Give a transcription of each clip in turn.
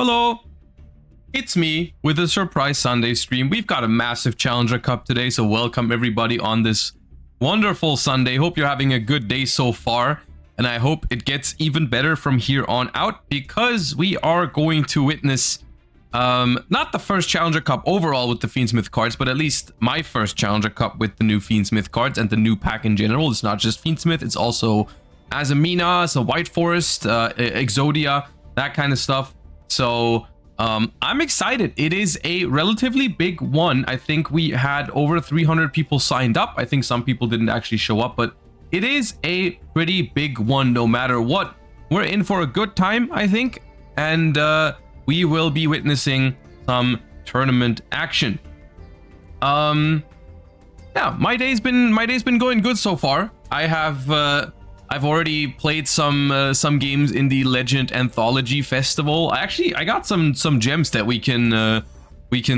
Hello, it's me with a surprise Sunday stream. We've got a massive Challenger Cup today, so welcome everybody on this wonderful Sunday. Hope you're having a good day so far, and I hope it gets even better from here on out, because we are going to witness not the first Challenger Cup overall with the Fiendsmith cards, but at least my first Challenger Cup with the new Fiendsmith cards and the new pack in general. It's not just Fiendsmith, it's also Azamina, so White Forest, Exodia, that kind of stuff. So I'm excited. It is a relatively big one. I think we had over 300 people signed up. I think some people didn't actually show up, but it is a pretty big one no matter what. We're in for a good time, I think, and we will be witnessing some tournament action. Yeah, my day's been going good so far. I've already played some games in the Legend Anthology Festival. I got some gems that we can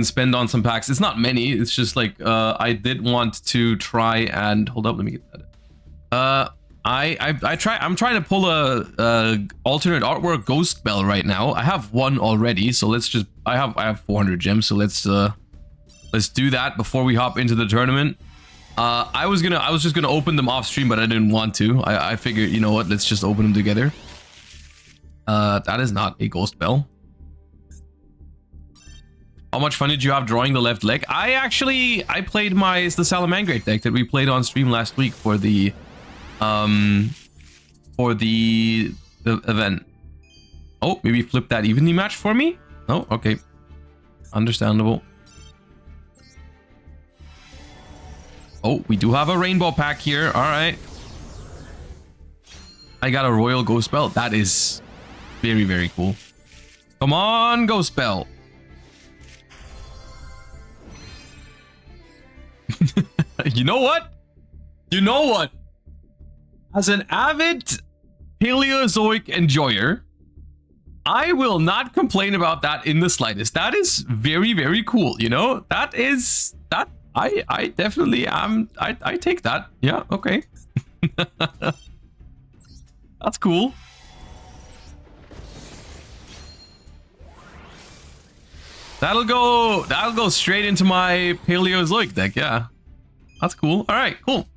spend on some packs. It's not many. It's just like I did want to try and hold up. Let me get that. I'm trying to pull a alternate artwork Ghost Bell right now. I have one already, so let's just I have 400 gems. So let's do that before we hop into the tournament. I was just gonna open them off stream, but I didn't want to. I figured, you know what, let's just open them together. That is not a Ghost Bell. How much fun did you have drawing the left leg? I played the Salamangreat deck that we played on stream last week for the event. Oh, maybe flip that evenly match for me? Oh, okay. Understandable. Oh, we do have a rainbow pack here. All right. I got a Royal Ghost Bell. That is very, very cool. Come on, Ghost Bell. You know what? You know what? As an avid Paleozoic enjoyer, I will not complain about that in the slightest. That is very, very cool. You know, that is that. I definitely am. I take that. Yeah, okay. That's cool. That'll go straight into my Paleozoic deck. Yeah, that's cool. All right, cool.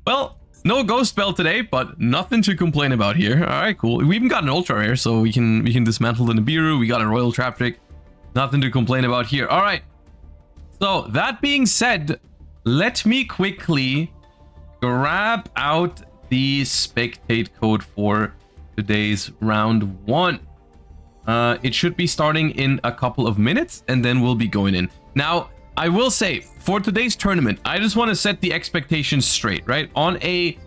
Well, no Ghost Bell today, but nothing to complain about here. All right, cool. We even got an ultra rare, so we can dismantle the Nibiru. We got a Royal Trap Trick. Nothing to complain about here. All right. So that being said, let me quickly grab out the spectate code for today's round 1. It should be starting in a couple of minutes, and then we'll be going in. Now, I will say, for today's tournament, I just want to set the expectations straight, right? On a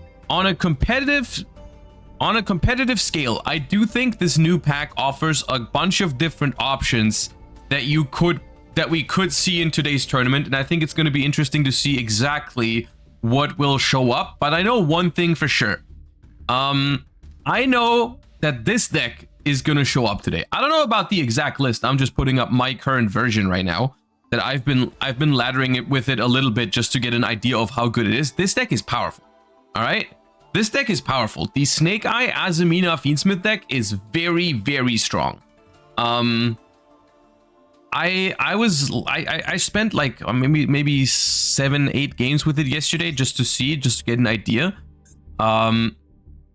competitive scale, I do think this new pack offers a bunch of different options that we could see in today's tournament, and I think it's going to be interesting to see exactly what will show up. But I know one thing for sure. I know that this deck is going to show up today. I don't know about the exact list. I'm just putting up my current version right now that I've been laddering it with it a little bit just to get an idea of how good it is. This deck is powerful. All right, this deck is powerful. The Snake Eye Azamina Fiendsmith deck is very, very strong. I spent like maybe 7-8 games with it yesterday just to get an idea, and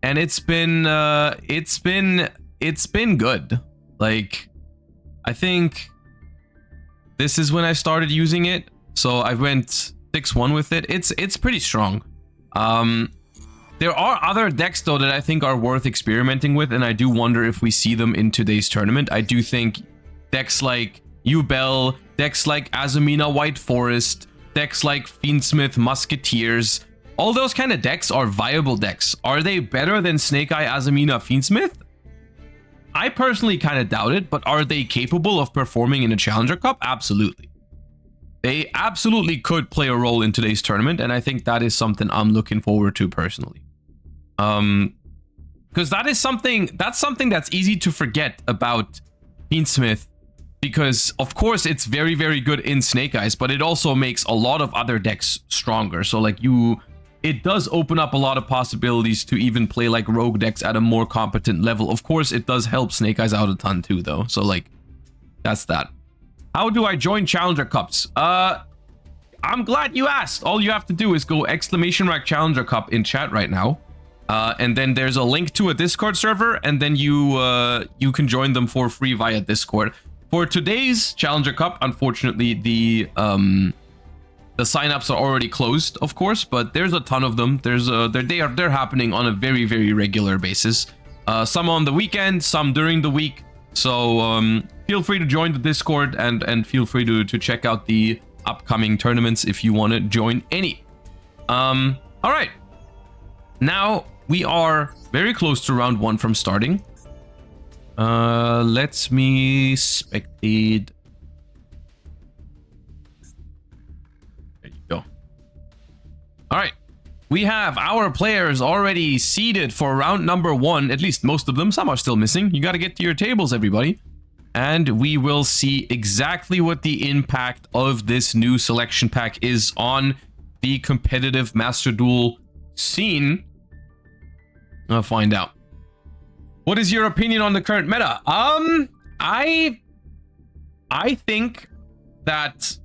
it's been good. Like, I think this is when I started using it, so I went 6-1 with it. It's pretty strong. There are other decks though that I think are worth experimenting with, and I do wonder if we see them in today's tournament. I do think decks like Duel, decks like Azamina White Forest, decks like Fiendsmith Musketeers, all those kind of decks are viable decks. Are they better than Snake Eye Azamina Fiendsmith? I personally kind of doubt it, but are they capable of performing in a Challenger Cup? Absolutely. They absolutely could play a role in today's tournament, and I think that is something I'm looking forward to personally. Because that's something that's easy to forget about Fiendsmith. Because, of course, it's very, very good in Snake Eyes, but it also makes a lot of other decks stronger. So, like, it does open up a lot of possibilities to even play, like, rogue decks at a more competent level. Of course, it does help Snake Eyes out a ton, too, though. So, like, That's that. How do I join Challenger Cups? I'm glad you asked. All you have to do is go !Challenger Cup in chat right now. And then there's a link to a Discord server, and then you can join them for free via Discord. For today's Challenger Cup, unfortunately, the signups are already closed, of course, but there's a ton of them. They're happening on a very, very regular basis. Some on the weekend, some during the week. So feel free to join the Discord and feel free to check out the upcoming tournaments if you want to join any. All right. Now we are very close to round 1 from starting. Let me spectate. There you go. All right. We have our players already seated for round number 1, at least most of them. Some are still missing. You got to get to your tables, everybody. And we will see exactly what the impact of this new selection pack is on the competitive Master Duel scene. I'll find out. What is your opinion on the current meta? I think that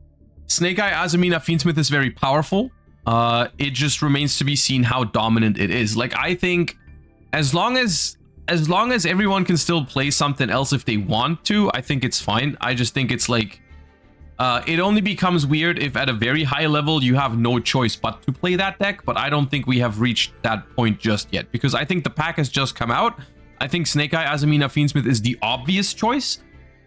Snake Eye Azamina Fiendsmith is very powerful. It just remains to be seen how dominant it is. Like, I think as long as everyone can still play something else if they want to, I think it's fine. I just think it's like it only becomes weird if at a very high level you have no choice but to play that deck, but I don't think we have reached that point just yet, because I think the pack has just come out. I think Snake Eye Azamina Fiendsmith is the obvious choice,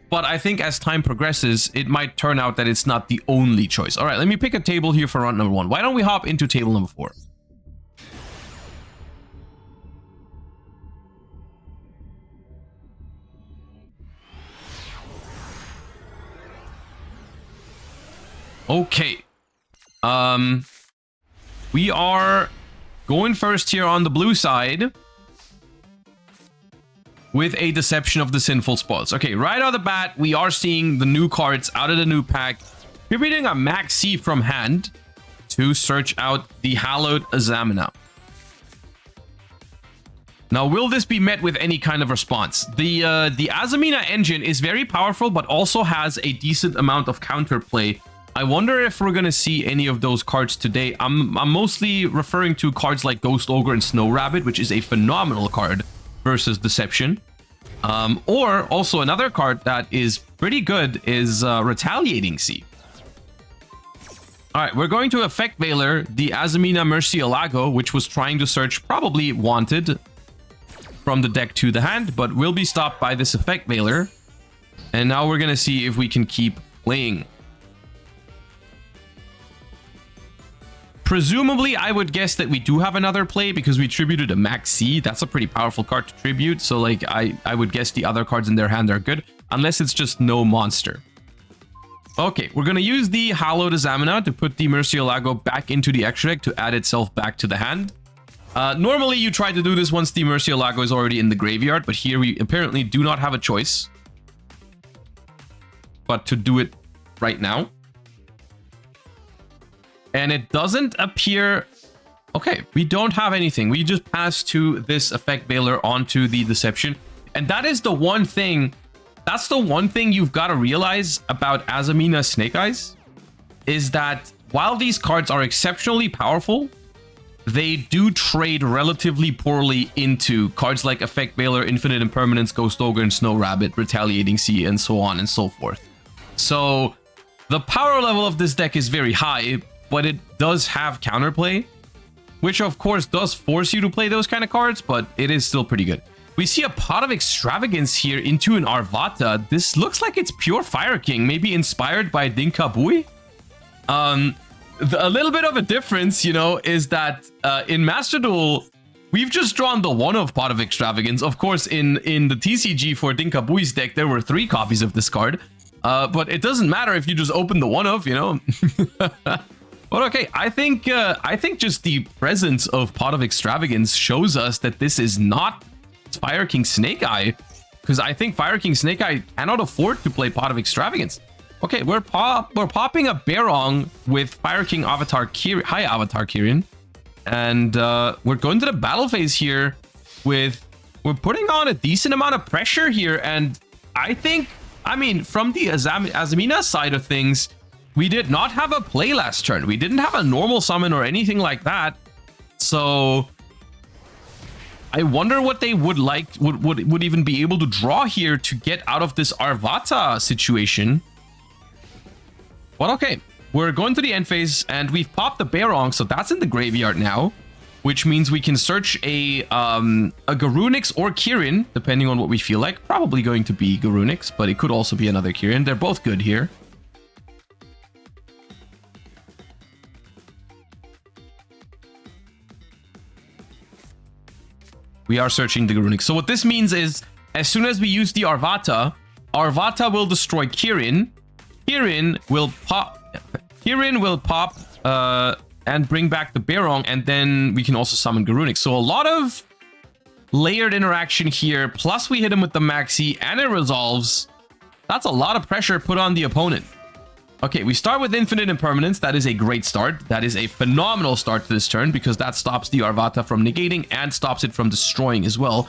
but I think as time progresses, it might turn out that it's not the only choice. All right, let me pick a table here for round number 1. Why don't we hop into table number 4? Okay. We are going first here on the blue side with a Deception of the Sinful Spoils. Okay, right out of the bat, we are seeing the new cards out of the new pack. We're reading a Max C from hand to search out the Hallowed Azamina. Now, will this be met with any kind of response? The Azamina engine is very powerful, but also has a decent amount of counterplay. I wonder if we're going to see any of those cards today. I'm mostly referring to cards like Ghost Ogre and Snow Rabbit, which is a phenomenal card versus Deception. Or also another card that is pretty good is Retaliating Sea. All right, we're going to Effect Veiler the Azamina Murcielago, which was trying to search probably Wanted from the deck to the hand, but will be stopped by this Effect Veiler. And now we're going to see if we can keep playing. Presumably, I would guess that we do have another play because we tributed a Max C. That's a pretty powerful card to tribute. So, like, I would guess the other cards in their hand are good, unless it's just no monster. Okay, we're going to use the Hallowed Azamina to put the Murcielago back into the extra deck to add itself back to the hand. Normally, you try to do this once the Murcielago is already in the graveyard, but here we apparently do not have a choice but to do it right now. And it doesn't appear... Okay, we don't have anything. We just pass to this Effect Veiler onto the Deception. And that is the one thing... That's the one thing you've got to realize about Azamina Snake Eyes. Is that while these cards are exceptionally powerful, they do trade relatively poorly into cards like Effect Veiler, Infinite Impermanence, Ghost Ogre, and Snow Rabbit, Retaliating Sea, and so on and so forth. So the power level of this deck is very high, but it does have counterplay, which of course does force you to play those kind of cards, but it is still pretty good. We see a Pot of Extravagance here into an Arvata. This looks like it's pure Fire King, maybe inspired by Dinkabui. A little bit of a difference, you know, is that in Master Duel, we've just drawn the one of Pot of Extravagance. Of course, in the TCG for Dinkabui's deck, there were 3 copies of this card. But it doesn't matter if you just open the one of, you know. But okay, I think just the presence of Pot of Extravagance shows us that this is not Fire King Snake Eye, because I think Fire King Snake Eye cannot afford to play Pot of Extravagance. Okay, we're popping a Barong with Fire King Avatar High Avatar Kirin, and we're going to the battle phase here with we're putting on a decent amount of pressure here, and I think I mean, from the Azamina side of things, we did not have a play last turn. We didn't have a normal summon or anything like that. So I wonder what they would like, would even be able to draw here to get out of this Arvata situation. But okay, we're going to the end phase and we've popped the Barong, so that's in the graveyard now, which means we can search a Garunix or Kirin, depending on what we feel like. Probably going to be Garunix, but it could also be another Kirin. They're both good here. We are searching the Garunix. So what this means is, as soon as we use the Arvata, Arvata will destroy Kirin. Kirin will pop and bring back the Barong, and then we can also summon Garunix. So a lot of layered interaction here. Plus we hit him with the Maxi and it resolves. That's a lot of pressure put on the opponent. Okay, we start with Infinite Impermanence. That is a great start. That is a phenomenal start to this turn because that stops the Arvata from negating and stops it from destroying as well.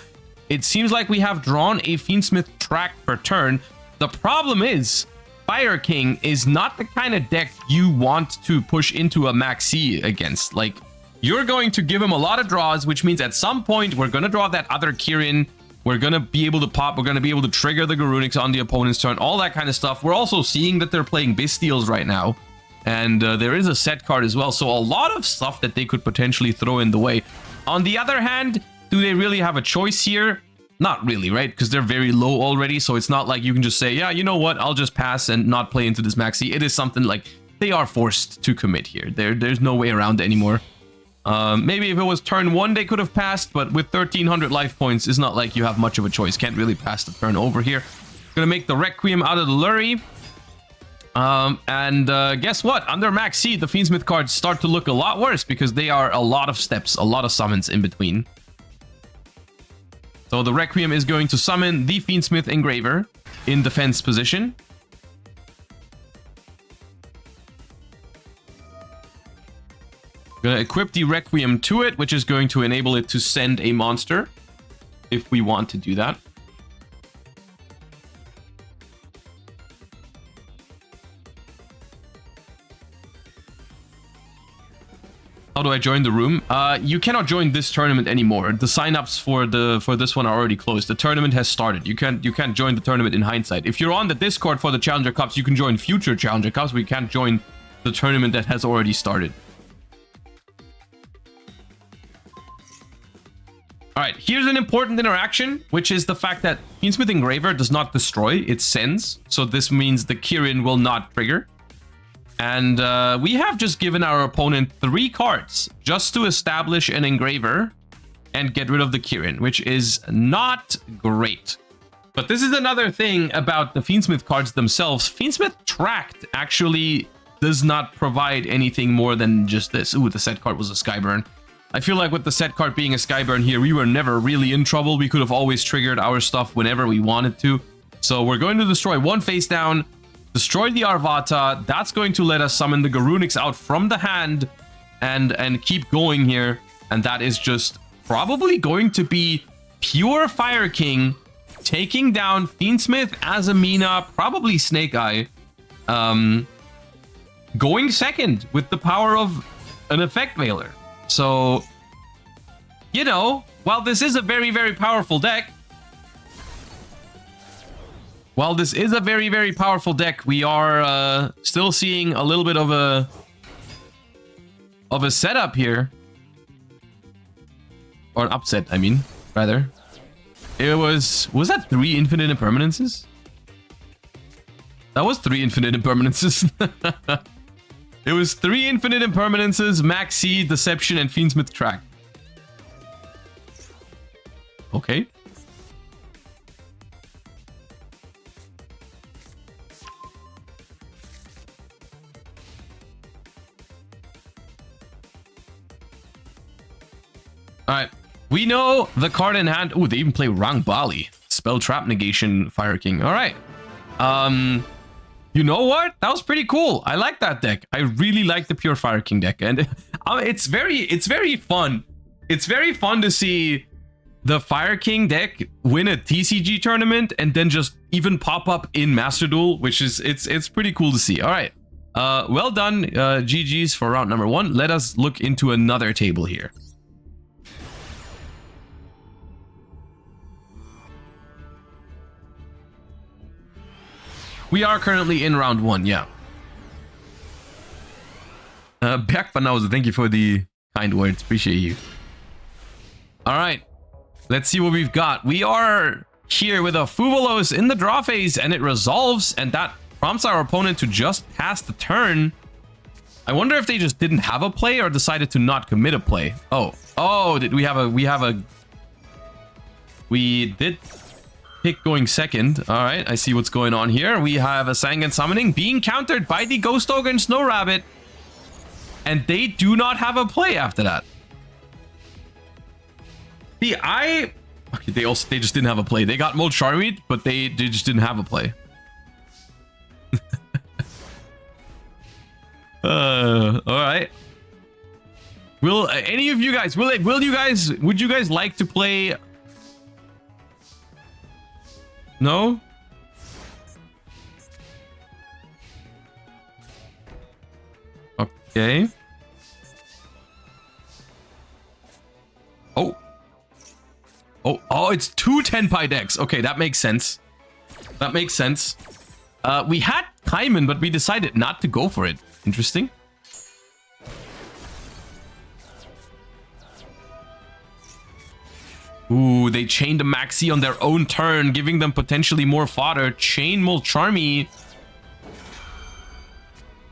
It seems like we have drawn a Fiendsmith track per turn. The problem is, Fire King is not the kind of deck you want to push into a Maxi against. Like, you're going to give him a lot of draws, which means at some point we're going to draw that other Kirin. We're going to be able to pop. We're going to be able to trigger the Garunix on the opponent's turn. All that kind of stuff. We're also seeing that they're playing Bystials right now. And there is a set card as well. So a lot of stuff that they could potentially throw in the way. On the other hand, do they really have a choice here? Not really, right? Because they're very low already. So it's not like you can just say, yeah, you know what? I'll just pass and not play into this Maxi. It is something like they are forced to commit here. There's no way around it anymore. Maybe if it was turn 1 they could have passed, but with 1300 life points, it's not like you have much of a choice. Can't really pass the turn over here. Gonna make the Requiem out of the Lurry. Guess what? Under Max C, the Fiendsmith cards start to look a lot worse because they are a lot of steps, a lot of summons in between. So the Requiem is going to summon the Fiendsmith Engraver in defense position. Gonna equip the Requiem to it, which is going to enable it to send a monster if we want to do that. How do I join the room? You cannot join this tournament anymore. The signups for this one are already closed. The tournament has started. You can't join the tournament in hindsight. If you're on the Discord for the Challenger Cups, you can join future Challenger Cups, but you can't join the tournament that has already started. All right, here's an important interaction, which is the fact that Fiendsmith Engraver does not destroy, it sends. So this means the Kirin will not trigger. And we have just given our opponent 3 cards just to establish an Engraver and get rid of the Kirin, which is not great. But this is another thing about the Fiendsmith cards themselves. Fiendsmith Tract actually does not provide anything more than just this. Ooh, the set card was a Skyburn. I feel like with the set card being a Skyburn here, we were never really in trouble. We could have always triggered our stuff whenever we wanted to. So we're going to destroy 1 face down, destroy the Arvata. That's going to let us summon the Garunix out from the hand and keep going here. And that is just probably going to be pure Fire King taking down Fiendsmith, Azamina, probably Snake Eye. Going second with the power of an Effect Veiler. So, you know, while this is a very, very powerful deck, we are still seeing a little bit of a setup here. Or an upset, I mean, rather. It was that 3 infinite impermanences? That was 3 infinite impermanences. It was 3 infinite impermanences, Maxi, Deception, and Fiendsmith Track. Okay. Alright. We know the card in hand. Oh, they even play Rang Bali. Spell Trap Negation Fire King. Alright. You know what? That was pretty cool. I like that deck. I really like the pure Fire King deck, and it's very fun. It's very fun to see the Fire King deck win a TCG tournament and then just even pop up in Master Duel, which is it's pretty cool to see. All right, well done, GG's for round number 1. Let us look into another table here. We are currently in round 1, yeah. Back Banauza, thank you for the kind words, appreciate you. All right. Let's see what we've got. We are here with a Fuvolos in the draw phase, and it resolves, and that prompts our opponent to just pass the turn. I wonder if they just didn't have a play or decided to not commit a play. Oh, did we have a we did pick going second. All right, I see what's going on here. We have a Sangan summoning being countered by the Ghost Ogre and Snow Rabbit, and they do not have a play after that. See, okay, they just didn't have a play. They got Mold Charmit, but they just didn't have a play. All right. Will any of you guys would you guys like to play? No? Okay. Oh, it's 2 Tenpai decks. Okay, that makes sense. That makes sense. We had Kaiman, but we decided not to go for it. Interesting. Ooh, they chained a Maxi on their own turn, giving them potentially more fodder. Chain Molcharmy.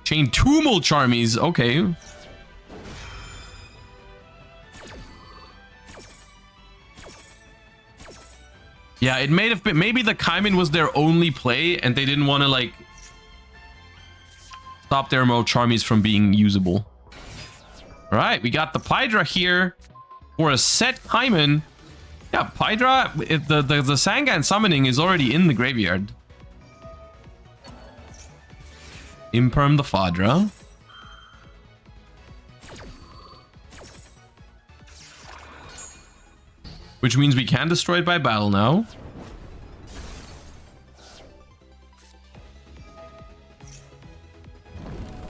Chain 2 Molcharmies. Okay. Yeah, it may have been, maybe the Kaiman was their only play and they didn't want to like stop their Molcharmies from being usable. All right, we got the Pydra here for a set Kaiman. Yeah, Pydra, the Sangan summoning is already in the graveyard. Imperm the Fadra. Which means we can destroy it by battle now.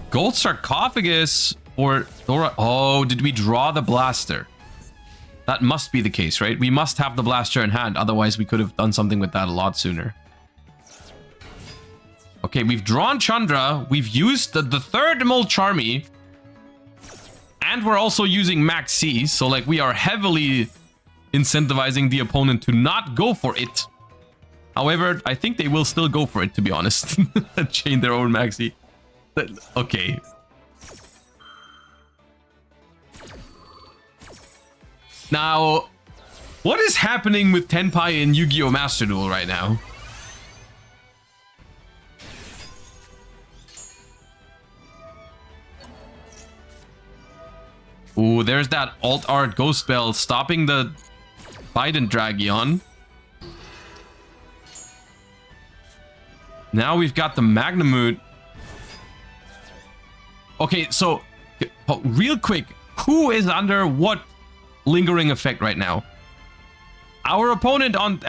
Gold Sarcophagus or Thora. Oh, did we draw the blaster? That must be the case, right? We must have the blaster in hand. Otherwise, we could have done something with that a lot sooner. Okay, we've drawn Chandra. We've used the third Molcharmy. And we're also using Max C. So, like, we are heavily incentivizing the opponent to not go for it. However, I think they will still go for it, to be honest. Chain their own Maxi. Okay. Now, what is happening with Tenpai and Yu-Gi-Oh! Master Duel right now? Ooh, there's that alt art ghost spell stopping the Biden Dragion. Now we've got the Magnamut. Okay, so real quick, who is under what lingering effect right now? Our opponent on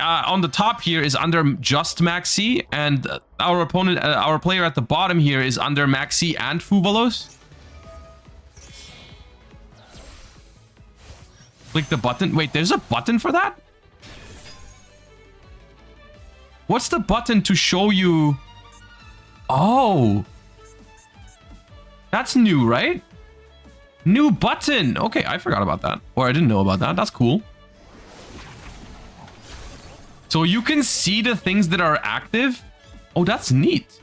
the top here is under just Maxi, and our opponent, our player at the bottom here is under Maxi and Fuvolos. Click the button. Wait, there's a button for that? What's the button to show you? Oh. That's new, right? New button. Okay, I forgot about that. Or I didn't know about that. That's cool. So you can see the things that are active. Oh, that's neat.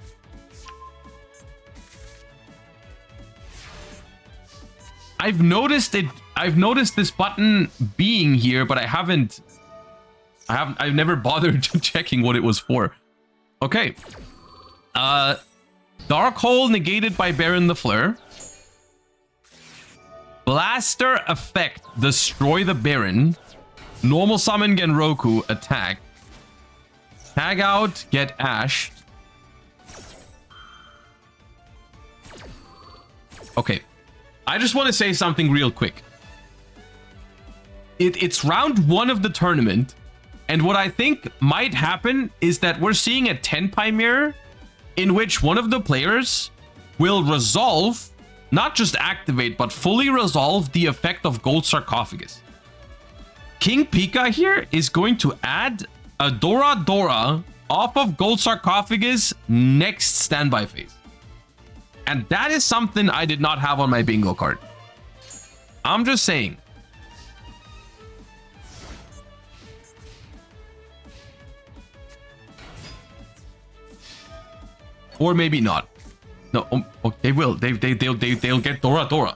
I've noticed it. I've noticed this button being here, but I've never bothered checking what it was for. Okay. Dark Hole negated by Baron the Fleur. Blaster effect, destroy the Baron. Normal summon Genroku, attack. Tag out, get ashed. Okay. I just want to say something real quick. it's round 1 of the tournament. And what I think might happen is that we're seeing a Tenpai mirror in which one of the players will resolve, not just activate, but fully resolve the effect of Gold Sarcophagus. King Pika here is going to add a Dora Dora off of Gold Sarcophagus next standby phase. And that is something I did not have on my bingo card. I'm just saying. Or maybe not. No, they will. They'll get Dora Dora.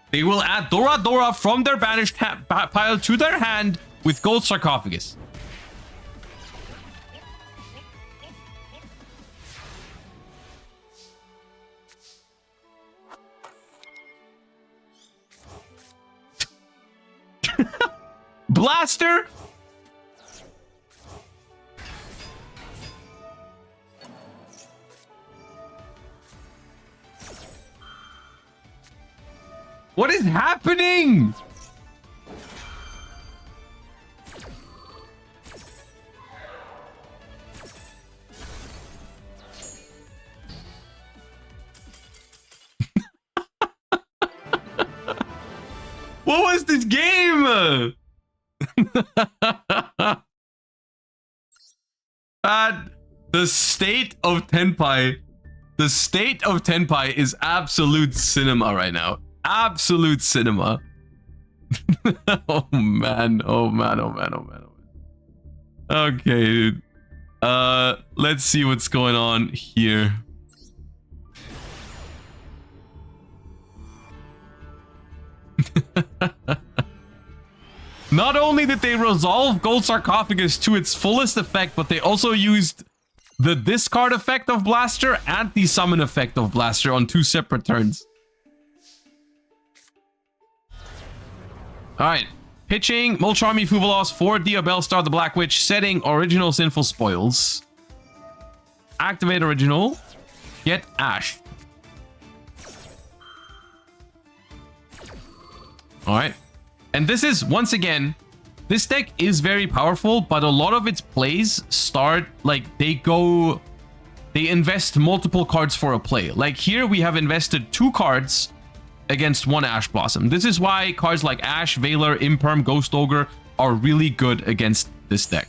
They will add Dora Dora from their banished pile to their hand with Gold Sarcophagus. Blaster. What is happening? What was this game? The state of Tenpai. The state of Tenpai is absolute cinema right now. Absolute cinema. Oh man, oh man, oh man, oh man, oh man. Okay, dude. Let's see what's going on here. Not only did they resolve Gold Sarcophagus to its fullest effect, but they also used the discard effect of Blaster and the summon effect of Blaster on 2 separate turns. Alright. Pitching, Molcharmy, Fuvalos, 4 Dia Bellstar, the Black Witch, setting original Sinful Spoils. Activate original. Get Ash. Alright. And this is, once again, this deck is very powerful, but a lot of its plays start, like, they invest multiple cards for a play. Like here, we have invested 2 cards against 1 Ash Blossom. This is why cards like Ash, Veiler, Imperm, Ghost Ogre are really good against this deck.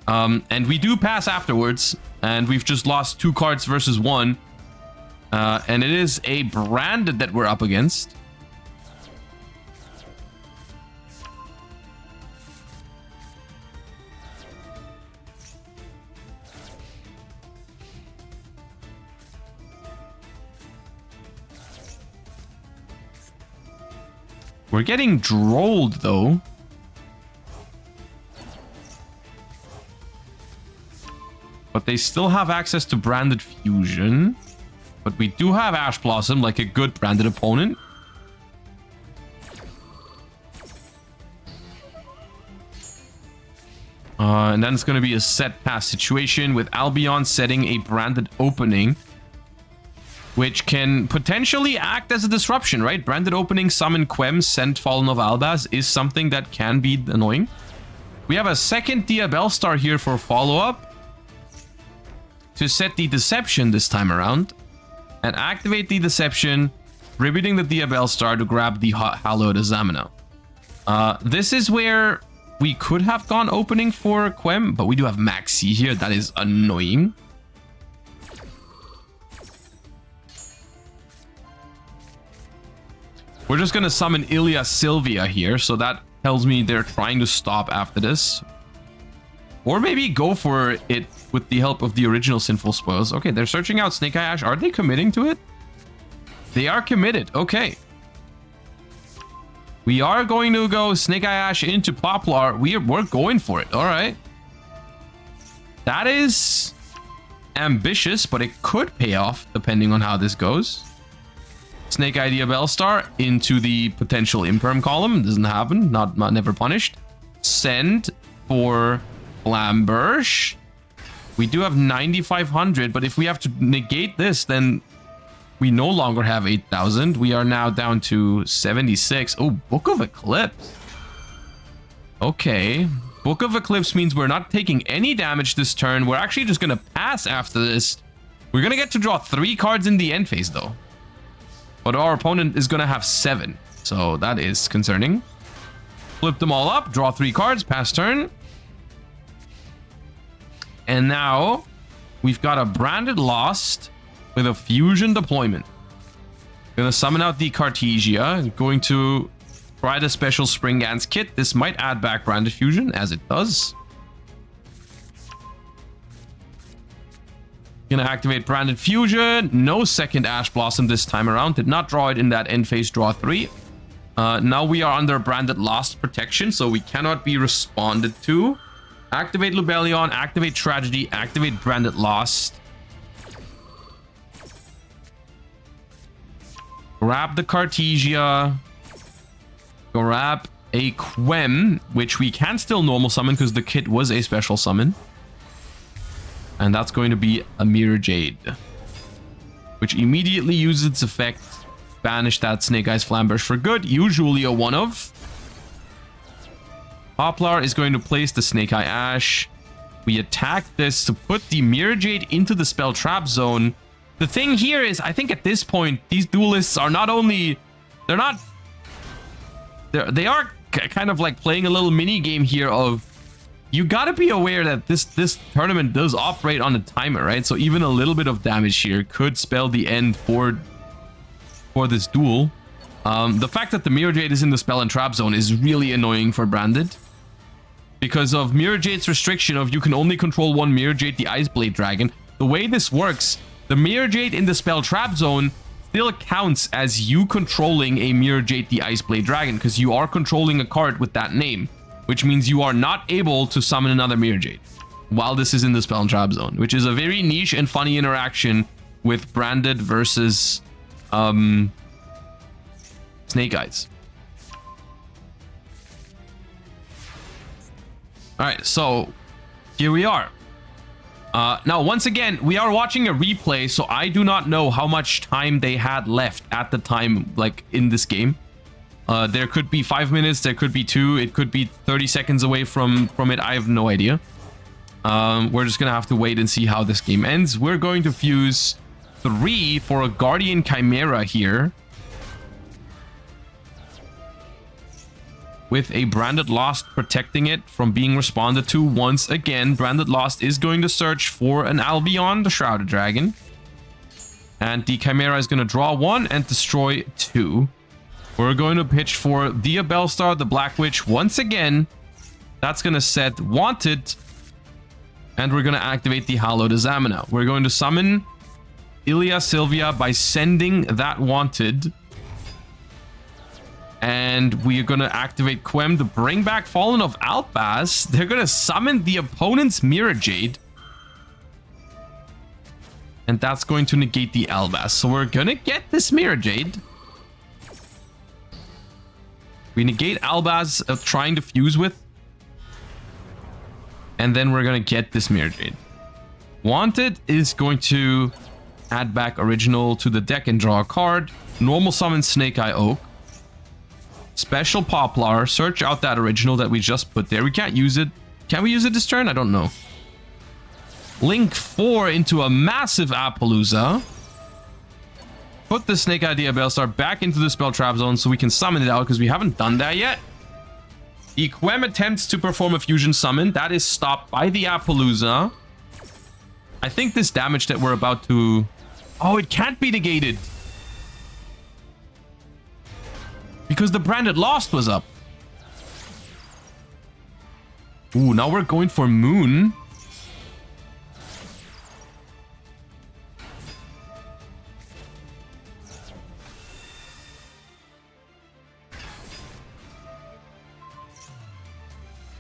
And we do pass afterwards, and we've just lost 2 cards versus 1. And it is a brand that we're up against. We're getting drolled, though. But they still have access to Branded Fusion. But we do have Ash Blossom, like a good branded opponent. And then it's going to be a set pass situation with Albion setting a branded opening, which can potentially act as a disruption, right? Branded opening, summon Quem, send Fallen of Albaz is something that can be annoying. We have a second Dia Bellstar here for follow-up to set the Deception this time around and activate the Deception, tributing the Dia Bellstar to grab the Hallowed Azamina. This is where we could have gone opening for Quem, but we do have Maxi here. That is annoying. We're just going to summon Ilya Sylvia here, so that tells me they're trying to stop after this. Or maybe go for it with the help of the original Sinful Spoils. Okay, they're searching out Snake Eye Ash. Are they committing to it? They are committed. Okay. We are going to go Snake Eye Ash into Poplar. We're going for it. All right. That is ambitious, but it could pay off depending on how this goes. Snake Eye Dia Bellstar into the potential Imperm column. Doesn't happen. Not never punished. Send for Flamberge. We do have 9,500, but if we have to negate this, then we no longer have 8,000. We are now down to 76. Oh, Book of Eclipse. Okay. Book of Eclipse means we're not taking any damage this turn. We're actually just going to pass after this. We're going to get to draw 3 cards in the end phase, though. But our opponent is going to have 7. So that is concerning. Flip them all up. Draw 3 cards. Pass turn. And now we've got a Branded Lost with a Fusion deployment. Going to summon out the Cartesia. Going to try the special Spring Gans kit. This might add back Branded Fusion, as it does. Gonna activate Branded Fusion. No second Ash Blossom this time around. Did not draw it in that end phase draw 3. Now we are under Branded Lost protection, so we cannot be responded to. Activate Lubellion, activate Tragedy, activate Branded Lost. Grab the Cartesia. Grab a Quem, which we can still normal summon because the kit was a special summon. And that's going to be a Mirror Jade, which immediately uses its effect. Banish that Snake Eyes Flamberge for good. Usually a one of. Poplar is going to place the Snake Eye Ash. We attack this to put the Mirror Jade into the spell trap zone. The thing here is, I think at this point, these duelists are not only... They are kind of like playing a little mini game here of... You gotta be aware that this tournament does operate on a timer, right? So even a little bit of damage here could spell the end for this duel. The fact that the Mirror Jade is in the spell and trap zone is really annoying for Branded. Because of Mirror Jade's restriction of you can only control one Mirror Jade, the Ice Blade Dragon. The way this works, the Mirror Jade in the spell trap zone still counts as you controlling a Mirror Jade, the Ice Blade Dragon, because you are controlling a card with that name. Which means you are not able to summon another Mirror Jade while this is in the spell and trap zone, which is a very niche and funny interaction with Branded versus Snake Eyes. All right, so here we are. Now, once again, we are watching a replay, so I do not know how much time they had left at the time, like in this game. There could be 5 minutes, there could be 2, it could be 30 seconds away from it. I have no idea. We're just gonna have to wait and see how this game ends. We're going to fuse 3 for a Guardian Chimera here. With a Branded Lost protecting it from being responded to once again. Branded Lost is going to search for an Albion, the Shrouded Dragon. And the Chimera is going to draw 1 and destroy 2. We're going to pitch for the Bellstar, the Black Witch once again. That's going to set Wanted. And we're going to activate the Hallowed Azamina. We're going to summon Ilia Sylvia by sending that Wanted. And we're going to activate Quem to bring back Fallen of Albaz. They're going to summon the opponent's Mirror Jade. And that's going to negate the Albaz. So we're going to get this Mirror Jade. We negate Albaz trying to fuse with. And then we're going to get this Mirror Jade. Wanted is going to add back Original to the deck and draw a card. Normal summon Snake Eye Oak. Special Poplar. Search out that Original that we just put there. We can't use it. Can we use it this turn? I don't know. Link 4 into a massive Appaloosa. Put the Snake Idea Bellstar back into the spell trap zone so we can summon it out because we haven't done that yet. The Quem attempts to perform a fusion summon. That is stopped by the Appaloosa. I think this damage that we're about to... Oh, it can't be negated. Because the Branded Lost was up. Ooh, now we're going for Moon.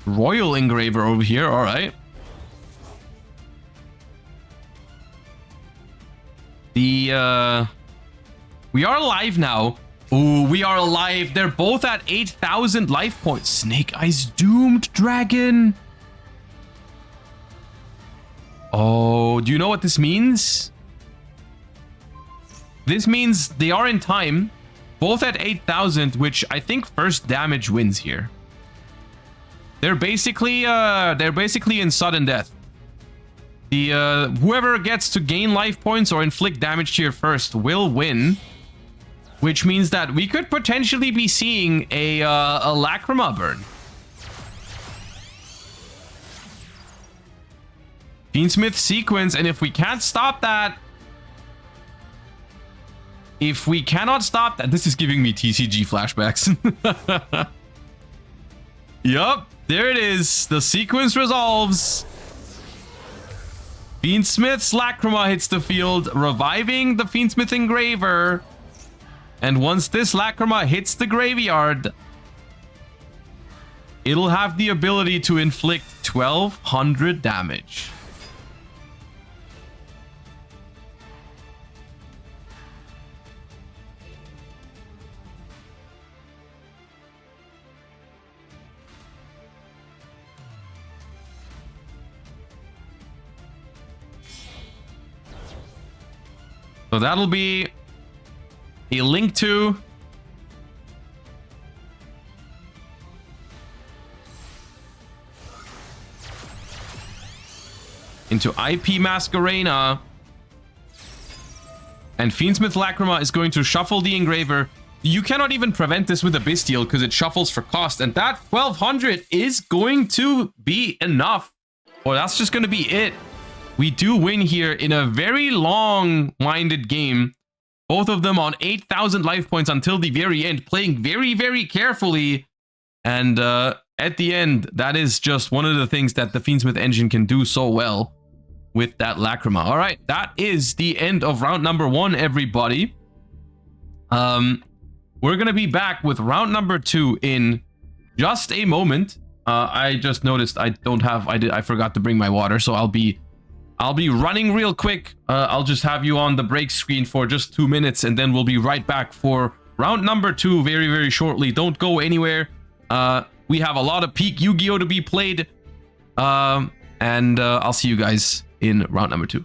Royal Engraver over here, all right. We are alive now. Ooh, we are alive. They're both at 8,000 life points. Snake Eyes Doomed Dragon. Oh, do you know what this means? This means they are in time. Both at 8,000, which I think first damage wins here. They're basically in sudden death. The whoever gets to gain life points or inflict damage here first will win, which means that we could potentially be seeing a Lacrima burn. Fiendsmith sequence, and if we can't stop that, if we cannot stop that, this is giving me TCG flashbacks. Yup, there it is. The sequence resolves. Fiendsmith's Lacrima hits the field, reviving the Fiendsmith Engraver. And once this Lacrima hits the graveyard, it'll have the ability to inflict 1200 damage. So that'll be a link to into IP Masquerena, and Fiendsmith Lacrima is going to shuffle the Engraver. You cannot even prevent this with a Bestial because it shuffles for cost, and that 1200 is going to be enough. Or that's just going to be it. We do win here in a very long-winded game. Both of them on 8,000 life points until the very end, playing very, very carefully. And at the end, that is just one of the things that the Fiendsmith engine can do so well with that Lacrima. All right, that is the end of round number 1, everybody. We're going to be back with round number 2 in just a moment. I just noticed I forgot to bring my water, so I'll be running real quick. I'll just have you on the break screen for just 2 minutes, and then we'll be right back for round number 2 very, very shortly. Don't go anywhere. We have a lot of peak Yu-Gi-Oh to be played. And I'll see you guys in round number 2.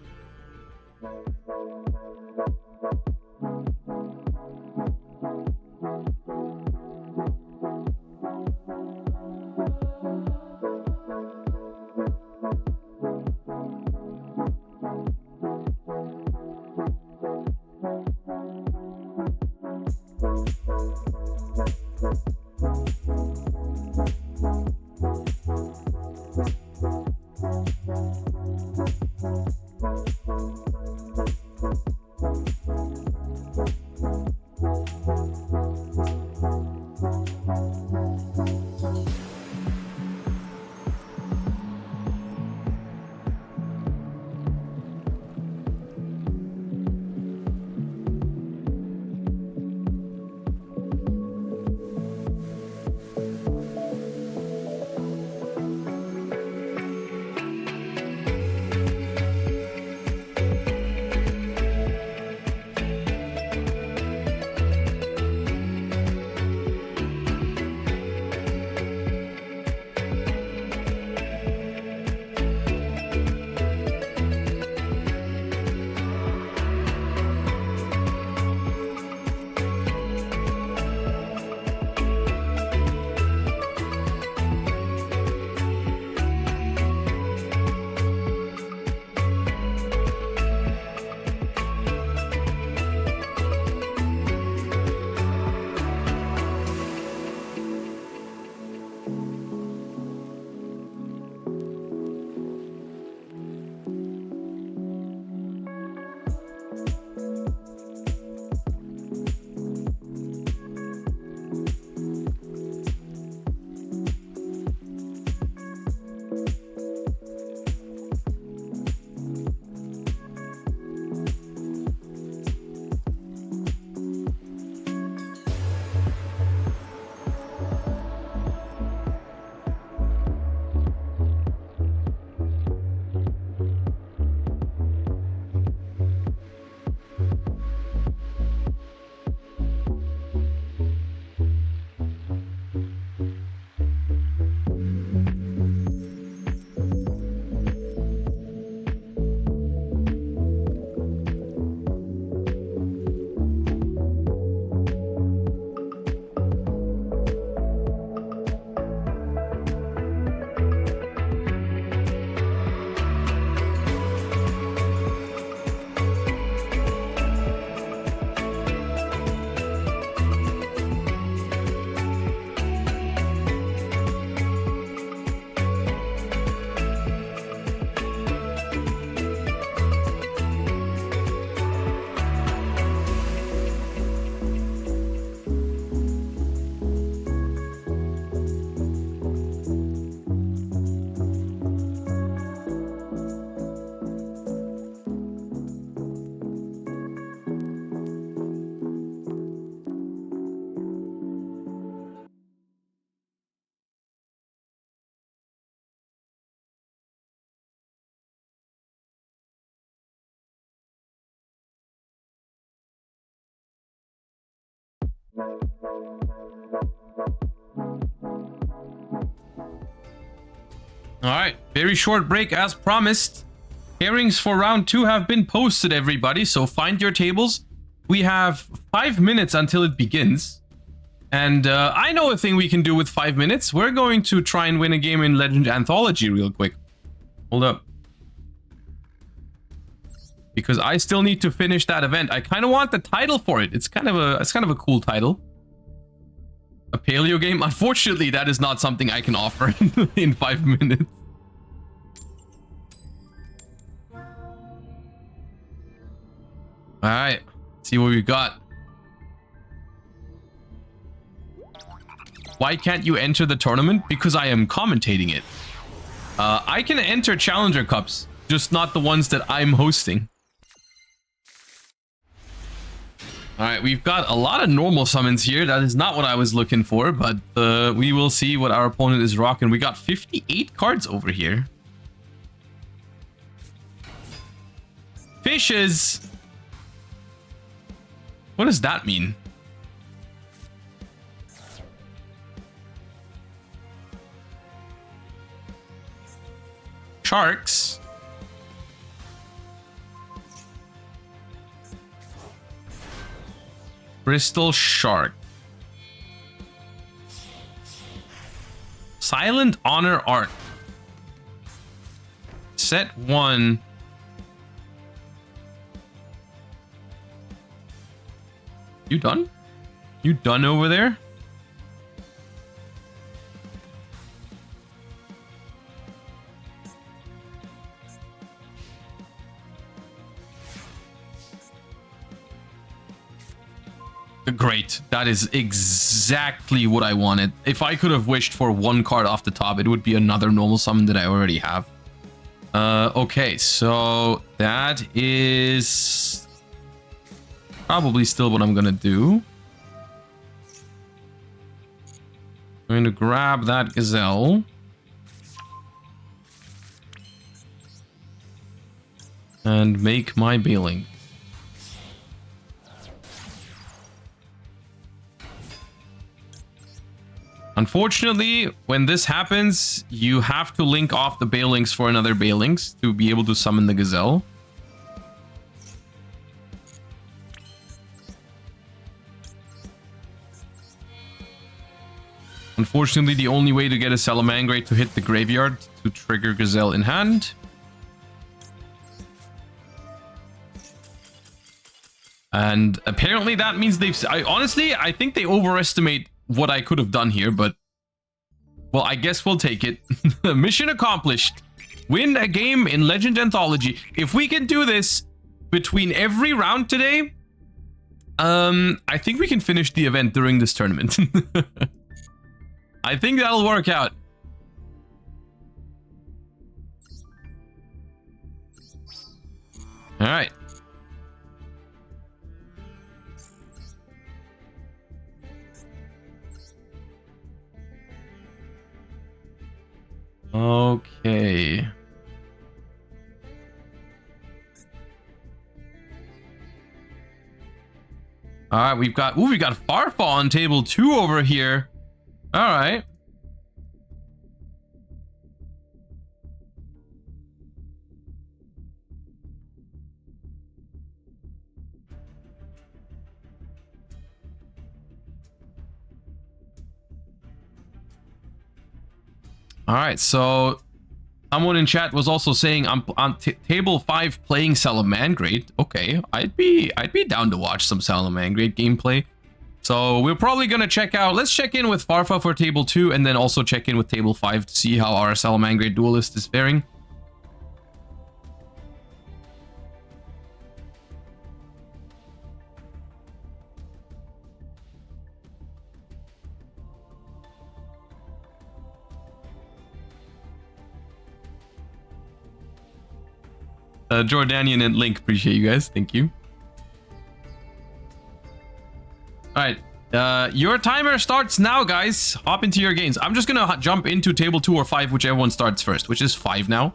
Alright, very short break as promised. Pairings for round 2 have been posted, everybody, so find your tables. We have 5 minutes until it begins. And I know a thing we can do with 5 minutes. We're going to try and win a game in Legend Anthology real quick. Hold up. Because I still need to finish that event. I kind of want the title for it. It's kind of a cool title. A paleo game? Unfortunately, that is not something I can offer in 5 minutes. Alright, see what we got. Why can't you enter the tournament? Because I am commentating it. I can enter Challenger Cups, just not the ones that I'm hosting. Alright, we've got a lot of normal summons here. That is not what I was looking for, but we will see what our opponent is rocking. We got 58 cards over here. Fishes! What does that mean? Sharks. Bristol Shark. Silent Honor Art. Set 1. You done? You done over there? Great. That is exactly what I wanted. If I could have wished for one card off the top, it would be another normal summon that I already have. Okay, so that is probably still what I'm gonna do. I'm going to grab that gazelle. And make my bailing. Unfortunately, when this happens, you have to link off the bailings for another bailings to be able to summon the gazelle. Unfortunately, the only way to get a Salamangreat to hit the graveyard to trigger gazelle in hand. And apparently that means honestly, I think they overestimate what I could have done here, but well, I guess we'll take it. Mission accomplished. Win a game in Legend Anthology. If we can do this between every round today, I think we can finish the event during this tournament. I think that'll work out. All right. Okay. All right, we got Farfa on table 2 over here. All right. All right, so someone in chat was also saying I'm on table 5 playing Salamangreat. Okay, I'd be down to watch some Salamangreat gameplay. So we're probably gonna check out. Let's check in with Farfa for table 2, and then also check in with table 5 to see how our Salamangreat duelist is faring. Jordanian and Link, appreciate you guys. Thank you. All right, your timer starts now, guys. Hop into your games. I'm just gonna jump into table 2 or 5, whichever one starts first, which is 5 now.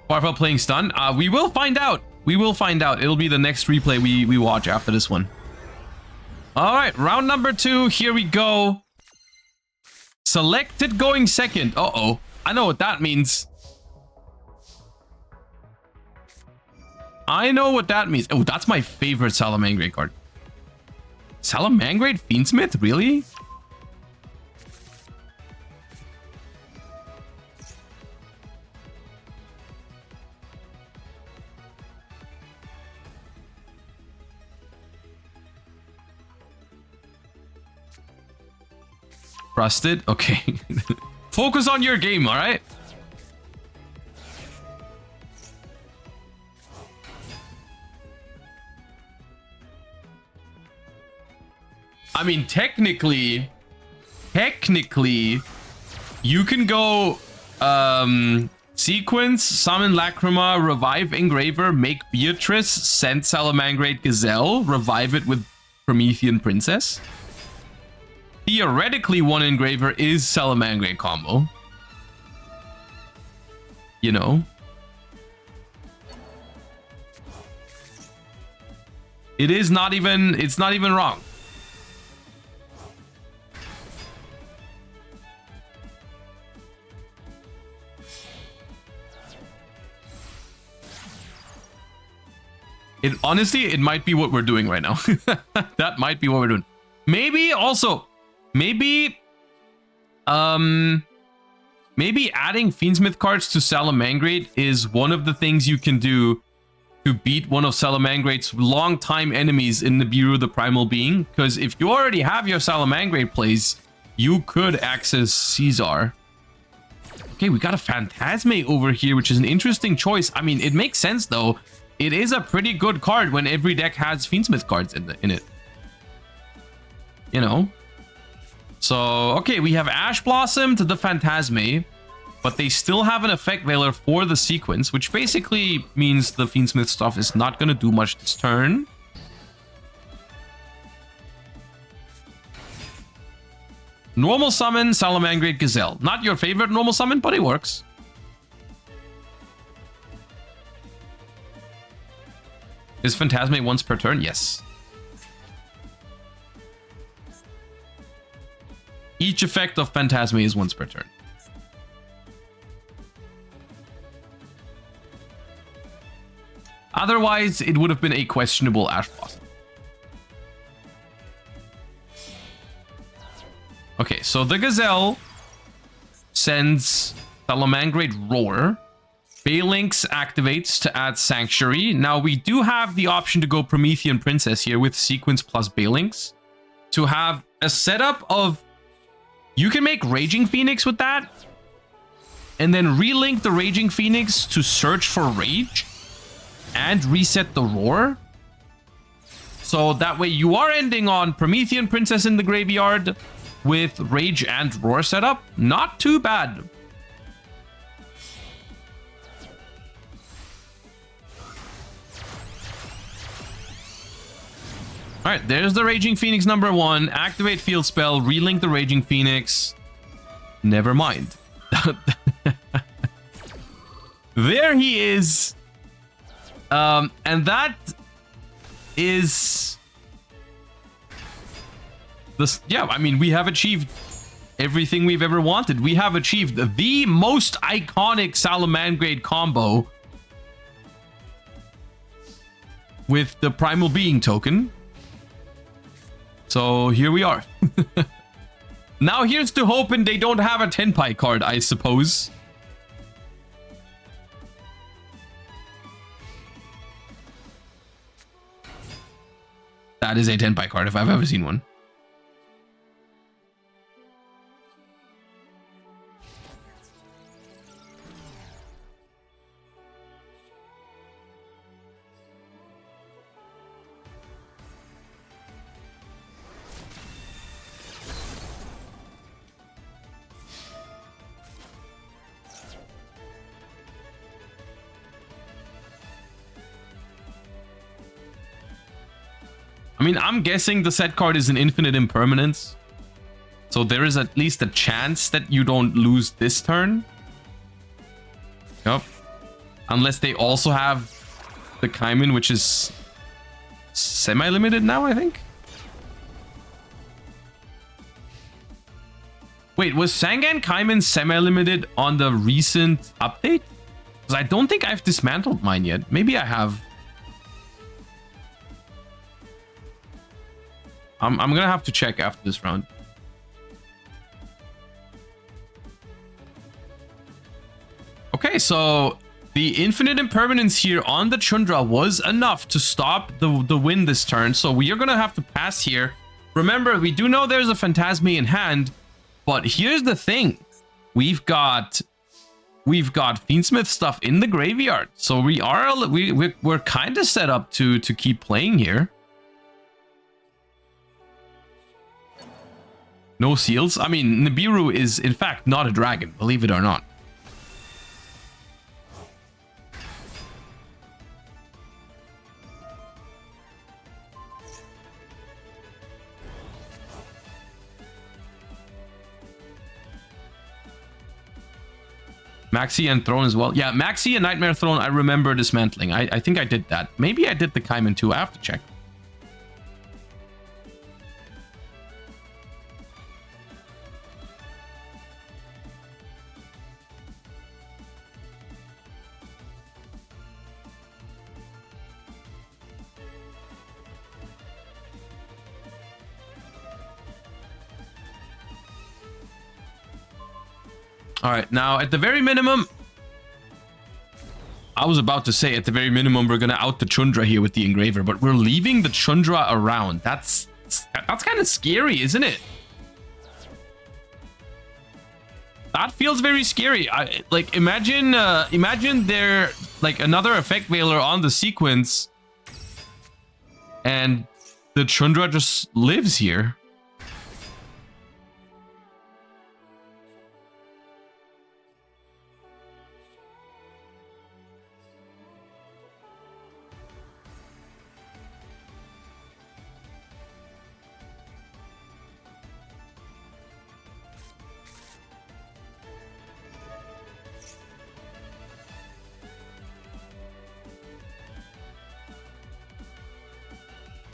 Farfa playing stun. We will find out. We will find out. It'll be the next replay we watch after this one. All right, round number 2. Here we go. Selected going second. Uh-oh. I know what that means. I know what that means. Oh, that's my favorite Salamangreat card. Salamangreat Fiendsmith? Really? Rusted? Okay. Focus on your game, all right? I mean, technically, you can go sequence, summon Lacrima, revive Engraver, make Beatrice, send Salamangreat Gazelle, revive it with Promethean Princess. Theoretically, one Engraver is Salamangreat combo. You know? It's not even wrong. Honestly, it might be what we're doing right now. That might be what we're doing. Maybe adding Fiendsmith cards to Salamangreat is one of the things you can do to beat one of Salamangreat's longtime enemies in the Bureau of the Primal Being. Because if you already have your Salamangreat plays, you could access Caesar. Okay, we got a Phantasme over here, which is an interesting choice. I mean, it makes sense though. It is a pretty good card when every deck has Fiendsmith cards in it. You know? So, okay, we have Ash Blossom to the Phantasme, but they still have an Effect Veiler for the sequence, which basically means the Fiendsmith stuff is not going to do much this turn. Normal summon, Salamangreat Gazelle. Not your favorite normal summon, but it works. Is Phantasme once per turn? Yes. Each effect of Phantasme is once per turn. Otherwise, it would have been a questionable Ash Blossom. Okay, so the Gazelle sends Salamangreat Roar. Phalanx activates to add Sanctuary. Now, we do have the option to go Promethean Princess here with Sequence plus Phalanx to have a setup of... You can make Raging Phoenix with that and then relink the Raging Phoenix to search for Rage and reset the Roar. So that way you are ending on Promethean Princess in the graveyard with Rage and Roar setup. Not too bad. All right, there's the Raging Phoenix number 1. Activate field spell, relink the Raging Phoenix. Never mind. There he is. And that is... this. Yeah, I mean, we have achieved everything we've ever wanted. We have achieved the most iconic Salamangreat combo with the Primal Being token. So here we are. Now here's to hoping they don't have a Tenpai card, I suppose. That is a Tenpai card if I've ever seen one. I mean, I'm guessing the set card is an infinite impermanence. So there is at least a chance that you don't lose this turn. Yep. Unless they also have the Kaimin, which is semi-limited now, I think. Wait, was Sangan Kaimin semi-limited on the recent update? Because I don't think I've dismantled mine yet. Maybe I have. I'm gonna have to check after this round. Okay, so the infinite impermanence here on the Chundra was enough to stop the win this turn. So we are gonna have to pass here. Remember, we do know there's a Phantasme in hand, but here's the thing: we've got Fiendsmith stuff in the graveyard, so we're kind of set up to keep playing here. No seals. I mean, Nibiru is in fact not a dragon, believe it or not. Maxi and Throne as well. Yeah, Maxi and Nightmare Throne, I remember dismantling. I think I did that. Maybe I did the Kaimin too. I have to check. All right, now at the very minimum, I was about to say at the very minimum, we're gonna out the Chundra here with the Engraver, but we're leaving the Chundra around. That's kind of scary, isn't it? That feels very scary. Like imagine there like another effect veiler on the sequence, and the Chundra just lives here.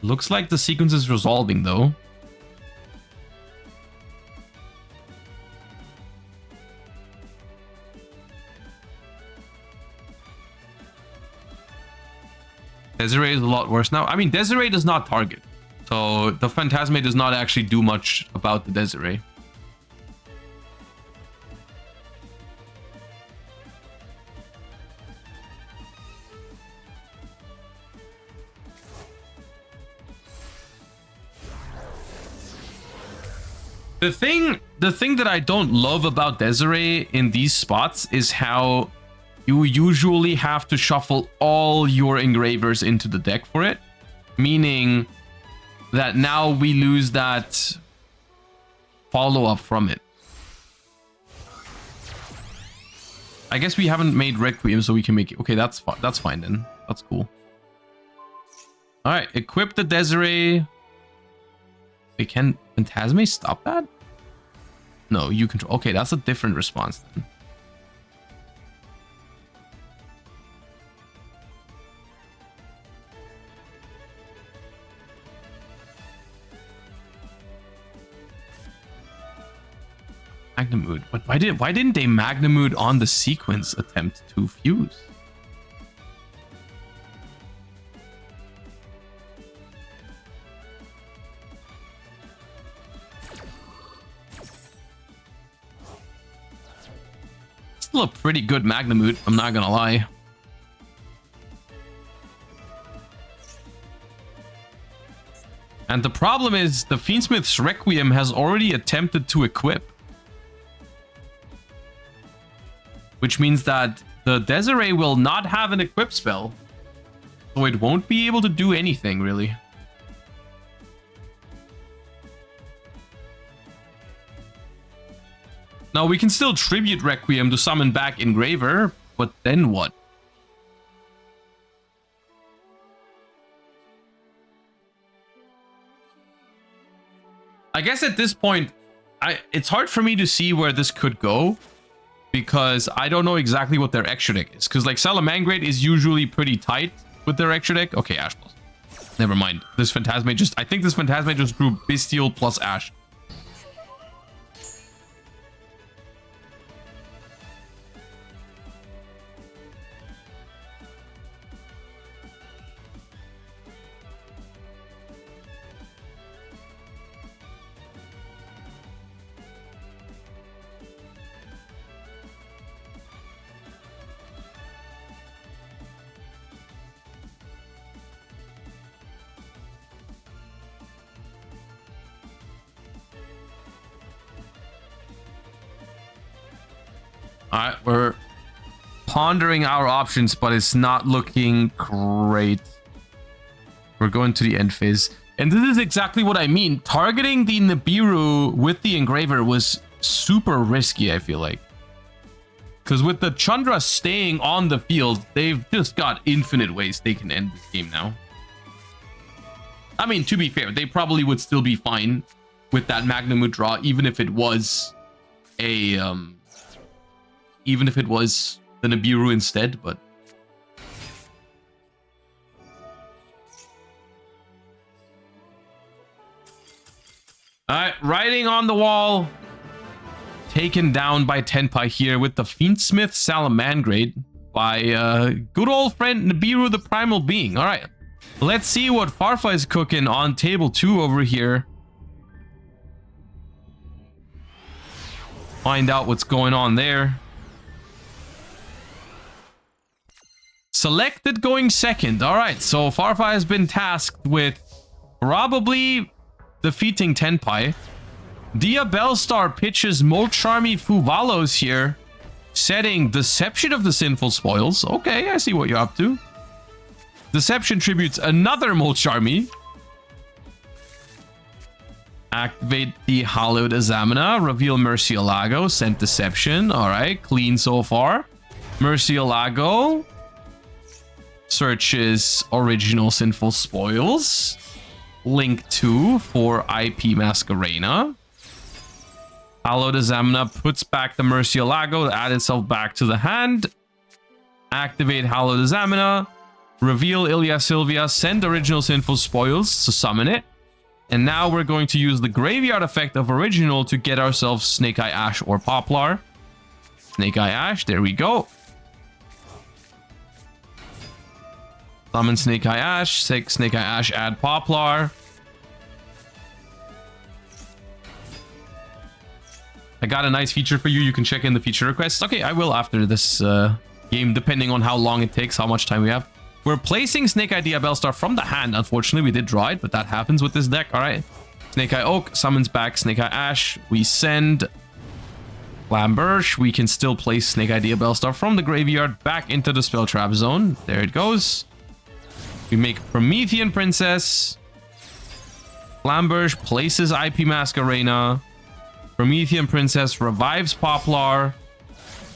Looks like the sequence is resolving though. Desiree is a lot worse now. I mean, Desiree does not target, so the Phantasme does not actually do much about the Desiree. The thing that I don't love about Desiree in these spots is how you usually have to shuffle all your engravers into the deck for it. Meaning that now we lose that follow-up from it. I guess we haven't made Requiem, so we can make it. Okay, that's fine then. That's cool. Alright, equip the Desiree. Wait, can Phantasme stop that? No, you control. Okay, that's a different response then. Magnamood. But why didn't they Magnamood on the sequence attempt to fuse? Still a pretty good Magnamood, I'm not gonna lie. And the problem is the Fiendsmith's Requiem has already attempted to equip. Which means that the Desiree will not have an equip spell. So it won't be able to do anything, really. Now, we can still tribute Requiem to summon back Engraver, but then what? I guess at this point, it's hard for me to see where this could go, because I don't know exactly what their extra deck is. Because like Salamangreat is usually pretty tight, with their extra deck? Okay, Ash plus. Never mind. This Phantasmate just... I think this Phantasmate just drew Bestial plus Ash. Alright, we're pondering our options, but it's not looking great. We're going to the end phase. And this is exactly what I mean. Targeting the Nibiru with the Engraver was super risky, I feel like. Because with the Chandra staying on the field, they've just got infinite ways they can end this game now. I mean, to be fair, they probably would still be fine with that Magnamut draw, even if it was a... even if it was the Nibiru instead, but... Alright, writing on the wall. Taken down by Tenpai here with the Fiendsmith Salamangreat by good old friend Nibiru the Primal Being. Alright, let's see what Farfa is cooking on table 2 over here. Find out what's going on there. Selected going second. All right, so Farfa has been tasked with probably defeating Tenpai. Dia Bellstar pitches Molcharmy Fuvalos here, setting Deception of the Sinful Spoils. Okay, I see what you're up to. Deception tributes another Molcharmy. Activate the Hallowed Azamina. Reveal Murcielago. Sent Deception. All right, clean so far. Murcielago searches Original Sinful Spoils. Link 2 for IP Masquerena. Hallowed Azamina puts back the Murcielago to add itself back to the hand. Activate Hallowed Azamina. Reveal Ilya Sylvia. Send Original Sinful Spoils to summon it. And now we're going to use the graveyard effect of Original to get ourselves Snake Eye Ash or Poplar. Snake Eye Ash, there we go. Summon Snake Eye Ash, take Snake Eye Ash, add Poplar. I got a nice feature for you. You can check in the feature requests. Okay, I will after this game, depending on how long it takes, how much time we have. We're placing Snake Eye Dia Bellstar from the hand. Unfortunately, we did draw it, but that happens with this deck. All right. Snake Eye Oak summons back Snake Eye Ash. We send Flamberge. We can still place Snake Eye Dia Bellstar from the graveyard back into the spell trap zone. There it goes. We make Promethean Princess. Flamberge places IP Masquerena. Promethean Princess revives Poplar.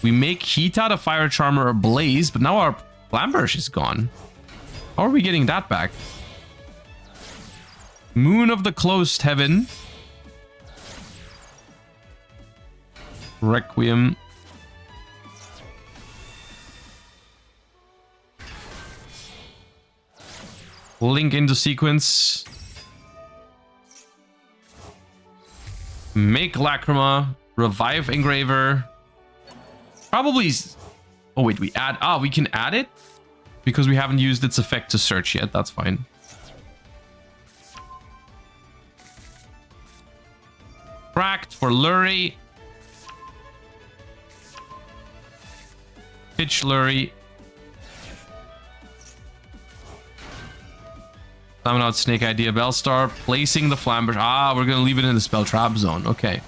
We make Hita the Fire Charmer ablaze, but now our Flamberge is gone. How are we getting that back? Moon of the Closed Heaven. Requiem. Link into sequence. Make Lacrima. Revive Engraver. Probably... Oh, wait, we add... Ah, we can add it? Because we haven't used its effect to search yet. That's fine. Cracked for Lurie. Pitch Lurie. Summon out Snake Eye Dia Bellstar. Placing the Flamberge. Ah, we're going to leave it in the spell trap zone. Okay.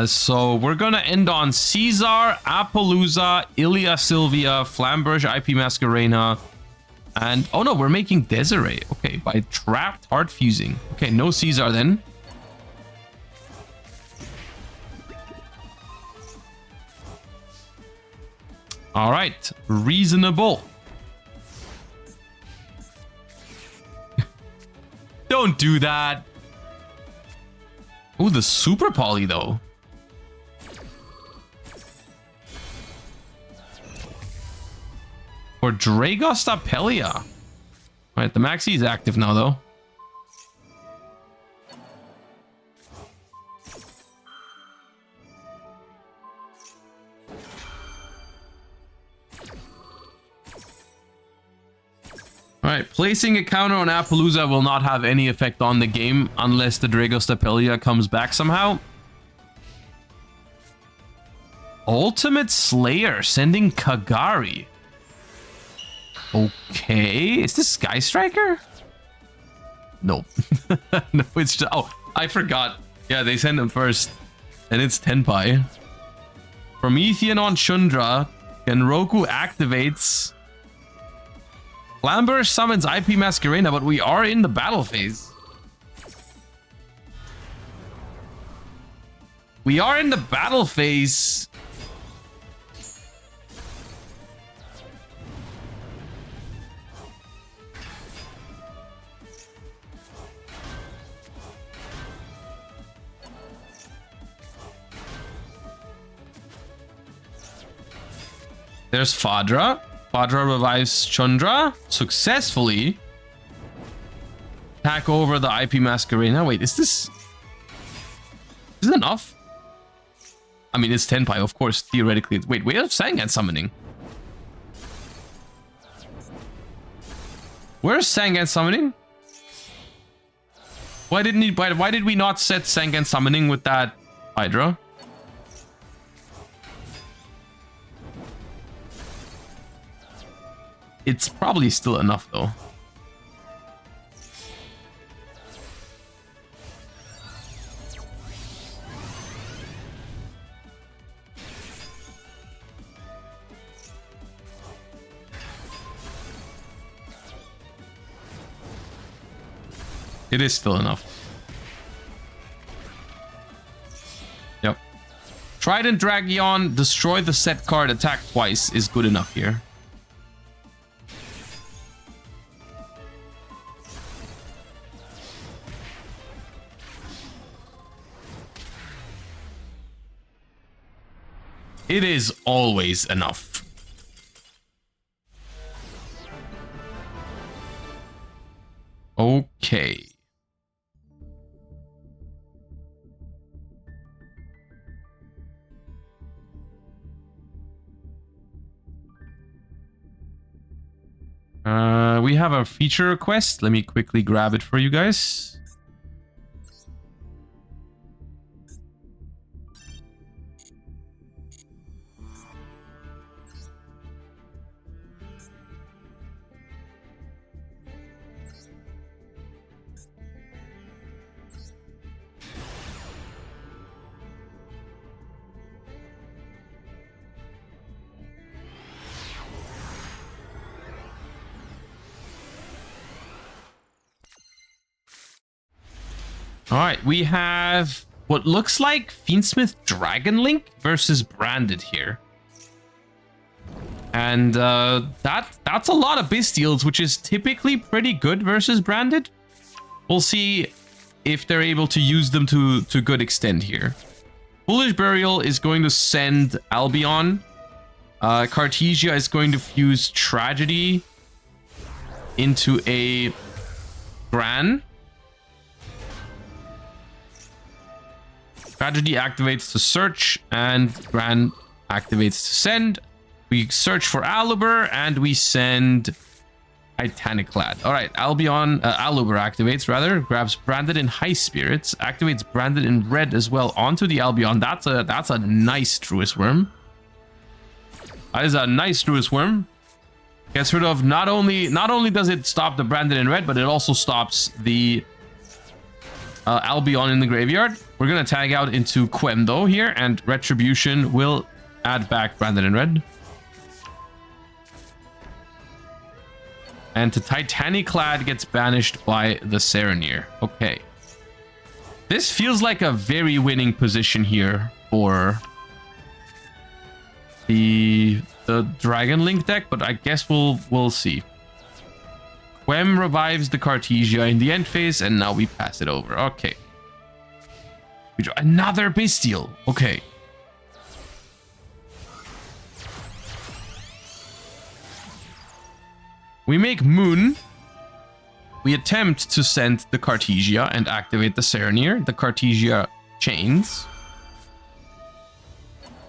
So we're going to end on Caesar, Appaloosa, Ilya Sylvia, Flamberge, IP Masquerena, and... Oh no, we're making Desiree. Okay, by Trapped Heart Fusing. Okay, no Caesar then. All right, reasonable. Don't do that. Oh, the super poly though. for Dragos Apelia. All right, the Maxi is active now, though. All right, placing a counter on Appaloosa will not have any effect on the game unless the Dragos Apelia comes back somehow. Ultimate Slayer sending Kagari. Okay, is this Sky Striker? Nope. No, it's just... Oh, I forgot. Yeah, they send him first. And it's Tenpai. Promethean on Shundra. Genroku activates. Lambert summons IP Masquerena, but we are in the battle phase. We are in the battle phase. There's Fadra. Fadra revives Chandra successfully. Attack over the IP Masquerena. Wait, is this enough? I mean, it's Tenpai, of course, theoretically. Wait, where's Sangan summoning? Where's Sangan summoning? Why did we not set Sangan summoning with that Hydra? It's probably still enough, though. It is still enough. Yep. Trident Dragion, destroy the set card, attack twice is good enough here. It is always enough. Okay. We have a feature request. Let me quickly grab it for you guys. All right, we have what looks like Fiendsmith Dragon Link versus Branded here. And that's a lot of Bestials, which is typically pretty good versus Branded. We'll see if they're able to use them to good extent here. Foolish Burial is going to send Albion. Cartesia is going to fuse Tragedy into a Gran. Tragedy activates to search, and Gran activates to send. We search for Aluber, and we send Titaniclad. All right, Aluber activates, rather. Grabs Branded in High Spirits. Activates Branded in Red as well onto the Albion. That's a nice Truist Worm. That is a nice Truist Worm. Gets rid of not only does it stop the Branded in Red, but it also stops the Albion in the graveyard. We're gonna tag out into Quem though here, and Retribution will add back Branded in Red. And to Titaniclad gets banished by the Serenir. Okay. This feels like a very winning position here for the Dragon Link deck, but I guess we'll see. Quem revives the Cartesia in the end phase, and now we pass it over. Okay. We draw another Bestial. Okay. We make Moon. We attempt to send the Cartesia and activate the Serenir. The Cartesia chains.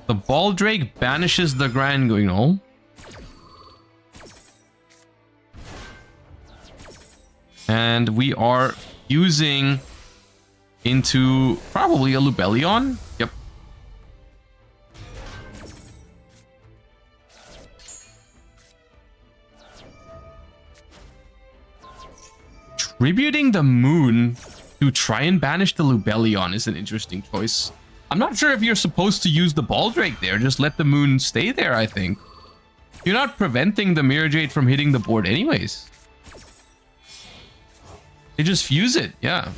The Baldrake banishes the Grand Guignol. And we are fusing into probably a Lubellion. Yep. Tributing the Moon to try and banish the Lubellion is an interesting choice. I'm not sure if you're supposed to use the Baldrake there. Just let the Moon stay there, I think. You're not preventing the Mirror Jade from hitting the board anyways. They just fuse it, yeah.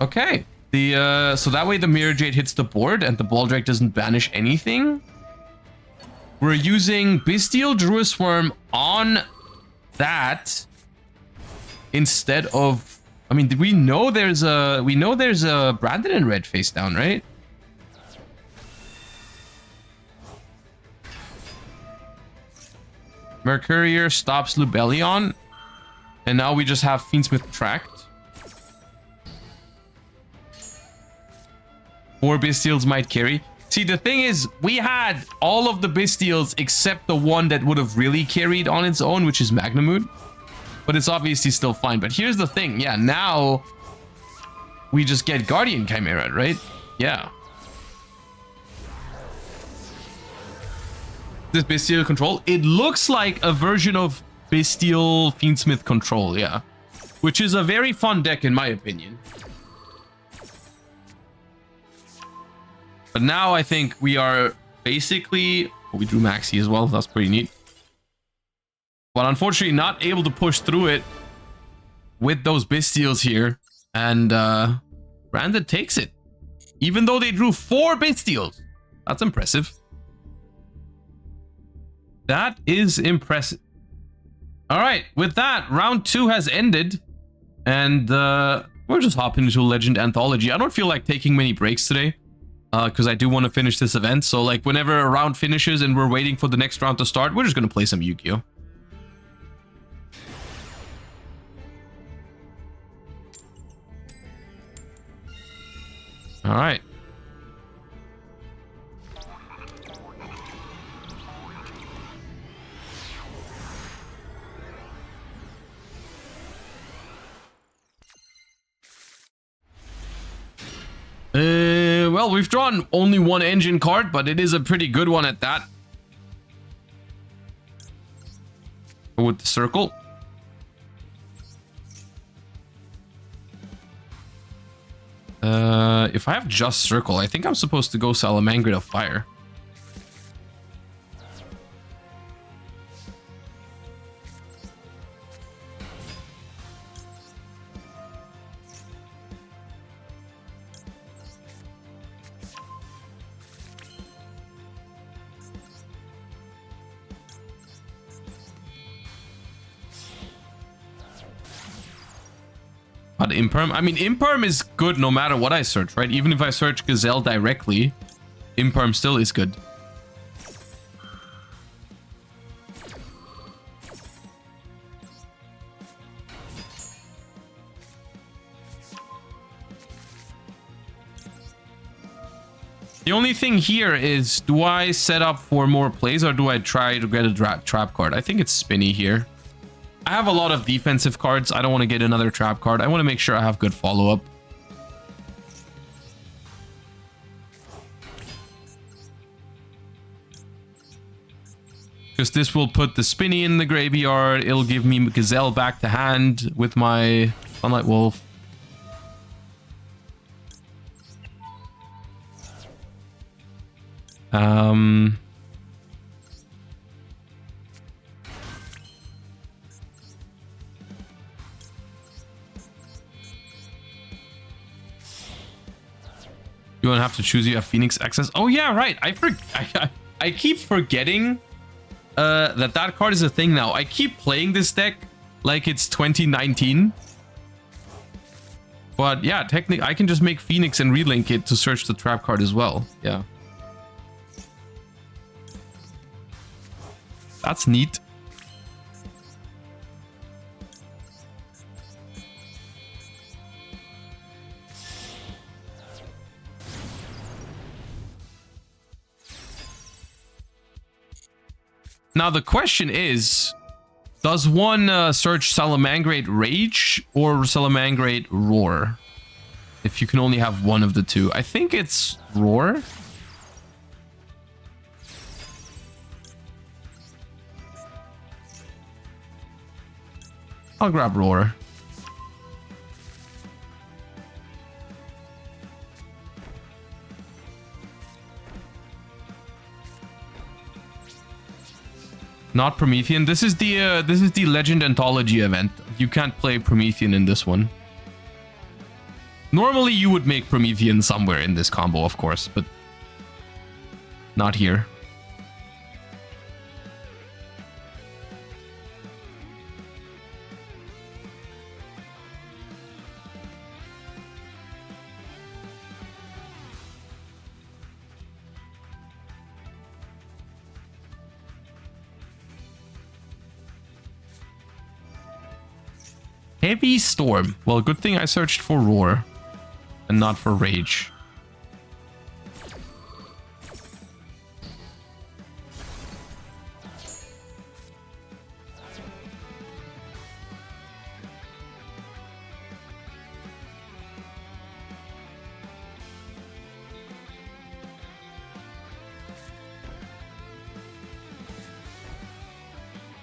Okay. So that way the Mirror Jade hits the board and the Baldrake doesn't banish anything. We're using Bestial Druisworm on that instead of, I mean, we know there's a Brandon in red face down, right? Mercurier stops Lubellion, and now we just have Fiendsmith tracked. 4 Bestials might carry. See, the thing is, we had all of the Bestials except the one that would have really carried on its own, which is Magnamood. But it's obviously still fine. But here's the thing. Yeah, now we just get Guardian Chimera, right? Yeah. This Bestial Control, it looks like a version of Bestial Fiendsmith Control, yeah. Which is a very fun deck in my opinion. But now I think we are basically... Oh, we drew Maxi as well. That's pretty neat. But unfortunately not able to push through it with those Bestials here. And Brandon takes it. Even though they drew 4 Bestials. That's impressive. That is impressive. All right. With that, round 2 has ended. And we're just hopping into Legend Anthology. I don't feel like taking many breaks today. Because I do want to finish this event. So like whenever a round finishes and we're waiting for the next round to start, we're just going to play some Yu-Gi-Oh! All right. Well, we've drawn only 1 engine card, but it is a pretty good one at that. Go with the circle. If I have just circle, I think I'm supposed to go Salamangreat of Fire. But Imperm, I mean, Imperm is good no matter what I search, right? Even if I search Gazelle directly, Imperm still is good. The only thing here is, do I set up for more plays or do I try to get a trap card? I think it's Spinny here. I have a lot of defensive cards. I don't want to get another trap card. I want to make sure I have good follow-up. Because this will put the Spinny in the graveyard. It'll give me Gazelle back to hand with my Sunlight Wolf. You don't have to choose. You have Phoenix access. Oh yeah, right. I keep forgetting that card is a thing now. I keep playing this deck like it's 2019. But yeah, technically I can just make Phoenix and relink it to search the trap card as well. Yeah. That's neat. Now the question is, does one search Salamangreat Rage or Salamangreat Roar? If you can only have one of the two. I think it's Roar. I'll grab Roar. Not Promethean. This is the Legend Anthology event. You can't play Promethean in this one. Normally you would make Promethean somewhere in this combo, of course, but not here. Heavy Storm. Well, good thing I searched for Roar and not for Rage.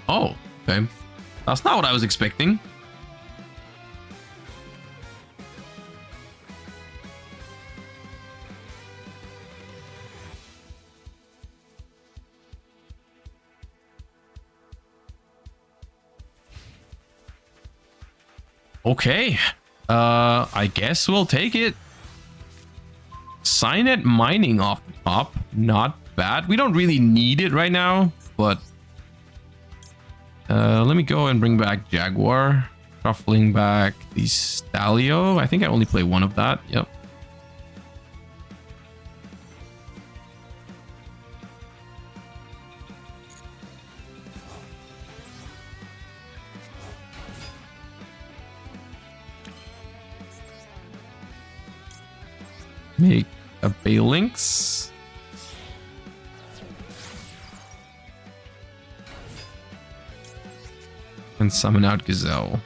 Oh, okay. That's not what I was expecting. Okay, I guess we'll take it. Signet mining off the top, not bad. We don't really need it right now, but let me go and bring back Jaguar. Shuffling back the Stalio. I think I only play one of that. Yep. Make a Balinx. And summon out Gazelle.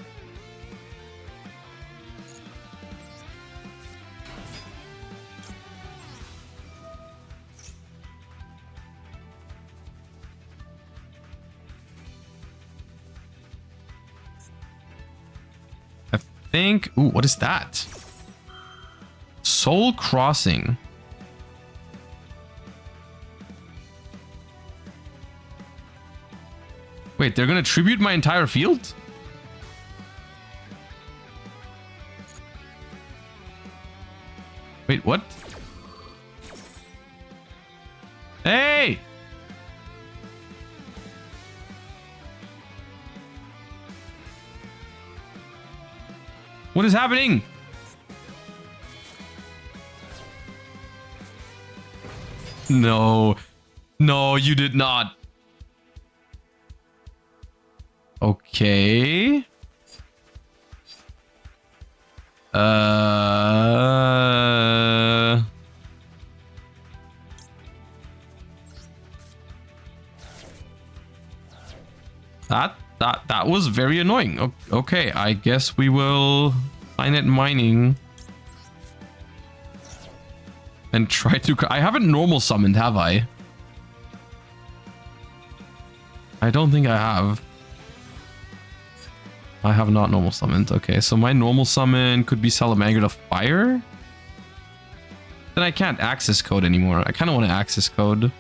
I think... Ooh, what is that? Soul Crossing. Wait, they're gonna tribute my entire field? Wait, what? Hey! What is happening? No. No, you did not. Okay. That was very annoying. Okay, I guess we will find it mining. And try to... I haven't normal summoned, have I? I don't think I have. I have not normal summoned. Okay, so my normal summon could be Salamangreat of Fire. Then I can't access code anymore. I kind of want to access code.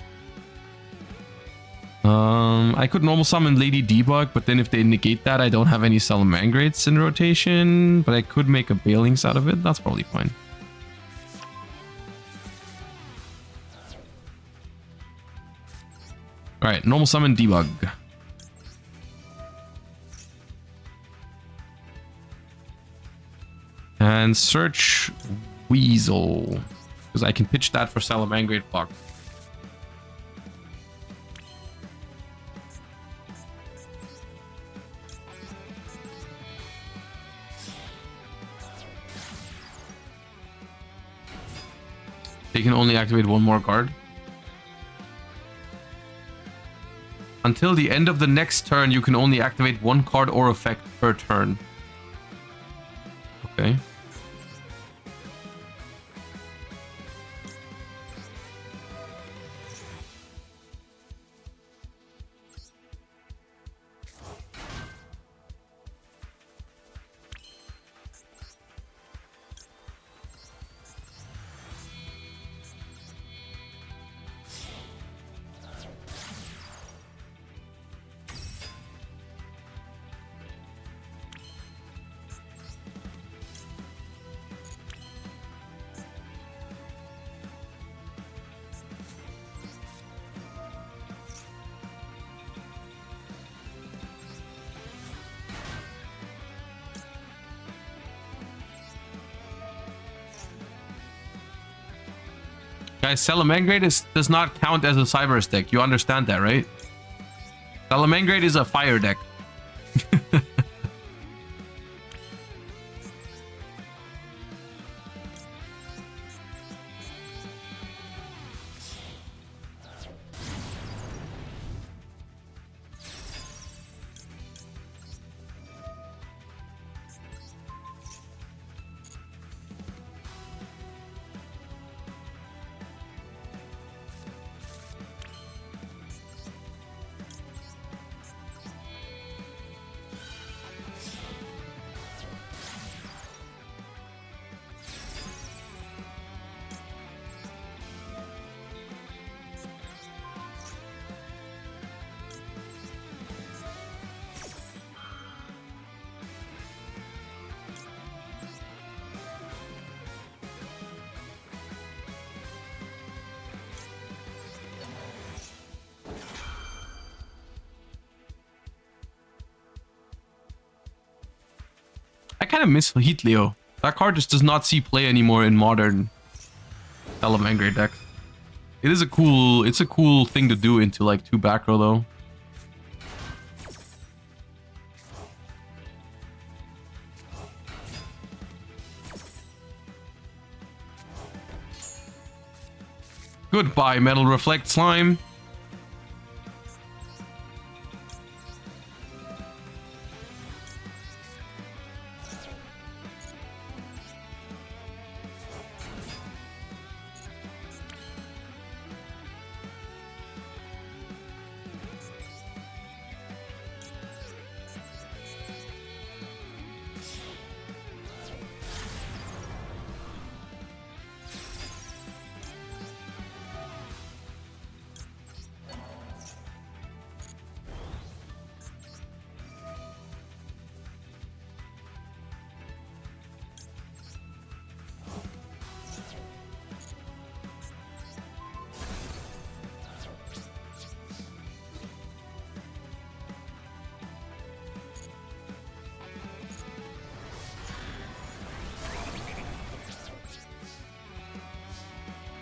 I could normal summon Lady Debug, but then if they negate that, I don't have any Salamangreats in rotation. But I could make a Balinx out of it. That's probably fine. Alright, normal summon Debug. And search Weasel. Because I can pitch that for Salamangreat block. They can only activate one more card. Until the end of the next turn, you can only activate one card or effect per turn. Okay. Guys, Salamangreat does not count as a Cyberse deck. You understand that, right? Salamangreat is a fire deck. I kind of miss Heat Leo. That card just does not see play anymore in modern Salamangreat decks. It's a cool thing to do into like 2 back row though. Goodbye, Metal Reflect Slime.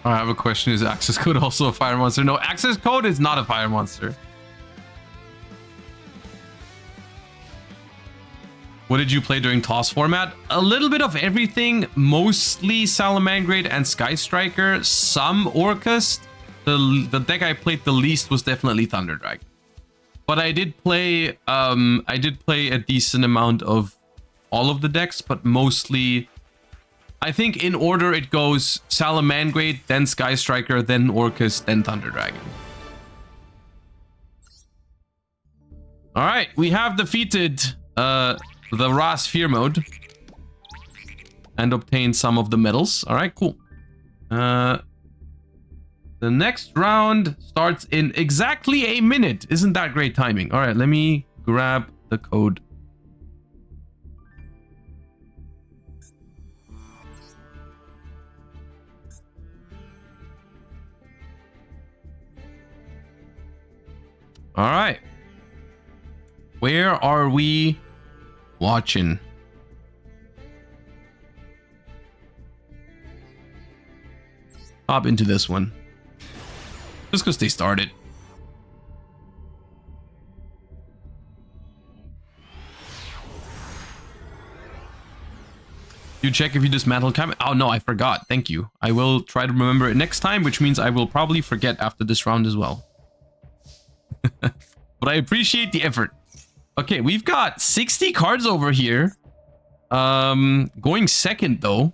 I have a question. Is access code also a fire monster? No, access code is not a fire monster. What did you play during TOS format? A little bit of everything, mostly Salamangreat and Sky Striker, some Orcust. The deck I played the least was definitely Thunder Dragon. But I did play a decent amount of all of the decks, but mostly I think in order it goes Salamangreat, then Sky Striker, then Orcust, then Thunder Dragon. All right, we have defeated the Ras Fear mode and obtained some of the medals. All right, cool. The next round starts in exactly a minute. Isn't that great timing? All right, let me grab the code. All right. Where are we watching? Hop into this one. Just because they started. You check if you dismantle cam. Oh no, I forgot. Thank you. I will try to remember it next time, which means I will probably forget after this round as well. But I appreciate the effort. Okay, we've got 60 cards over here. Going second though.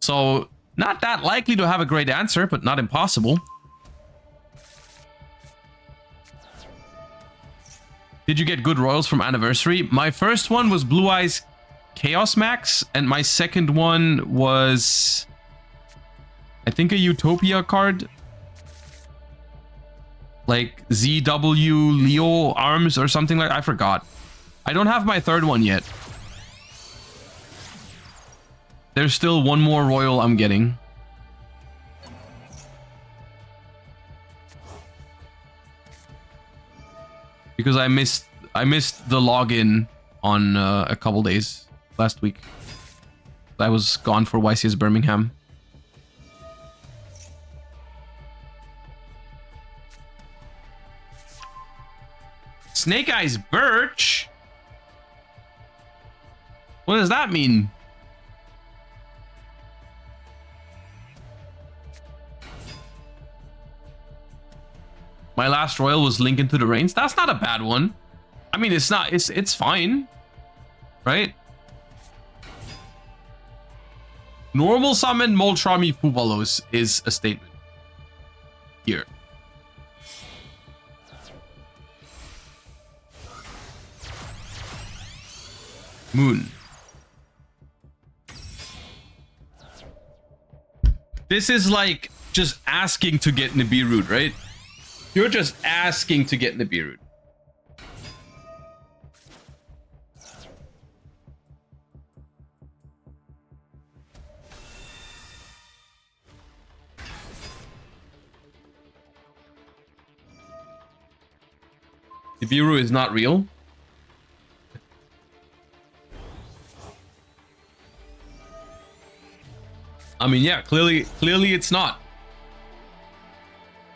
So not that likely to have a great answer, but not impossible. Did you get good royals from anniversary? My first one was Blue Eyes Chaos Max, and my second one was, I think, a Utopia card. Like ZW Leo Arms or something like that. I forgot. I don't have my third one yet. There's still one more royal I'm getting. Because I missed the login on a couple days last week. I was gone for YCS Birmingham. Snake Eyes Birch? What does that mean? My last royal was Link into the Reigns. That's not a bad one. I mean, it's not. It's fine, right? Normal summon Moltrami Fuvalos is a statement here. Moon. This is like just asking to get Nibiru, right? You're just asking to get Nibiru. Nibiru is not real. I mean, yeah, clearly it's not.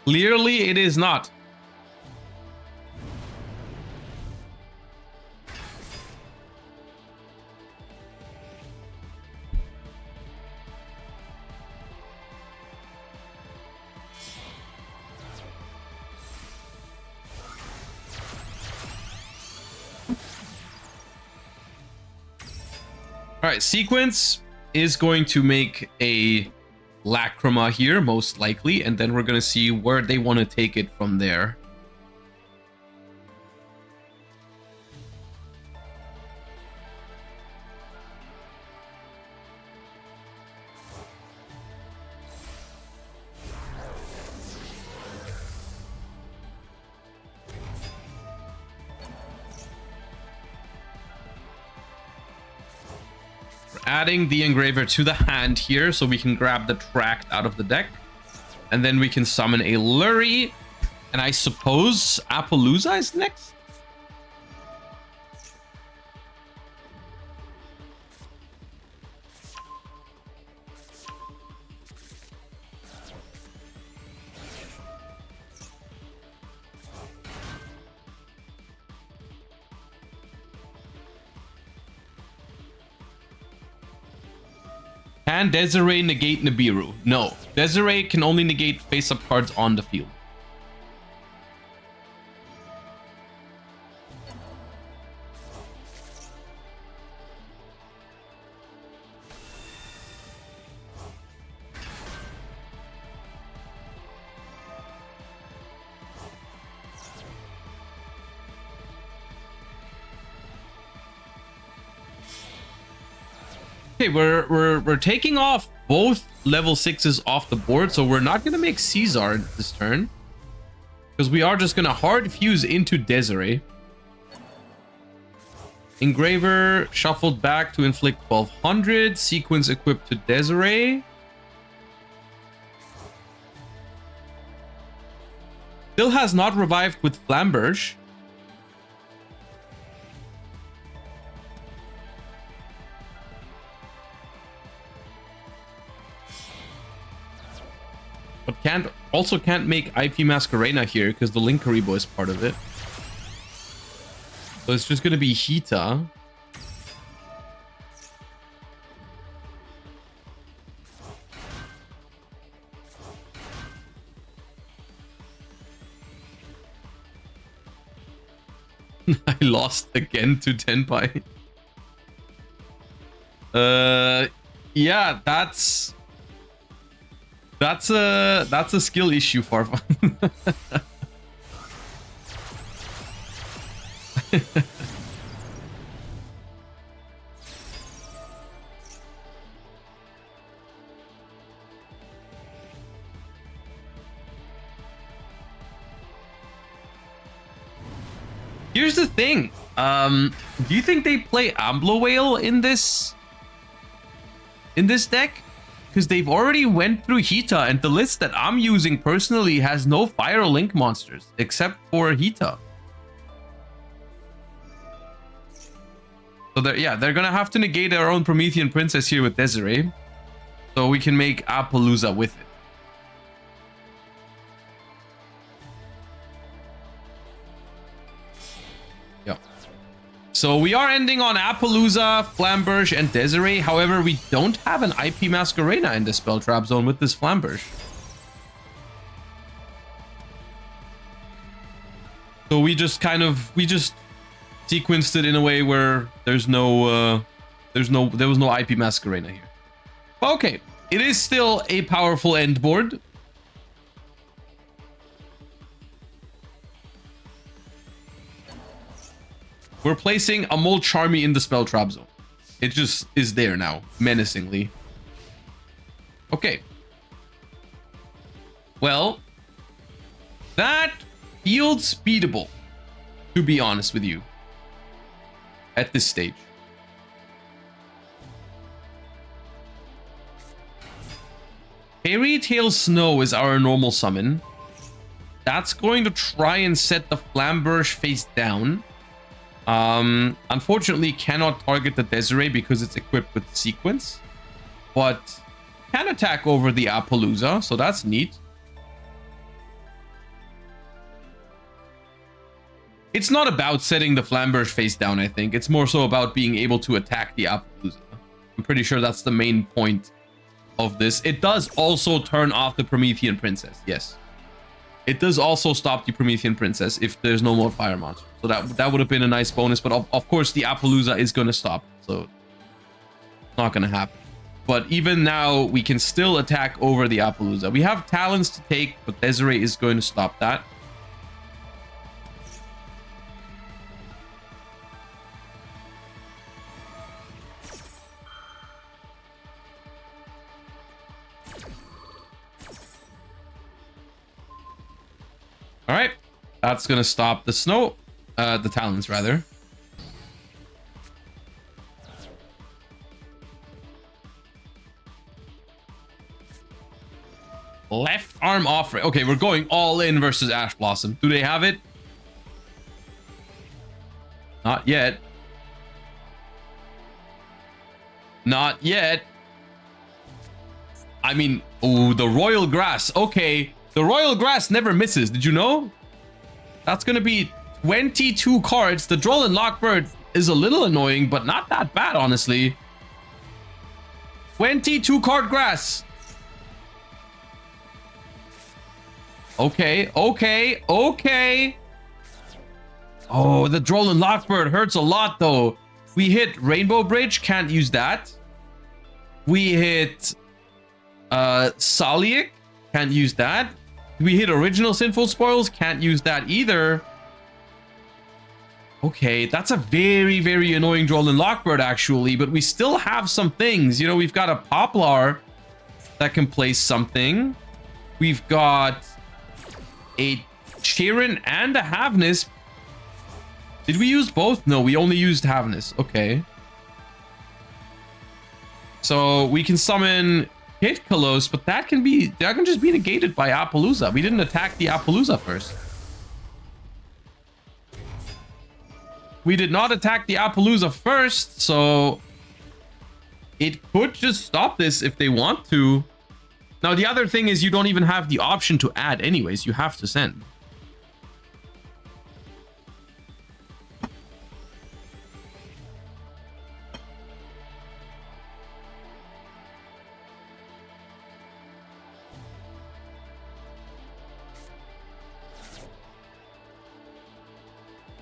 Clearly it is not. All right, sequence is going to make a Lacrima here, most likely, and then we're going to see where they want to take it from there. Adding the engraver to the hand here so we can grab the tract out of the deck, and then we can summon a Lurie, and I suppose Appaloosa is next. Can Desiree negate Nibiru? No. Desiree can only negate face-up cards on the field. Okay, we're taking off both level 6s off the board, so we're not gonna make Caesar this turn, because we are just gonna hard fuse into Desiree. Engraver shuffled back to inflict 1200. Sequence equipped to Desiree. Still has not revived with Flamberge. But can't make IP Masquerena here because the Linkaribo is part of it. So it's just gonna be Hita. I lost again to Tenpai. Yeah, that's a skill issue, Farfan. Here's the thing. Do you think they play Amblo Whale in this deck? Because they've already went through Hita, and the list that I'm using personally has no Fire Link monsters except for Hita. So they're gonna have to negate their own Promethean Princess here with Desiree, so we can make Appaloosa with it. So we are ending on Appaloosa, Flamberge, and Desiree. However, we don't have an IP Masquerena in the spell trap zone with this Flamberge. So we just sequenced it in a way where there was no IP Masquerena here. Okay, it is still a powerful end board. We're placing a Mole Charmy in the spell trap zone. It just is there now, menacingly. Okay. Well, that feels beatable, to be honest with you, at this stage. Fairy Tail Snow is our normal summon. That's going to try and set the Flamberge face down. Unfortunately cannot target the Desiree because it's equipped with sequence, but can attack over the Appaloosa, so that's neat. It's not about setting the Flamberge face down, I think. It's more so about being able to attack the Appaloosa. I'm pretty sure that's the main point of this. It does also turn off the Promethean Princess, yes. It does also stop the Promethean Princess if there's no more fire monster. So that would have been a nice bonus, but of course the Appaloosa is going to stop, so it's not going to happen. But even now, we can still attack over the Appaloosa. We have talents to take, but Desiree is going to stop that. All right, that's going to stop the snow. The talons, rather. Left arm off. Okay, we're going all in versus Ash Blossom. Do they have it? Not yet. Not yet. I mean, oh, the Royal Grass. Okay, the Royal Grass never misses. Did you know? That's going to be 22 cards. The Droll and Lockbird is a little annoying, but not that bad, honestly. 22 card grass. Okay. Oh, the Droll and Lockbird hurts a lot, though. We hit Rainbow Bridge. Can't use that. We hit Salic. Can't use that. We hit Original Sinful Spoils. Can't use that either. Okay, that's a very, very annoying Droll and Lockbird, actually, but we still have some things. You know, we've got a Poplar that can place something. We've got a Chiron and a Havness. Did we use both? No, we only used Havness. Okay. So we can summon Hit Kalos, but that can just be negated by Appaloosa. We didn't attack the Appaloosa first. We did not attack the Appaloosa first, so it could just stop this if they want to. Now, the other thing is you don't even have the option to add anyways. You have to send.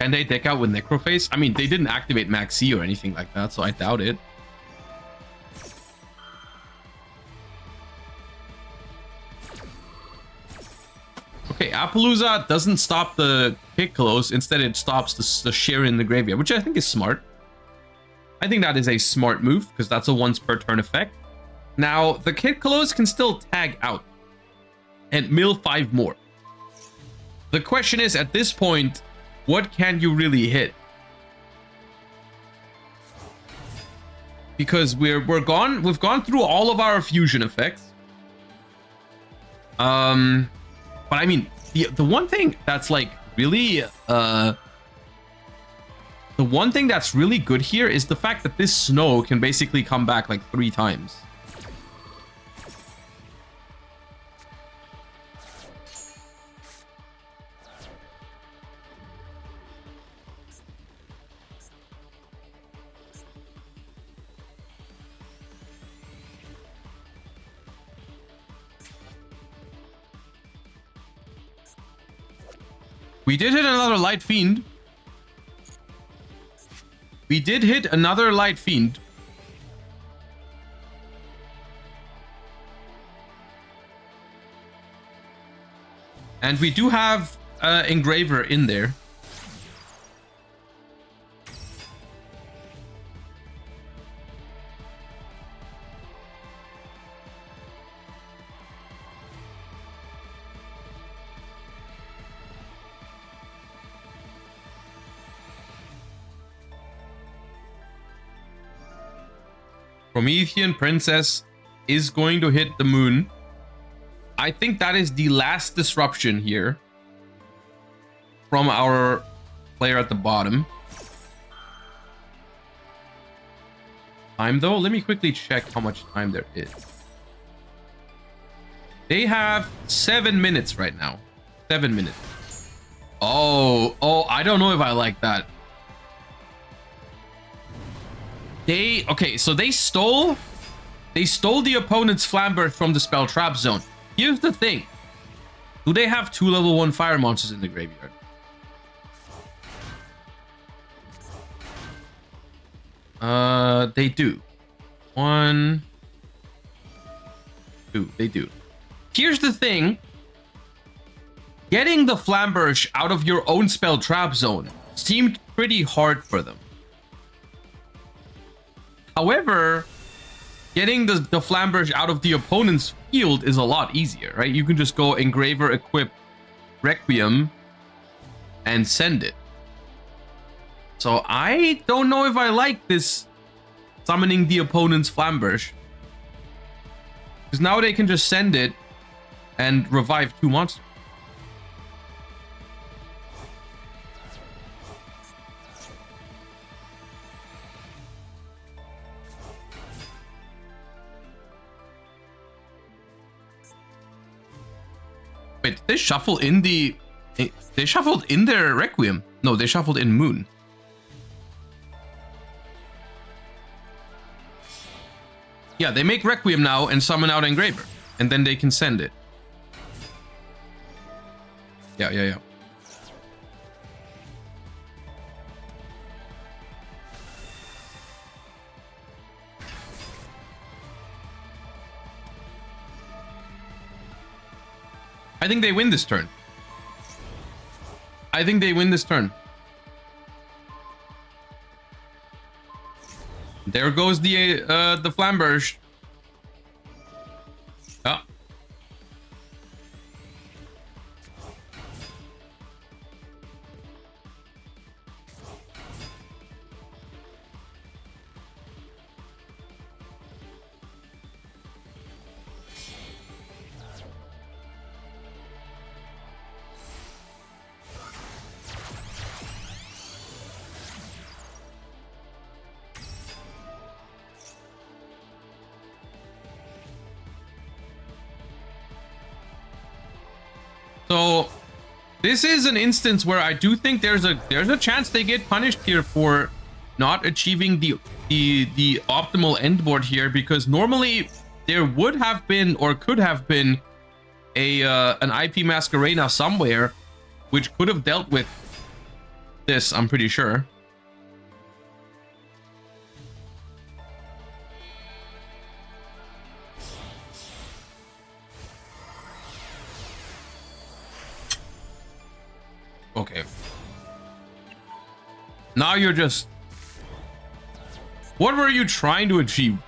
Can they deck out with Necrophase? I mean, they didn't activate Max C or anything like that, so I doubt it. Okay, Appaloosa doesn't stop the Piccolos. Instead, it stops the share in the graveyard, which I think is smart. I think that is a smart move, because that's a once per turn effect. Now, the Piccolos can still tag out and mill 5 more. The question is, at this point, what can you really hit? Because we've gone through all of our fusion effects. But I mean, the one thing that's like really the one thing that's really good here is the fact that this snow can basically come back like 3 times. We did hit another Light Fiend. We did hit another Light Fiend. And we do have Engraver in there. Promethean Princess is going to hit the moon. I think that is the last disruption here from our player at the bottom. Time though, let me quickly check how much time there is. They have 7 minutes right now. 7 minutes. Oh, I don't know if I like that. Okay, so they stole the opponent's Flamberth from the spell trap zone. Here's the thing. Do they have 2 level 1 fire monsters in the graveyard? They do. 1, 2, they do. Here's the thing. Getting the Flamberth out of your own spell trap zone seemed pretty hard for them. However, getting the Flamberge out of the opponent's field is a lot easier, right? You can just go Engraver, equip Requiem, and send it. So I don't know if I like this summoning the opponent's Flamberge. Because now they can just send it and revive 2 monsters. Wait, they shuffled in the... They shuffled in their Requiem. No, they shuffled in Moon. Yeah, they make Requiem now and summon out Engraver. And then they can send it. Yeah. I think they win this turn. There goes the Flamberge. Ah. So this is an instance where I do think there's a chance they get punished here for not achieving the optimal end board here, because normally there would have been or could have been an IP Masquerena somewhere which could have dealt with this, I'm pretty sure. Okay. Now you're just... What were you trying to achieve?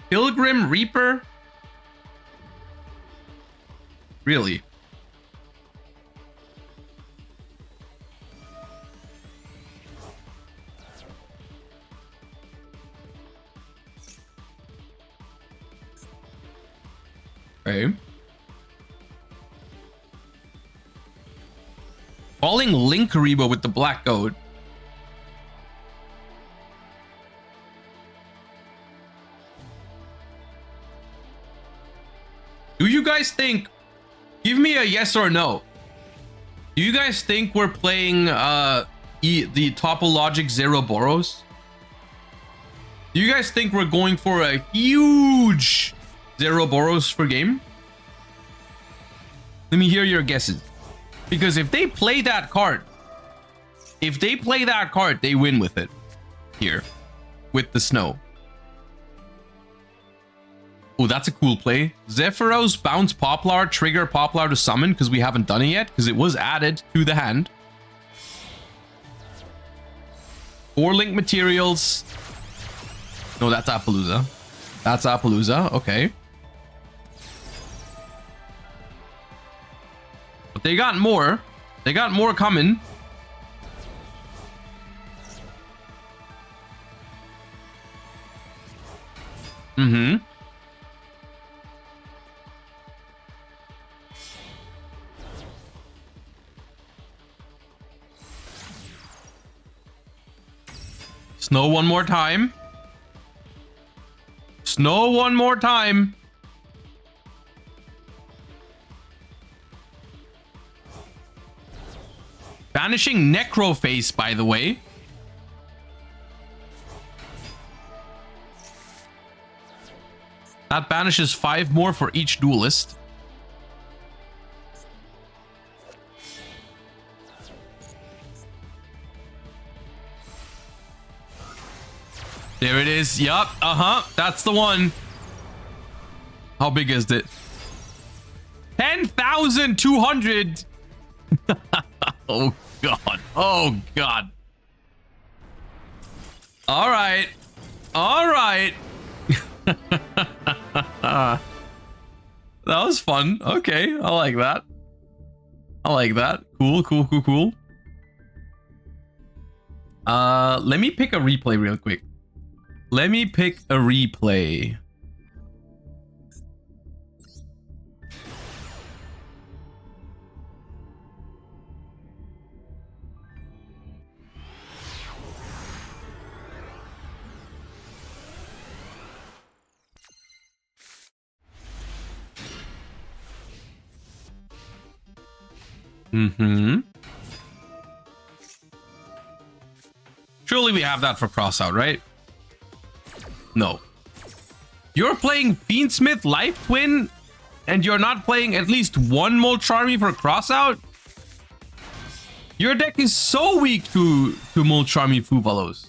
Pilgrim Reaper? Really? Okay. Falling Link Karibo with the Black Goat. Do you guys think... Give me a yes or no. Do you guys think we're playing the Topologic Zero Boros? Do you guys think we're going for a huge Zero Boros per game? Let me hear your guesses. Because if they play that card, they win with it. Here. With the snow. Oh, that's a cool play. Zephyros, bounce Poplar, trigger Poplar to summon, because we haven't done it yet, because it was added to the hand. 4 link materials. No, that's Appaloosa. That's Appaloosa, okay. But they got more. They got more coming. Mm-hmm. Snow one more time. Snow one more time. Banishing Necroface, by the way. That banishes 5 more for each duelist. There it is. Yup. That's the one. How big is it? 10,200. Oh, God. Oh, God. All right. All right. That was fun. Okay. I like that. I like that. Cool, cool, cool, cool. Let me pick a replay real quick. Let me pick a replay. Mm-hmm. Surely we have that for cross out, right? No. You're playing Fiendsmith Life Twin and you're not playing at least one Molcharmy for cross out? Your deck is so weak to Molcharmy Fuvalos.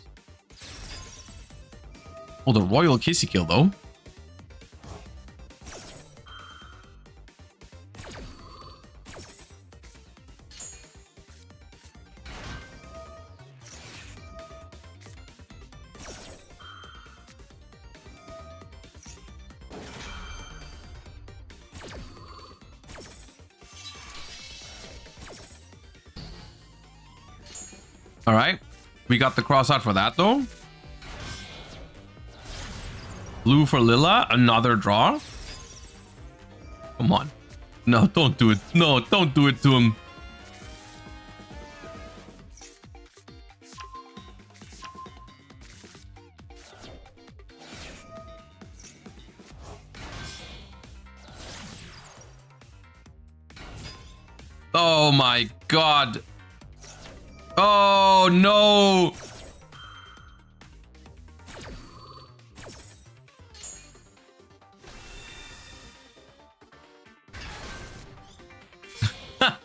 Oh, the Royal Kissy Kill though. All right, we got the cross out for that though. Blue for Lilla, another draw. Come on. No, don't do it. No, don't do it to him. Oh my God. Oh no.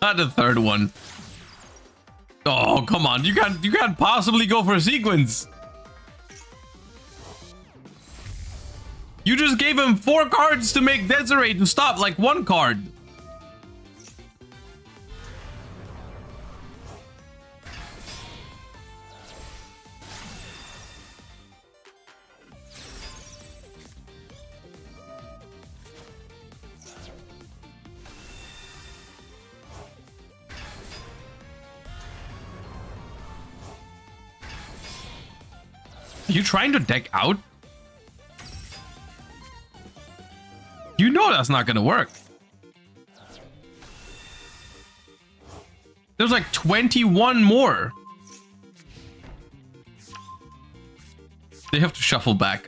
The third one. Oh, come on. You can't possibly go for a sequence. You just gave him 4 cards to make Desiree to stop like 1 card. Are you trying to deck out? You know that's not gonna work. There's like 21 more. They have to shuffle back.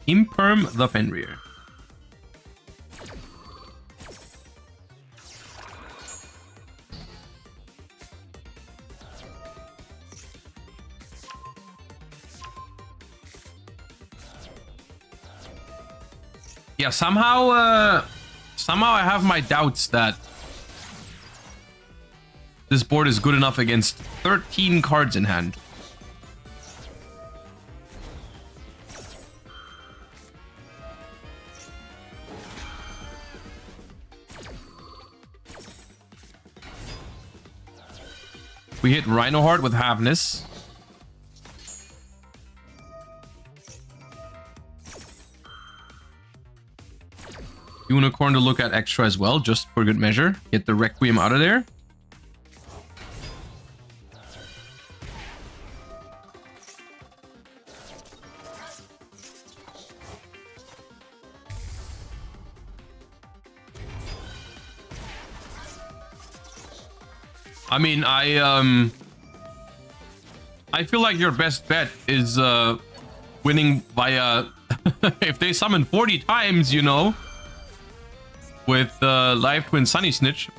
Imperm the Fenrir. Yeah, somehow I have my doubts that this board is good enough against 13 cards in hand. We hit Rhinoheart with Havness. Unicorn to look at extra as well, just for good measure. Get the Requiem out of there. I mean, I feel like your best bet is winning via if they summon 40 times, you know, with Live Twin Sunny Snitch.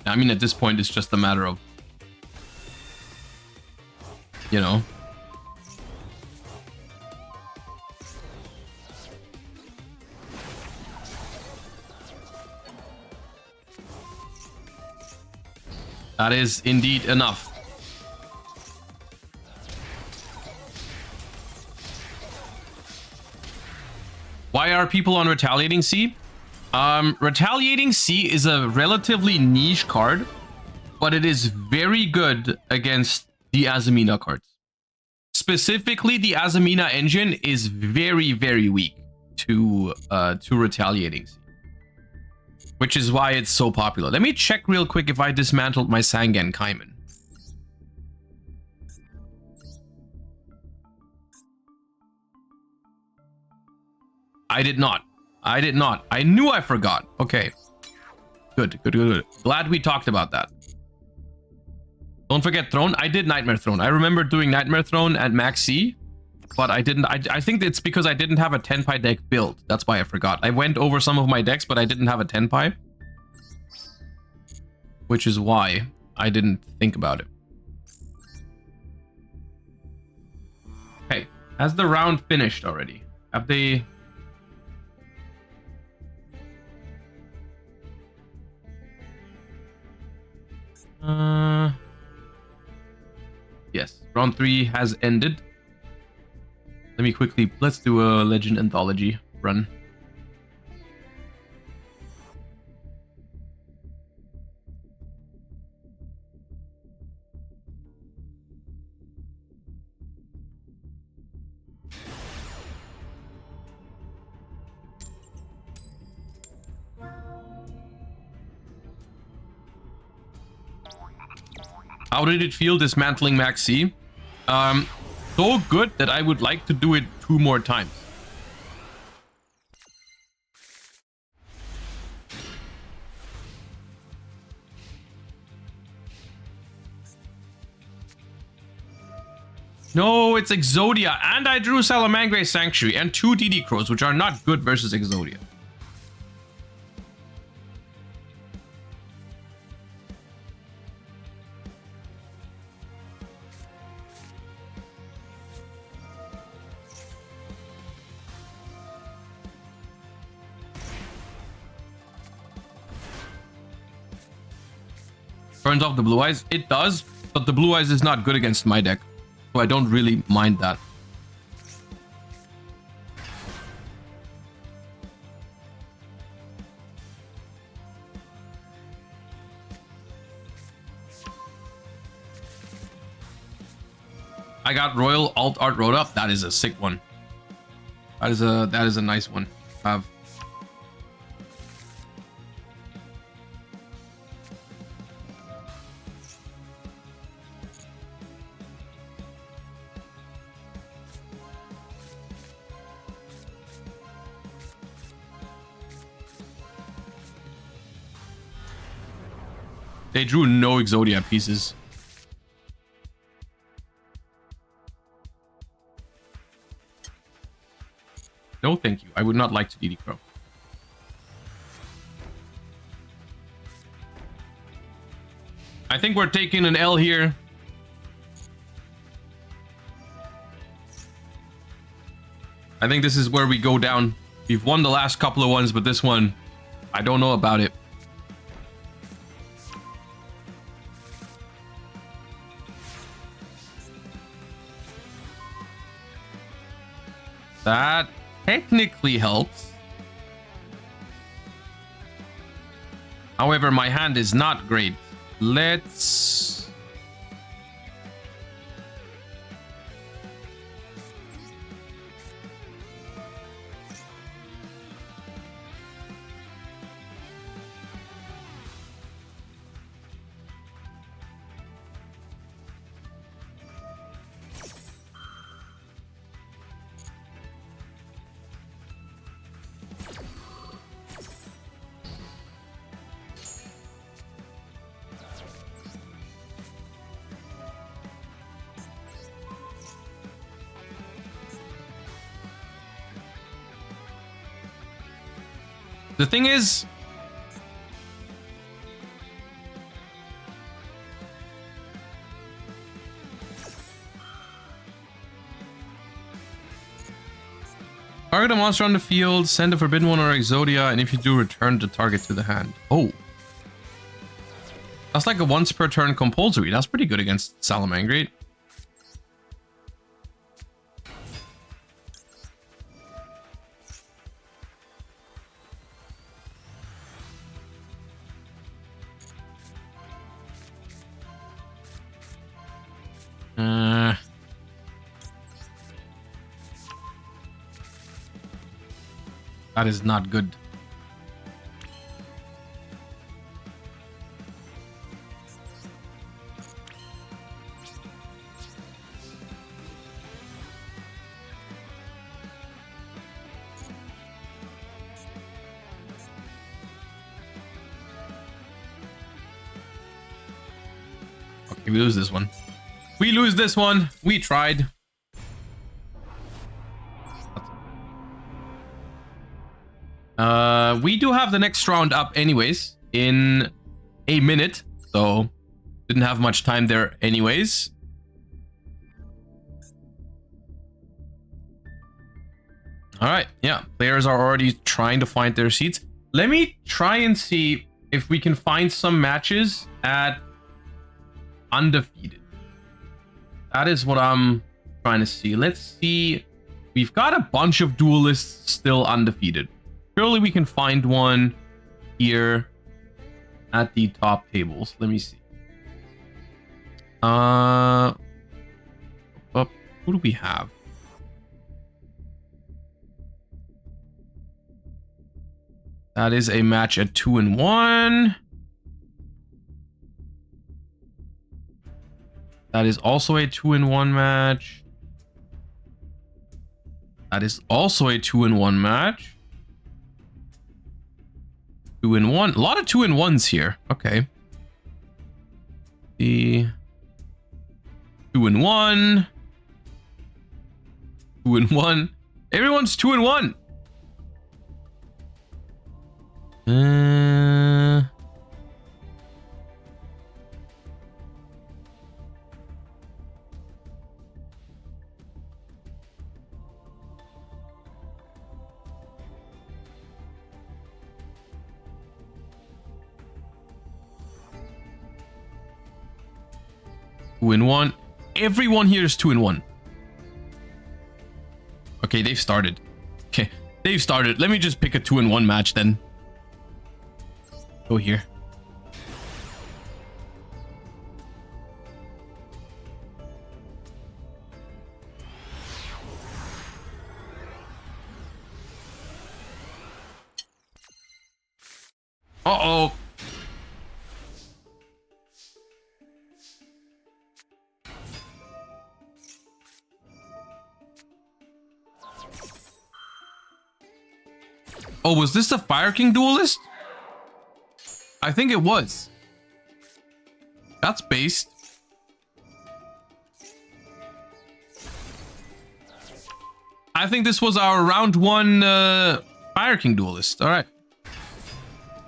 I mean, at this point, it's just a matter of, you know. That is indeed enough. Why are people on Retaliating Sea? Retaliating Sea is a relatively niche card, but it is very good against the Azamina cards. Specifically, the Azamina engine is very, very weak to Retaliating Sea, which is why it's so popular. Let me check real quick if I dismantled my Sangan Kaiman. I did not. I did not. I knew I forgot. Okay. Good, good, good, good. Glad we talked about that. Don't forget Throne. I did Nightmare Throne. I remember doing Nightmare Throne at Max C, but I didn't. I think it's because I didn't have a Tenpai deck built. That's why I forgot. I went over some of my decks, but I didn't have a Tenpai, which is why I didn't think about it. Okay. Has the round finished already? Have they... Yes, round 3 has ended. Let me quickly, let's do a Legend Anthology run. How did it feel dismantling Maxi? So good that I would like to do it 2 more times. No, it's Exodia, and I drew Salamangreat Sanctuary and 2 DD Crows, which are not good versus Exodia. Turns off the blue eyes. It does, but the blue eyes is not good against my deck, so I don't really mind that. I got Royal Alt Art Road Up. That is a sick one. That is a nice one. They drew no Exodia pieces. No, thank you. I would not like to DD Crow. I think we're taking an L here. I think this is where we go down. We've won the last couple of ones, but this one, I don't know about it. That technically helps. However, my hand is not great. Let's... The thing is, target a monster on the field, send a Forbidden One or Exodia, and if you do, return the target to the hand. Oh. That's like a once per turn compulsory. That's pretty good against Salamangreat. That is not good. Okay, we lose this one. We lose this one. We tried. We do have the next round up anyways in a minute, so didn't have much time there anyways. All right, yeah, players are already trying to find their seats. Let me try and see if we can find some matches at undefeated. That is what I'm trying to see. Let's see. We've got a bunch of duelists still undefeated. Surely we can find one here at the top tables. Let me see. Who do we have? That is a match at 2-1. That is also a 2-in-1 match. That is also a 2-in-1 match. 2-in-1. A lot of 2-in-1s here. Okay. The 2-in-1. 2-in-1. Everyone's 2-in-1. 2-in-1. Everyone here is 2-in-1. Okay, they've started. Okay, they've started. Let me just pick a 2-in-1 match then. Go here. Uh-oh. Oh, was this the Fire King duelist? I think it was. That's based. I think this was our round 1 Fire King duelist. All right.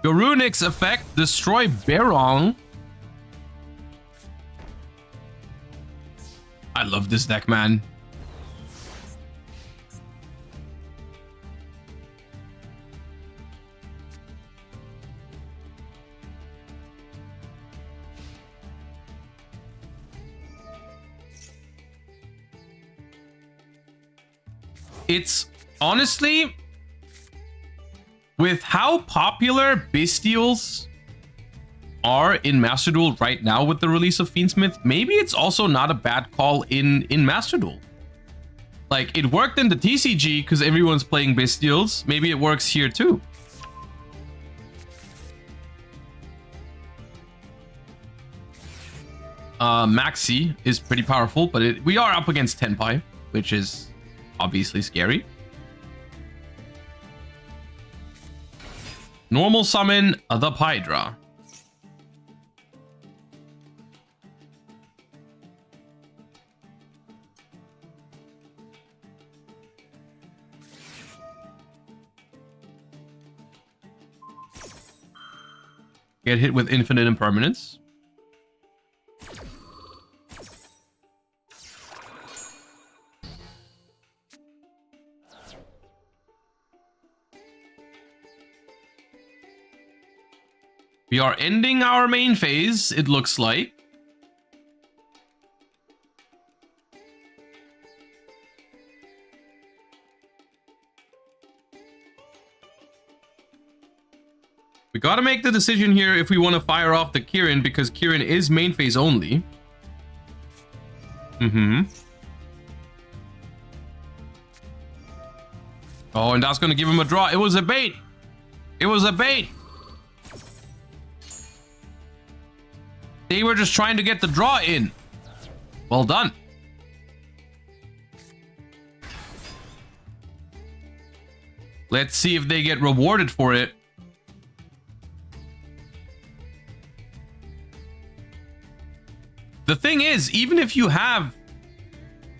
Garunix effect, destroy Barong. I love this deck, man. It's honestly, with how popular Bestials are in Master Duel right now with the release of Fiendsmith, maybe it's also not a bad call in Master Duel. Like, it worked in the TCG because everyone's playing Bestials. Maybe it works here too. Maxi is pretty powerful, but we are up against Tenpai, which is obviously scary. Normal summon the Pydra. Get hit with infinite impermanence. We are ending our main phase, it looks like. We gotta make the decision here if we want to fire off the Kirin, because Kirin is main phase only. Oh, and that's gonna give him a draw. It was a bait. It was a bait. They were just trying to get the draw in. Well done. Let's see if they get rewarded for it. The thing is, even if you have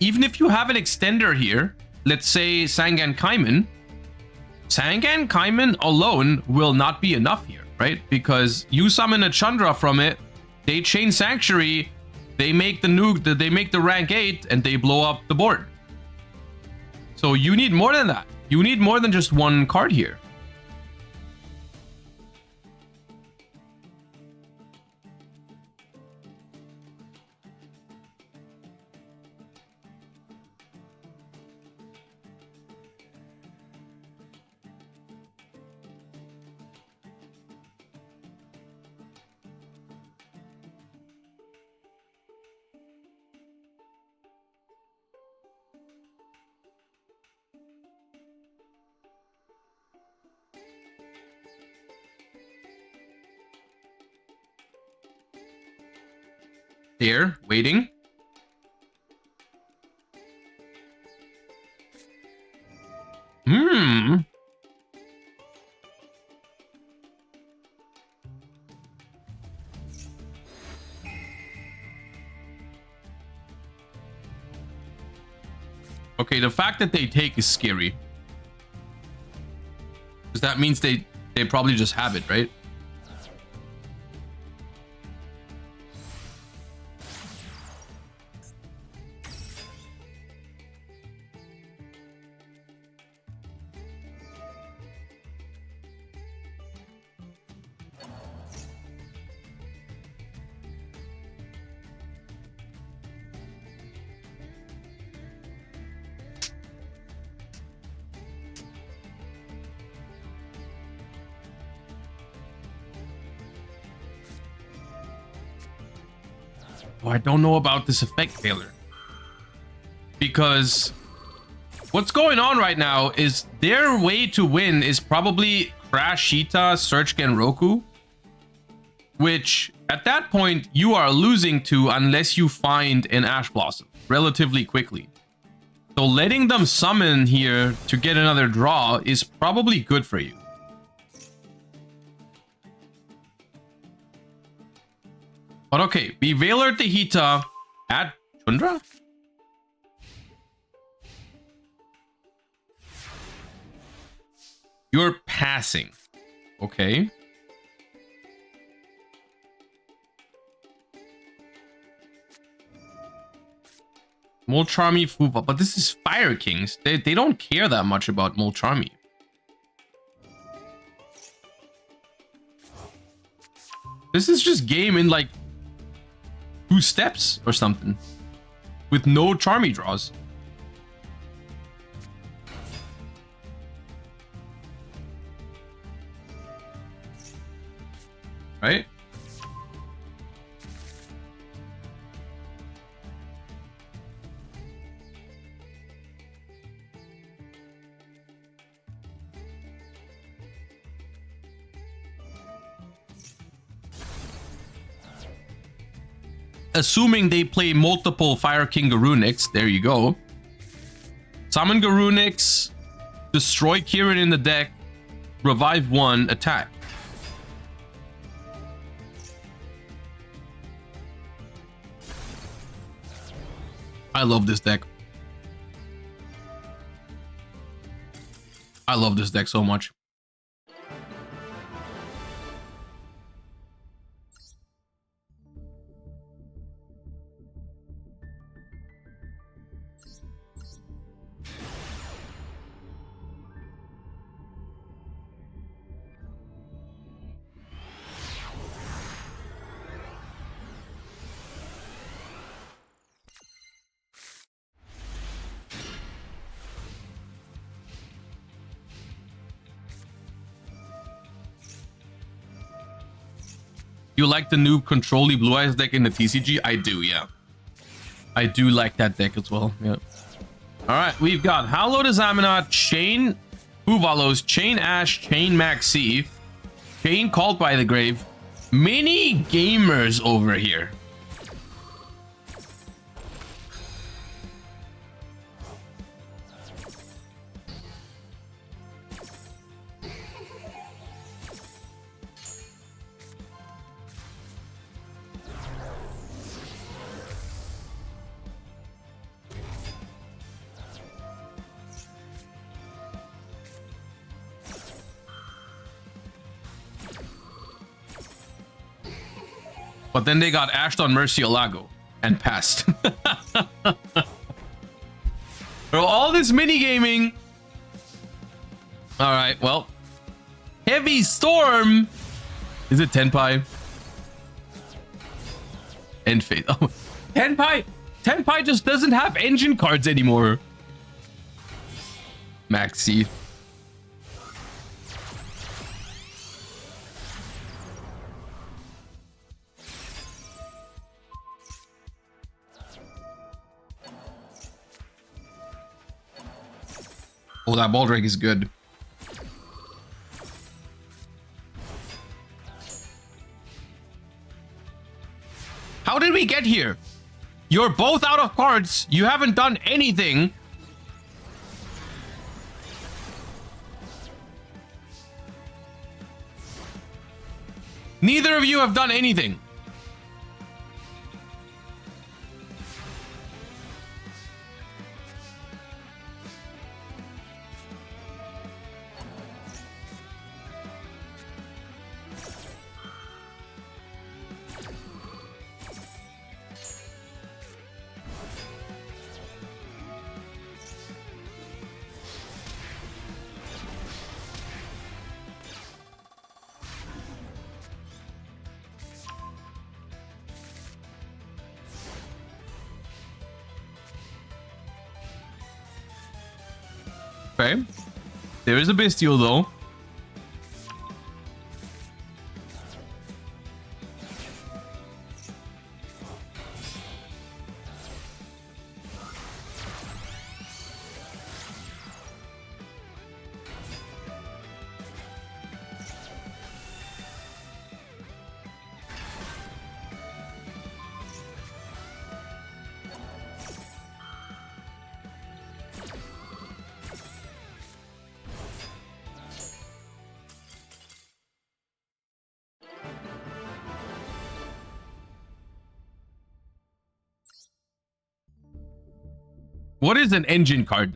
an extender here, let's say Sangan Kaiman alone will not be enough here, right? Because you summon a Chandra from it, they chain Sanctuary, they make the nuke, they make the rank 8, and they blow up the board. So you need more than that. You need more than just one card here. There, waiting. Okay, the fact that they take is scary. Because that means they probably just have it, right? Oh, I don't know about this effect failure. Because what's going on right now is their way to win is probably Crash Sheeta, Search Genroku. Which, at that point, you are losing to unless you find an Ash Blossom relatively quickly. So letting them summon here to get another draw is probably good for you. But okay, we Veiler Tahita at Tundra? You're passing. Okay. Molcharmy, Fupa, but this is Fire Kings. They don't care that much about Molcharmy. This is just game in like 2 steps or something with no Charmy draws. Right? Assuming they play multiple Fire King Garunix, there you go. Summon Garunix, destroy Kirin in the deck, revive 1, attack. I love this deck. I love this deck so much. You like the new Control-y Blue Eyes deck in the TCG? I do, yeah. I do like that deck as well, yeah. Alright, we've got Hallowed Azamina, Chain Huvalos, Chain Ash, Chain Maxi, Chain Called by the Grave. Many gamers over here. But then they got ashed on Murcielago and passed. Bro, all this minigaming. All right, well. Heavy Storm. Is it Tenpai? End Fate. Oh, Tenpai just doesn't have engine cards anymore. Maxi. Oh, that Baldrake is good. How did we get here? You're both out of cards. You haven't done anything. Neither of you have done anything. Okay. There is a bestial though. What is an engine card?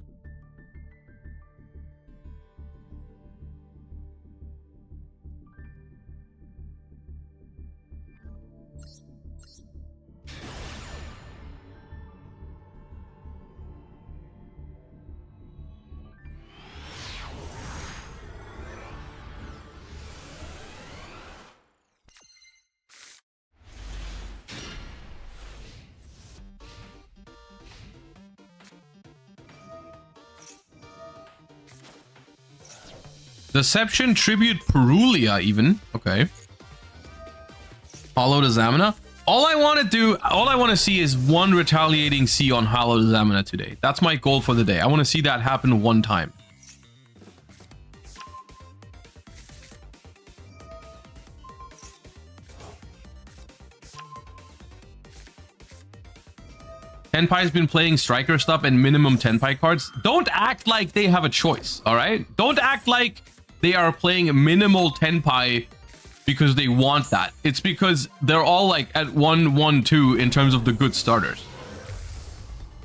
Deception, Tribute, Perulia even. Okay. Hollowed Azamina. All I want to see is one retaliating C on Hollowed Azamina today. That's my goal for the day. I want to see that happen one time. Tenpai's been playing striker stuff and minimum Tenpai cards. Don't act like they have a choice, all right? Don't act like they are playing minimal Tenpai because they want that. It's because they're all like at 1-1-2 in terms of the good starters.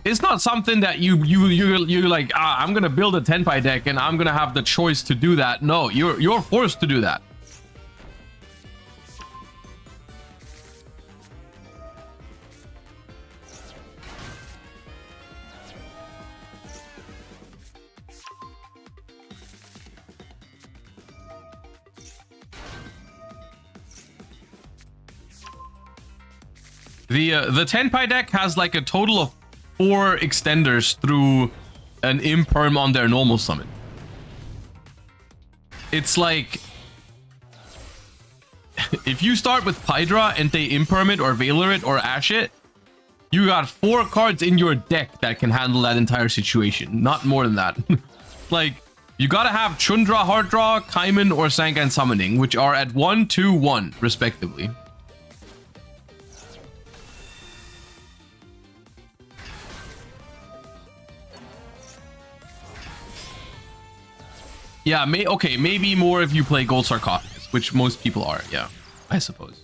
It's not something that you're like, I'm gonna build a Tenpai deck and I'm gonna have the choice to do that. No, you're forced to do that. The Tenpai deck has like a total of 4 extenders through an imperm on their normal summon. It's like if you start with Hydra and they imperm it or Veiler it or Ash it, you got 4 cards in your deck that can handle that entire situation. Not more than that. Like, you gotta have Chundra, Hard Draw, Kaiman, or Sangan Summoning, which are at 1, 2, 1, respectively. Yeah, okay, maybe more if you play Gold Sarcophagus, which most people are, yeah, I suppose.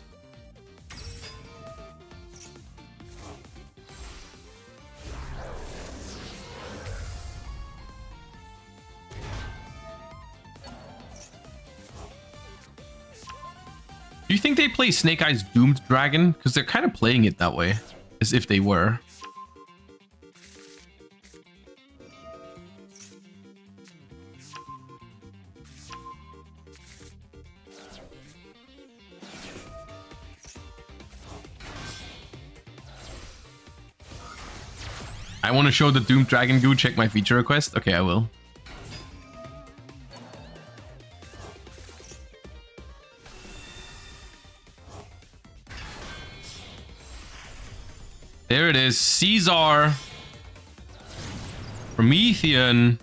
Do you think they play Snake Eyes Doomed Dragon? Because they're kind of playing it that way, as if they were. I want to show the Doomed Dragon Goo. Check my feature request. Okay, I will. There it is. Caesar. Promethean.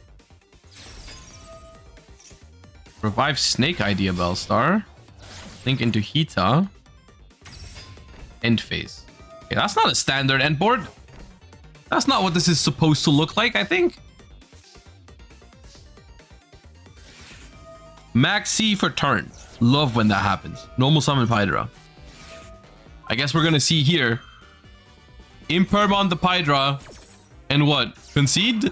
Revive Snake Idea Bellstar. Link into Hita. End phase. Okay, that's not a standard end board. That's not what this is supposed to look like, I think. Maxi for turn. Love when that happens. Normal summon Hydra. I guess we're gonna see here. Imperm on the Hydra. And what? Concede?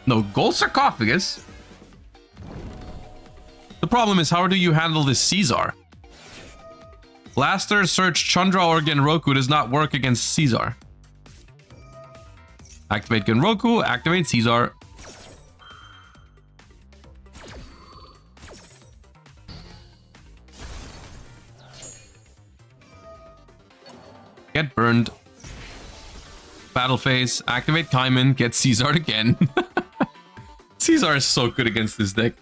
No, gold sarcophagus. The problem is, how do you handle this Caesar? Blaster, Search, Chandra, or Genroku does not work against Caesar. Activate Genroku, activate Caesar. Get burned. Battle phase, activate Kaiman, get Caesar again. Caesar is so good against this deck.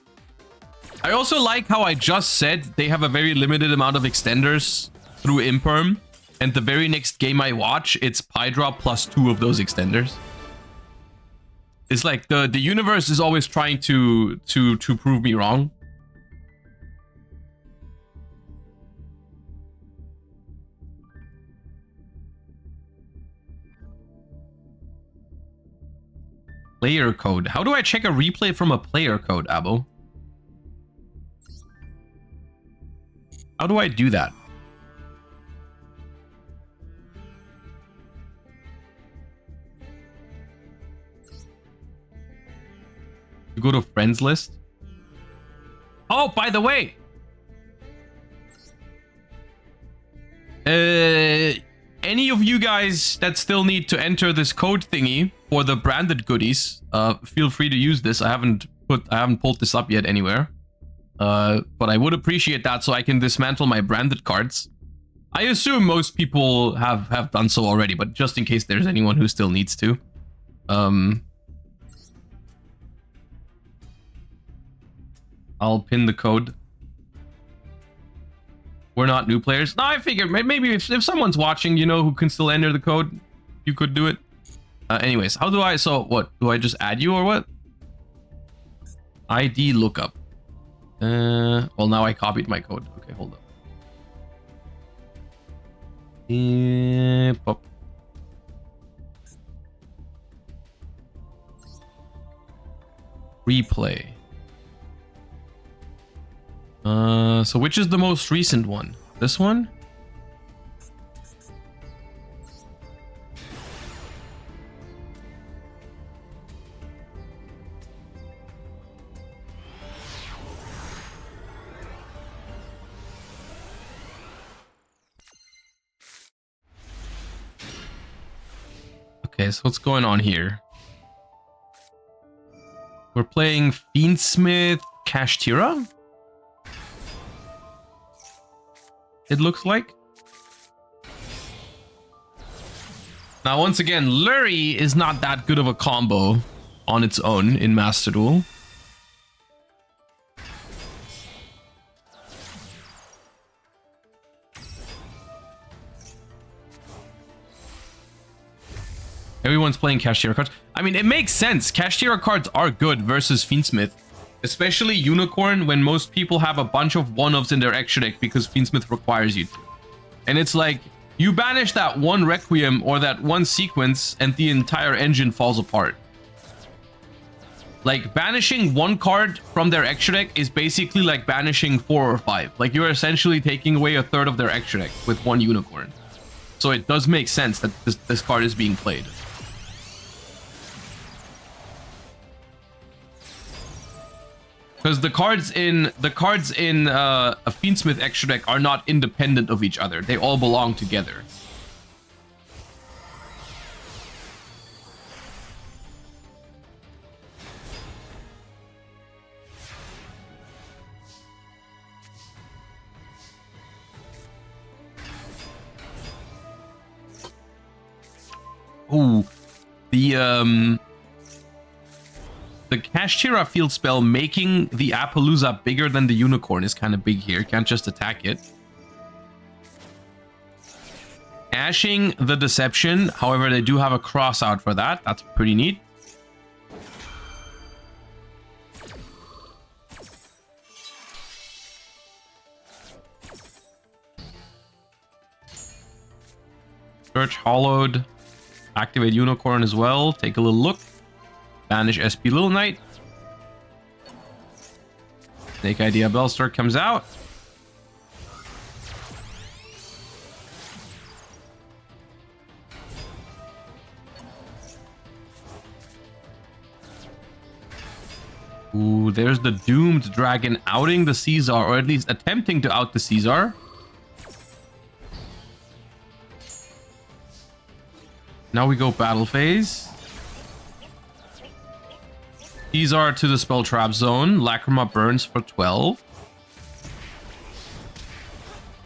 I also like how I just said they have a very limited amount of extenders through Imperm. And the very next game I watch, it's Hydra plus 2 of those extenders. It's like the universe is always trying to prove me wrong. Player code. How do I check a replay from a player code, Abo? How do I do that? You go to friends list. Oh, by the way. Any of you guys that still need to enter this code thingy for the branded goodies, feel free to use this. I haven't pulled this up yet anywhere. But I would appreciate that so I can dismantle my branded cards. I assume most people have done so already, but just in case there's anyone who still needs to. I'll pin the code. We're not new players. No, I figured maybe if someone's watching, you know, who can still enter the code, you could do it. Anyways, how do I... So, what? Do I just add you or what? ID lookup. Well, now I copied my code. Okay, hold up. Pop. Replay. So which is the most recent one? This one? Okay, so what's going on here? We're playing Fiendsmith Kashtira? It looks like. Now, once again, Lurie is not that good of a combo on its own in Master Duel. Everyone's playing Kashtira cards. I mean, it makes sense. Kashtira cards are good versus Fiendsmith. Especially Unicorn, when most people have a bunch of one-ofs in their extra deck because Fiendsmith requires you to. And it's like, you banish that one Requiem or that one sequence and the entire engine falls apart. Like, banishing one card from their extra deck is basically like banishing 4 or 5. Like, you're essentially taking away a third of their extra deck with one Unicorn. So it does make sense that this card is being played. Because the cards in a Fiendsmith extra deck are not independent of each other. They all belong together. Ooh, the Kashtira field spell making the Appaloosa bigger than the Unicorn is kind of big here. Can't just attack it. Ashing the Deception. However, they do have a cross out for that. That's pretty neat. Search Hollowed. Activate Unicorn as well. Take a little look. Banish SP Little Knight. Snake Idea Bellstar comes out. Ooh, there's the Doomed Dragon outing the Caesar, or at least attempting to out the Caesar. Now we go battle phase. Caesar to the spell trap zone. Lacrima burns for 12.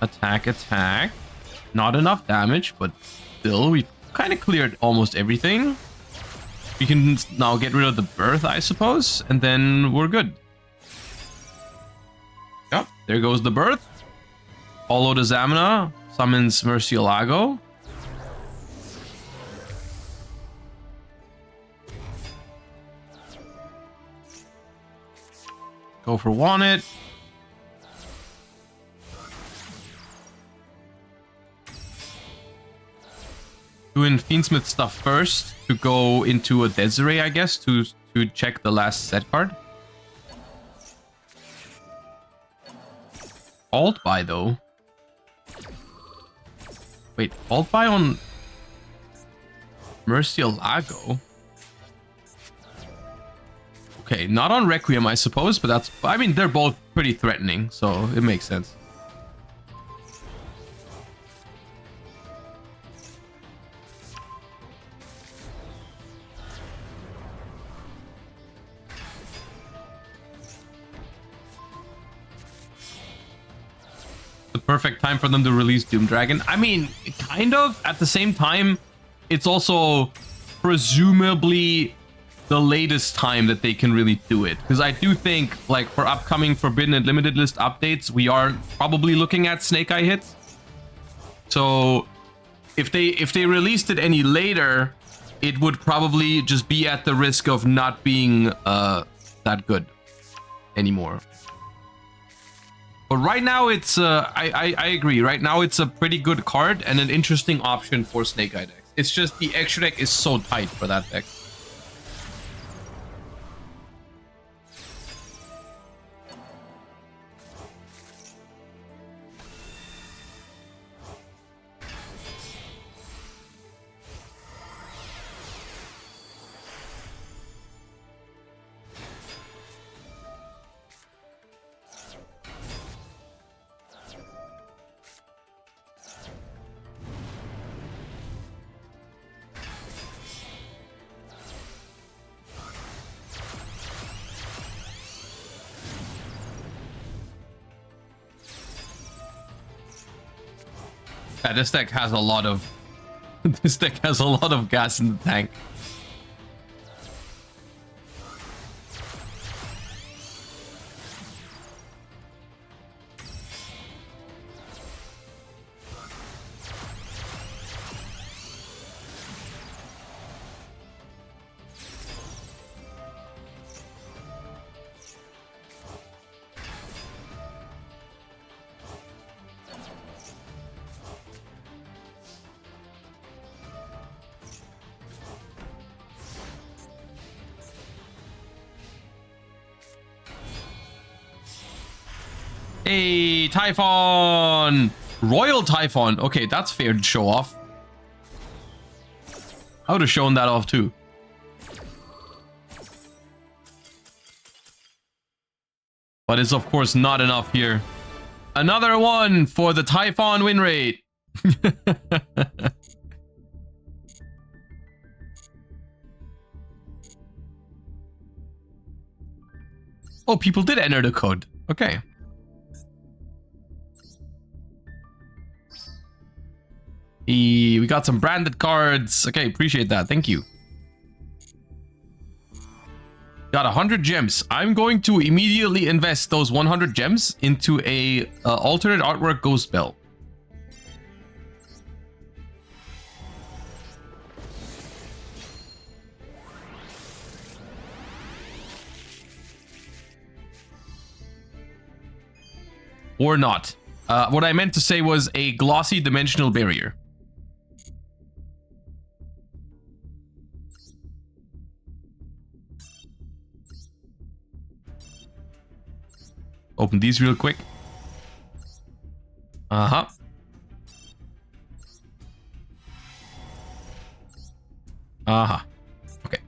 Attack, attack. Not enough damage, but still, we kind of cleared almost everything. We can now get rid of the birth, I suppose, and then we're good. Yep, there goes the birth. Follow the Azamina, summons Murcielago. Go for Wanted. Doing Fiendsmith stuff first to go into a Desiree, I guess, to check the last set card. Alt buy though. Wait, alt buy on Murcielago? Okay, not on Requiem, I suppose, but that's... I mean, they're both pretty threatening, so it makes sense. The perfect time for them to release Doom Dragon. I mean, kind of. At the same time, it's also presumably the latest time that they can really do it, because I do think, like, for upcoming Forbidden and Limited List updates, we are probably looking at Snake Eye hits. So if they released it any later, it would probably just be at the risk of not being that good anymore. But right now it's I agree, right now it's a pretty good card and an interesting option for Snake Eye decks. It's just the extra deck is so tight for that deck. Yeah, this deck has a lot of this deck has a lot of gas in the tank. Hey, Typhon! Royal Typhon. Okay, that's fair to show off. I would have shown that off too. But it's of course not enough here. Another one for the Typhon win rate. Oh, people did enter the code. Okay. We got some branded cards. Okay, appreciate that. Thank you. Got 100 gems. I'm going to immediately invest those 100 gems into a alternate artwork ghost bell. Or not. What I meant to say was a glossy dimensional barrier. Open these real quick. Uh-huh. Uh-huh. Okay.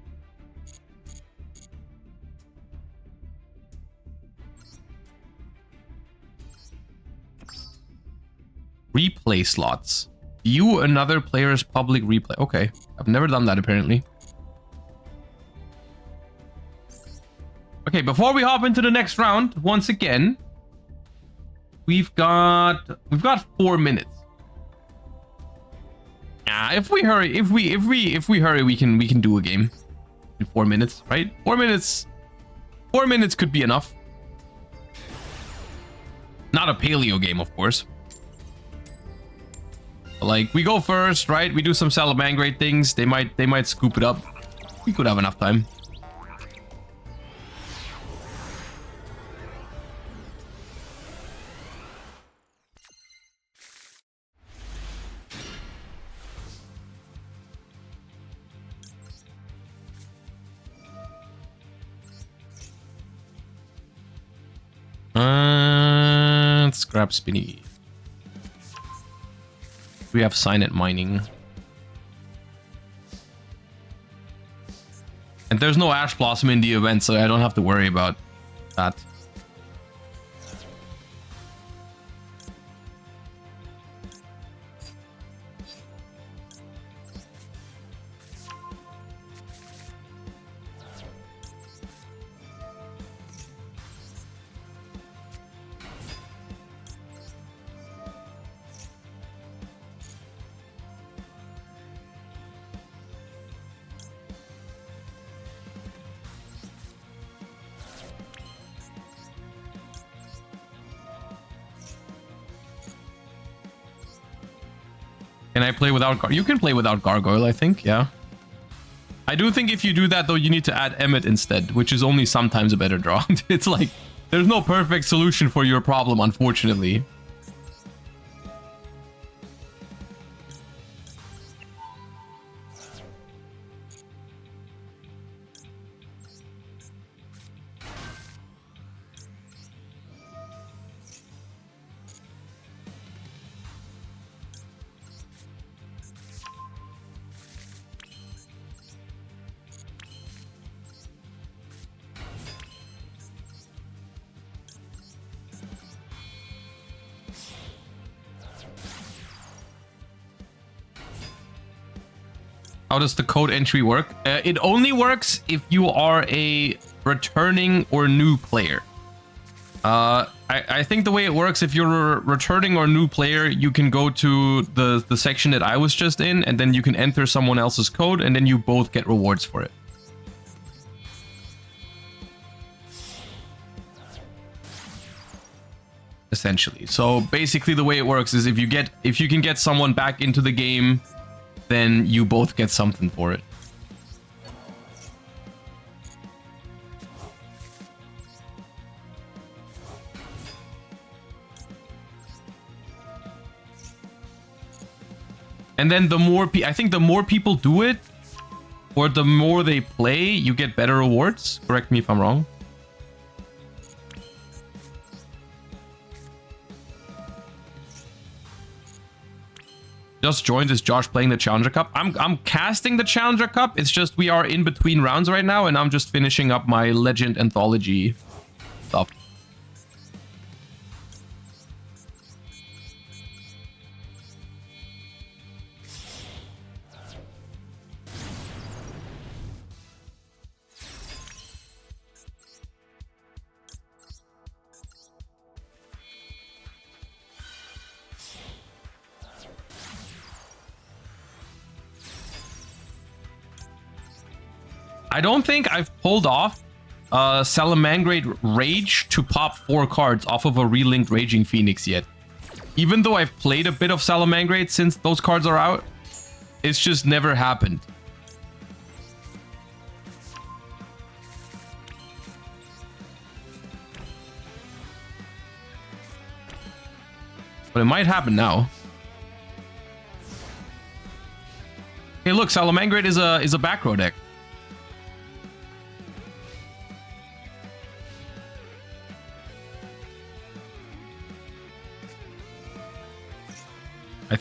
Replay slots. View another player's public replay. Okay. I've never done that apparently. Okay, before we hop into the next round, once again, we've got 4 minutes. If we hurry, if we hurry, we can do a game in 4 minutes, right? 4 minutes. 4 minutes could be enough. Not a paleo game, of course. Like, we go first, right? We do some Salamangreat things. They might scoop it up. We could have enough time. Let's grab Spinny. We have Signet Mining. And there's no Ash Blossom in the event, so I don't have to worry about that. Can I play without you can play without Gargoyle, I think, yeah. I do think if you do that, though, you need to add Emmet instead, which is only sometimes a better draw. It's like, there's no perfect solution for your problem, unfortunately. How does the code entry work? It only works if you are a returning or new player. I think the way it works, if you're a returning or new player, you can go to the section that I was just in, and then you can enter someone else's code, and then you both get rewards for it. Essentially. So basically the way it works is if you can get someone back into the game, then you both get something for it. And then the more I think the more people do it, or the more they play, you get better rewards. Correct me if I'm wrong. Just joined. Is Josh playing the Challenger Cup? I'm casting the Challenger Cup. It's just we are in between rounds right now, and I'm just finishing up my Legend Anthology stuff. I don't think I've pulled off Salamangreat Rage to pop 4 cards off of a relinked Raging Phoenix yet. Even though I've played a bit of Salamangreat since those cards are out, it's just never happened. But it might happen now. Hey, look, Salamangreat is a back row deck.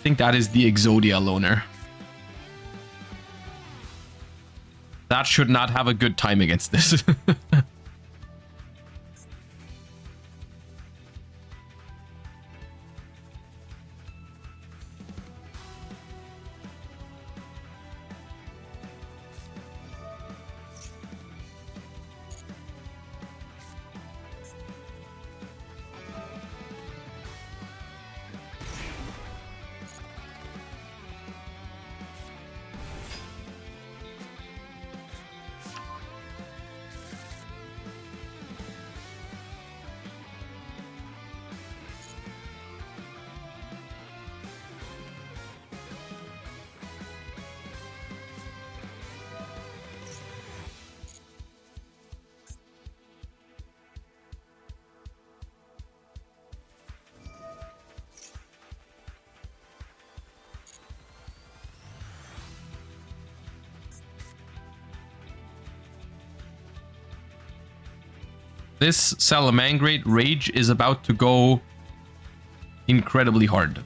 think that is the Exodia loner. That should not have a good time against this. This Salamangreat rage is about to go incredibly hard.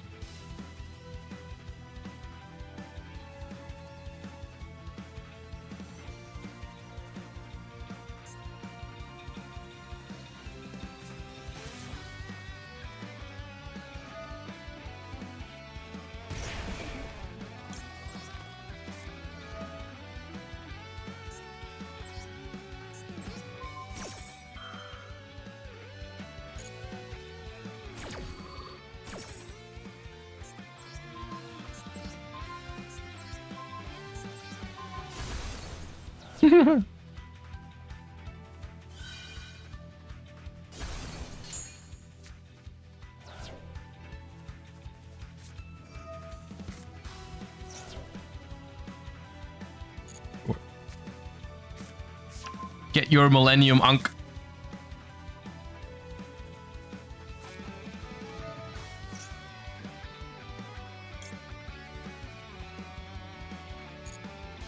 Get your Millennium Unk.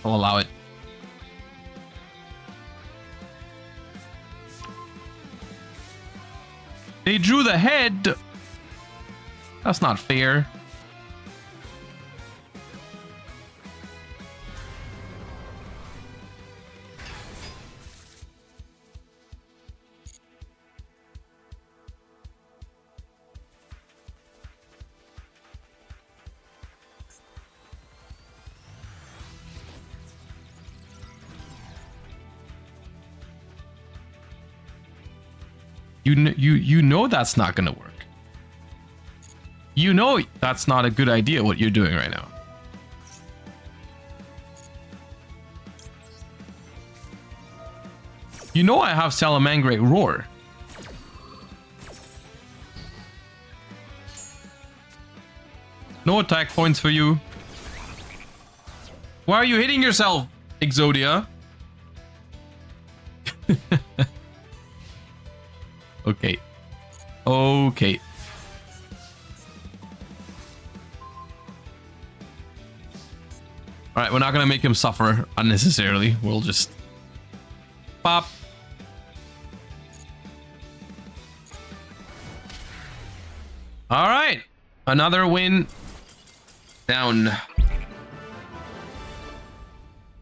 I'll allow it. They drew the head. That's not fair. You know that's not gonna work. You know that's not a good idea what you're doing right now. You know I have Salamangreat Roar. No attack points for you. Why are you hitting yourself, Exodia? Okay. Okay. Alright, we're not gonna make him suffer unnecessarily. We'll just pop. Alright. Another win down.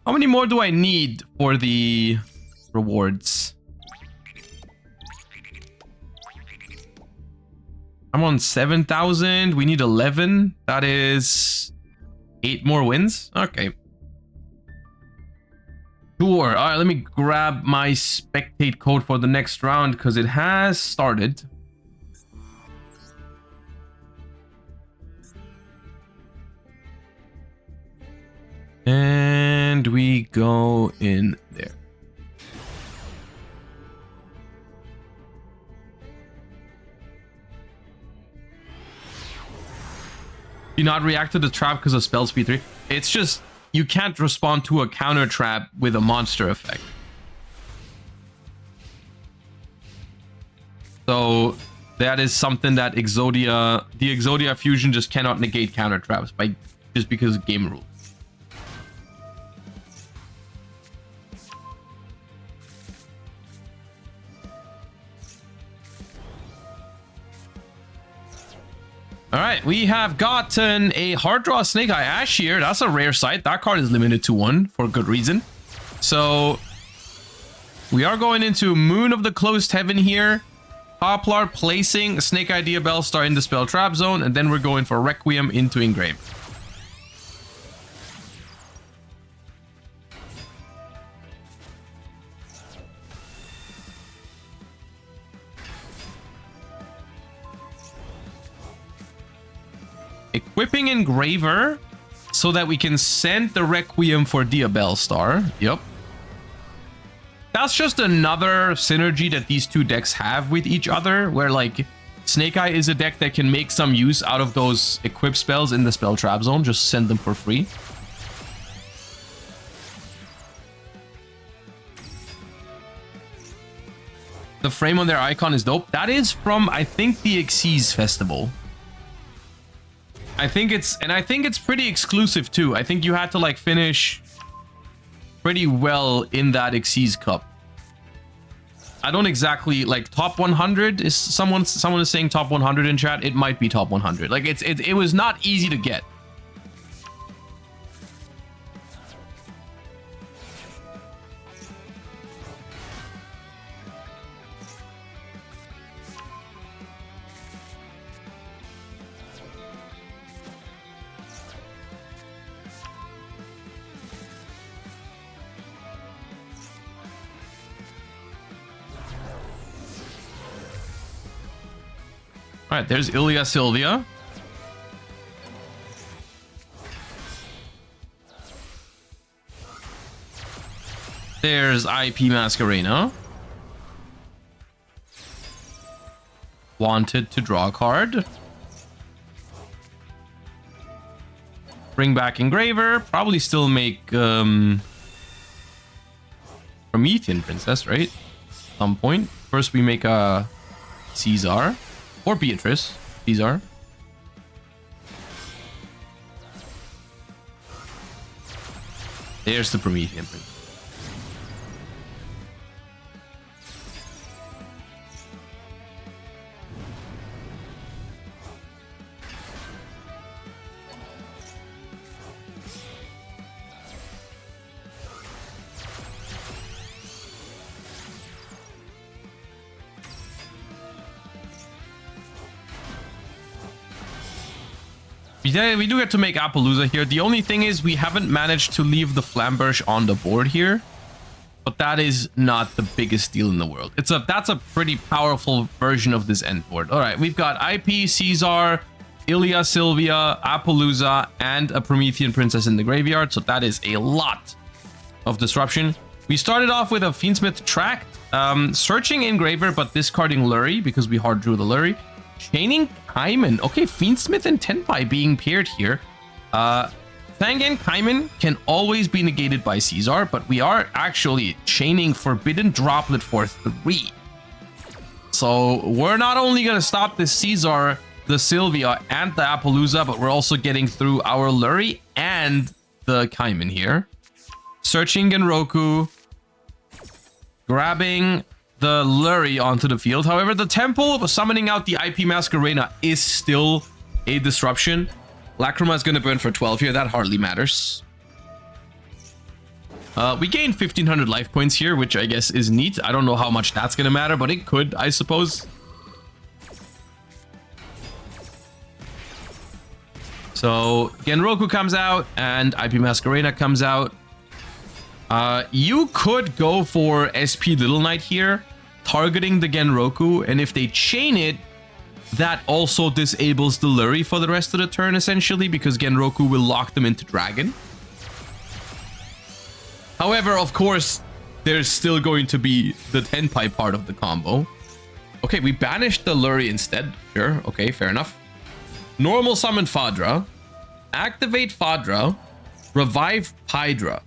How many more do I need for the rewards? I'm on 7,000. We need 11. That is 8 more wins. Okay. Sure. All right, let me grab my spectate code for the next round because it has started. And we go in there. Do not react to the trap because of spell speed 3. It's just you can't respond to a counter trap with a monster effect. So that is something that the Exodia fusion just cannot negate counter traps just because of game rules. All right, we have gotten a hard draw Snake Eye Ash here. That's a rare sight. That card is limited to 1 for good reason. So we are going into Moon of the Closed Heaven here. Poplar placing Snake Eye Bellstar in the spell trap zone, and then we're going for Requiem into Engrave. Equipping Engraver so that we can send the Requiem for Bellstar. Yep. That's just another synergy that these two decks have with each other, where like Snake Eye is a deck that can make some use out of those equip spells in the spell trap zone. Just send them for free. The frame on their icon is dope. That is from, I think, the Xyz Festival. I think it's pretty exclusive too. I think you had to like finish pretty well in that Xyz Cup. I don't exactly like top 100 is someone is saying top 100 in chat. It might be top 100. Like it was not easy to get. All right, there's Ilya Sylvia. There's IP Masquerena. Wanted to draw a card. Bring back Engraver. Probably still make Promethean Princess, right? At some point. First we make a Caesar. Or Beatrice. Caesar. There's the Promethean Princess. We do get to make Appaloosa here. The only thing is we haven't managed to leave the Flamberge on the board here. But that is not the biggest deal in the world. That's a pretty powerful version of this end board. All right, we've got IP, Caesar, Ilya Sylvia, Appaloosa, and a Promethean Princess in the graveyard. So that is a lot of disruption. We started off with a Fiendsmith Tract, searching Engraver, but discarding Lurie because we hard drew the Lurie. Chaining Kaiman. Okay, Fiendsmith and Tenpai being paired here. Tangan Kaiman can always be negated by Caesar, but we are actually chaining Forbidden Droplet for 3. So we're not only going to stop the Caesar, the Sylvia, and the Appaloosa, but we're also getting through our Lurie and the Kaiman here. Searching Genroku. Grabbing the Lurie onto the field. However, the Temple summoning out the IP Masquerena is still a disruption. Lacrima is going to burn for 12 here. That hardly matters. We gained 1500 life points here, which I guess is neat. I don't know how much that's going to matter, but it could, I suppose. So Genroku comes out and IP Masquerena comes out. You could go for SP Little Knight here, targeting the Genroku, and if they chain it, that also disables the Lurie for the rest of the turn, essentially, because Genroku will lock them into Dragon. However, of course, there's still going to be the Tenpai part of the combo. Okay, we banished the Lurie instead. Sure, okay, fair enough. Normal summon Fadra, activate Fadra, revive Hydra.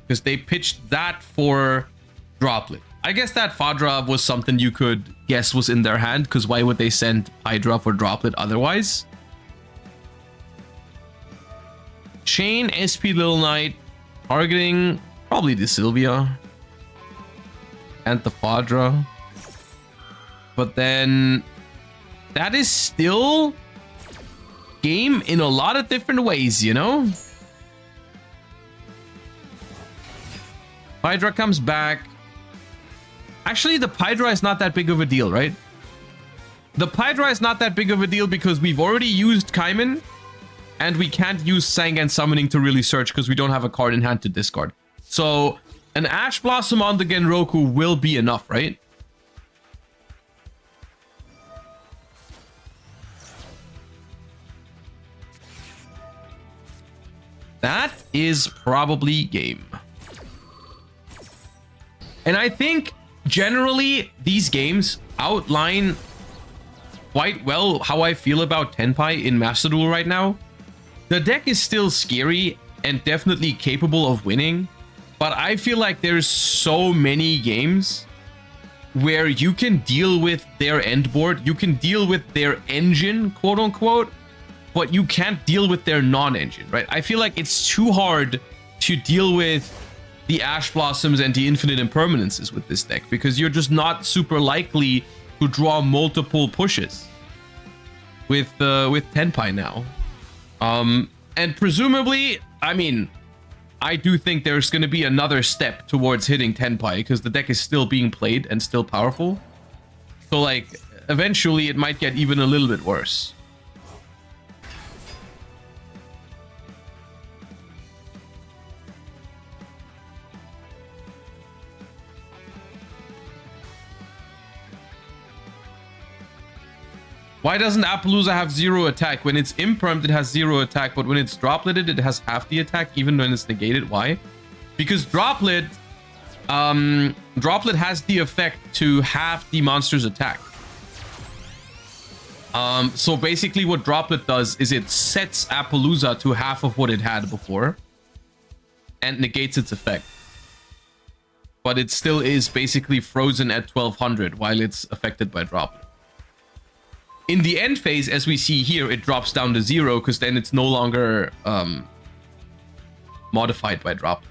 Because they pitched that for Droplet. I guess that Fadra was something you could guess was in their hand, because why would they send Hydra for Droplet otherwise? Chain SP Little Knight, targeting probably the Sylvia and the Fadra. But then that is still game in a lot of different ways, you know? Hydra comes back. Actually, the Hydra is not that big of a deal, right? The Hydra is not that big of a deal because we've already used Kaiman, and we can't use Sangan Summoning to really search because we don't have a card in hand to discard. So an Ash Blossom on the Genroku will be enough, right? That is probably game. And I think generally these games outline quite well how I feel about Tenpai in Master Duel right now. The deck is still scary and definitely capable of winning, but I feel like there's so many games where you can deal with their end board, you can deal with their engine, quote unquote, but you can't deal with their non-engine, right? I feel like it's too hard to deal with the Ash Blossoms and the Infinite Impermanences with this deck because you're just not super likely to draw multiple pushes with Tenpai now. And presumably, I mean, I do think there's going to be another step towards hitting Tenpai because the deck is still being played and still powerful. So like, eventually it might get even a little bit worse. Why doesn't Appaloosa have 0 attack? When it's impermed, it has 0 attack, but when it's dropleted, it has half the attack, even when it's negated. Why? Because droplet has the effect to half the monster's attack. So basically what droplet does is it sets Appaloosa to half of what it had before and negates its effect. But it still is basically frozen at 1200 while it's affected by droplet. In the end phase, as we see here, it drops down to 0 because then it's no longer modified by droplet.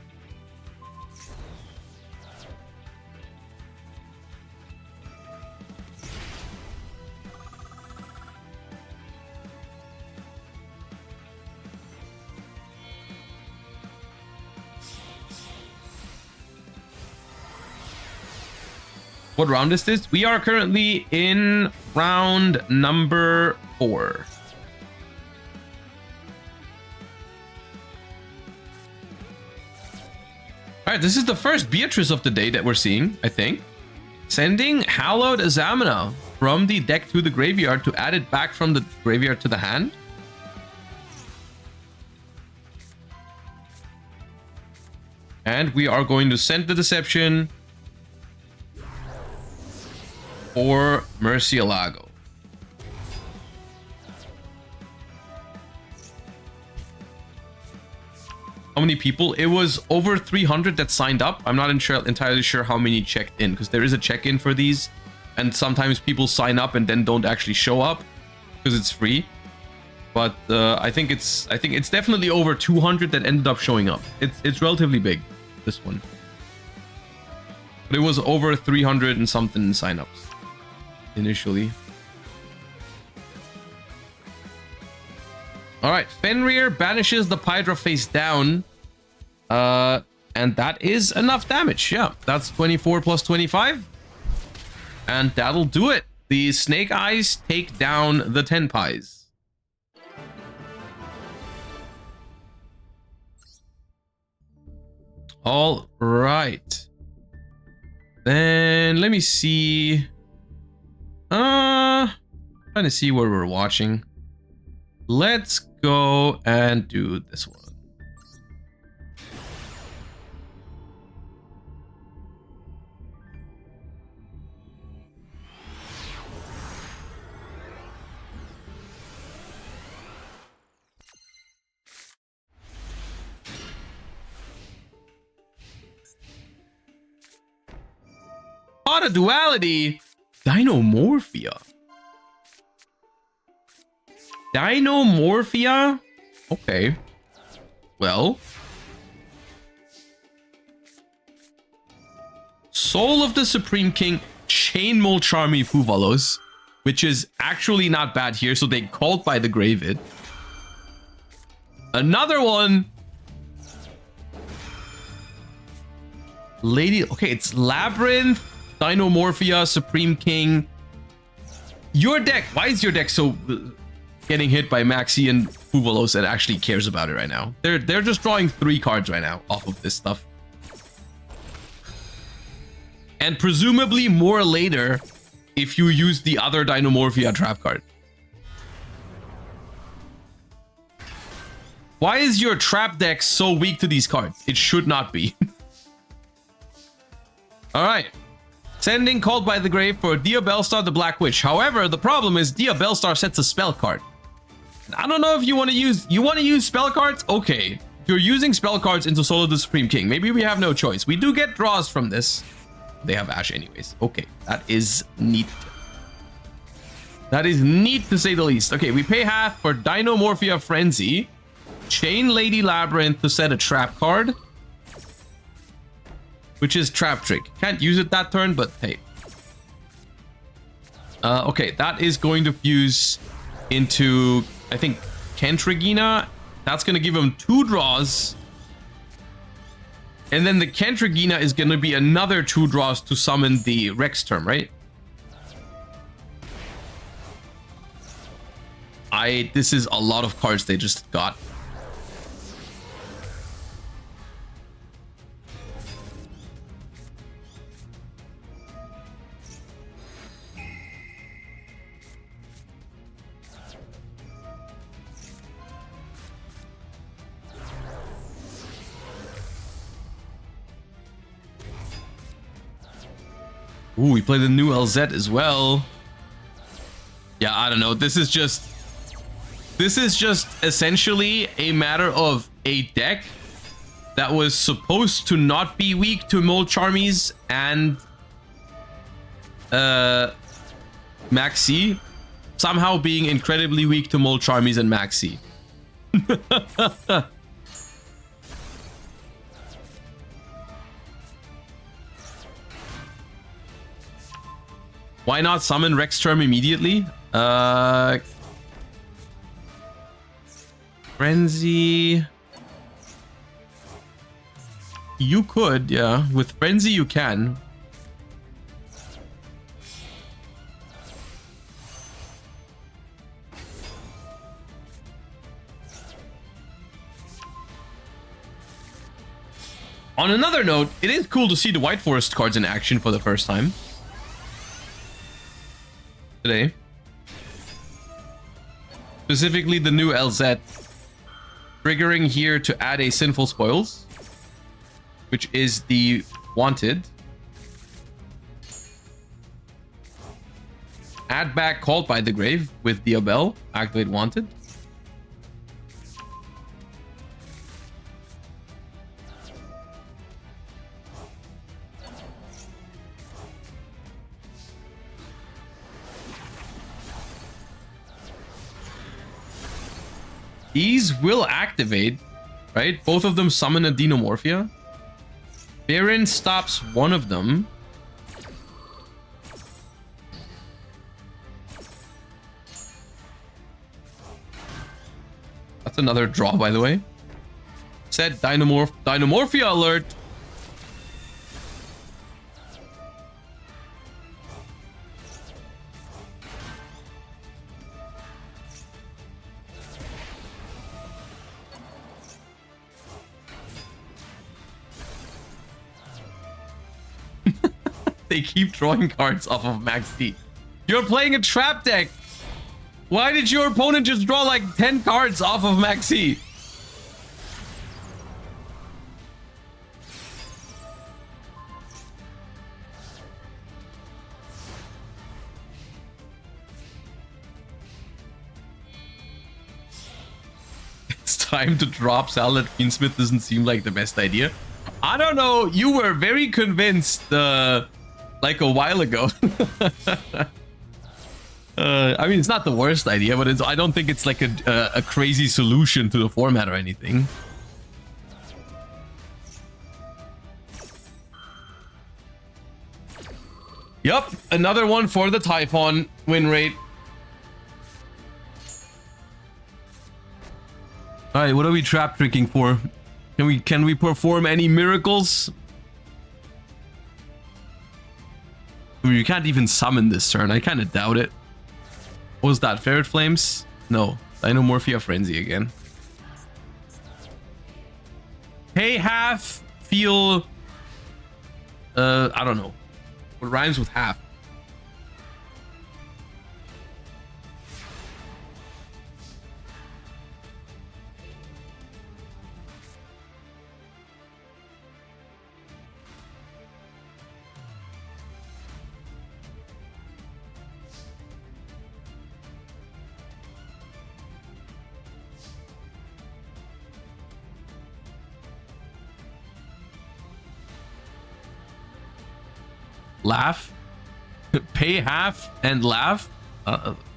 What round is this? We are currently in round number 4. All right, this is the first Beatrice of the day that we're seeing, I think. Sending Hallowed Azamina from the deck to the graveyard to add it back from the graveyard to the hand. And we are going to send the Deception or Murcielago. How many people? It was over 300 that signed up. I'm not entirely sure how many checked in because there is a check-in for these, and sometimes people sign up and then don't actually show up because it's free. But I think it's definitely over 200 that ended up showing up. It's relatively big, this one. But it was over 300 and something signups initially. All right, Fenrir banishes the Hydra face down, and that is enough damage. Yeah, that's 24 plus 25, and that'll do it. The Snake Eyes take down the Tenpais. All right, then let me see. Trying to see where we're watching. Let's go and do this one. Pot of Duality, Dinomorphia. Dinomorphia? Okay. Well. Soul of the Supreme King, Chainmail Charmy Fuvalos, which is actually not bad here, so they called by the Gravid. Another one. Lady. Okay, it's Labyrinth, Dinomorphia, Supreme King. Your deck. Why is your deck so getting hit by Maxi and Fuvalos that actually cares about it right now? They're just drawing 3 cards right now off of this stuff. And presumably more later if you use the other Dinomorphia trap card. Why is your trap deck so weak to these cards? It should not be. All right. Sending Called by the Grave for Diabellstar the Black Witch. However, the problem is Diabellstar sets a spell card. I don't know if you want to use spell cards? Okay. You're using spell cards into Solo the Supreme King. Maybe we have no choice. We do get draws from this. They have Ash anyways. Okay. That is neat. That is neat to say the least. Okay, we pay half for Dinomorphia Frenzy. Chain Lady Labyrinth to set a trap card, which is Trap Trick. Can't use it that turn, but hey. Okay, that is going to fuse into, I think, Kent Regina. That's going to give him 2 draws. And then the Kent Regina is going to be another 2 draws to summon the Rex term, right? This is a lot of cards they just got. Ooh, we play the new LZ as well. Yeah, I don't know. This is just essentially a matter of a deck that was supposed to not be weak to Mold Charmies and Maxi somehow being incredibly weak to Mold Charmies and Maxi. Why not summon Rex Term immediately? Frenzy. You could, yeah. With Frenzy, you can. On another note, it is cool to see the White Forest cards in action for the first time today. Specifically the new LZ. Triggering here to add a Sinful Spoils, which is the Wanted. Add back Called by the Grave with Diabell. Activate Wanted. These will activate, right? Both of them summon a Dinomorphia. Baron stops one of them. That's another draw, by the way. Set Dinomorphia alert. They keep drawing cards off of Max D. You're playing a trap deck. Why did your opponent just draw like 10 cards off of Maxi? It's time to drop Salad. Fiendsmith doesn't seem like the best idea. I don't know. You were very convinced like a while ago. I mean, it's not the worst idea, but I don't think it's like a crazy solution to the format or anything. Yup, another one for the Typhon win rate. right, what are we trap tricking for? Can we perform any miracles? You can't even summon this turn. I kind of doubt it. What was that? Ferret Flames? No. Dinomorphia Frenzy again. Pay half, feel... I don't know. What rhymes with half? Laugh? Pay half and laugh?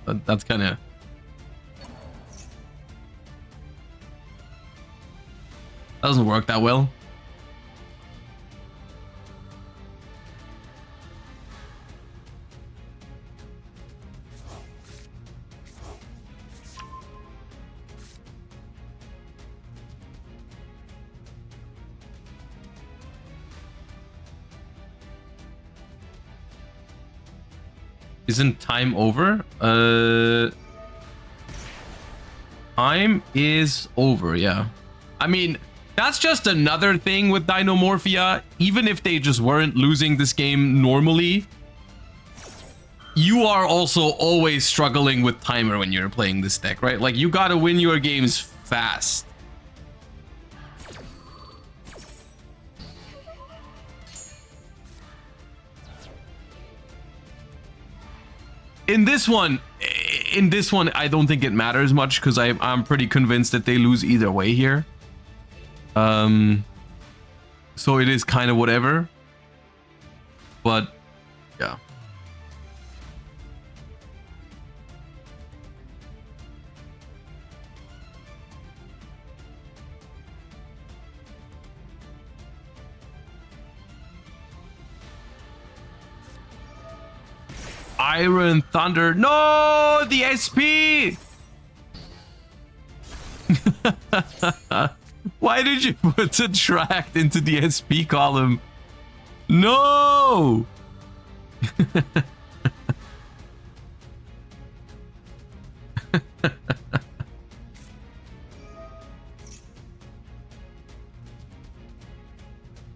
That's kind of... doesn't work that well. Isn't time over? Time is over, yeah. I mean, that's just another thing with Dinomorphia. Even if they just weren't losing this game normally, you are also always struggling with timer when you're playing this deck, right? Like, you gotta win your games fast. In this one, I don't think it matters much because I'm pretty convinced that they lose either way here. So it is kind of whatever. But yeah. Iron Thunder. No, the SP. Why did you put Subtract into the SP column? No.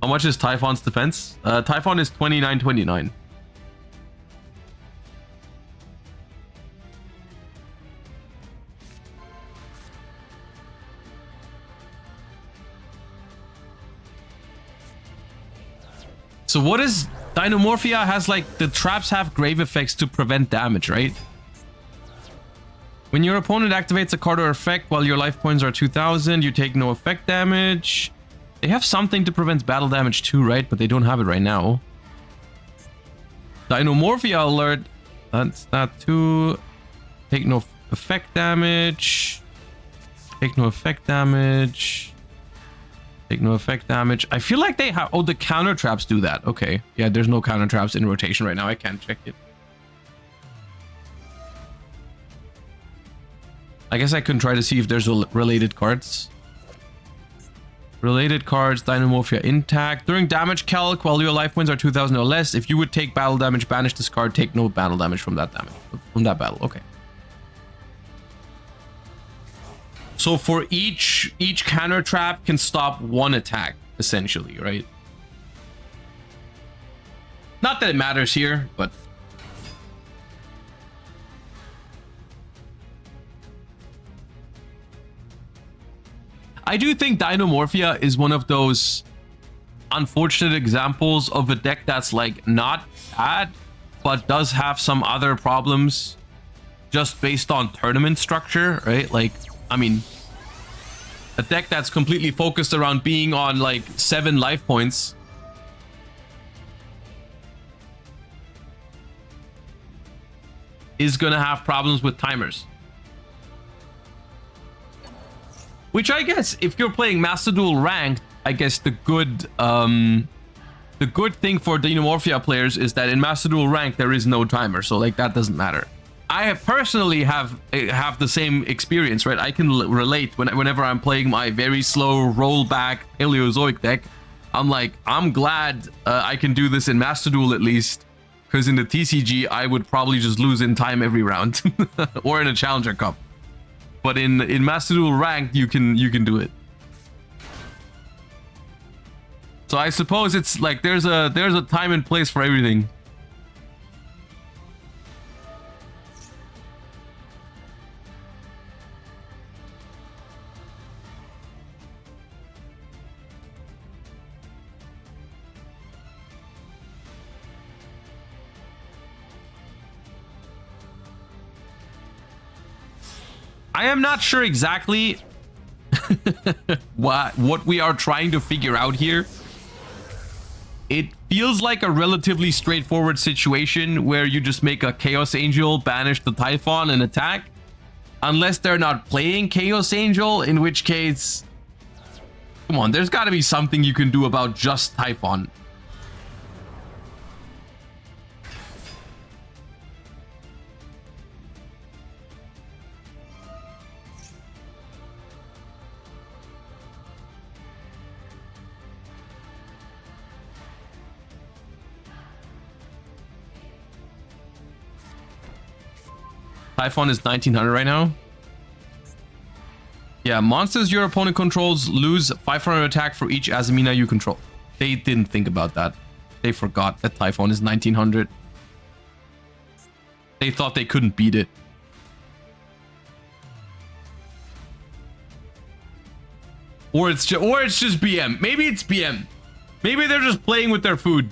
How much is Typhon's defense? Typhon is 2929. So what is Dinomorphia has, like, the traps have grave effects to prevent damage, right? When your opponent activates a card or effect while your life points are 2000, you take no effect damage. They have something to prevent battle damage too, right? But they don't have it right now. Dinomorphia alert. That's that too. Take no effect damage. Take no effect damage. Take no effect damage. I feel like they have... oh, the counter traps do that. Okay. Yeah, there's no counter traps in rotation right now. I can't check it. I guess I can try to see if there's related cards. Related cards. Dinomorphia intact. During damage calc, while your life points are 2000 or less, if you would take battle damage, banish this card. Take no battle damage from that damage. From that battle. Okay. So for each counter trap can stop one attack, essentially, right? Not that it matters here, but... I do think Dinomorphia is one of those unfortunate examples of a deck that's, like, not bad, but does have some other problems just based on tournament structure, right? Like, I mean, a deck that's completely focused around being on, like, 7 life points is gonna have problems with timers. Which I guess, if you're playing Master Duel ranked, I guess the good thing for Dinomorphia players is that in Master Duel ranked there is no timer, so, like, that doesn't matter. I personally have the same experience, right? I can relate whenever I'm playing my very slow rollback Paleozoic deck. I'm like, I'm glad I can do this in Master Duel at least, because in the TCG I would probably just lose in time every round, or in a Challenger Cup. But in Master Duel Ranked, you can do it. So I suppose it's like there's a time and place for everything. I am not sure exactly what we are trying to figure out here. It feels like a relatively straightforward situation where you just make a Chaos Angel, banish the Typhon, and attack. Unless they're not playing Chaos Angel, in which case... Come on, there's got to be something you can do about just Typhon. Typhon is 1900 right now. Yeah, monsters your opponent controls lose 500 attack for each Azamina you control. They didn't think about that. They forgot that Typhon is 1900. They thought they couldn't beat it. Or it's just BM. Maybe it's BM. Maybe they're just playing with their food.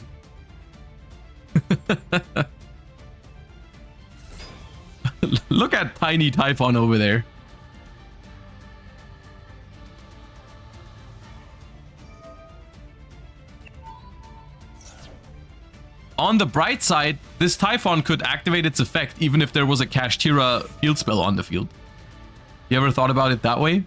Look at tiny Typhon over there. On the bright side, this Typhon could activate its effect even if there was a Kashtira field spell on the field. You ever thought about it that way?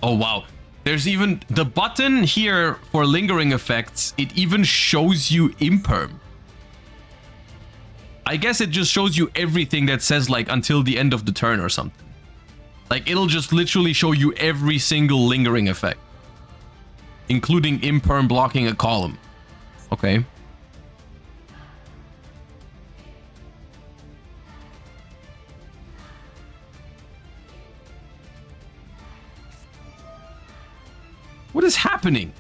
Oh, wow. There's even the button here for lingering effects. It even shows you imperm. I guess it just shows you everything that says like until the end of the turn or something. Like it'll just literally show you every single lingering effect, including imperm blocking a column. Okay. What is happening?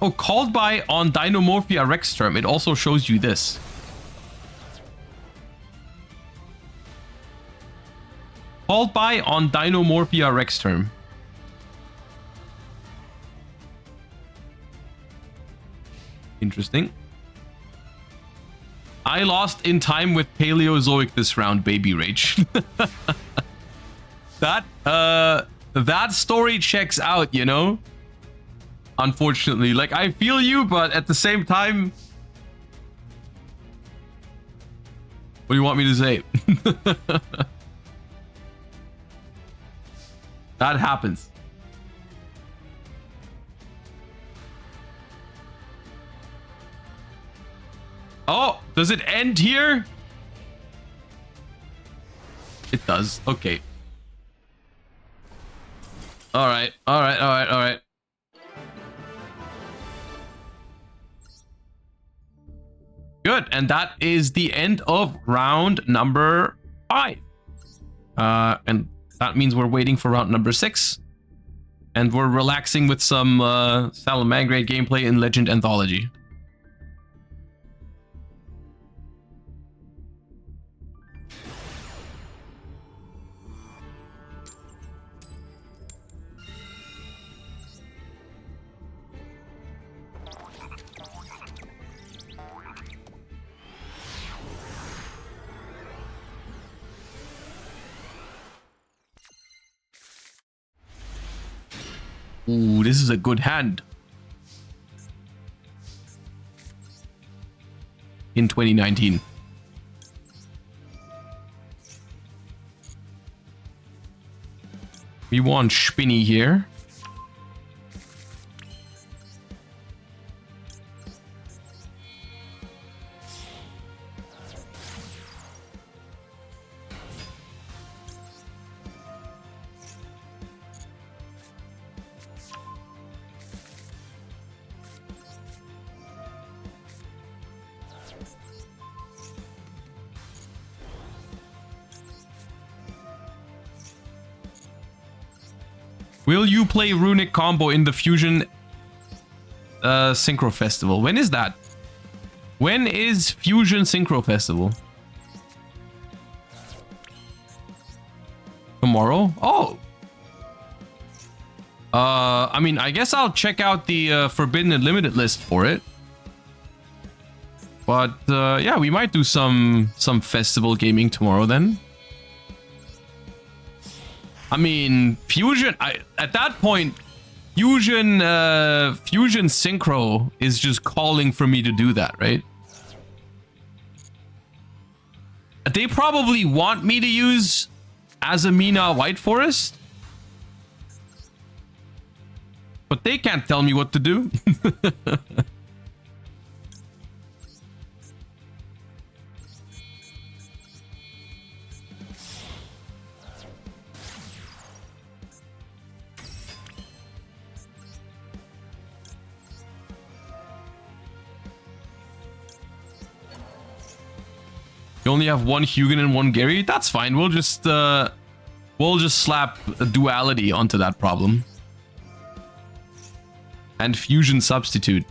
Oh, called by on Dinomorphia Rex term. It also shows you this. Called by on Dinomorphia Rex term. Interesting. I lost in time with Paleozoic this round, baby rage. That story checks out, you know? Unfortunately, like I feel you, but at the same time, what do you want me to say? That happens. Oh, does it end here? It does. Okay. All right. All right. All right. All right. Good. And that is the end of round number 5. And that means we're waiting for round number 6. And we're relaxing with some Salamangreat gameplay in Legend Anthology. Ooh, this is a good hand. In 2019. We want Spinny here. Will you play Runic Combo in the Fusion Synchro Festival? When is that? When is Fusion Synchro Festival? Tomorrow? Oh! I mean, I guess I'll check out the Forbidden and Limited list for it. But, yeah, we might do some festival gaming tomorrow then. I mean, Fusion... at that point, Fusion Synchro is just calling for me to do that, right? They probably want me to use Azamina White Forest. But they can't tell me what to do. You only have one Hugin and one Gary? That's fine. We'll just slap a duality onto that problem. And fusion substitute.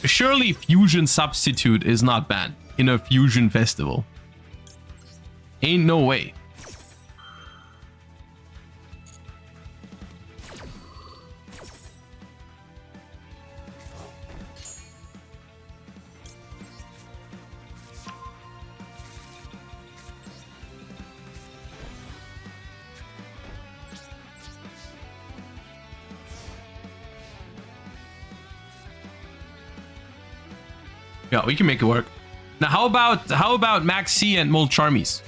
Surely fusion substitute is not banned in a fusion festival. Ain't no way. Yeah, we can make it work. Now, how about Max C and Mold Charmies?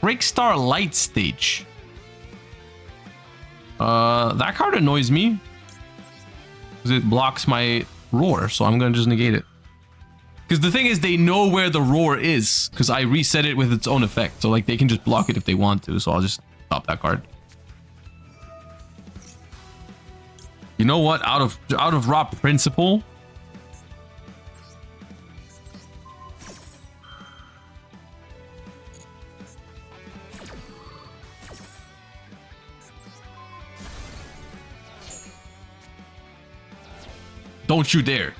Trickstar Light Stage. That card annoys me because it blocks my roar, so I'm gonna just negate it. Because the thing is, they know where the roar is because I reset it with its own effect, so like they can just block it if they want to. So I'll just stop that card. You know what? Out of raw principle. Don't you dare.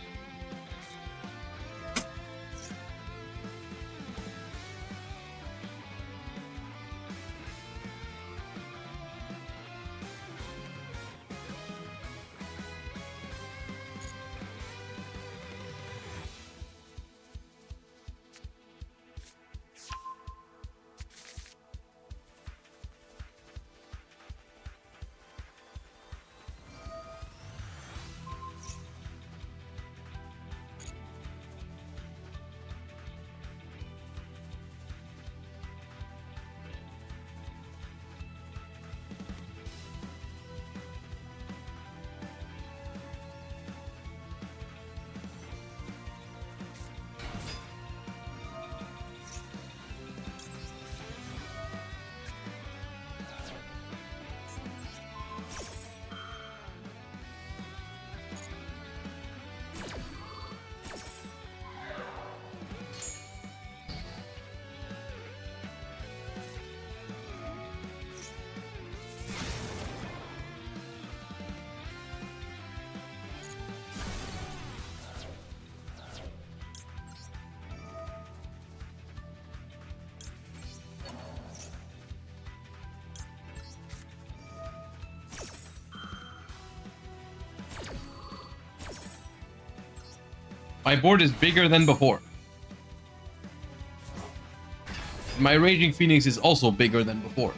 My board is bigger than before. My Raging Phoenix is also bigger than before.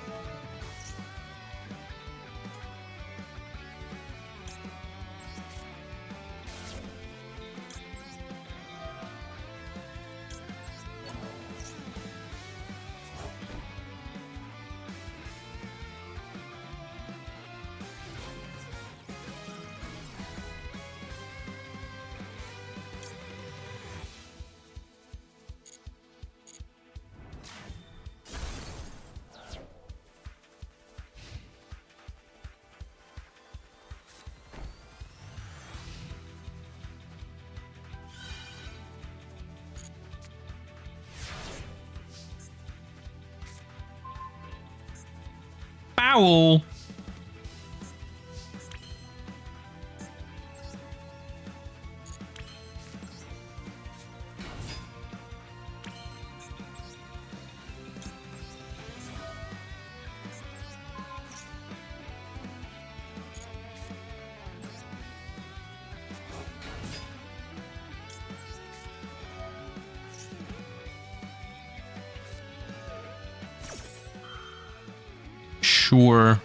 Foul. Sure.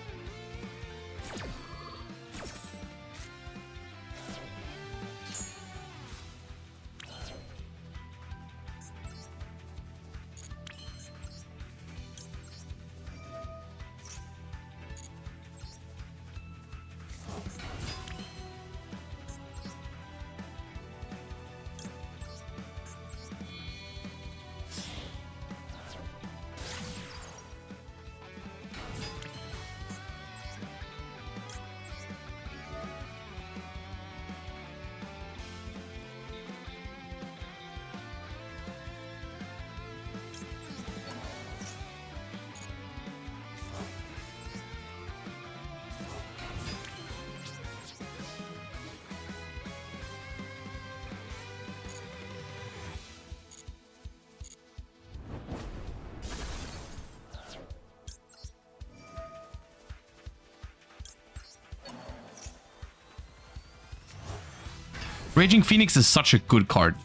Raging Phoenix is such a good card.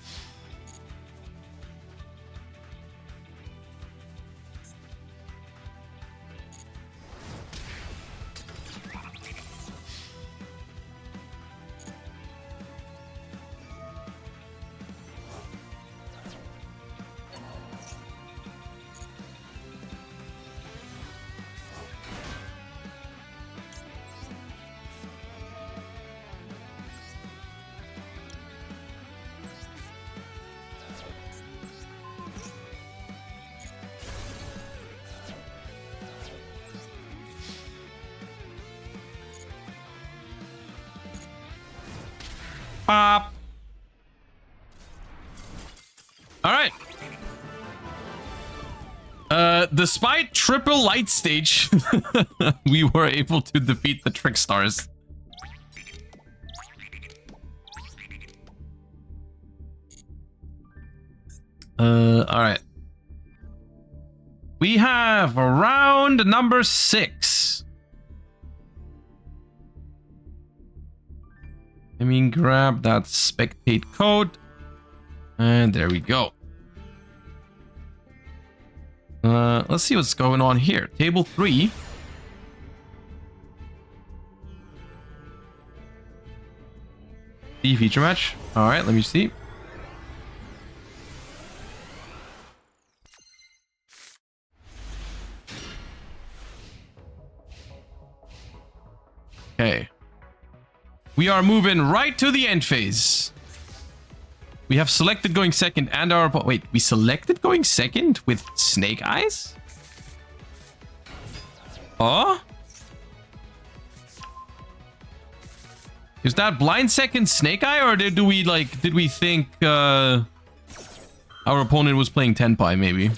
Pop. All right. Despite triple light stage, we were able to defeat the Trickstars. All right. We have round number 6. Let me grab that spectate code. And there we go. Let's see what's going on here. Table 3. The feature match. All right, let me see. Okay. We are moving right to the end phase. We have selected going second and our... Wait, we selected going second with Snake Eyes? Oh? Is that blind second Snake Eye, or did we think our opponent was playing Tenpai, maybe?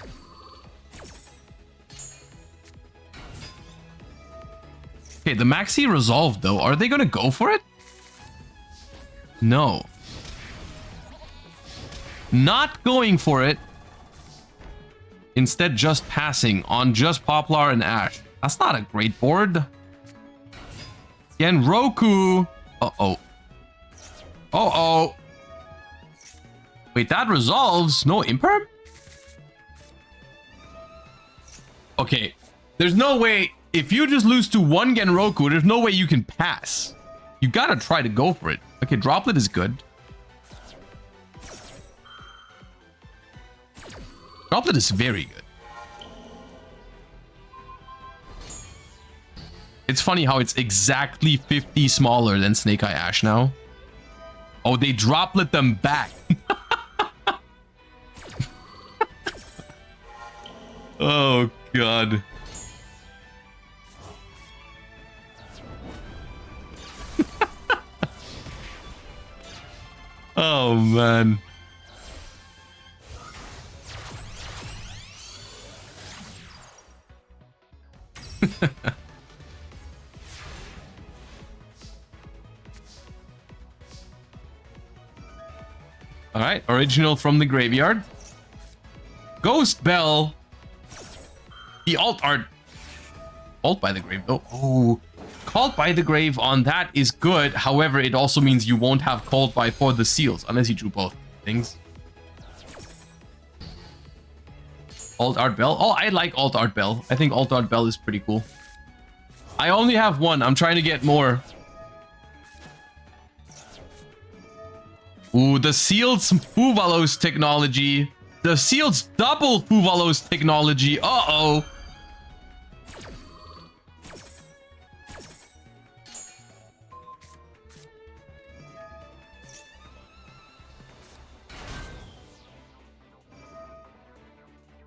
Okay, the Maxi resolved, though. Are they gonna go for it? No. Not going for it. Instead, just passing on just Poplar and Ash. That's not a great board. Again, Roku. Uh-oh. Uh-oh. Wait, that resolves? No imperm? Okay, there's no way. If you just lose to one Genroku, there's no way you can pass. You gotta try to go for it. Okay, Droplet is good. Droplet is very good. It's funny how it's exactly 50 smaller than Snake Eye Ash now. Oh, they Droplet them back. Oh, God. Oh, man. All right, original from the graveyard. Ghost Bell. The alt art. Alt by the grave. Oh, Called by the grave on that is good. However, it also means you won't have Called by for the seals unless you drew both things. Alt Art Bell. Oh, I like Alt Art Bell. I think Alt Art Bell is pretty cool. I only have one. I'm trying to get more. Ooh, the Seal's Fuvalos technology. The Seal's double Fuvalos technology. Uh-oh.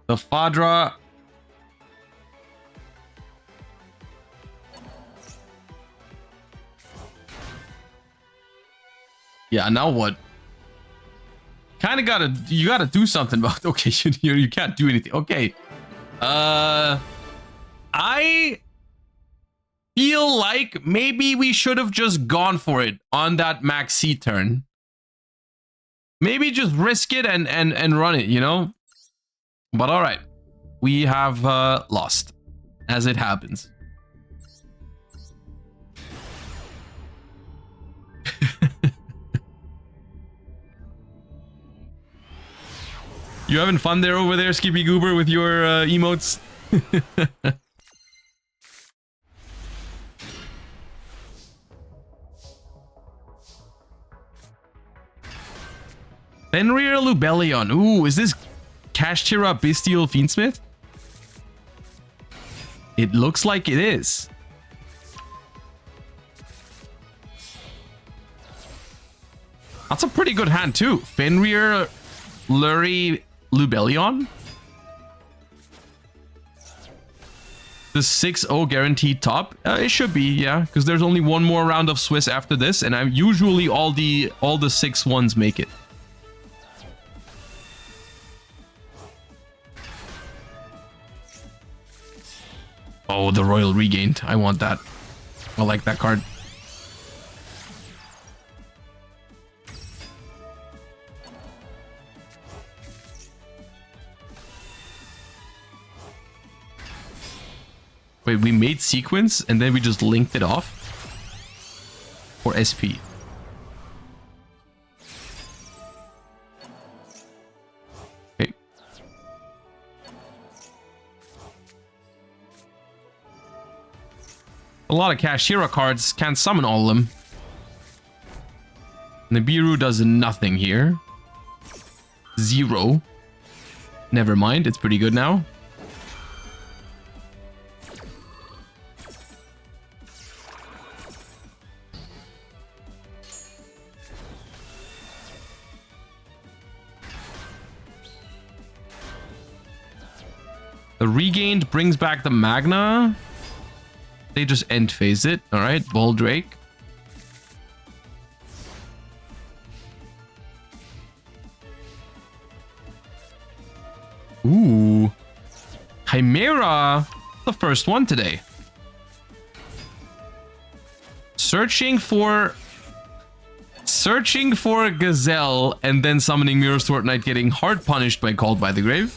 The Fadra. Yeah, now what? Kind of you gotta do something about. Okay, you can't do anything. Okay, I feel like maybe we should have just gone for it on that Max C turn. Maybe just risk it and run it, you know. But all right, we have lost, as it happens. You having fun there over there, Skippy Goober, with your emotes? Fenrir Lubellion. Ooh, is this Kashtira Bestial Fiendsmith? It looks like it is. That's a pretty good hand too. Fenrir Lurie Lubellion. The 6-0 guaranteed top. It should be, yeah, because there's only one more round of Swiss after this, and I'm usually all the 6-1s make it. Oh, the Royal Regained. I want that. I like that card. Wait, we made sequence and then we just linked it off? For SP. Okay. A lot of Kashira cards, can't summon all of them. Nibiru does nothing here. 0. Never mind, it's pretty good now. The Regained brings back the Magna. They just end phase it. All right, Boldrake. Ooh. Chimera. The first one today. Searching for a Gazelle and then summoning Mirror Sword Knight, getting hard punished by Called by the Grave.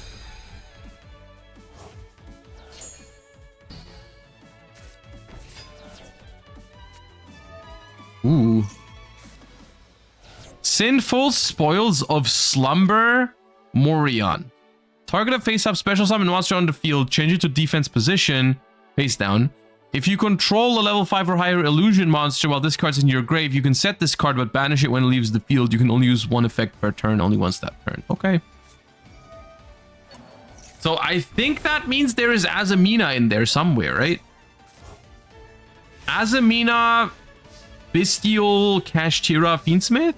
Ooh. Sinful Spoils of Slumber Morion. Target a face-up special summon monster on the field. Change it to defense position. Face down. If you control a level 5 or higher illusion monster while this card's in your grave, you can set this card but banish it when it leaves the field. You can only use one effect per turn, only once that turn. Okay. So I think that means there is Azamina in there somewhere, right? Azamina, Bestial, Kashtira, Fiendsmith?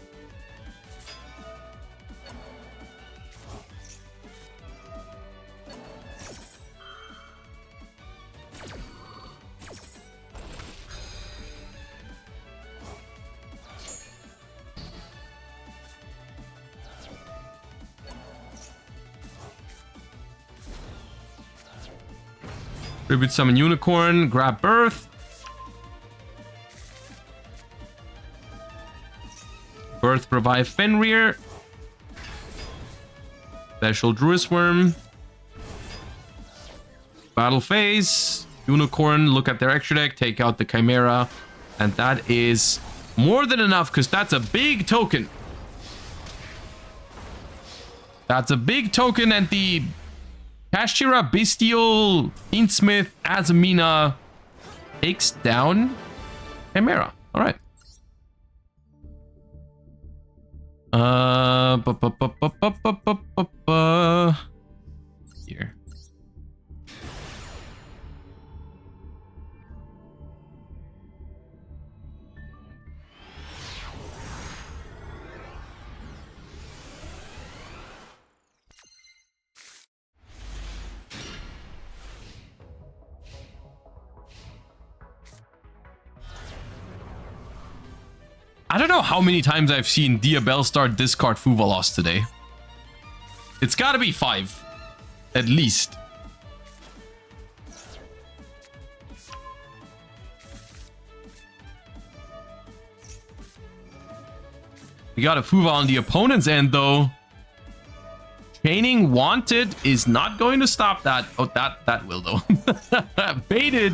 Tribute summon Unicorn, grab Birth. Birth revive Fenrir. Special Druid Worm. Battle phase. Unicorn, look at their extra deck, take out the Chimera. And that is more than enough because that's a big token. That's a big token, and the Kashtira, Bestial, Fiendsmith, Azamina takes down Chimera. All right. Here. I don't know how many times I've seen Diabellstar discard Fuvalos today. It's gotta be 5. At least. We got a Fuva on the opponent's end, though. Chaining Wanted is not going to stop that. Oh, that will, though. Baited.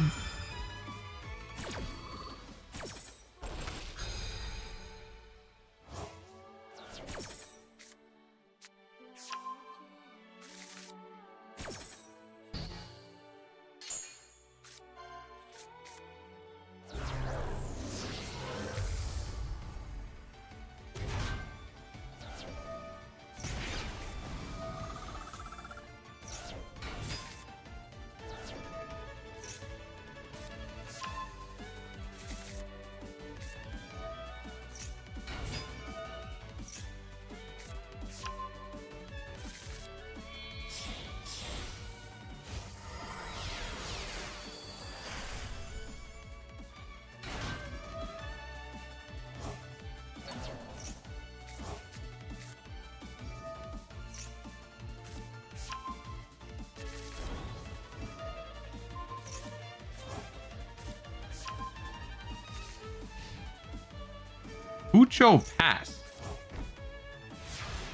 Yugioh Pass.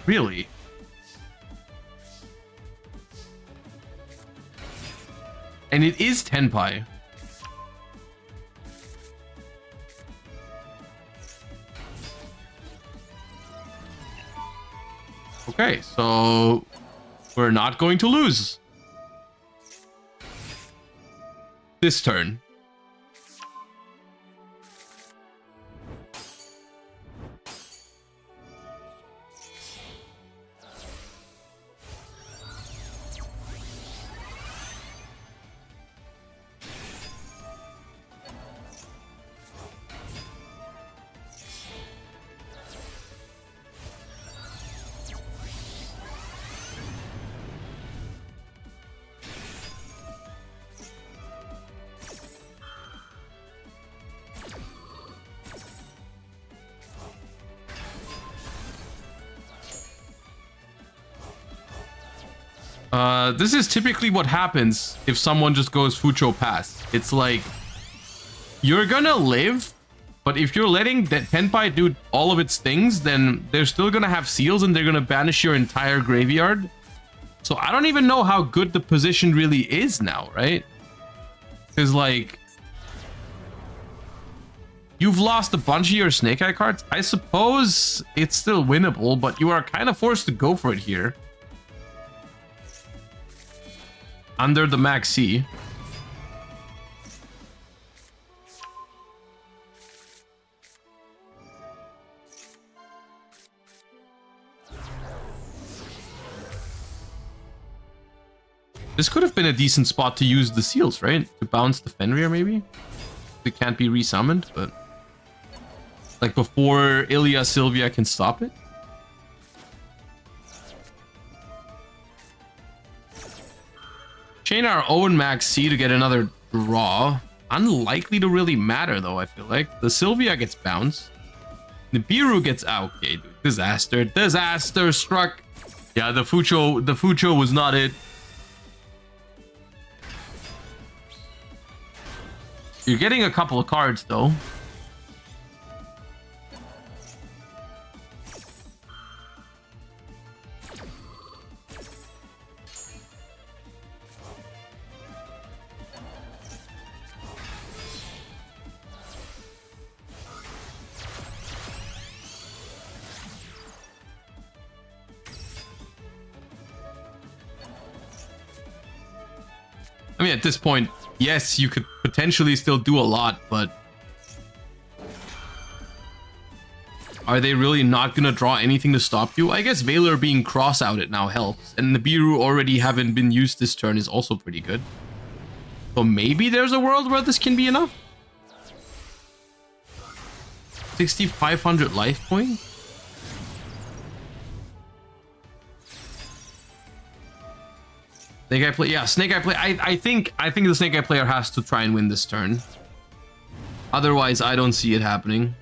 Really? And it is Tenpai. Okay, so we're not going to lose this turn. This is typically what happens if someone just goes Fucho Pass. It's like, you're gonna live, but if you're letting that Tenpai do all of its things, then they're still gonna have seals and they're gonna banish your entire graveyard. So I don't even know how good the position really is now, right? Because like, You've lost a bunch of your Snake Eye cards. I suppose it's still winnable, but you are kind of forced to go for it here. Under the Maxi. This could have been a decent spot to use the seals, right? To bounce the Fenrir, maybe? It can't be resummoned, but... like, before Ilya Sylvia can stop it? Chain our own Max C to get another draw. Unlikely to really matter, though, I feel like. The Sylvia gets bounced. The Biru gets... ah, okay, dude. Disaster. Disaster struck. Yeah, the Fucho was not it. You're getting a couple of cards, though. I mean, at this point, yes, you could potentially still do a lot, but are they really not going to draw anything to stop you? I guess Valor being cross-outed now helps, and the Biru already having been used this turn is also pretty good. So maybe there's a world where this can be enough? 6,500 life points? Snake Eye play, yeah, Snake Eye play. I think the Snake Eye player has to try and win this turn. Otherwise, I don't see it happening.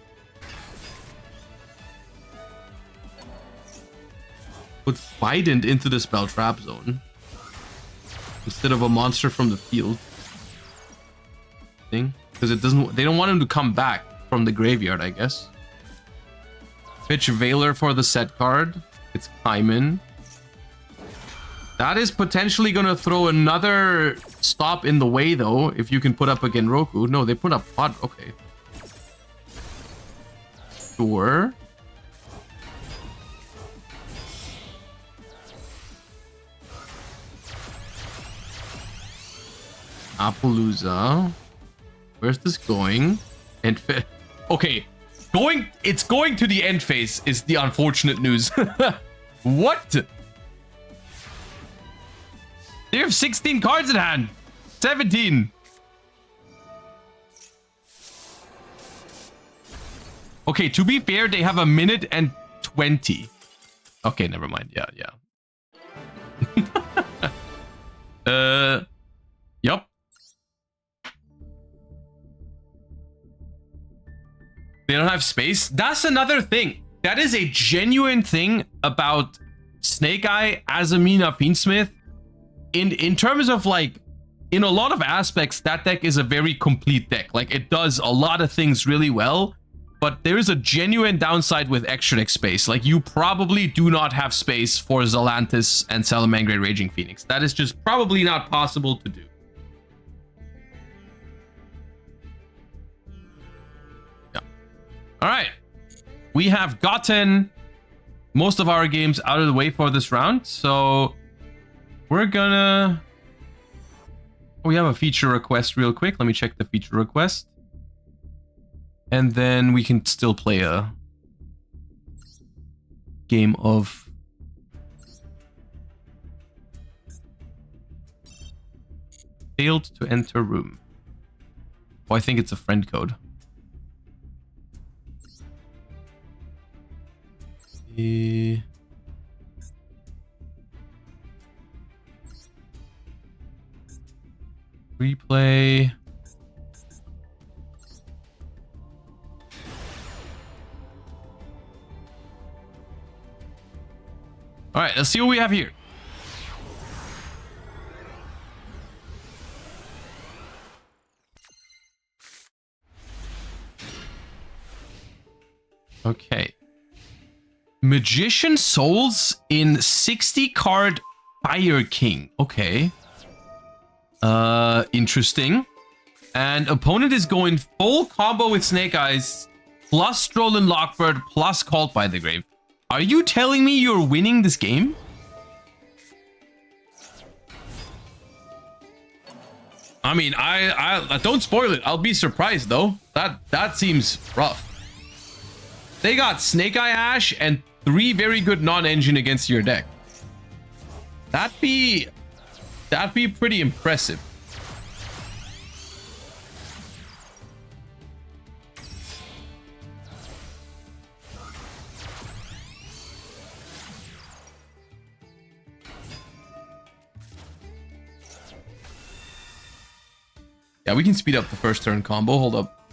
Put Bident into the spell trap zone instead of a monster from the field. Thing, because it doesn't. They don't want him to come back from the graveyard, I guess. Pitch Valor for the set card. It's Hyman. That is potentially going to throw another stop in the way, though, if you can put up a Genroku. No, they put up Pod. Okay. Sure. Appaloosa. Where's this going? End phase. Okay. It's going to the end phase is the unfortunate news. What? They have 16 cards in hand. 17. Okay, to be fair, they have a minute and 20. Okay, never mind. Yeah. Yep. They don't have space. That's another thing. That is a genuine thing about Snake Eye, Azamina, Fiendsmith. In terms of, like, in a lot of aspects, that deck is a very complete deck. Like, it does a lot of things really well, but there is a genuine downside with extra deck space. Like, you probably do not have space for Zelantis and Salamangreat Raging Phoenix. That is just probably not possible to do. Yeah. All right. We have gotten most of our games out of the way for this round, so... we're gonna... we have a feature request real quick. Let me check the feature request. And then we can still play a game of... failed to enter room. Oh, I think it's a friend code. Replay. All right, let's see what we have here. Okay. Magician Souls in 60 card Fire King. Okay. Interesting. And opponent is going full combo with Snake Eyes, plus Stolen Lockbird, plus Cult by the Grave. Are you telling me you're winning this game? I mean, I don't spoil it. I'll be surprised though. That seems rough. They got Snake Eye Ash and 3 very good non-engine against your deck. That'd be pretty impressive. Yeah, we can speed up the first turn combo. Hold up.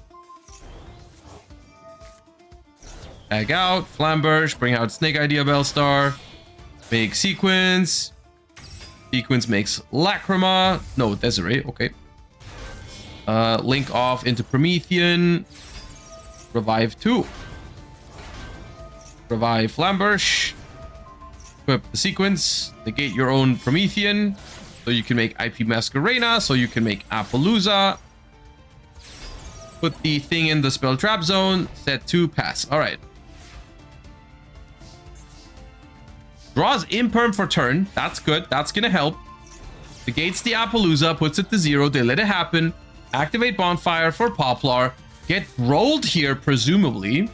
Tag out, Flamberge, bring out Snake Eye Bellstar, make Sequence. Sequence makes Lacrima. No, Desiree, okay. Link off into Promethean. Revive 2. Revive Flamberge. Equip the Sequence. Negate your own Promethean. So you can make IP Masquerena, so you can make Appaloosa. Put the thing in the spell trap zone. Set 2, pass. Alright. Draws Imperm for turn. That's good. That's gonna help. Negates the Appaloosa, puts it to 0. They let it happen. Activate Bonfire for Poplar. Get rolled here, presumably.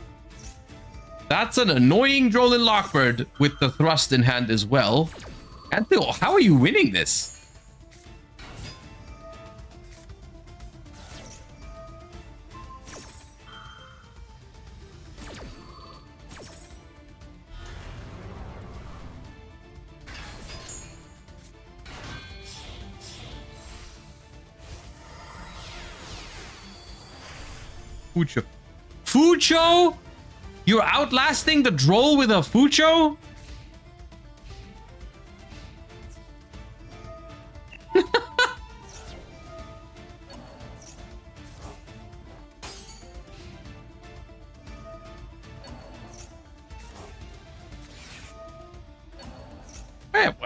That's an annoying Drollin Lockbird with the thrust in hand as well. And how are you winning this? Fucho. Fucho? You're outlasting the Droll with a Fucho?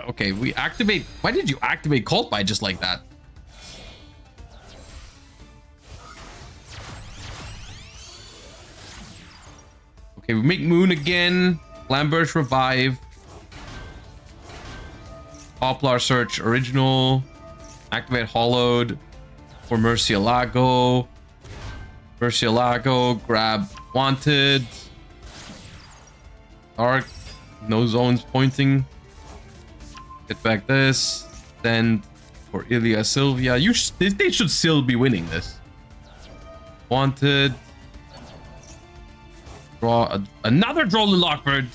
Okay, we activate. Why did you activate Cult by just like that? Okay, we make Moon again. Flamberge Revive. Poplar Search Original. Activate Hollowed. For Murcielago. Murcielago. Grab Wanted. Dark. No zones pointing. Get back this. Send for Ilya Sylvia. They should still be winning this. Wanted. Draw another Droll and Lockbird.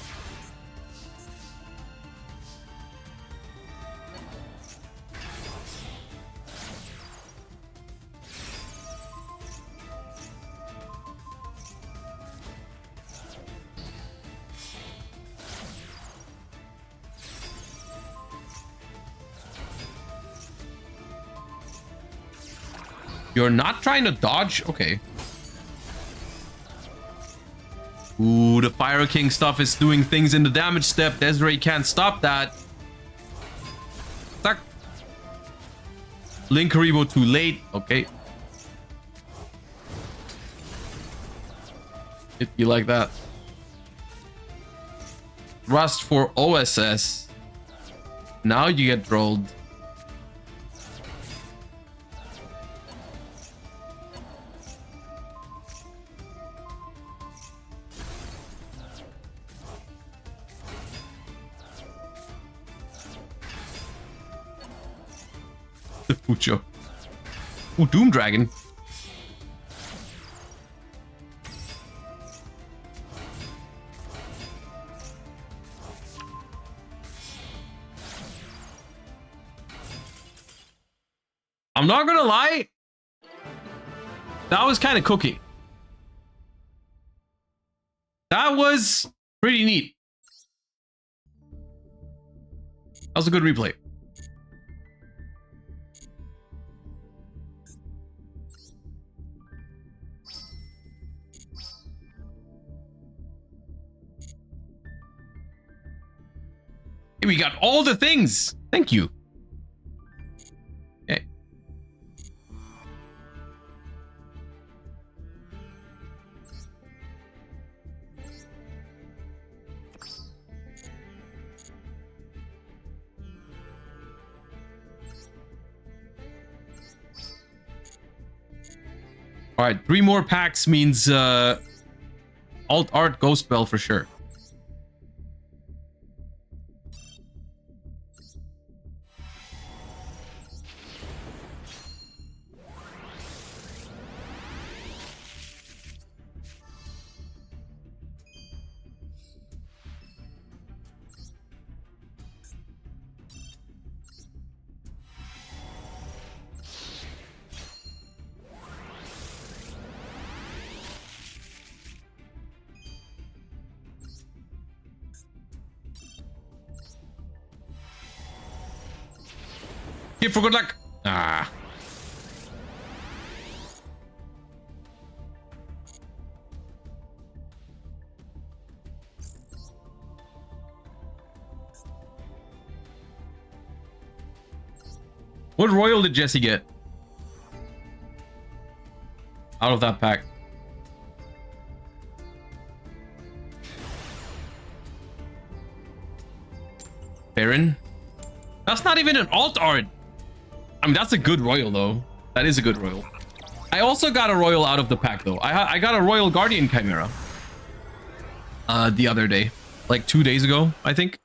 You're not trying to dodge? Okay. Ooh, the Fire King stuff is doing things in the damage step. Desiree can't stop that. Stuck. Link Haribo too late. Okay. It'd be like that. Rust for OSS. Now you get rolled. The Fucho. Ooh, Doom Dragon. I'm not gonna lie. That was kind of cooking. That was pretty neat. That was a good replay. We got all the things. Thank you. Okay. All right, 3 more packs means alt art ghost spell for sure. Here for good luck. Ah. What royal did Jesse get out of that pack? Baron? That's not even an alt art. I mean, that's a good royal, though. That is a good royal. I also got a royal out of the pack, though. I got a royal guardian chimera the other day, like 2 days ago, I think.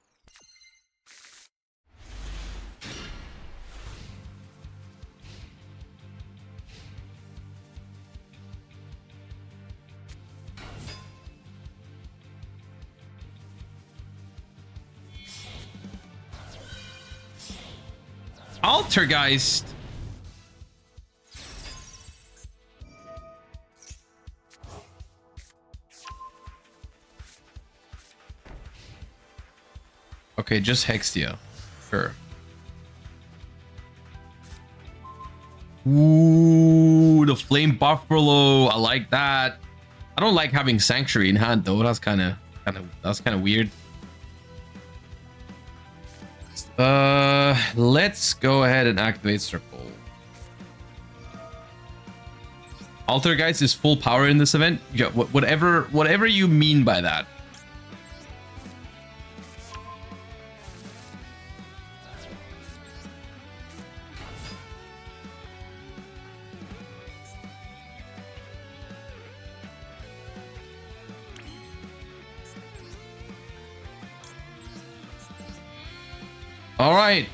Altergeist. Okay, just Hextia. Sure. Ooh, the Flame Buffalo. I like that. I don't like having Sanctuary in hand though. That's kind of weird. Let's go ahead and activate Circle. Altergeist is full power in this event. Yeah, whatever you mean by that. All right.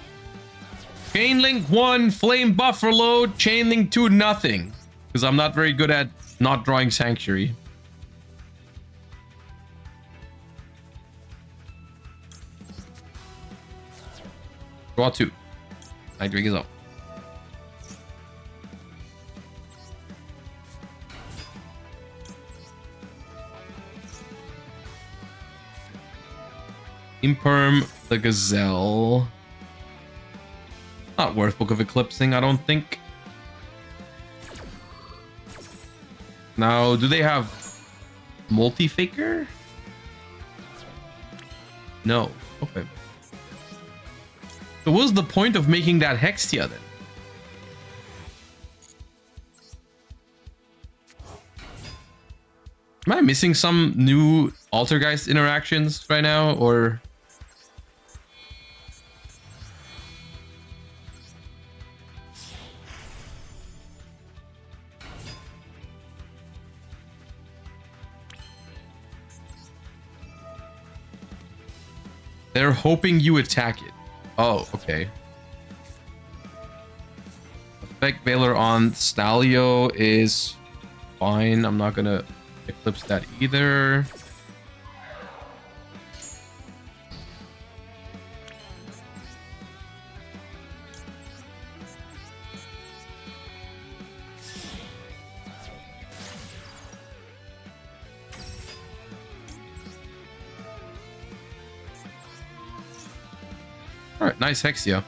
Chain Link 1, Flame Buffalo, Chain Link 2, nothing. Because I'm not very good at not drawing Sanctuary. Draw 2. Nightwing is up. Imperm the Gazelle. Not worth Book of Eclipsing, I don't think. Now, do they have Multi-Faker? No. Okay. So what's the point of making that Hextia then? Am I missing some new Altergeist interactions right now, or... They're hoping you attack it. Oh, okay. Effect Valor on Stalio is fine. I'm not gonna eclipse that either. All right, nice Hexia.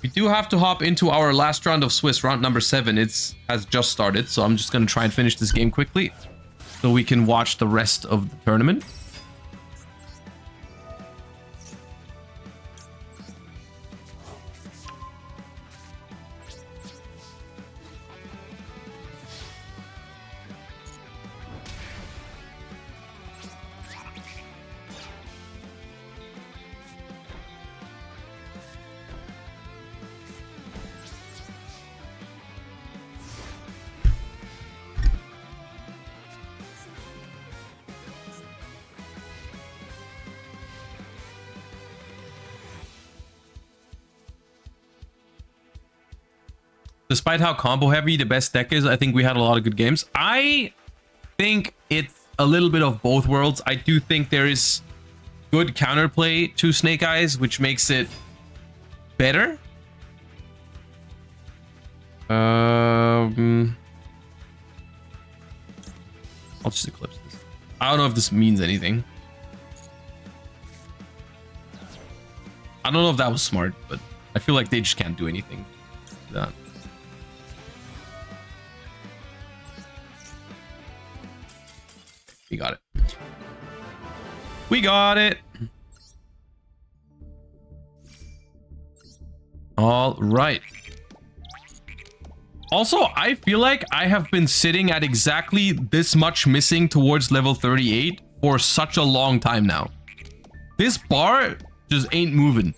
We do have to hop into our last round of Swiss, round number 7. Has just started, so I'm just gonna try and finish this game quickly, so we can watch the rest of the tournament. despite how combo heavy the best deck is, I think we had a lot of good games. I think it's a little bit of both worlds. I do think there is good counterplay to Snake Eyes, which makes it better. I'll just eclipse this. I don't know if this means anything. I don't know if that was smart, but I feel like they just can't do anything to that. We got it. We got it. All right. Also, I feel like I have been sitting at exactly this much missing towards level 38 for such a long time now. This bar just ain't moving.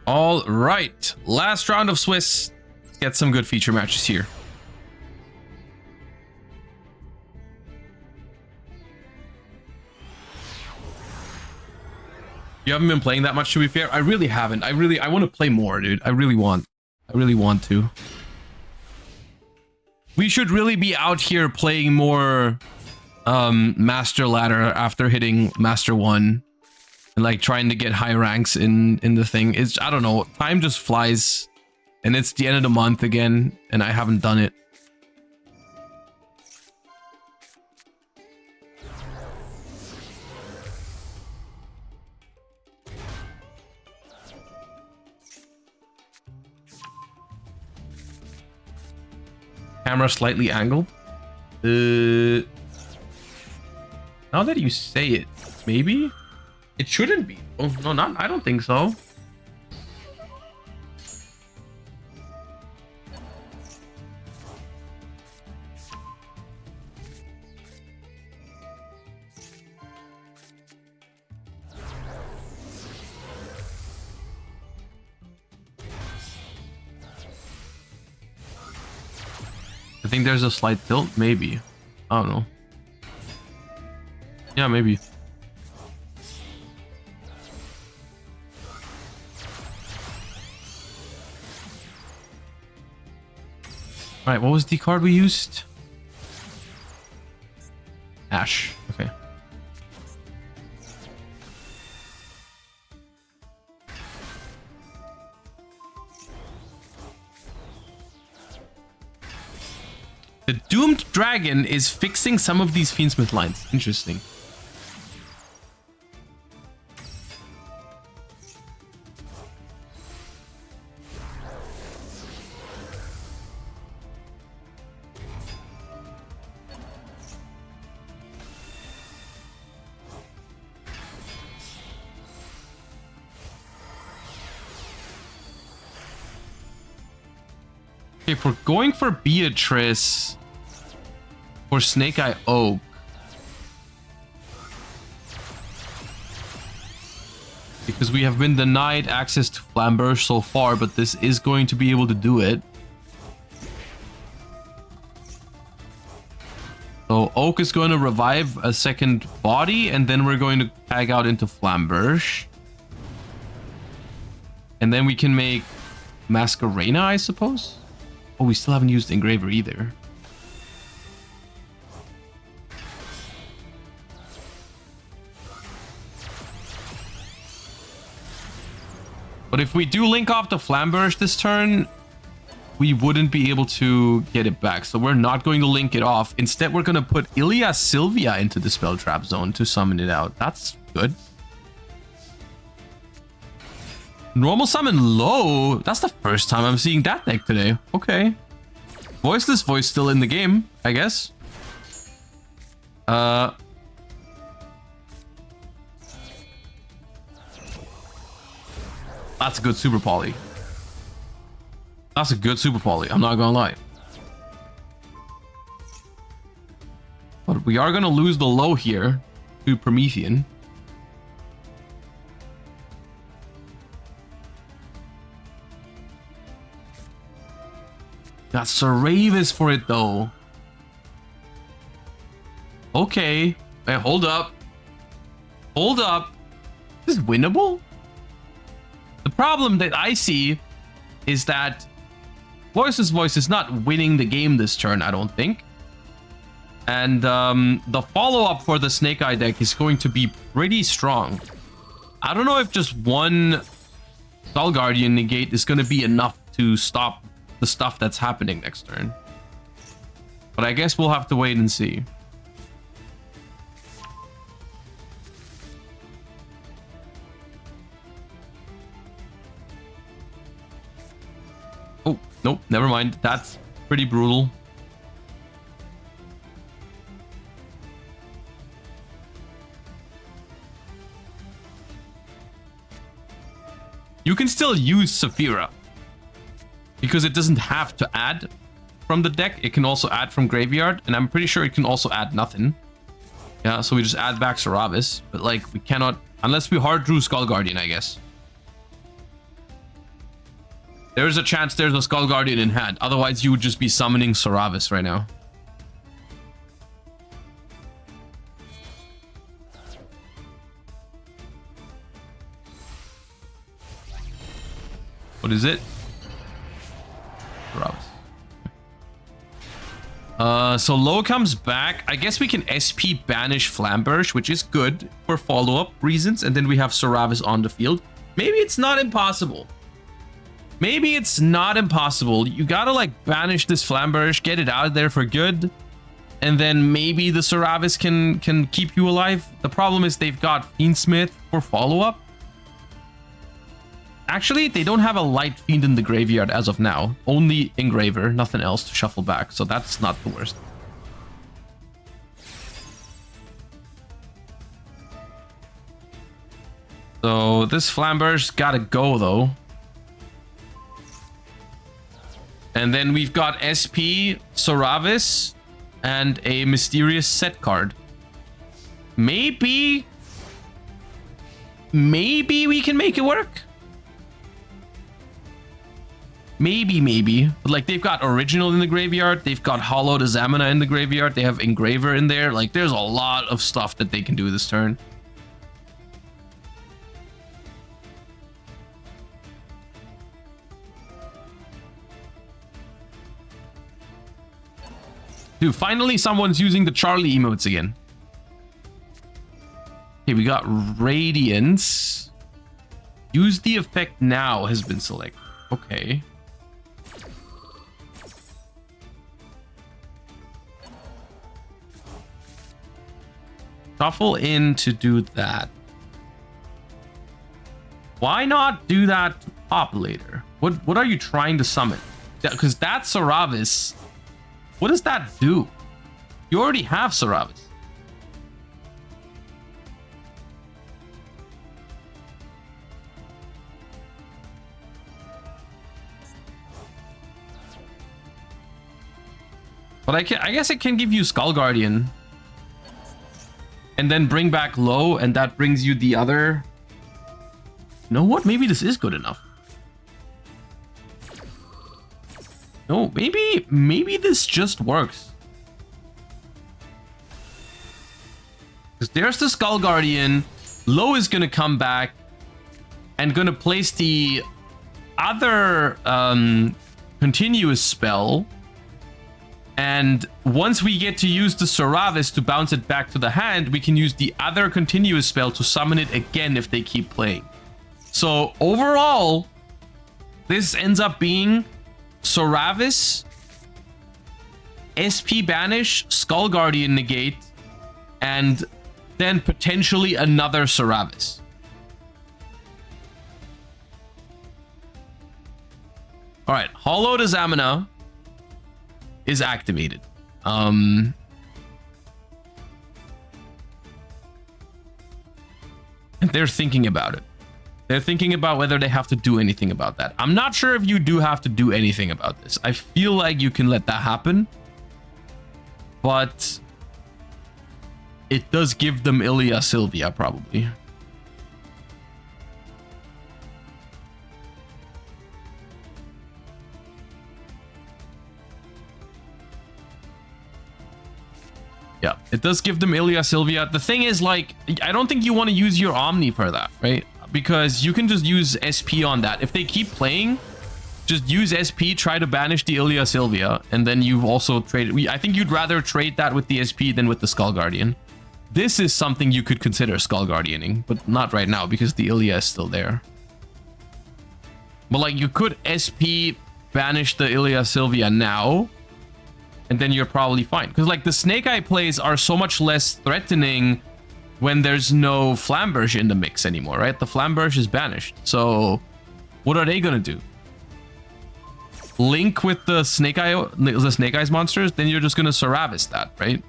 All right, last round of Swiss. Let's get some good feature matches here. You haven't been playing that much, to be fair. I really haven't. I want to play more, dude. I really want to. We should really be out here playing more Master Ladder after hitting Master 1. And like trying to get high ranks in the thing. It's, I don't know, time just flies. And it's the end of the month again, and I haven't done it. Camera slightly angled. Now that you say it, maybe? It shouldn't be. Oh, no, not. I don't think so. I think there's a slight tilt, maybe. I don't know. Yeah, maybe. All right, what was the card we used? Ash. Okay. The Doomed Dragon is fixing some of these Fiendsmith lines. Interesting. If we're going for Beatrice or Snake Eye Oak, because we have been denied access to Flamberge so far, but this is going to be able to do it. So Oak is going to revive a second body, and then we're going to tag out into Flamberge. And then we can make Masquerena, I suppose. Oh, we still haven't used Engraver either. But if we do link off the Flamberge this turn, we wouldn't be able to get it back. So we're not going to link it off. Instead, we're going to put Ilya Sylvia into the spell trap zone to summon it out. That's good. Normal summon low. That's the first time I'm seeing that deck today. Okay. Voiceless Voice still in the game, I guess. That's a good super poly. That's a good super poly. I'm not gonna lie. But we are gonna lose the low here to Promethean. Got Saravis for it though. Okay. Wait, hold up. Hold up. This is winnable? The problem that I see is that Voice is not winning the game this turn, I don't think. And the follow-up for the Snake Eye deck is going to be pretty strong. I don't know if just one Skull Guardian negate is going to be enough to stop the stuff that's happening next turn. But I guess we'll have to wait and see. Oh, nope, never mind. That's pretty brutal. You can still use Saphira because it doesn't have to add from the deck. It can also add from graveyard, and I'm pretty sure it can also add nothing. Yeah, so we just add back Saravis, but like we cannot unless we hard drew Skull Guardian, I guess. There's a chance there's a Skull Guardian in hand. Otherwise, you would just be summoning Saravis right now. What is it? So Low comes back. I guess we can SP banish Flamberge, which is good for follow-up reasons. And then we have Saravis on the field. Maybe it's not impossible. Maybe it's not impossible. You gotta like banish this Flamberge, get it out of there for good. And then maybe the Saravis can keep you alive. The problem is they've got Fiendsmith for follow-up. Actually, they don't have a Light Fiend in the graveyard as of now. Only Engraver, nothing else to shuffle back. So that's not the worst. So this Flamberge's gotta go though. And then we've got SP, Saravis, and a mysterious set card. Maybe we can make it work. Maybe. But like they've got Original in the graveyard. They've got Hollowed Azamina in the graveyard. They have Engraver in there. Like there's a lot of stuff that they can do this turn. Dude, finally someone's using the Charlie emotes again. Okay, we got Radiance. Use the effect now has been selected. Okay. Shuffle in to do that. Why not do that up later? What are you trying to summon? Because that's Saravis. What does that do? You already have Saravis. But I guess it can give you Skull Guardian. And then bring back Low, and that brings you the other. You know what? Maybe this is good enough. No, maybe this just works. Because there's the Skull Guardian. Low is gonna come back and gonna place the other continuous spell. And once we get to use the Saravis to bounce it back to the hand, we can use the other continuous spell to summon it again if they keep playing. So overall, this ends up being Saravis, SP Banish, Skull Guardian negate, and then potentially another Saravis. All right, Hollowed Azamina is activated. They're thinking about it. They're thinking about whether they have to do anything about that. I'm not sure if you do have to do anything about this. I feel like you can let that happen. But it does give them Ilia Sylvia, probably. It does give them Ilya Sylvia. The thing is, like, I don't think you want to use your Omni for that, right? Because you can just use SP on that. If they keep playing, just use SP, try to banish the Ilya Sylvia, and then you also trade. I think you'd rather trade that with the SP than with the Skull Guardian. This is something you could consider Skull Guardianing, but not right now because the Ilya is still there. But like, you could SP banish the Ilya Sylvia now, and then you're probably fine. Because like the Snake Eye plays are so much less threatening when there's no Flamberge in the mix anymore, right? The Flamberge is banished. So what are they gonna do? Link with the Snake Eyes monsters? Then you're just gonna Saravis that, right?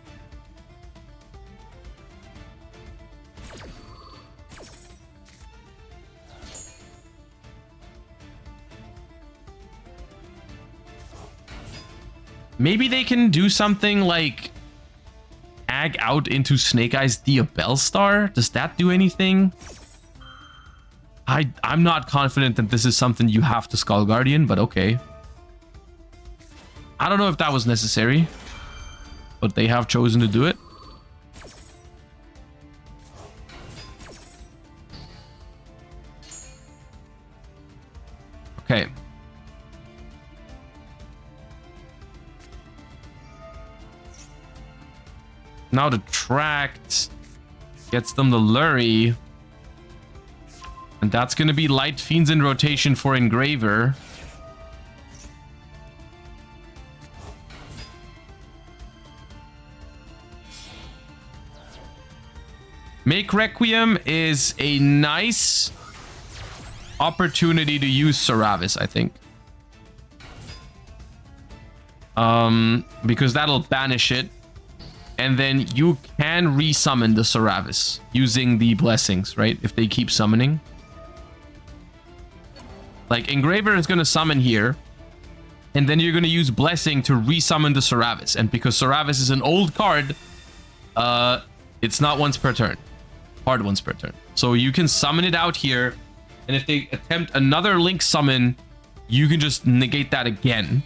Maybe they can do something like ag out into Snake Eyes Diabellstar. Does that do anything? I'm not confident that this is something you have to Skull Guardian, but okay. I don't know if that was necessary, but they have chosen to do it. Okay. Now the Tract gets them the Lurry. And that's going to be Light Fiends in rotation for Engraver. Make Requiem is a nice opportunity to use Saravis, I think. Because that'll banish it. And then you can resummon the Saravis using the blessings, right? If they keep summoning. Like, Engraver is going to summon here. And then you're going to use Blessing to resummon the Saravis. And because Saravis is an old card, it's not once per turn. Hard once per turn. So you can summon it out here. And if they attempt another Link summon, you can just negate that again.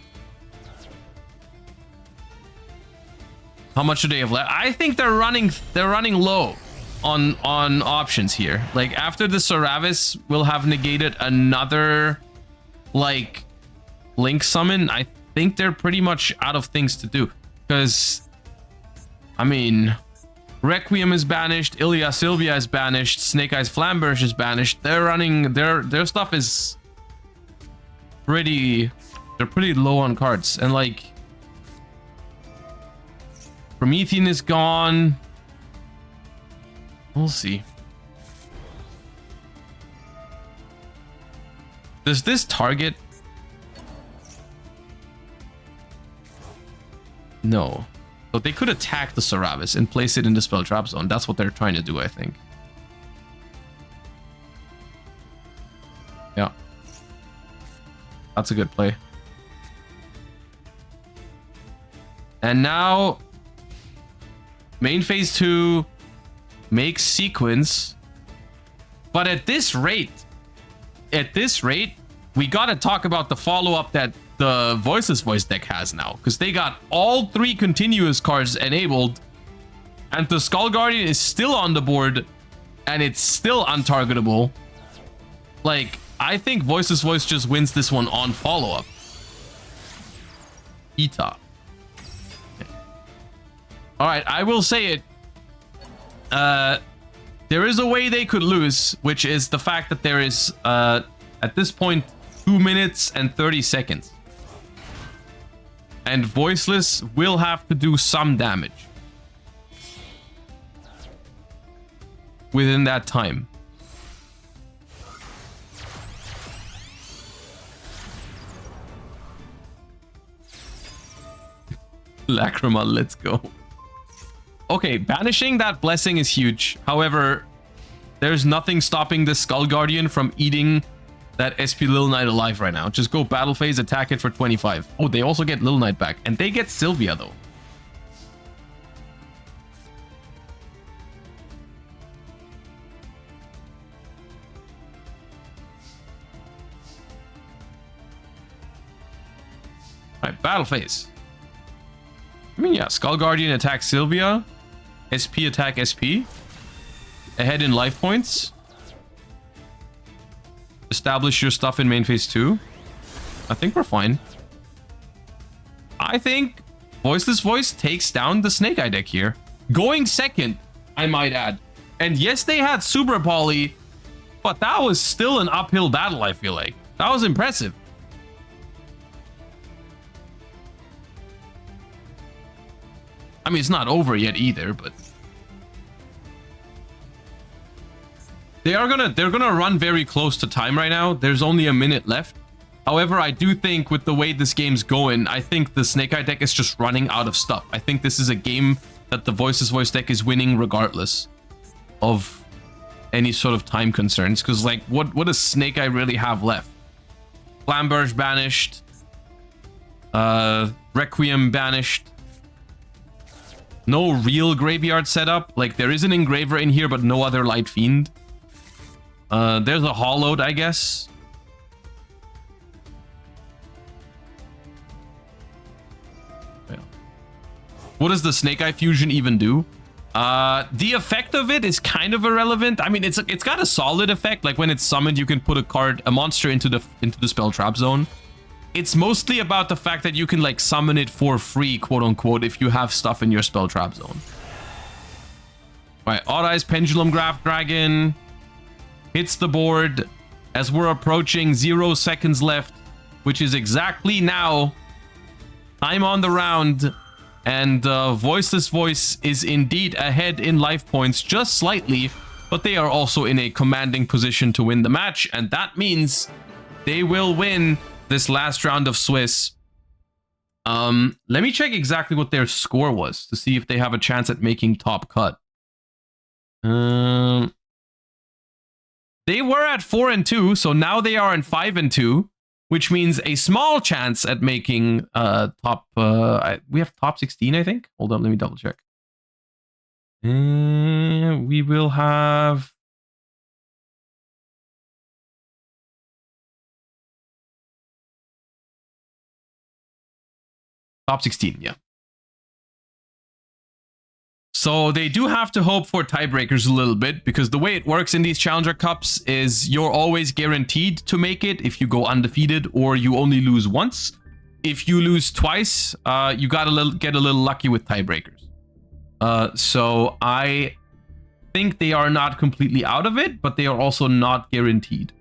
How much do they have left? I think they're running low on options here. Like, after the Saravis will have negated another like Link summon, I think they're pretty much out of things to do. Because I mean, Requiem is banished, Ilya Sylvia is banished, Snake Eyes Flamberge is banished. They're running their stuff is pretty low on cards. And like, Promethean is gone. We'll see. Does this target? No. But they could attack the Saravis and place it in the spell trap zone. That's what they're trying to do, I think. Yeah. That's a good play. And now main phase 2 makes sequence. But at this rate, we gotta talk about the follow-up that the Voiceless Voice deck has now. Because they got all 3 continuous cards enabled. And the Skull Guardian is still on the board. And it's still untargetable. Like, I think Voiceless Voice just wins this one on follow-up. Ita. Alright, I will say it. There is a way they could lose, which is the fact that there is, at this point, 2 minutes and 30 seconds. And Voiceless will have to do some damage within that time. Lacrima, let's go. Okay, banishing that blessing is huge. However, there's nothing stopping the Skull Guardian from eating that SP Little Knight alive right now. Just go battle phase, attack it for 25. Oh, they also get Little Knight back. And they get Sylvia, though. Alright, battle phase. I mean, yeah, Skull Guardian attacks Sylvia. SP attack SP. Ahead in life points. Establish your stuff in main phase 2. I think we're fine. I think Voiceless Voice takes down the Snake Eye deck here. Going second, I might add. And yes, they had Super Poly, but that was still an uphill battle, I feel like. That was impressive. I mean, it's not over yet either, but they're gonna run very close to time right now. There's only a minute left. However, I do think with the way this game's going, I think the Snake Eye deck is just running out of stuff. I think this is a game that the Voiceless Voice deck is winning regardless of any sort of time concerns. Because, like, what does Snake Eye really have left? Flamberge banished. Requiem banished. No real graveyard setup. Like, there is an Engraver in here, but no other Light Fiend. There's a Hollowed, I guess. What does the Snake Eye Fusion even do? The effect of it is kind of irrelevant. I mean, it's got a solid effect. Like when it's summoned, you can put a monster into the spell trap zone. It's mostly about the fact that you can like summon it for free, quote unquote, if you have stuff in your spell trap zone. All right, Odd Eyes Pendulum Graph Dragon hits the board as we're approaching 0 seconds left, which is exactly now. Time on the round. And Voiceless Voice is indeed ahead in life points just slightly, but they are also in a commanding position to win the match, and that means they will win this last round of Swiss. Let me check exactly what their score was to see if they have a chance at making top cut. They were at 4-2, so now they are in 5-2. Which means a small chance at making top... we have top 16, I think. Hold on, let me double check. We will have... Top 16, yeah. So they do have to hope for tiebreakers a little bit, because the way it works in these Challenger Cups is you're always guaranteed to make it if you go undefeated, or you only lose once. If you lose twice, you gotta get a little lucky with tiebreakers. So I think they are not completely out of it, but they are also not guaranteed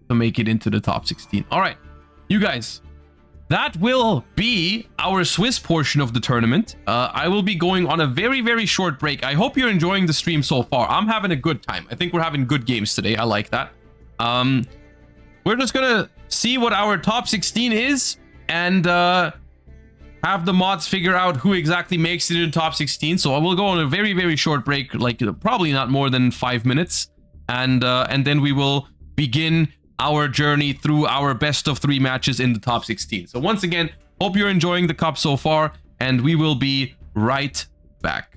to make it into the top 16. All right, you guys. That will be our Swiss portion of the tournament. I will be going on a very, very short break. I hope you're enjoying the stream so far. I'm having a good time. I think we're having good games today. I like that. We're just gonna see what our top 16 is and have the mods figure out who exactly makes it in top 16. So I will go on a very, very short break, like probably not more than 5 minutes, and then we will begin our journey through our best of 3 matches in the top 16. So once again, hope you're enjoying the cup so far, and we will be right back.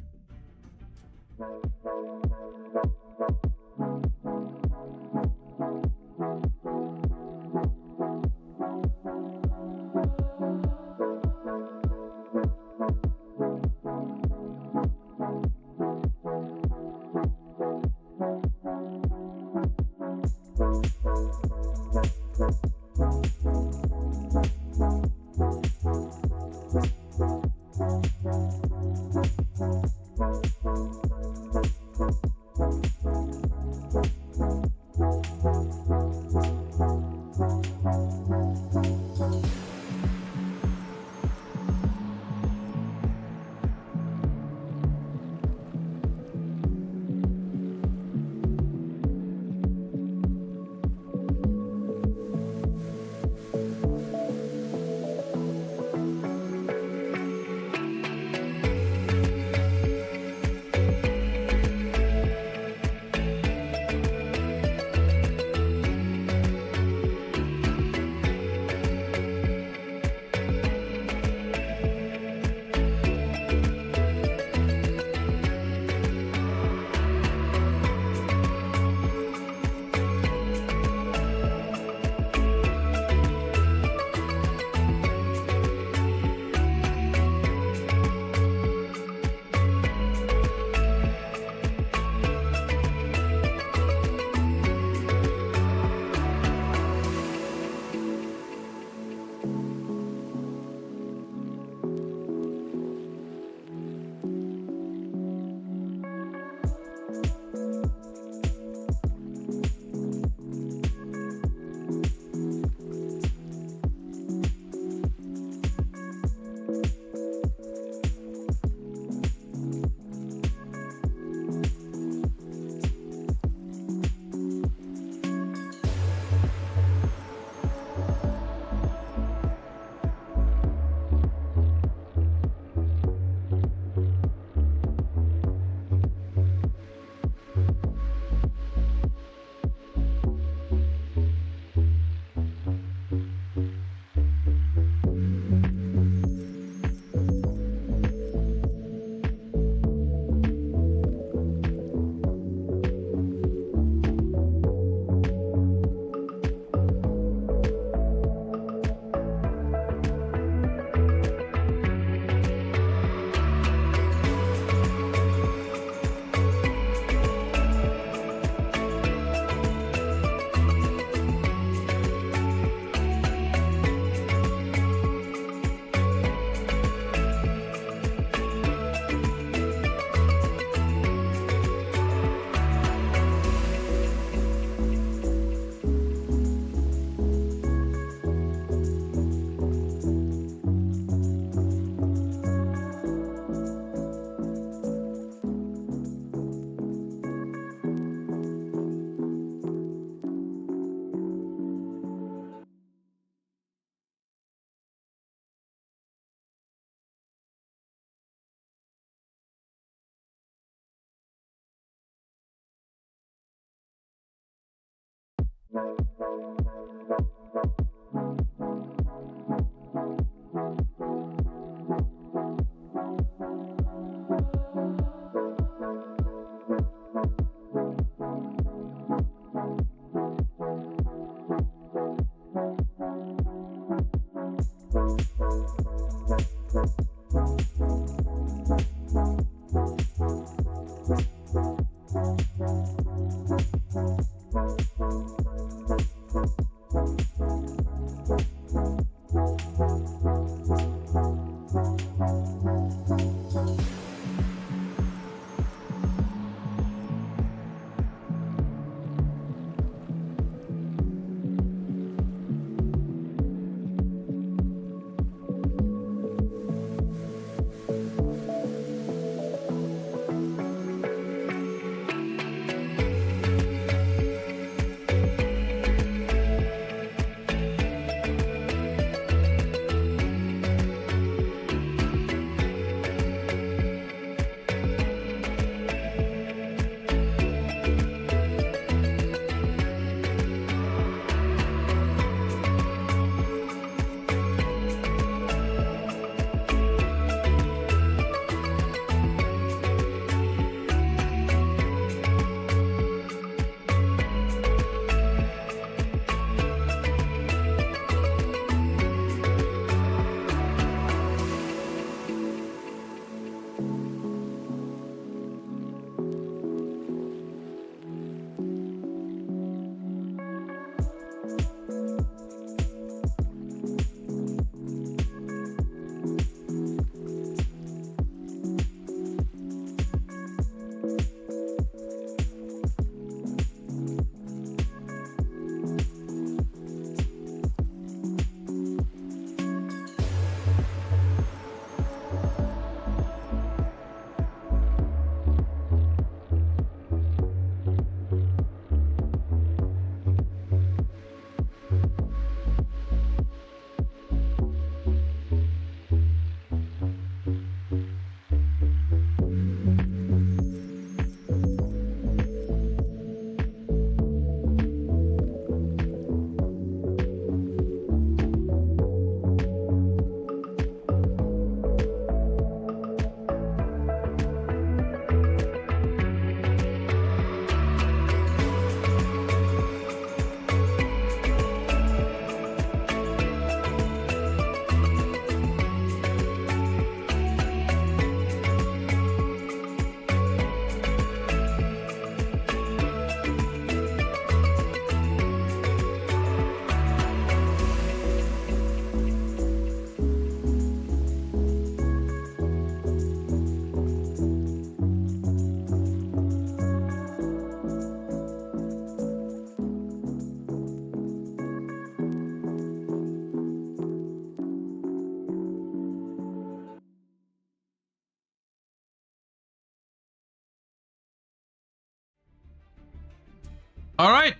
All right,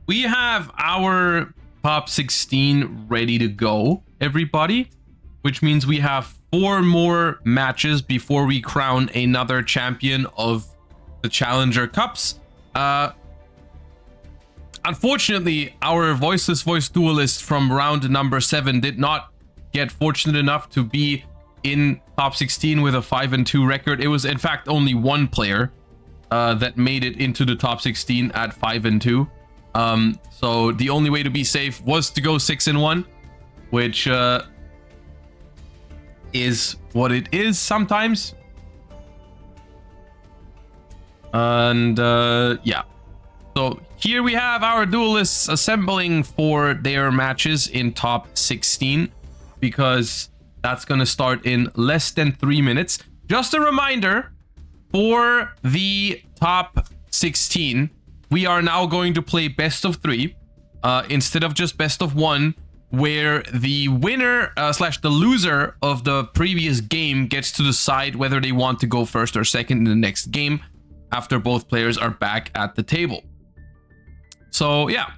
we have our top 16 ready to go, everybody, which means we have 4 more matches before we crown another champion of the Challenger Cups. Unfortunately, our voiceless voice duelist from round number 7 did not get fortunate enough to be in top 16 with a 5-2 record. It was in fact only one player that made it into the top 16 at 5-2. So the only way to be safe was to go 6-1, which is what it is sometimes. And yeah, so here we have our duelists assembling for their matches in top 16, because that's going to start in less than 3 minutes. Just a reminder, for the top 16, we are now going to play best of 3 instead of just best of 1, where the winner slash the loser of the previous game gets to decide whether they want to go first or second in the next game after both players are back at the table. So yeah,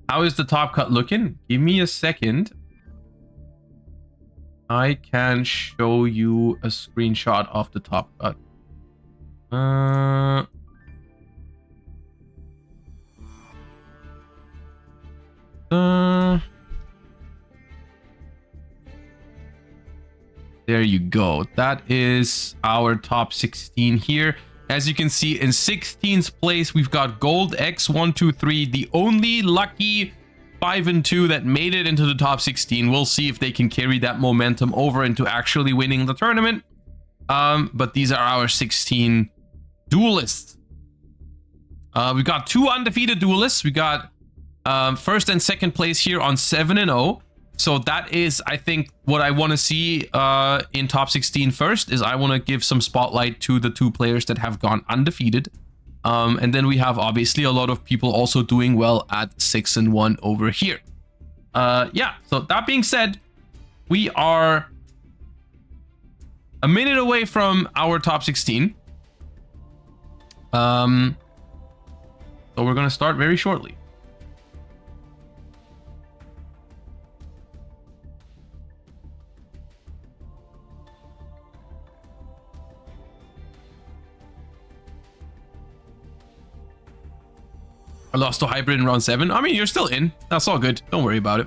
how is the top cut looking? Give me a second. I can show you a screenshot of the top cut. There you go. That is our top 16 here. As you can see, in 16th place, we've got Gold X123, the only lucky 5-2 that made it into the top 16. We'll see if they can carry that momentum over into actually winning the tournament. But these are our 16 duelists. We got 2 undefeated duelists. We got first and second place here on 7-0. So that is, I think, what I want to see in top 16 first, is I want to give some spotlight to the 2 players that have gone undefeated. And then we have obviously a lot of people also doing well at 6-1 over here. Yeah, so that being said, we are a minute away from our top 16. So we're going to start very shortly. I lost to hybrid in round 7. I mean, you're still in. That's all good. Don't worry about it.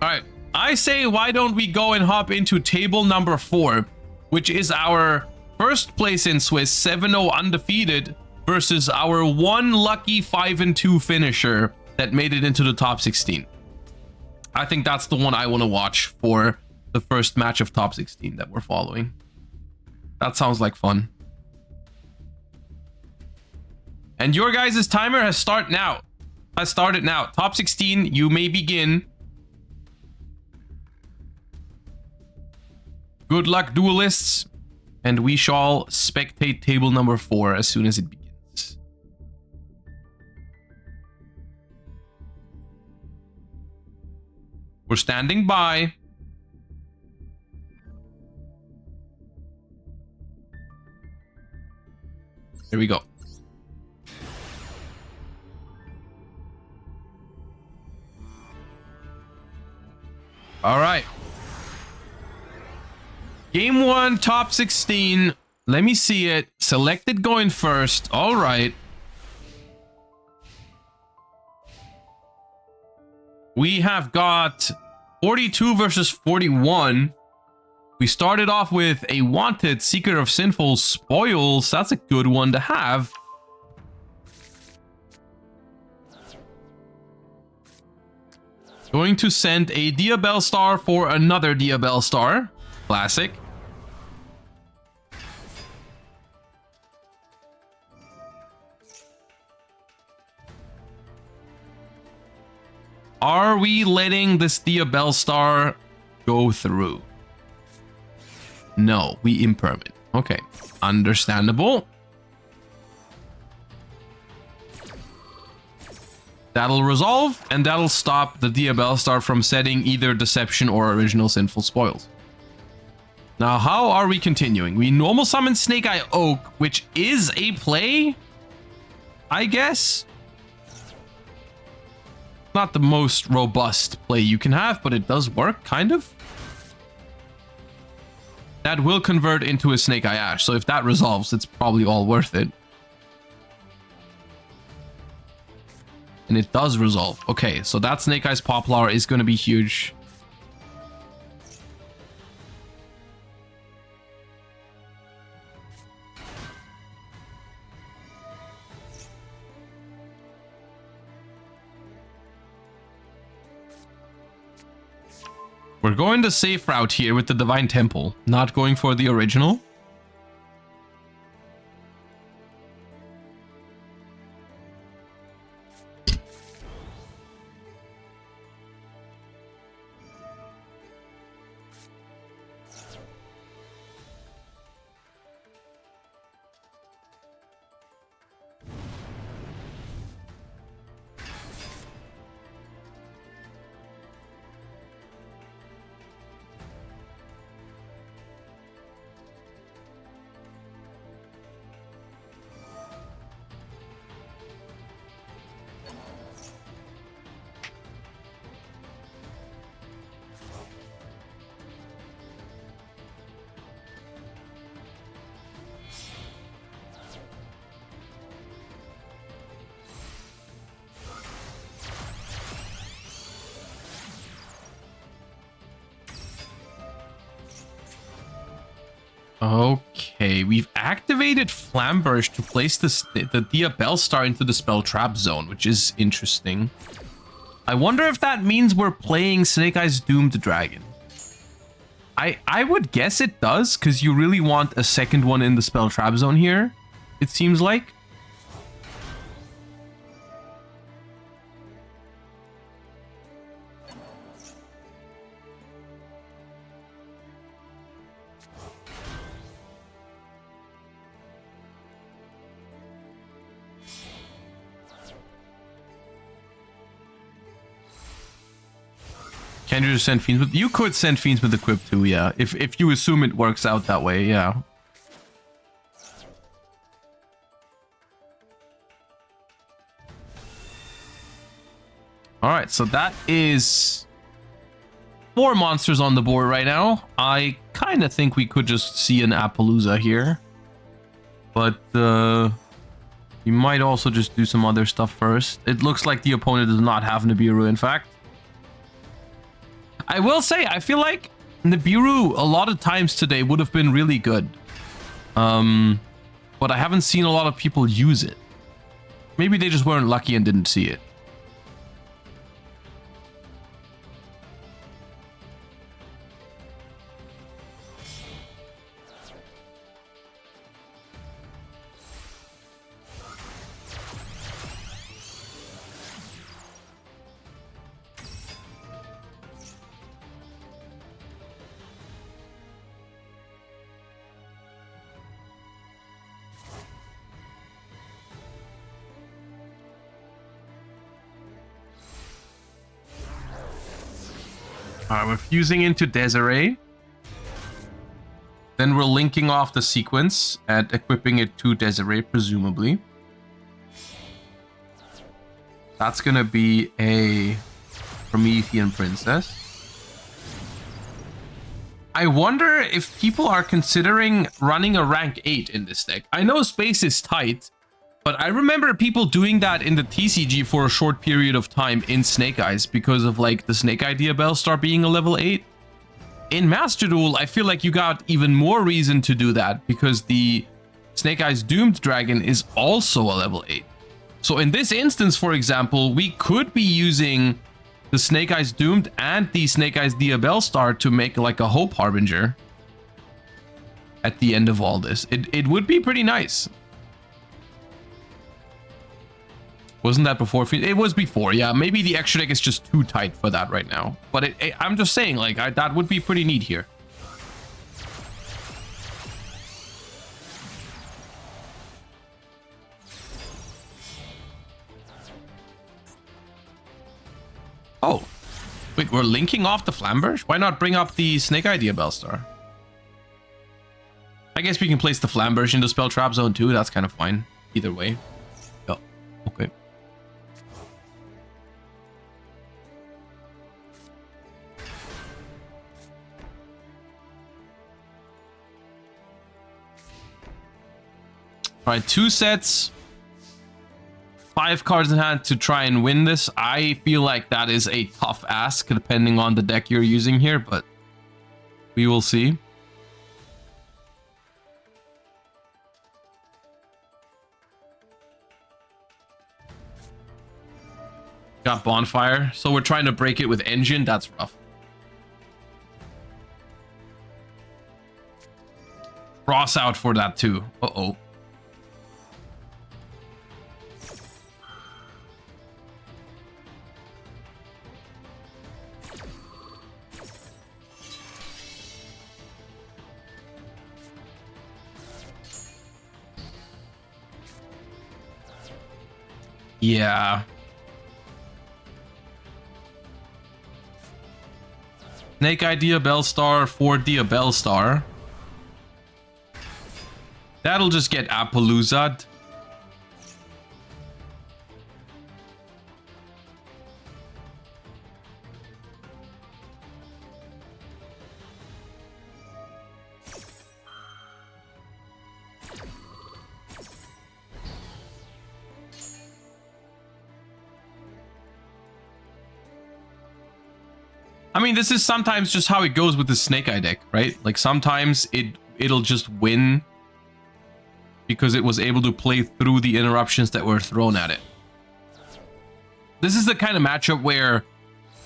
All right. I say, why don't we go and hop into table number 4, which is our first place in Swiss, 7-0 undefeated, versus our one lucky 5-2 finisher that made it into the top 16. I think that's the one I want to watch for the first match of top 16 that we're following. That sounds like fun. And your guys' timer has started now. Top 16, you may begin. Good luck, duelists. And we shall spectate table number 4 as soon as it begins. We're standing by. Here we go. All right. Game 1, top 16. Let me see it. Selected going first. All right. We have got 42 versus 41. We started off with a wanted Seeker of Sinful Spoils. That's a good one to have. Going to send a Diabell Star for another Diabell Star. Classic. Are we letting this Diabell Star go through? No, we impermanent. Okay, understandable. That'll resolve, and that'll stop the Diabell Star from setting either Deception or Original Sinful Spoils. Now, how are we continuing? We normal summon Snake Eye Oak, which is a play, I guess. Not the most robust play you can have, but it does work, kind of. That will convert into a Snake Eye Ash, so if that resolves, it's probably all worth it. And it does resolve. Okay, so that Snake Eyes Poplar is going to be huge. We're going the safe route here with the Divine Temple, not going for the original. Okay, we've activated Flamberge to place the Diabell Star into the spell trap zone, which is interesting. I wonder if that means we're playing Snake Eyes Doomed Dragon. I would guess it does, because you really want a second one in the spell trap zone here, it seems like. Can you just send Fiendsmith? You could send Fiendsmith equipped too, yeah. If you assume it works out that way, yeah. Alright, so that is 4 monsters on the board right now. I kind of think we could just see an Appaloosa here. But we might also just do some other stuff first. It looks like the opponent does not have Nibiru, in fact. I will say, I feel like Nibiru a lot of times today would have been really good. But I haven't seen a lot of people use it. Maybe they just weren't lucky and didn't see it. Alright, we're fusing into Desiree. Then we're linking off the sequence and equipping it to Desiree, presumably. That's gonna be a Promethean princess. I wonder if people are considering running a rank 8 in this deck. I know space is tight, but I remember people doing that in the TCG for a short period of time in Snake Eyes because of like the Snake Idea Bellstar being a level 8. In Master Duel, I feel like you got even more reason to do that because the Snake Eyes Doomed Dragon is also a level 8. So in this instance, for example, we could be using the Snake Eyes Doomed and the Snake Eyes Dia Bellstar to make like a Hope Harbinger at the end of all this. It would be pretty nice. Wasn't that before? It was before, yeah. Maybe the extra deck is just too tight for that right now. But I'm just saying, like, that would be pretty neat here. Oh. Wait, we're linking off the Flamberge? Why not bring up the Snake Idea Bellstar? I guess we can place the Flamberge into Spell Trap Zone too. That's kind of fine. Either way. Oh, okay. All right, 2 sets, 5 cards in hand to try and win this. I feel like that is a tough ask depending on the deck you're using here, but we will see. Got Bonfire, so we're trying to break it with Engine. That's rough. Cross out for that too. Uh-oh. Yeah. Snake Idea Bellstar for Dia Bellstar. That'll just get Appalooza'd. I mean, this is sometimes just how it goes with the Snake Eye deck, right? Like sometimes it'll just win because it was able to play through the interruptions that were thrown at it. This is the kind of matchup where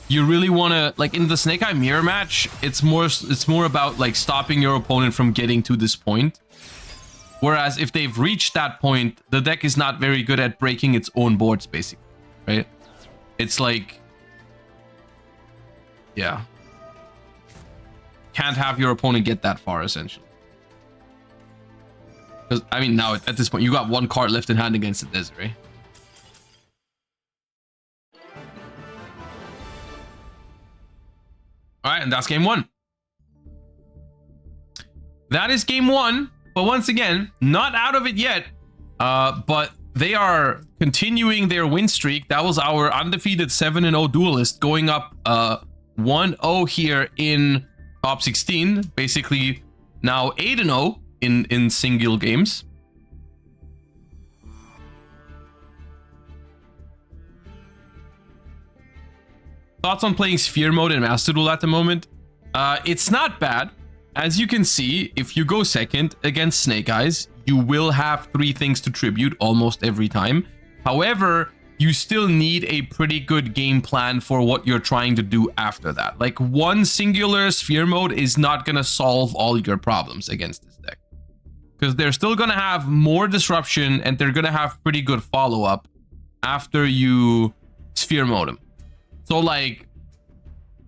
you really want to, like in the Snake Eye Mirror match, it's more about like stopping your opponent from getting to this point. Whereas if they've reached that point, the deck is not very good at breaking its own boards, basically, right? It's like, yeah, can't have your opponent get that far, essentially. Because, I mean, now at this point, you got one card left in hand against the Desiree. All right, and that's game one. That is game one, but once again, not out of it yet. But they are continuing their win streak. That was our undefeated 7-0 duelist going up 1-0 here in top 16. Basically, now 8-0 in single games. Thoughts on playing Sphere Mode in Master Duel at the moment? It's not bad. As you can see, if you go second against Snake Eyes, you will have 3 things to tribute almost every time. However, you still need a pretty good game plan for what you're trying to do after that. Like, one singular Sphere Mode is not going to solve all your problems against this deck. Because they're still going to have more disruption and they're going to have pretty good follow-up after you Sphere Mode them. So, like,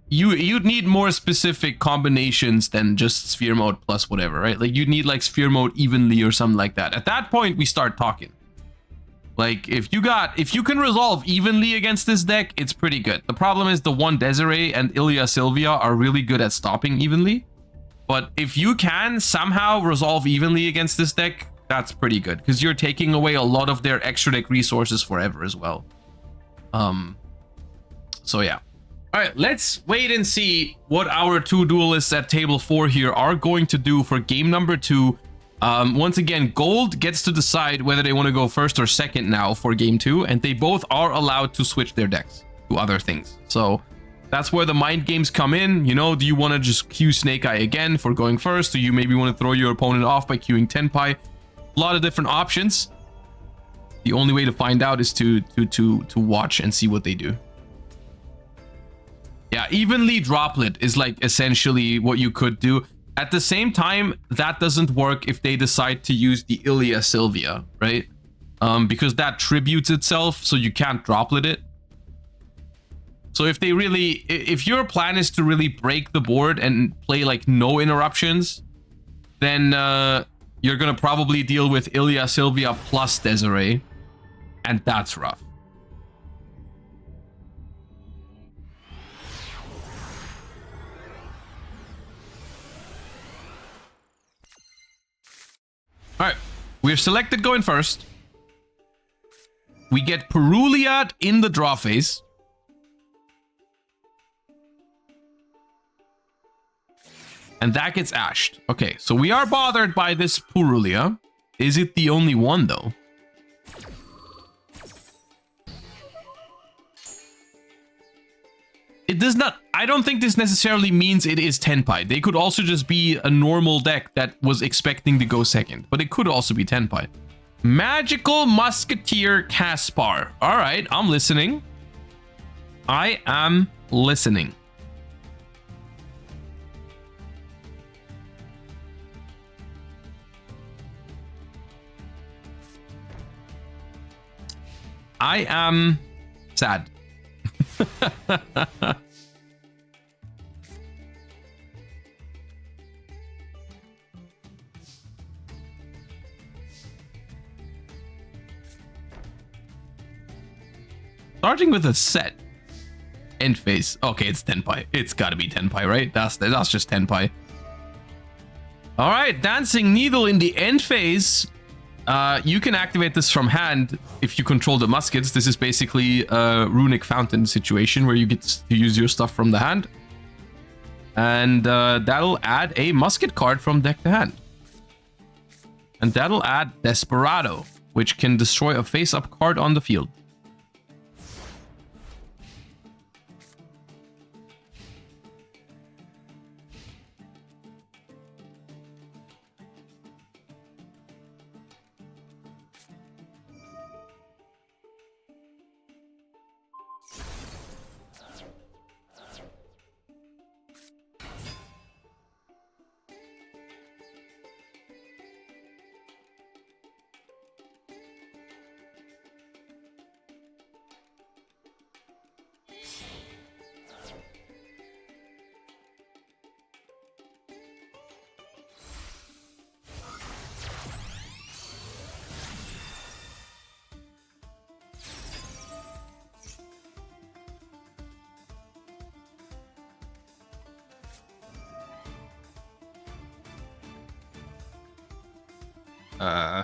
you'd need more specific combinations than just Sphere Mode plus whatever, right? Like, you'd need like Sphere Mode evenly or something like that. At that point, we start talking. Like, if you can resolve evenly against this deck, it's pretty good. The problem is the one Desiree and Ilya Sylvia are really good at stopping evenly. But if you can somehow resolve evenly against this deck, that's pretty good. Because you're taking away a lot of their extra deck resources forever as well. So yeah. All right, let's wait and see what our 2 duelists at table 4 here are going to do for game number 2. Once again, Gold gets to decide whether they want to go first or second now for game 2, and they both are allowed to switch their decks to other things. So that's where the mind games come in. You know, do you want to just queue Snake Eye again for going first? Do you maybe want to throw your opponent off by queuing Tenpai? A lot of different options. The only way to find out is to watch and see what they do. Yeah, evenly droplet is like essentially what you could do. At the same time, that doesn't work if they decide to use the Ilya Sylvia, right? Because that tributes itself, so you can't droplet it. So if your plan is to really break the board and play like no interruptions, then you're gonna probably deal with Ilya Sylvia plus Desiree, and that's rough. All right, we're selected going first. We get Puruliat in the draw phase. And that gets ashed. Okay, so we are bothered by this Purulia. Is it the only one, though? It does not... I don't think this necessarily means it is Tenpai. They could also just be a normal deck that was expecting to go second. But it could also be Tenpai. Magical Musketeer Caspar. All right, I'm listening. I am listening. I am sad. Starting with a set end phase. Okay, it's Tenpai. It's got to be Tenpai, right? That's just Tenpai. All right, Dancing Needle in the end phase. You can activate this from hand if you control the muskets. This is basically a Runic Fountain situation where you get to use your stuff from the hand. And that'll add a musket card from deck to hand. And that'll add Desperado, which can destroy a face-up card on the field. Uh...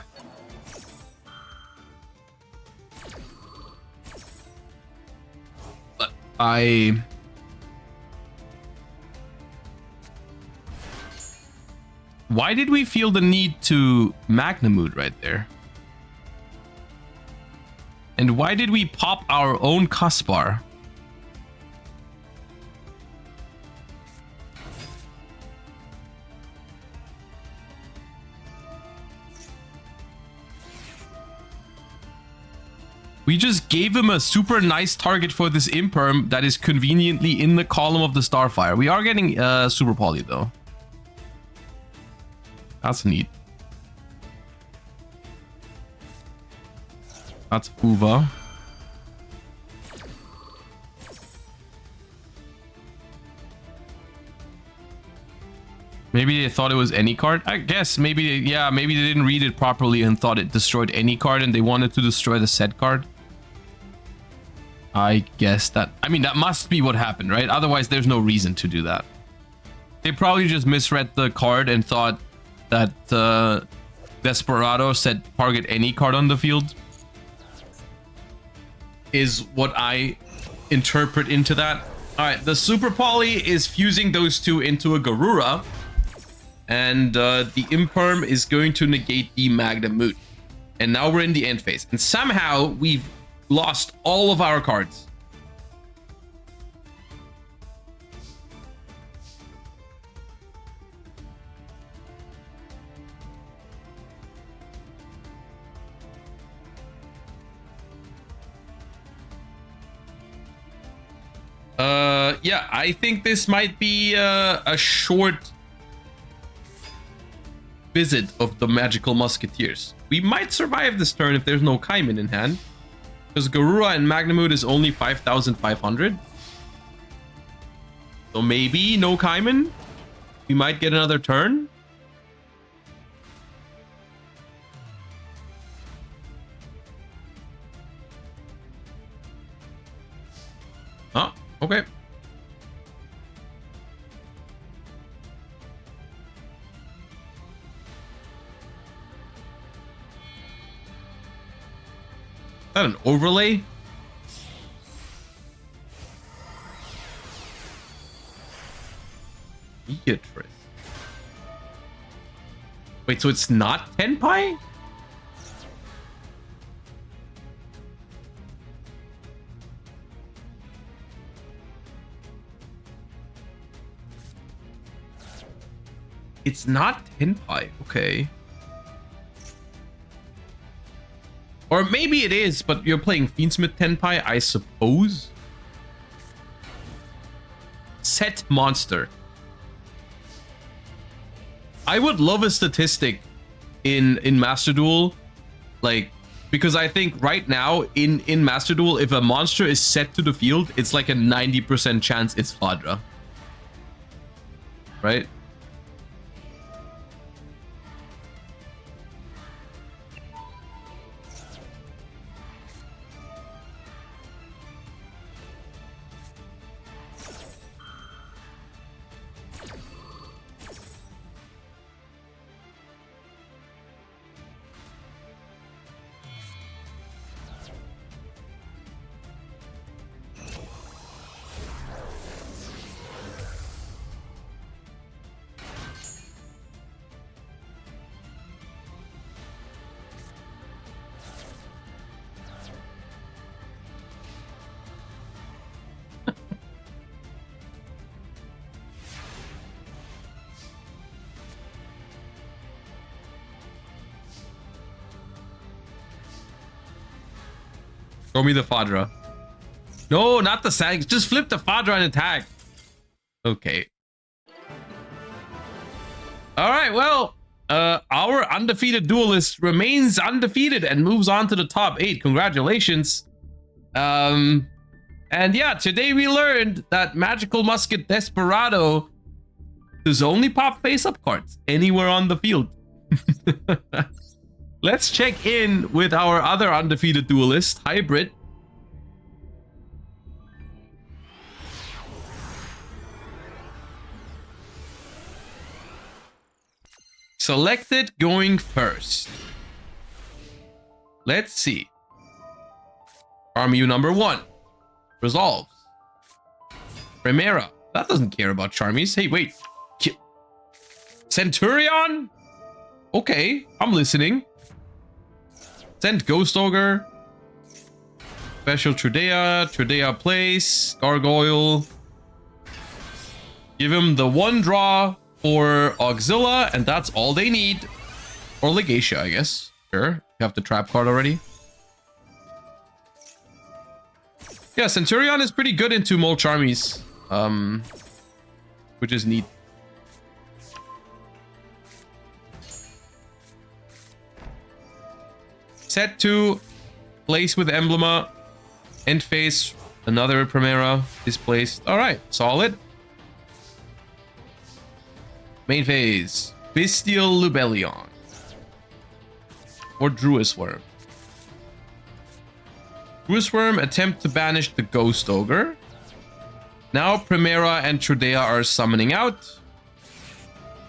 Why did we feel the need to Magnamood right there? And why did we pop our own Cuspar? We just gave him a super nice target for this Imperm that is conveniently in the column of the Starfire. We are getting Super Poly though. That's neat. That's Uva. Maybe they thought it was any card. I guess maybe, yeah, maybe they didn't read it properly and thought it destroyed any card and they wanted to destroy the set card. I guess that, I mean, that must be what happened, right? Otherwise, there's no reason to do that. They probably just misread the card and thought that Desperado said target any card on the field. Is what I interpret into that. All right, the Super Poly is fusing those two into a Garura. And the Imperm is going to negate the Magnamoot. And now we're in the end phase. And somehow we've lost all of our cards. Yeah, I think this might be a short visit of the Magical Musketeers. We might survive this turn if there's no Kaimin in hand. Because Garura and Magnamoot is only 5,500. So maybe no Kaimin. We might get another turn. Oh, okay. Is that an overlay? Beatrice. Wait, so it's not Tenpai? It's not Tenpai, okay. Or maybe it is, but you're playing Fiendsmith Tenpai, I suppose. Set monster. I would love a statistic in Master Duel, like, because I think right now in Master Duel, if a monster is set to the field, it's like a 90% chance it's Fadra. Right? Throw me the Fadra. No, not the Sang. Just flip the Fadra and attack. Okay. All right, well, our undefeated duelist remains undefeated and moves on to the top 8. Congratulations. And yeah, today we learned that Magical Musket Desperado does only pop face-up cards anywhere on the field. Let's check in with our other undefeated duelist, Hybrid. Selected going first. Let's see. Army number 1. Resolves. Primera. That doesn't care about Charmies. Hey, wait. Centurion? Okay, I'm listening. Send Ghost Ogre. Special Trudea Place. Gargoyle. Give him the 1 draw for Auxilla, and that's all they need. Or Legatia, I guess. Sure. You have the trap card already. Yeah, Centurion is pretty good into Mole Charmies. Which is neat. Set 2. Place with Emblema. End phase. Another Primera is placed. Alright, solid. Main phase. Bestial Lubellion. Or Druis Worm. Druis Worm attempt to banish the Ghost Ogre. Now Primera and Trudea are summoning out.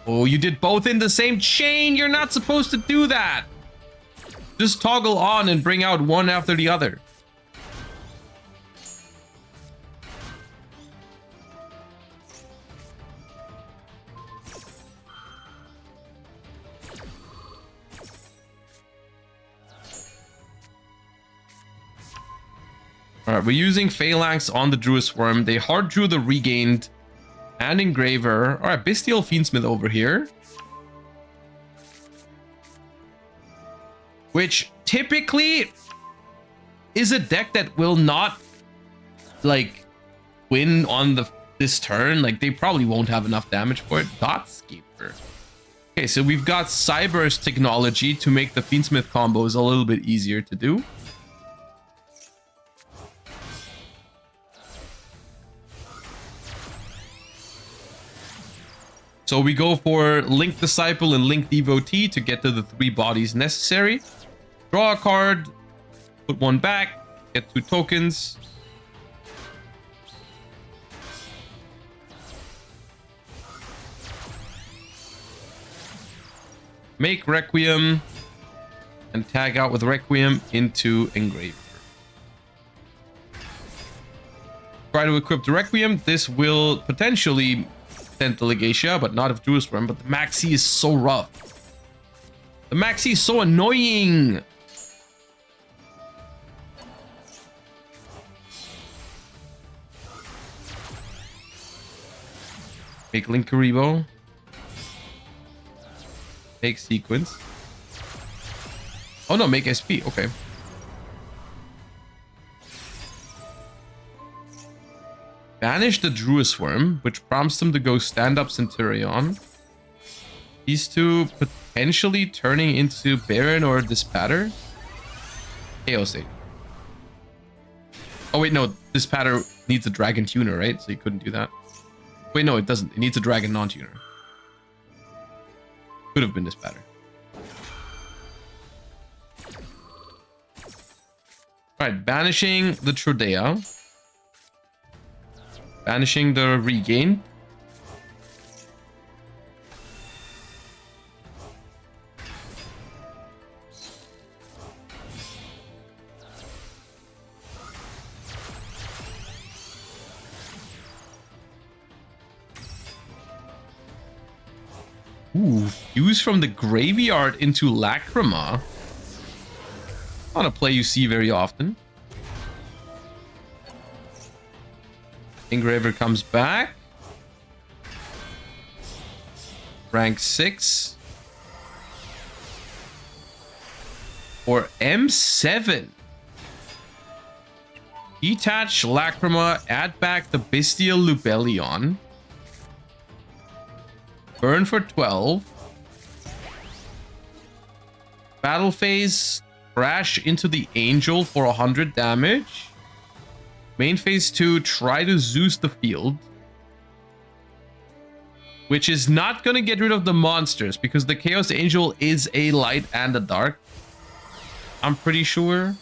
Oh, you did both in the same chain. You're not supposed to do that. Just toggle on and bring out one after the other. Alright, we're using Phalanx on the Druis Worm. They hard drew the Regained and Engraver. Alright, Bestial Fiendsmith over here. Which typically is a deck that will not, like, win on this turn. Like, they probably won't have enough damage for it. Dotscaper. Okay, so we've got Cyber's technology to make the Fiendsmith combos a little bit easier to do. So we go for Link Disciple and Link Devotee to get to the 3 bodies necessary. Draw a card, put 1 back, get 2 tokens. Make Requiem and tag out with Requiem into Engraver. Try to equip the Requiem. This will potentially send the Legatia, but not if Druis Worm. But the Maxi is so rough. The Maxi is so annoying. Make Linkuribo. Make Sequence. Oh no, make SP. Okay. Banish the Druis Worm, which prompts them to go stand up Centurion. These two potentially turning into Baron or Dispatter. Chaos 8. Oh wait, no. Dispatter needs a Dragon Tuner, right? So you couldn't do that. Wait, no, it doesn't. It needs a Dragon non-tuner. Could have been Dispatter. Alright, banishing the Trudea. Banishing the Regain. Ooh, use from the graveyard into Lacrima. Not a play you see very often. Engraver comes back. Rank 6. Or M7. Detach Lacrima, add back the Bestial Lubellion. Burn for 12. Battle phase, crash into the Angel for 100 damage. Main phase 2, try to Zeus the field. Which is not going to get rid of the monsters, because the Chaos Angel is a light and a dark. I'm pretty sure.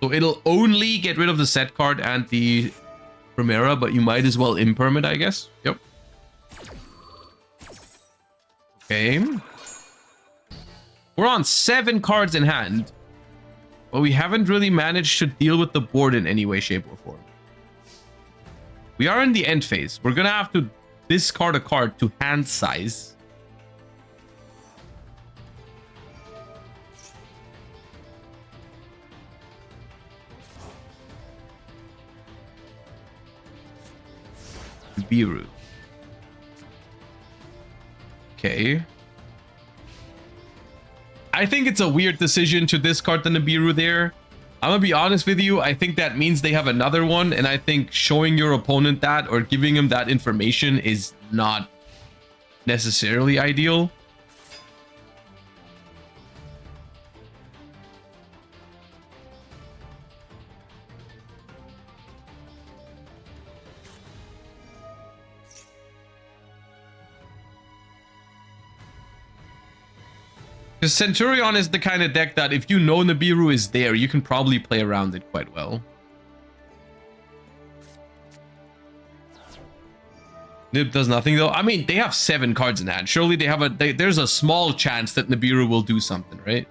So it'll only get rid of the set card and the Primera, but you might as well imperm it, I guess. Yep. Okay. We're on 7 cards in hand, but we haven't really managed to deal with the board in any way, shape, or form. We are in the end phase. We're gonna have to discard a card to hand size. Biru. Okay. I think it's a weird decision to discard the Nibiru there. I'm gonna be honest with you. I think that means they have another one, and I think showing your opponent that or giving him that information is not necessarily ideal. Because Centurion is the kind of deck that if you know Nibiru is there, you can probably play around it quite well. Nib does nothing though. I mean, they have 7 cards in hand. Surely they have there's a small chance that Nibiru will do something, right?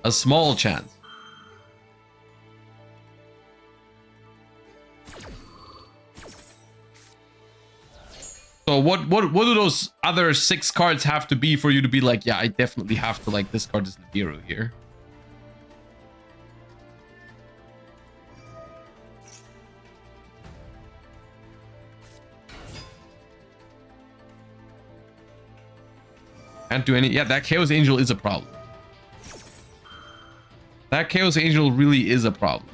A small chance. So what do those other 6 cards have to be for you to be like, yeah, I definitely have to like this card is Nibiru here? Can't do any. Yeah, that Chaos Angel is a problem. That Chaos Angel really is a problem.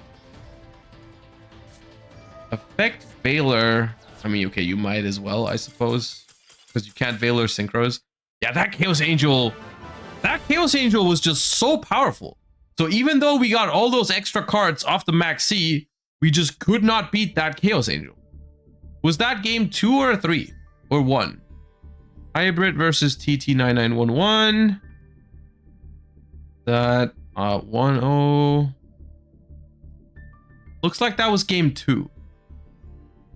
Effect Veiler. I mean, okay, you might as well, I suppose, because you can't Veiler Synchros. Yeah, that Chaos Angel was just so powerful. So even though we got all those extra cards off the Max C, we just could not beat that Chaos Angel. Was that game 2 or 3 or 1? Hybrid versus TT9911. That 1-0. Looks like that was game 2.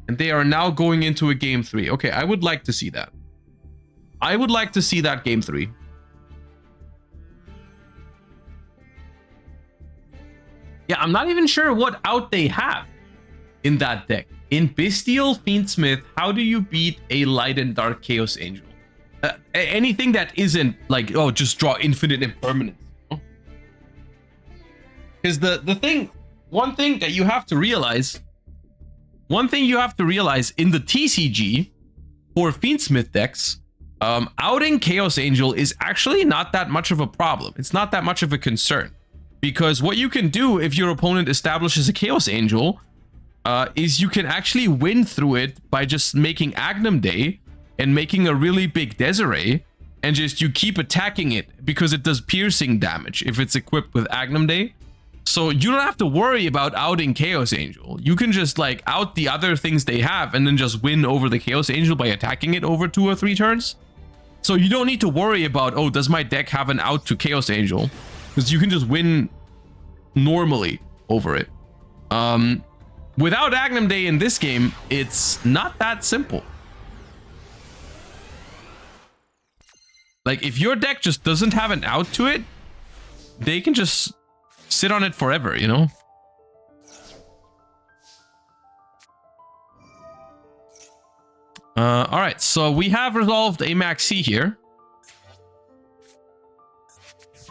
And they are now going into a game 3. Okay, I would like to see that. I would like to see that game 3. Yeah, I'm not even sure what out they have in that deck. In Bestial Fiendsmith, how do you beat a Light and Dark Chaos Angel? Anything that isn't like, oh, just draw infinite impermanence. Because the thing, one thing you have to realize in the TCG for Fiendsmith decks, outing Chaos Angel is actually not that much of a problem. It's not that much of a concern. Because what you can do if your opponent establishes a Chaos Angel is you can actually win through it by just making Agnum Day and making a really big Desiree, and just you keep attacking it because it does piercing damage if it's equipped with Agnum Day. So you don't have to worry about outing Chaos Angel. You can just like out the other things they have and then just win over the Chaos Angel by attacking it over 2 or 3 turns. So you don't need to worry about, oh, does my deck have an out to Chaos Angel? Because you can just win normally over it. Without Agnum Day in this game, it's not that simple. Like, if your deck just doesn't have an out to it, they can just sit on it forever, you know? All right, so we have resolved a Max C here.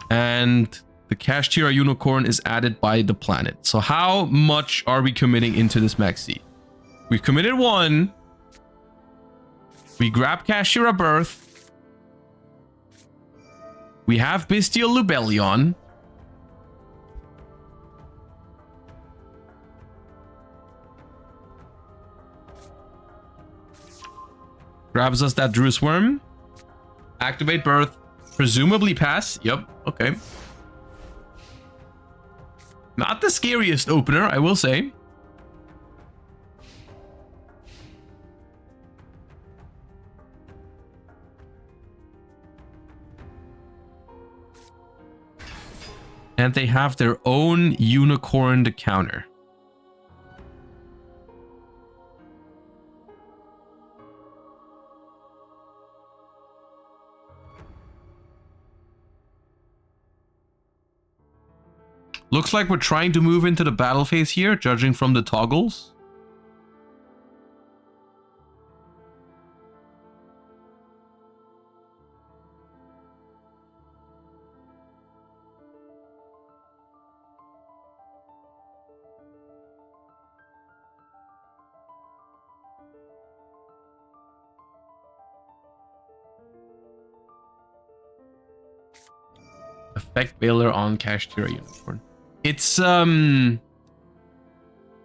And the Kashtira Unicorn is added by the planet. So how much are we committing into this Max C? We've committed 1. We grab Kashtira Birth. We have Bestial Lubellion. Grabs us that Dru's Worm. Activate Birth. Presumably pass. Yep. Okay. Not the scariest opener, I will say. And they have their own unicorn to counter. Looks like we're trying to move into the battle phase here, judging from the toggles. Effect Veiler on Kashtira Unicorn. It's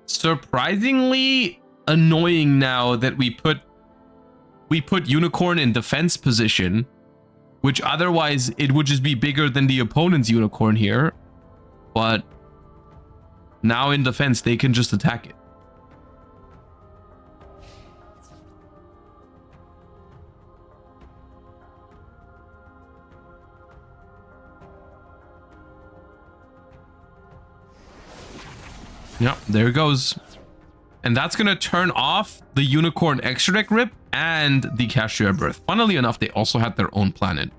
surprisingly annoying now that we put Unicorn in defense position, which otherwise it would just be bigger than the opponent's Unicorn here. But now in defense, they can just attack it. Yep, there it goes. And that's going to turn off the Unicorn Extra Deck Rip and the Kashtira Birth. Funnily enough, they also had their own planet.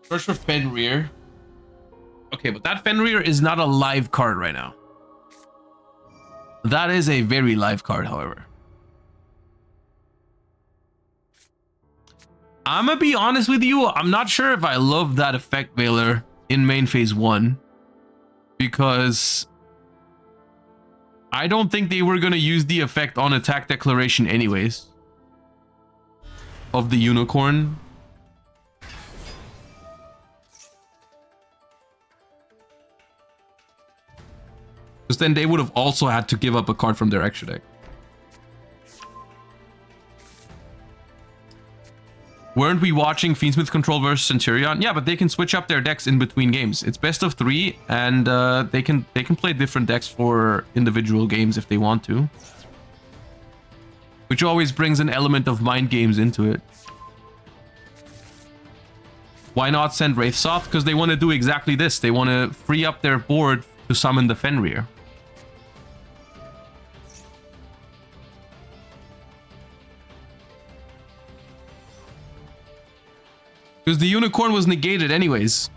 Search for Fenrir. Okay, but that Fenrir is not a live card right now. That is a very live card, however. I'm gonna be honest with you, I'm not sure if I love that Effect Veiler in main phase 1. Because I don't think they were gonna use the effect on attack declaration anyways. Of the Unicorn. Because then they would have also had to give up a card from their extra deck. Weren't we watching Fiendsmith Control versus Centurion? Yeah, but they can switch up their decks in between games. It's best of 3, and they can play different decks for individual games if they want to. Which always brings an element of mind games into it. Why not send Wraithsoth? Because they want to do exactly this. They want to free up their board to summon the Fenrir. Because the Unicorn was negated anyways.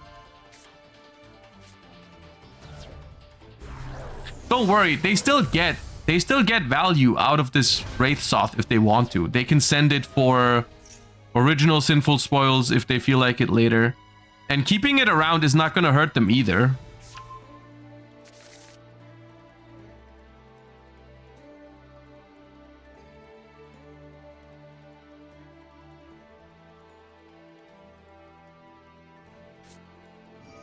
Don't worry, they still get value out of this Wraithsoth if they want to. They can send it for original Sinful Spoils if they feel like it later. And keeping it around is not going to hurt them either.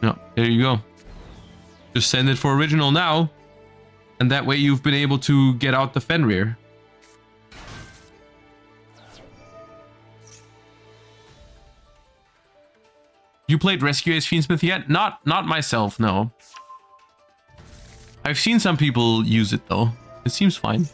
No, there you go. Just send it for original now. And that way you've been able to get out the Fenrir. You played Rescue Ace Fiendsmith yet? Not myself, no. I've seen some people use it though. It seems fine.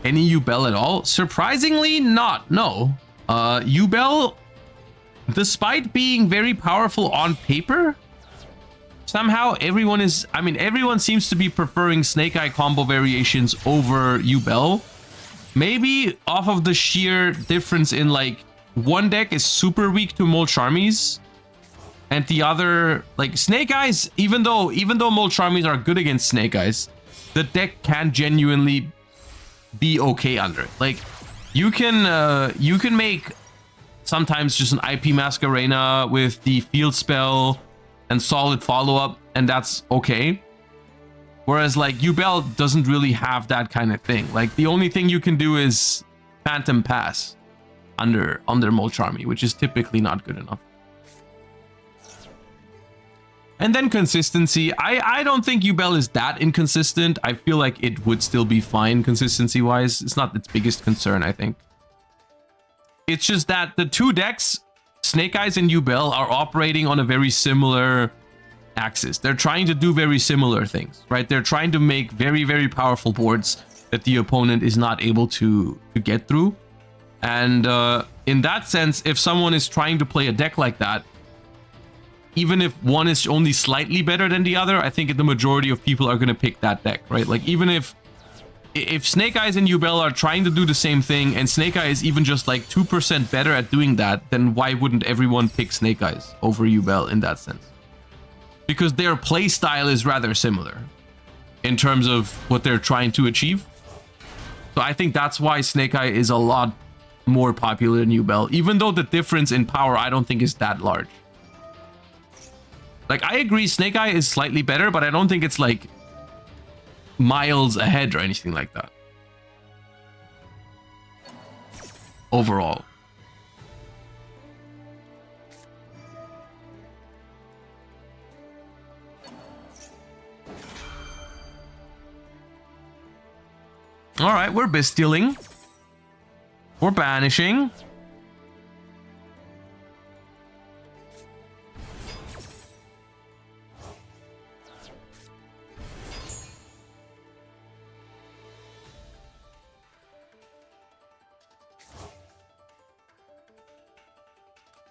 Any Yubel at all? Surprisingly not, no. Yubel, despite being very powerful on paper, somehow everyone seems to be preferring Snake Eye combo variations over Yubel. Maybe off of the sheer difference in like one deck is super weak to Molcharmies and the other, like Snake Eyes, even though Molcharmies are good against Snake Eyes, the deck can genuinely be okay under it. Like you can make sometimes just an IP Masquerena with the field spell and solid follow-up, and that's okay. Whereas like Yubel doesn't really have that kind of thing. Like the only thing you can do is Phantom Pass under Molcharmy, which is typically not good enough. And then consistency. I don't think Yubel is that inconsistent. I feel like it would still be fine consistency-wise. It's not its biggest concern, I think. It's just that the two decks, Snake Eyes and Yubel, are operating on a very similar axis. They're trying to do very similar things, right? They're trying to make very, very powerful boards that the opponent is not able to get through. And in that sense, if someone is trying to play a deck like that, even if one is only slightly better than the other, I think the majority of people are going to pick that deck, right? Like, even if Snake Eyes and Yubel are trying to do the same thing, and Snake Eye is even just like 2% better at doing that, then why wouldn't everyone pick Snake Eyes over Yubel in that sense? Because their play style is rather similar in terms of what they're trying to achieve. So I think that's why Snake Eye is a lot more popular than Yubel, even though the difference in power I don't think is that large. Like, I agree Snake Eye is slightly better, but I don't think it's like miles ahead or anything like that. Overall. All right, we're bestialing. We're banishing.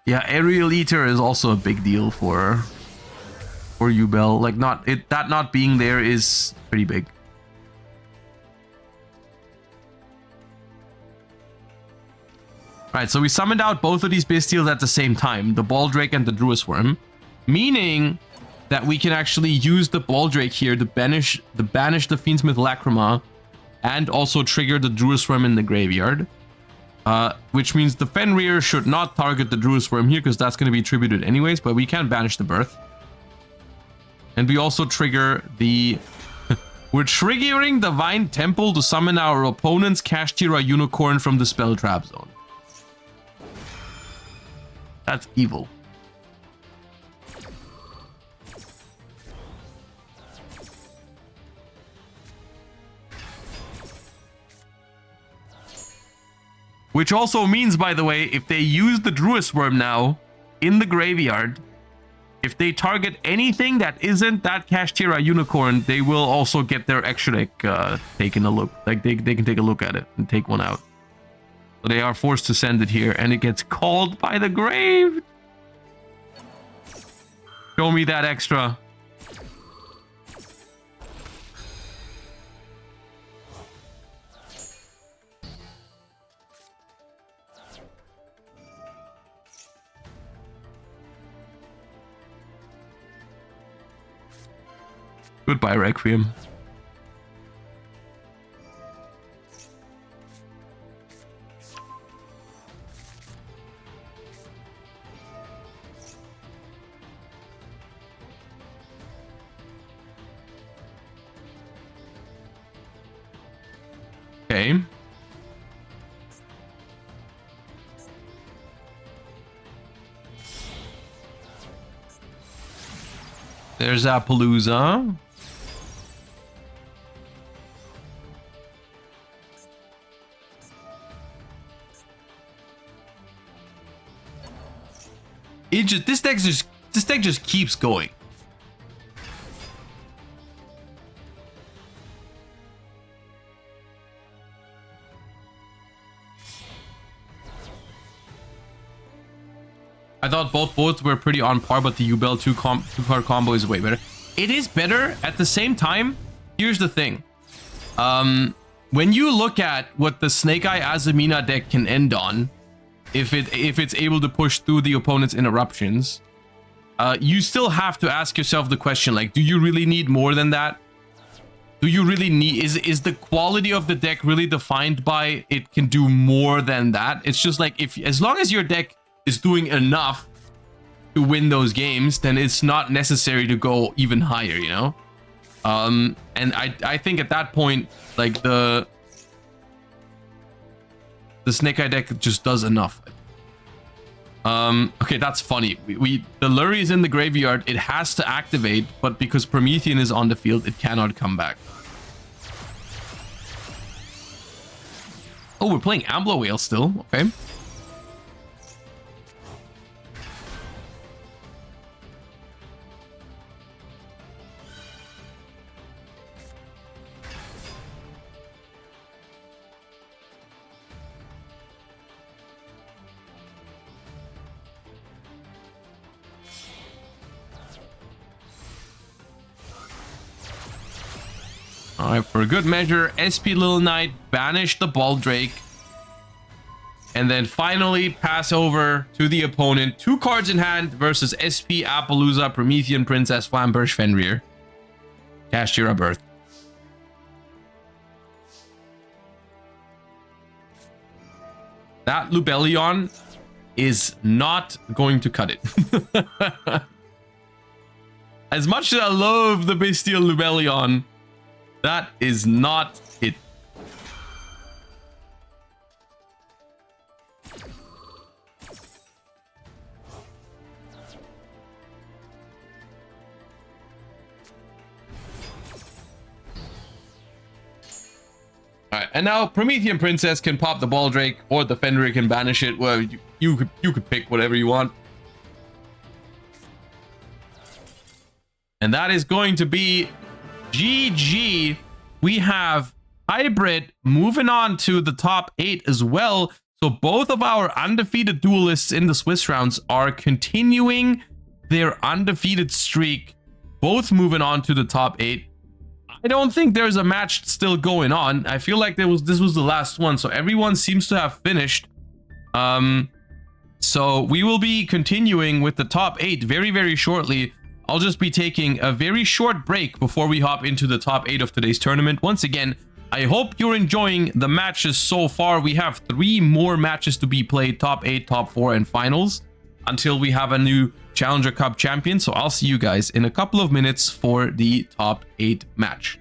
Yeah, Aerial Eater is also a big deal for Yubel. Like, that not being there is pretty big. Right, so we summoned out both of these Bestials at the same time, the Baldrake and the Druid Worm, meaning that we can actually use the Baldrake here to banish the Fiendsmith Lacrima and also trigger the Druid Worm in the graveyard. Which means the Fenrir should not target the Druid Worm here because that's going to be attributed anyways, but we can banish the Birth. And we also trigger the... We're triggering Divine Temple to summon our opponent's Kashtira Unicorn from the Spell Trap Zone. That's evil. Which also means, by the way, if they use the Druid Worm now in the graveyard, if they target anything that isn't that Kashtira Unicorn, they will also get their extra deck taken a look. Like, they can take a look at it and take one out. So they are forced to send it here, and it gets called by the grave. Show me that extra. Goodbye, Requiem. Okay. There's Appaloosa. This deck just keeps going. I thought both were pretty on par, but the Yubel two-card combo is way better. It is better at the same time. Here's the thing. When you look at what the Snake Eye Azamina deck can end on, if it's able to push through the opponent's interruptions, you still have to ask yourself the question, like, do you really need more than that? Do you really need... Is the quality of the deck really defined by it can do more than that? It's just like, as long as your deck is doing enough to win those games, then it's not necessary to go even higher, you know? And I think at that point, like, the Snake Eye deck just does enough. Okay, that's funny. The Lurry is in the graveyard. It has to activate, but because Promethean is on the field, it cannot come back. Oh, we're playing Ambler Whale still. Okay. All right, for a good measure, SP Little Knight, banish the Baldrake. And then finally pass over to the opponent. 2 cards in hand versus SP Appaloosa, Promethean Princess, Flamberge, Fenrir. Kashtira Birth. That Lubellion is not going to cut it. As much as I love the Bestial Lubellion, that is not it. Alright, and now Promethean Princess can pop the Baldrake, or the Fenrir can banish it. Well, you could pick whatever you want. And that is going to be GG. We have Hybrid moving on to the top 8 as well. So both of our undefeated duelists in the Swiss rounds are continuing their undefeated streak. Both moving on to the top 8. I don't think there's a match still going on. I feel like this was the last one. So everyone seems to have finished. So we will be continuing with the top 8 very, very shortly. I'll just be taking a very short break before we hop into the top 8 of today's tournament. Once again, I hope you're enjoying the matches so far. We have 3 more matches to be played, top 8, top 4, and finals, until we have a new Challenger Cup champion. So I'll see you guys in a couple of minutes for the top 8 match.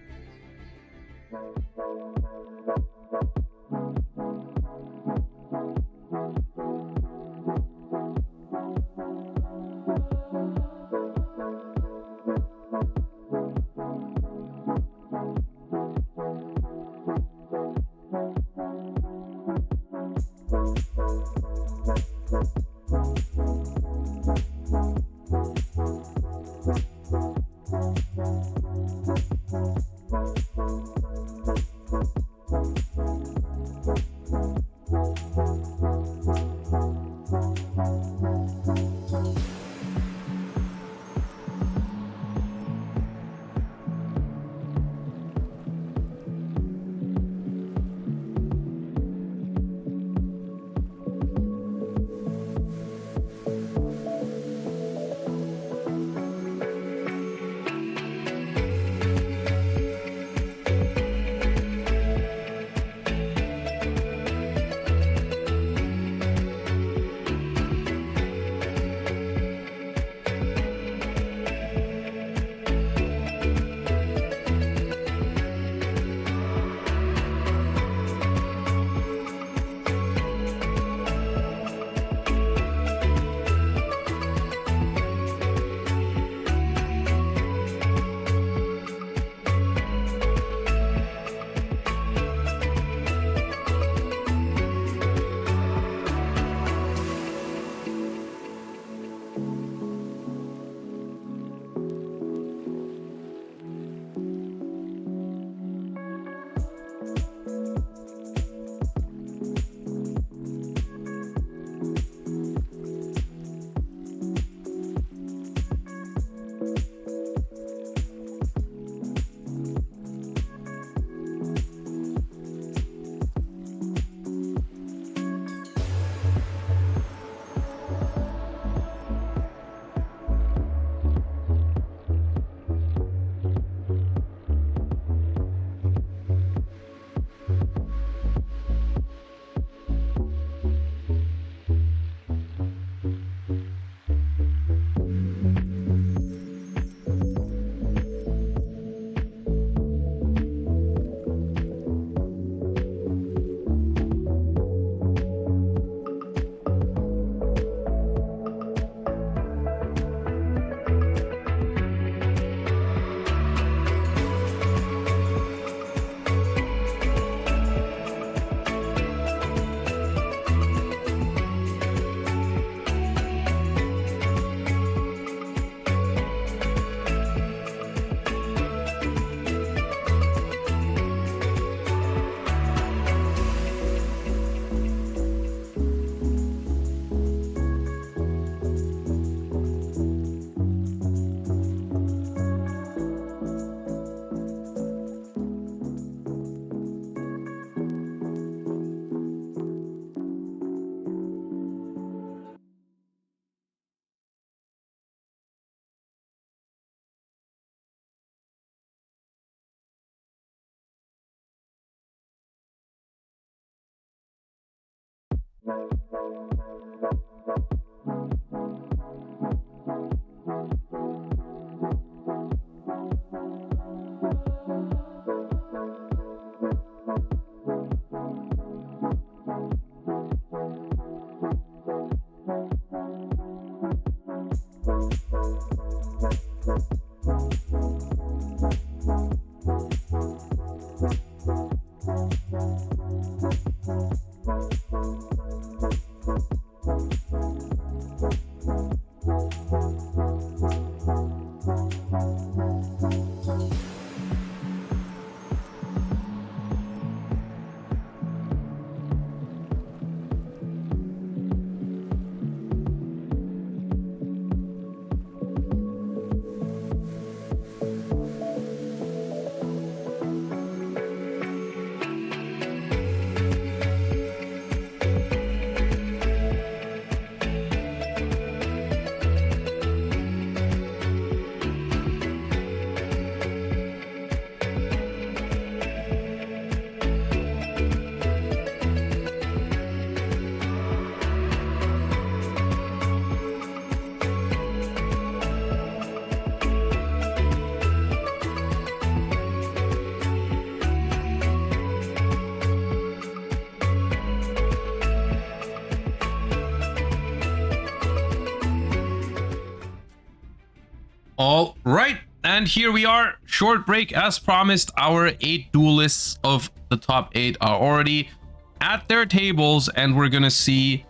All right, and here we are. Short break as promised. Our 8 duelists of the top 8 are already at their tables, and we're gonna see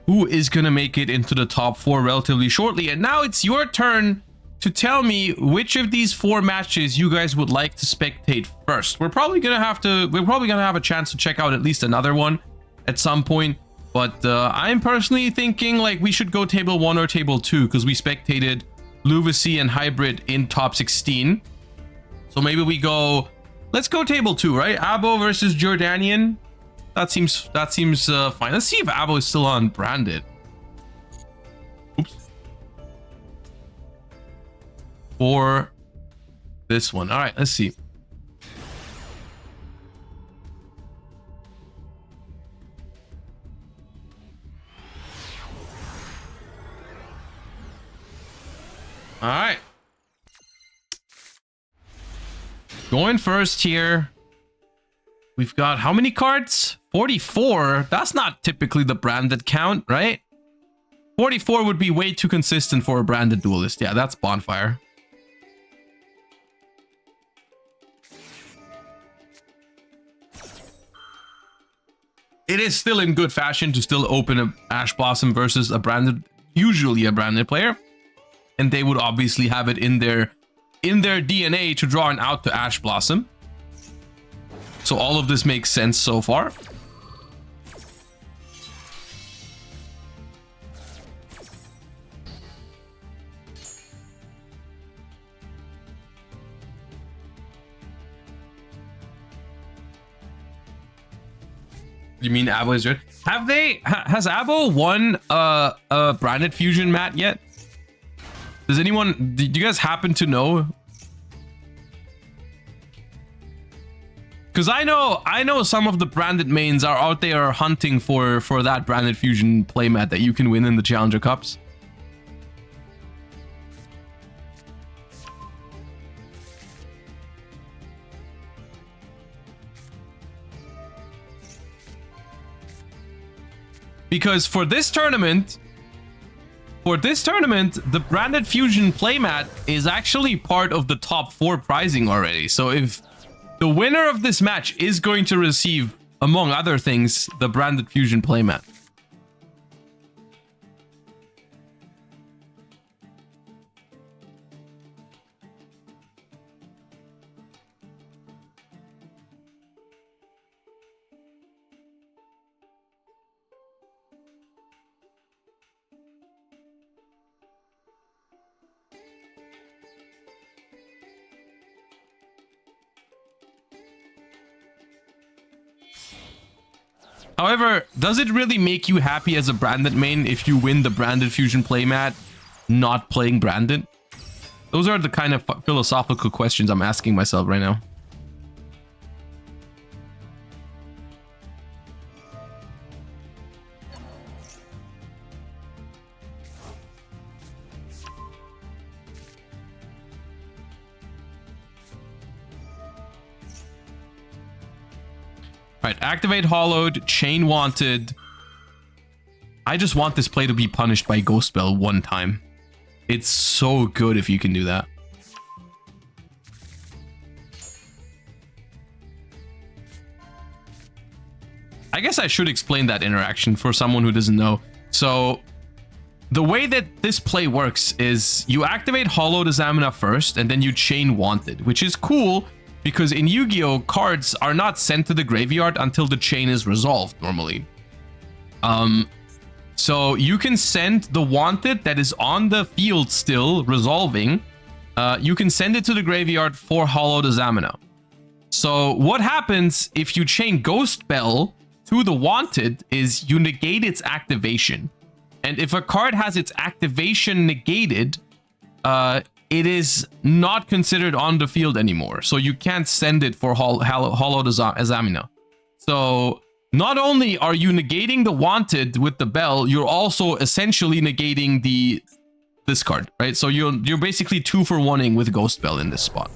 who is gonna make it into the top 4 relatively shortly. And now it's your turn to tell me which of these 4 matches you guys would like to spectate first. We're probably gonna have a chance to check out at least another one at some point, but I'm personally thinking like we should go table 1 or table 2 because we spectated Luvacy and Hybrid in top 16. So maybe we go, let's go table 2, right? Abo versus Jordanian. That seems fine. Let's see if Abo is still on branded. Oops. For this one. All right, let's see. All right. Going first here. We've got how many cards? 44. That's not typically the branded count, right? 44 would be way too consistent for a branded duelist. Yeah, that's Bonfire. It is still in good fashion to still open a Ash Blossom versus a branded, usually a branded player. And they would obviously have it in their DNA to draw an out to Ash Blossom. So all of this makes sense so far. You mean Abo is good? Has Abo won a branded fusion mat yet? Does anyone, do you guys happen to know? Because I know some of the branded mains are out there hunting for that branded fusion playmat that you can win in the Challenger Cups. Because for this tournament, the branded fusion playmat is actually part of the top 4 pricing already. So if the winner of this match is going to receive, among other things, the branded fusion playmat. However, does it really make you happy as a branded main if you win the branded fusion playmat not playing branded? Those are the kind of philosophical questions I'm asking myself right now. Right, activate Hollowed, Chain Wanted. I just want this play to be punished by Ghost Bell one time. It's so good if you can do that. I guess I should explain that interaction for someone who doesn't know. So the way that this play works is you activate Hollowed Azamina first, and then you Chain Wanted, which is cool because in Yu-Gi-Oh, cards are not sent to the graveyard until the chain is resolved normally. So you can send the Wanted that is on the field still resolving. You can send it to the graveyard for Hollowed Azamina. So what happens if you chain Ghost Bell to the Wanted is you negate its activation. And if a card has its activation negated, it is not considered on the field anymore. So you can't send it for Hollowed Azamina. So not only are you negating the Wanted with the Bell, you're also essentially negating this card, right? So you're basically 2-for-1ing with Ghost Bell in this spot.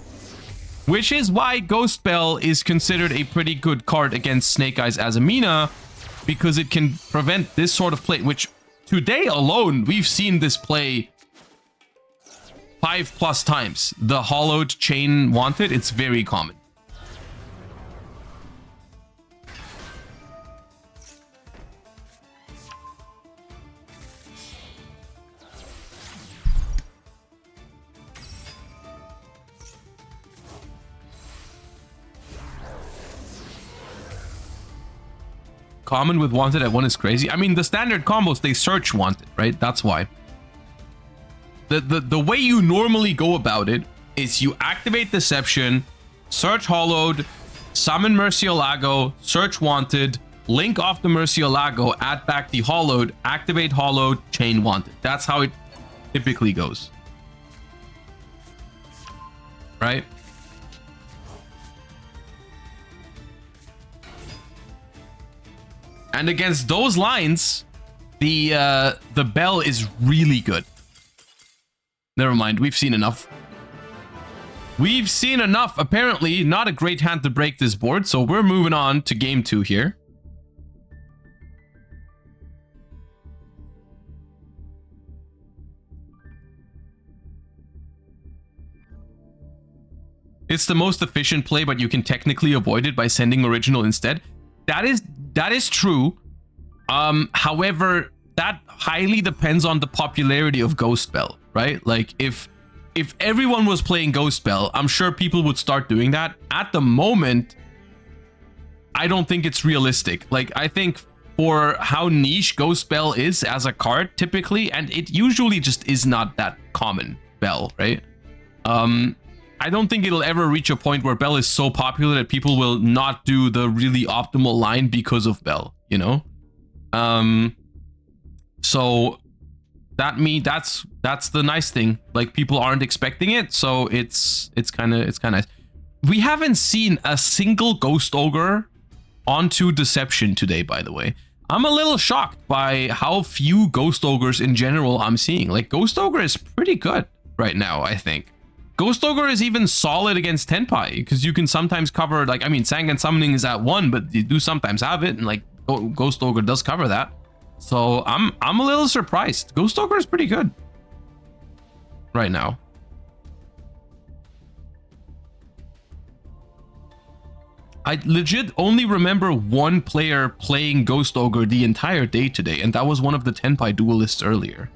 Which is why Ghost Bell is considered a pretty good card against Snake Eyes Azamina, because it can prevent this sort of play, which today alone, we've seen this play 5+ times. The Hollowed Chain Wanted, it's very common. Common with Wanted at 1 is crazy. I mean, the standard combos, they search Wanted, right? That's why. The way you normally go about it is you activate Deception, search Hollowed, summon Murcielago, search Wanted, link off the Murcielago, add back the Hollowed, activate Hollowed, chain Wanted. That's how it typically goes. Right? And against those lines, the Bell is really good. Never mind, we've seen enough. We've seen enough. Apparently, not a great hand to break this board, so we're moving on to game 2 here. It's the most efficient play, but you can technically avoid it by sending original instead. That is true. However, that highly depends on the popularity of Ghost Bell, right? Like if everyone was playing Ghost Bell, I'm sure people would start doing that. At the moment, I don't think it's realistic. Like, I think for how niche Ghost Bell is as a card typically, and it usually just is not that common, Bell, right? I don't think it'll ever reach a point where Bell is so popular that people will not do the really optimal line because of Bell, you know? So that's the nice thing. Like, people aren't expecting it, so it's kind of nice. We haven't seen a single Ghost Ogre onto Deception today, by the way. I'm a little shocked by how few Ghost Ogres in general I'm seeing. Like, Ghost Ogre is pretty good right now, I think. Ghost Ogre is even solid against Tenpai, because you can sometimes cover, like, I mean, Sangan Summoning is at 1, but you do sometimes have it, and like Ghost Ogre does cover that. So I'm a little surprised. Ghost Ogre is pretty good right now. I legit only remember one player playing Ghost Ogre the entire day today, and that was one of the Tenpai duelists earlier.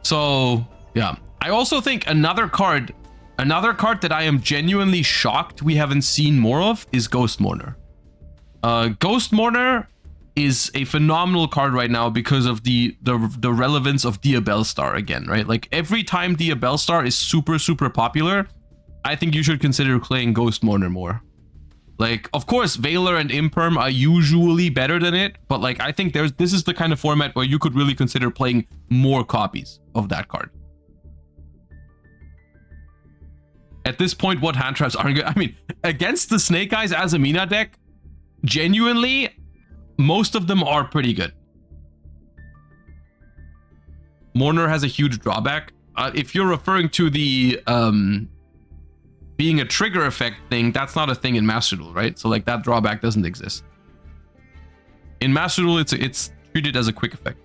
So yeah, I also think another card that I am genuinely shocked we haven't seen more of is Ghost Mourner. Ghost Mourner is a phenomenal card right now because of the relevance of Dia Bellstar again, right? Like, every time Dia Bellstar is super popular, I think you should consider playing Ghost Mourner more. Like, of course, Veiler and Imperm are usually better than it, but like, I think this is the kind of format where you could really consider playing more copies of that card. At this point, what hand traps aren't good? I mean, against the Snake Eyes Azamina deck, genuinely, most of them are pretty good. Mourner has a huge drawback. If you're referring to the being a trigger effect thing, that's not a thing in Master Duel, right? So like that drawback doesn't exist. In Master Duel, it's treated as a quick effect.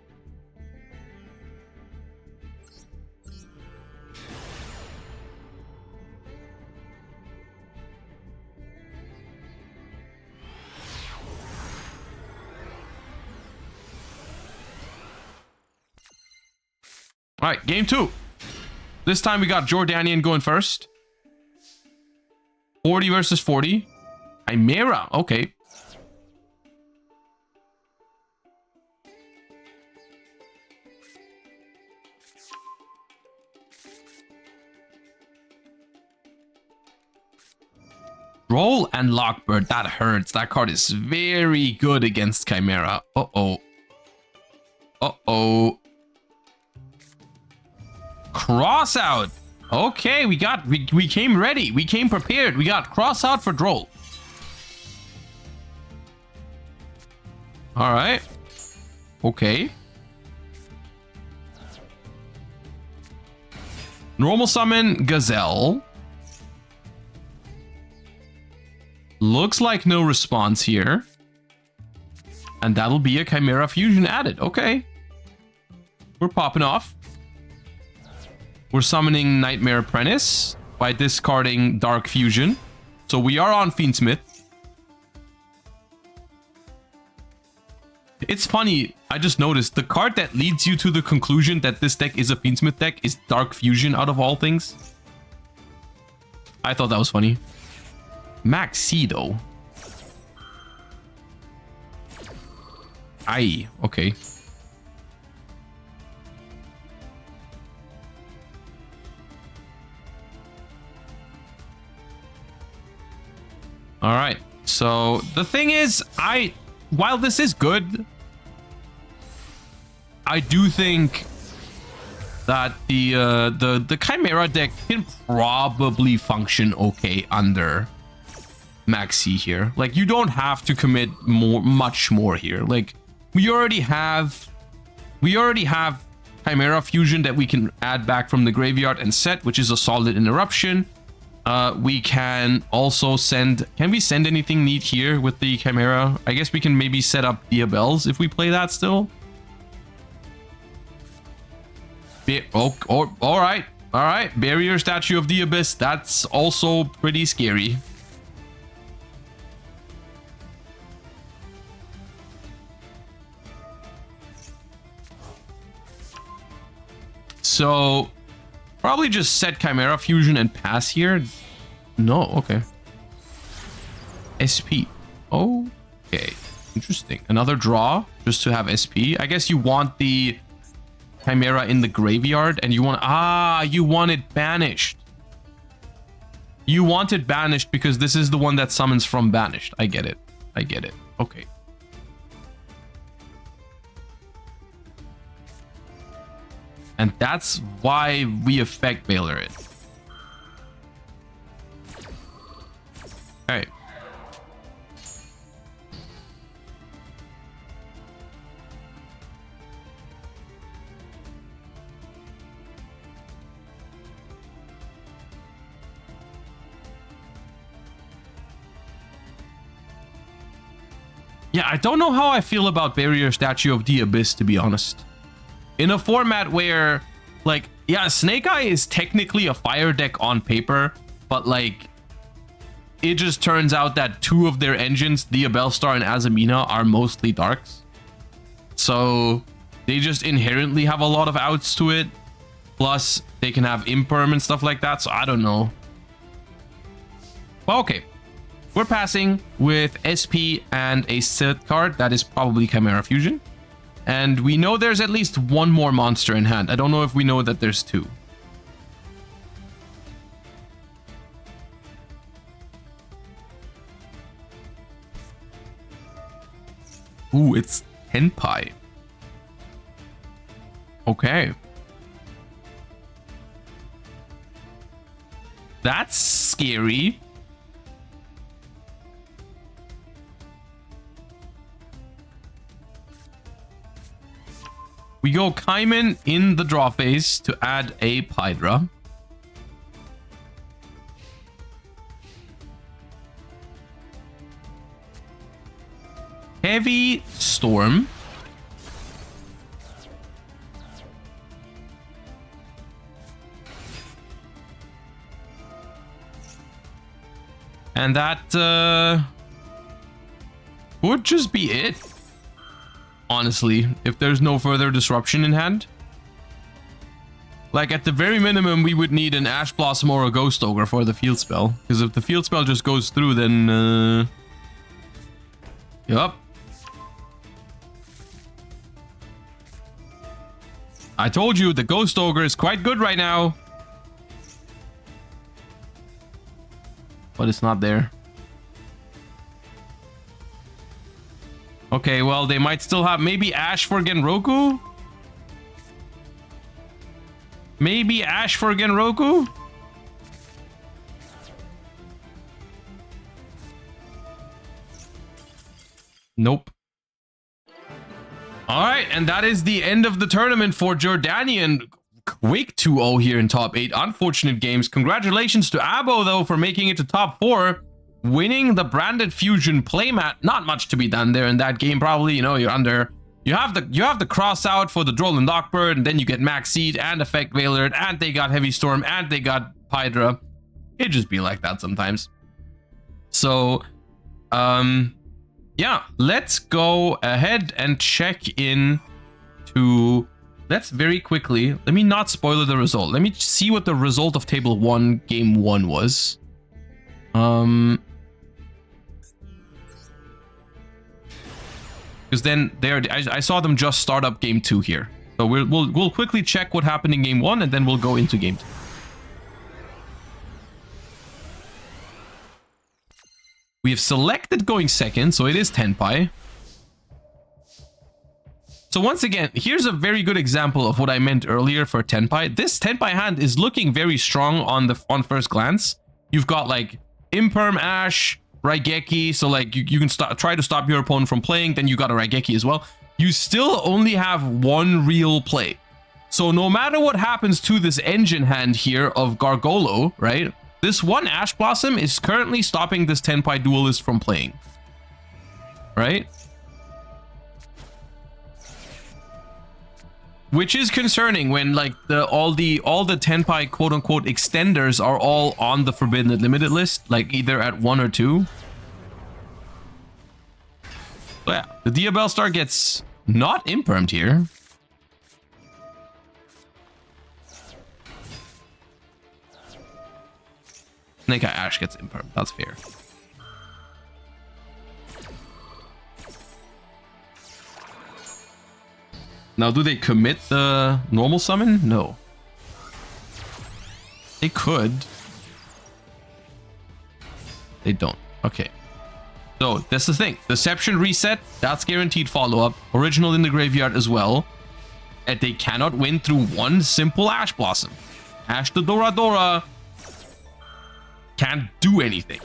All right, game 2. This time we got Jordanian going first. 40 versus 40. Chimera, okay. Roll and Lockbird, that hurts. That card is very good against Chimera. Uh-oh. Uh-oh. Cross out. Okay, we came ready. We came prepared. We got cross out for Droll. All right. Okay. Normal summon Gazelle. Looks like no response here. And that'll be a Chimera Fusion added. Okay. We're popping off. We're summoning Nightmare Apprentice by discarding Dark Fusion. So we are on Fiendsmith. It's funny, I just noticed the card that leads you to the conclusion that this deck is a Fiendsmith deck is Dark Fusion out of all things. I thought that was funny. Max C though. Aye, okay. All right. So the thing is, while this is good, I do think that the Chimera deck can probably function okay under Maxi here. Like you don't have to commit much more here. Like we already have Chimera Fusion that we can add back from the graveyard and set, which is a solid interruption. We can also send... Can we send anything neat here with the Chimera? I guess we can maybe set up Diabels if we play that still. All right. All right. Barrier Statue of the Abyss. That's also pretty scary. So... Probably just set Chimera Fusion and pass here. No, okay. SP. Okay. Interesting. Another draw just to have SP. I guess you want the Chimera in the graveyard and you want... you want it banished. You want it banished because this is the one that summons from banished. I get it. I get it. Okay. And that's why we effect Baylor it. Alright. Yeah, I don't know how I feel about Barrier Statue of the Abyss, to be honest. In a format where, like, yeah, Snake Eye is technically a fire deck on paper, but, like, it just turns out that two of their engines, Diabellstar and Azamina, are mostly darks. So, they just inherently have a lot of outs to it. Plus, they can have Imperm and stuff like that, so I don't know. Well, okay. We're passing with SP and a set card. That is probably Chimera Fusion. And we know there's at least one more monster in hand. I don't know if we know that there's two. Ooh, it's Tenpai. Okay. That's scary. We go Kaiman in the draw phase to add a Pydra. Heavy Storm. And that would just be it. Honestly, if there's no further disruption in hand. Like, at the very minimum, we would need an Ash Blossom or a Ghost Ogre for the field spell. Because if the field spell just goes through, then... Yup. I told you, the Ghost Ogre is quite good right now. But it's not there. Okay, well, they might still have... Maybe Ash for Genroku? Maybe Ash for Genroku? Nope. Alright, and that is the end of the tournament for Jordanian. Quick 2-0 here in top 8. Unfortunate games. Congratulations to Abo, though, for making it to top 4. Winning the Branded Fusion playmat. Not much to be done there in that game, probably. You know, you're under... You have the cross out for the Droll and Lockbird, and then you get Max Seed and Effect Veilard, and they got Heavy Storm, and they got Hydra. It just be like that sometimes. So, yeah, let's go ahead and check in to... Let's very quickly... Let me not spoil the result. Let me see what the result of Table 1, Game 1 was. Because then I saw them just start up Game 2 here. So we'll quickly check what happened in Game 1, and then we'll go into Game 2. We have selected going second, so it is Tenpai. So once again, here's a very good example of what I meant earlier for Tenpai. This Tenpai hand is looking very strong on first glance. You've got like Imperm Ash, Raigeki, so like you can try to stop your opponent from playing, then you got a Raigeki as well. You still only have one real play. So no matter what happens to this engine hand here of Gargolo, right? This one Ash Blossom is currently stopping this Tenpai Duelist from playing. Right? Which is concerning when like all the Tenpai quote unquote extenders are all on the Forbidden and Limited list, like either at 1 or 2. So yeah, the Diabell Star gets not impermed here. Snake Eye Ash gets impermed, that's fair. Now, do they commit the normal summon? No. They could. They don't. Okay. So, that's the thing. Deception reset, that's guaranteed follow-up. Original in the graveyard as well. And they cannot win through one simple Ash Blossom. Ash the Dora can't do anything.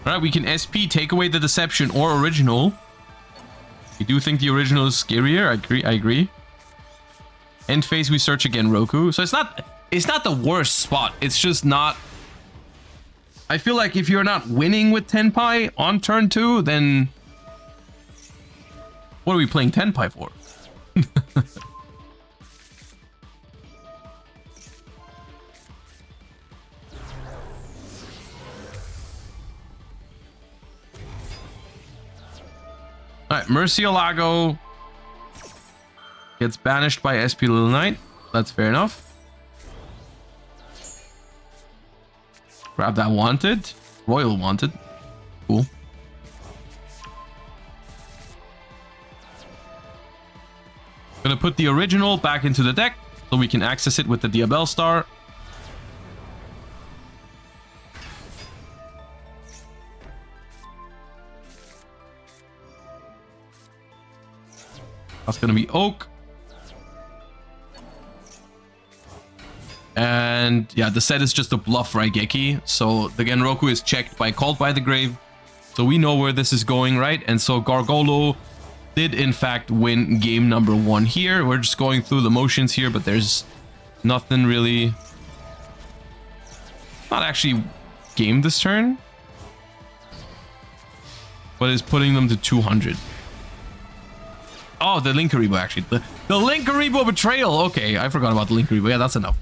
Alright, we can SP, take away the Deception or Original. I do think the Original is scarier. I agree. End phase, we search again Roku. So it's not the worst spot. It's just not... I feel like if you're not winning with Tenpai on turn 2, then... What are we playing Tenpai for? Alright, Murcielago gets banished by SP Little Knight. That's fair enough. Grab that Wanted. Royal Wanted. Cool. Gonna gonna put the original back into the deck so we can access it with the Diabell Star. That's gonna be Oak. And yeah, the set is just a bluff Raigeki. So the Genroku is checked by Called by the Grave. So we know where this is going, right? And so Gargolo did in fact win game number 1 here. We're just going through the motions here, but there's nothing really. Not actually game this turn, but is putting them to 200. Oh, the Linkaribo actually. The Linkaribo betrayal. Okay, I forgot about the Linkaribo. Yeah, that's enough.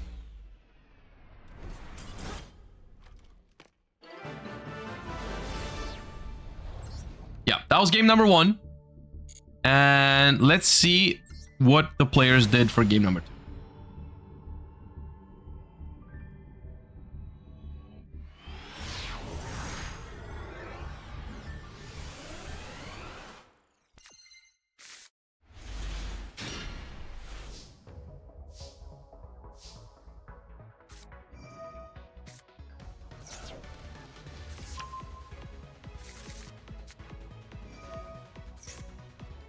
Yeah, that was game number 1. And let's see what the players did for game number 2.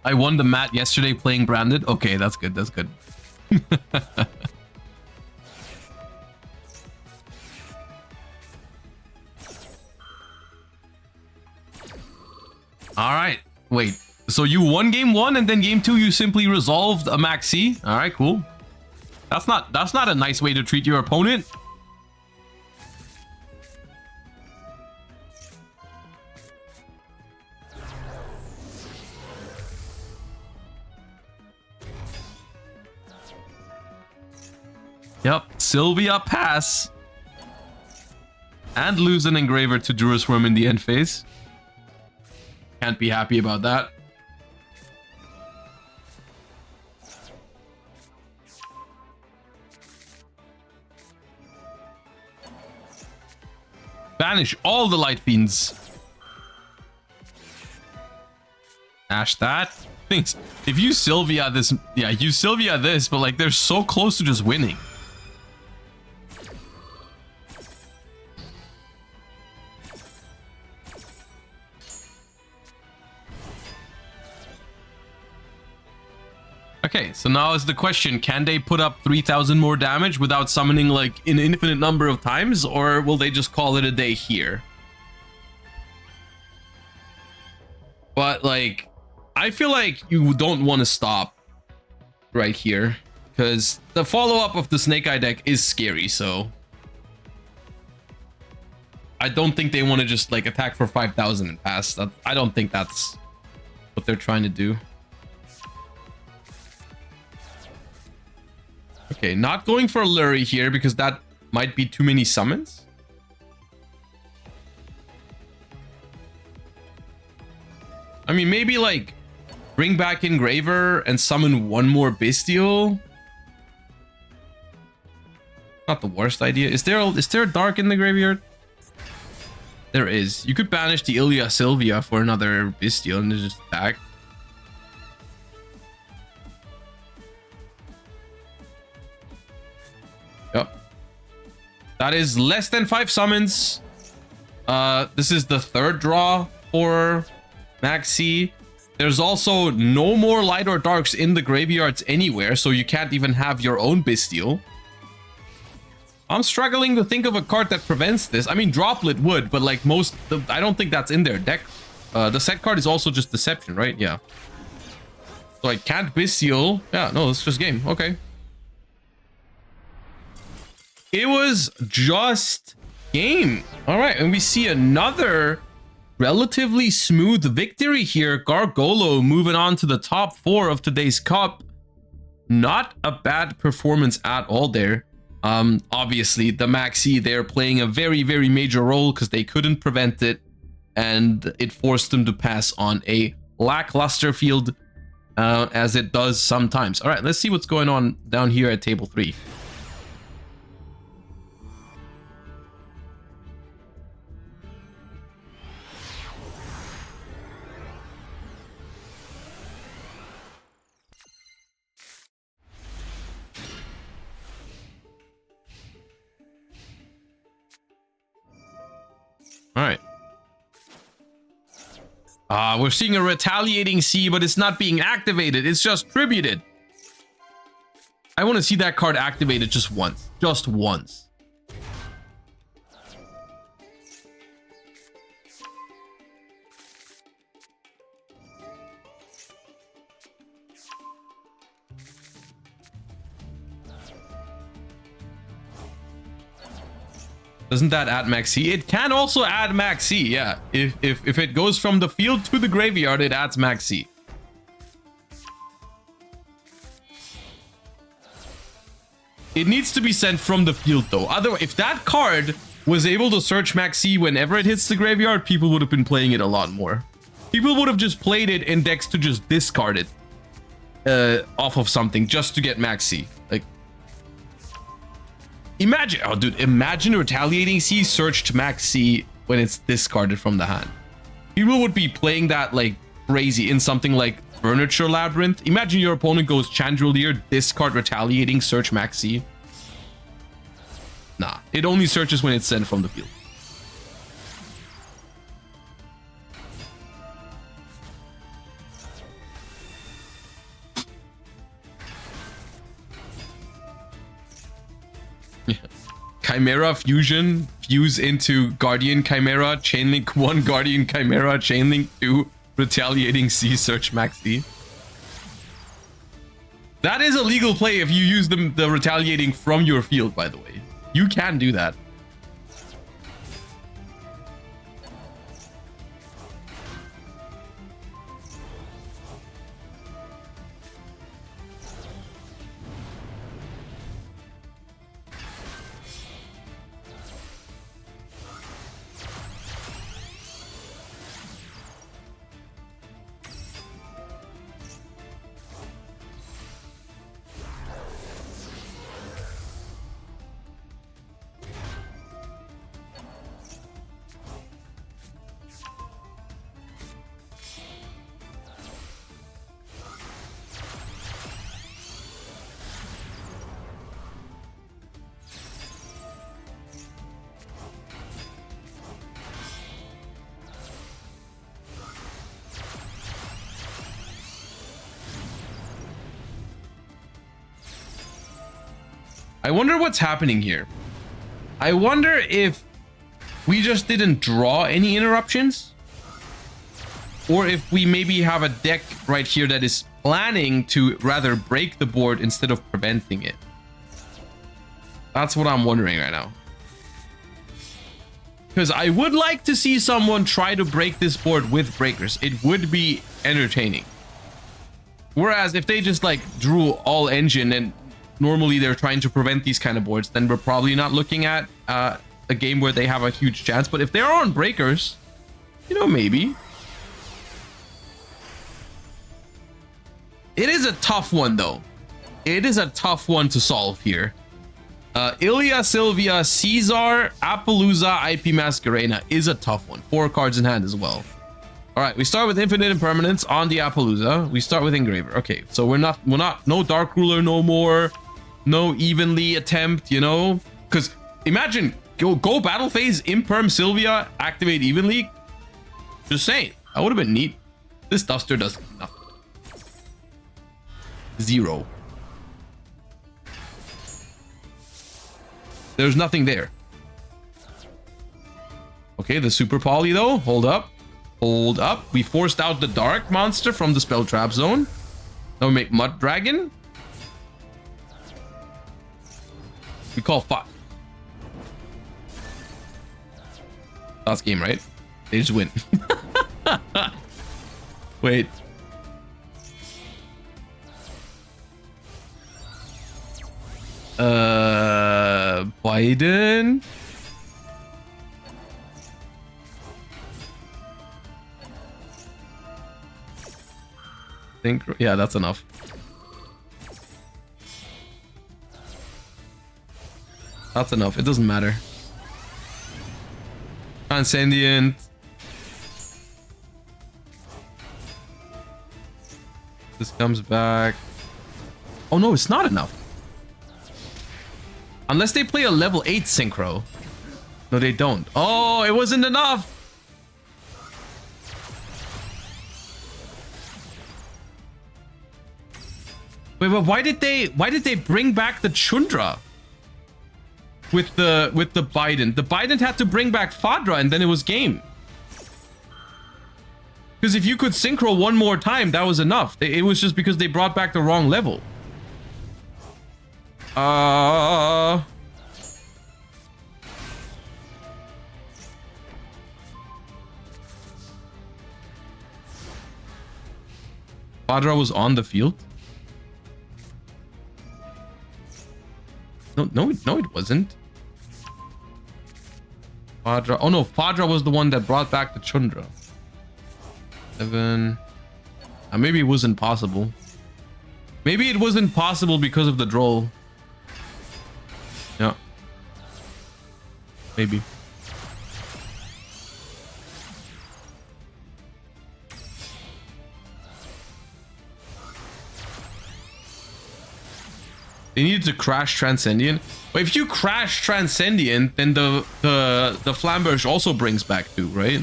I won the mat yesterday playing branded. Okay, that's good. That's good. All right. Wait. So you won game 1 and then game 2 you simply resolved a maxi. All right, cool. That's not a nice way to treat your opponent. Yep, Sylvia pass. And lose an Engraver to Durasworm in the end phase. Can't be happy about that. Banish all the Light Fiends. Ash that. Things. If you Sylvia this, yeah, you Sylvia this, but like they're so close to just winning. Okay, so now is the question, can they put up 3,000 more damage without summoning like an infinite number of times, or will they just call it a day here? But like, I feel like you don't want to stop right here, because the follow-up of the Snake Eye deck is scary, so I don't think they want to just like attack for 5,000 and pass. I don't think that's what they're trying to do. Okay, not going for Lurie here because that might be too many summons. I mean, maybe like bring back Engraver and summon one more Bestial. Not the worst idea. Is there a Dark in the graveyard? There is. You could banish the Ilya Sylvia for another Bestial and just attack. Yep. That is less than 5 summons. This is the 3rd draw for Maxi. There's also no more Light or Darks in the graveyards anywhere, so you can't even have your own Bestial. I'm struggling to think of a card that prevents this. I mean, Droplet would, but like I don't think that's in their deck. The set card is also just Deception, right? Yeah. So I can't Bestial. Yeah, no, it's just game. Okay. It was just game. All right, and we see another relatively smooth victory here. Gargolo moving on to the top 4 of today's cup. Not a bad performance at all there. Obviously, the Maxi, they're playing a very, very major role because they couldn't prevent it, and it forced them to pass on a lackluster field, as it does sometimes. All right, let's see what's going on down here at table 3. All right. We're seeing a retaliating C, but it's not being activated. It's just tributed. I want to see that card activated just once. Just once. Doesn't that add max C? It can also add max C, yeah. If it goes from the field to the graveyard, it adds max C. It needs to be sent from the field though. Otherwise, if that card was able to search max C whenever it hits the graveyard, people would have been playing it a lot more. People would have just played it in decks to just discard it off of something just to get max C. Like, imagine, oh dude, imagine retaliating C searched max C when it's discarded from the hand. People would be playing that like crazy in something like Furniture Labyrinth. Imagine your opponent goes Chandelier, discard retaliating, search max C. Nah, it only searches when it's sent from the field. Chimera Fusion, fuse into Guardian Chimera, Chainlink 1, Guardian Chimera, Chainlink 2, Retaliating C, search max C. That is a legal play if you use the Retaliating from your field, by the way. You can do that. I wonder what's happening here. I wonder if we just didn't draw any interruptions, or if we maybe have a deck right here that is planning to rather break the board instead of preventing it. That's what I'm wondering right now. Because I would like to see someone try to break this board with breakers. It would be entertaining. Whereas if they just like drew all engine and normally they're trying to prevent these kind of boards, then we're probably not looking at a game where they have a huge chance. But if they're on breakers, you know, maybe. It is a tough one though. It is a tough one to solve here. Ilya, Sylvia, Caesar, Appaloosa, IP Masquerena is a tough one. 4 cards in hand as well. All right, we start with Infinite Impermanence on the Appaloosa. We start with Engraver. Okay, so we're not, no Dark Ruler no more. No Evenly attempt, you know? Because imagine, go battle phase, Imperm Sylvia, activate Evenly. Just saying, that would have been neat. This Duster does nothing. 0. There's nothing there. Okay, the Super Poly though, hold up. Hold up. We forced out the Dark monster from the Spell Trap Zone. Now we make Mud Dragon. We call 5. Last game, right? They just win. Wait. Biden? Think, yeah, that's enough. That's enough. It doesn't matter. Transcendent. This comes back. Oh no, it's not enough. Unless they play a level 8 synchro. No, they don't. Oh, it wasn't enough. Wait, but why did they bring back the Chundra with the Bident? The Bident had to bring back Fadra and then it was game. Because if you could synchro one more time, that was enough. It was just because they brought back the wrong level. Fadra was on the field? No, it wasn't. Fadra. Oh no, Fadra was the one that brought back the Chundra. 7. Maybe it wasn't possible. Maybe it wasn't possible because of the droll. Yeah. Maybe. They needed to crash Transcendent. But if you crash Transcendent, then the Flamberge also brings back 2, right?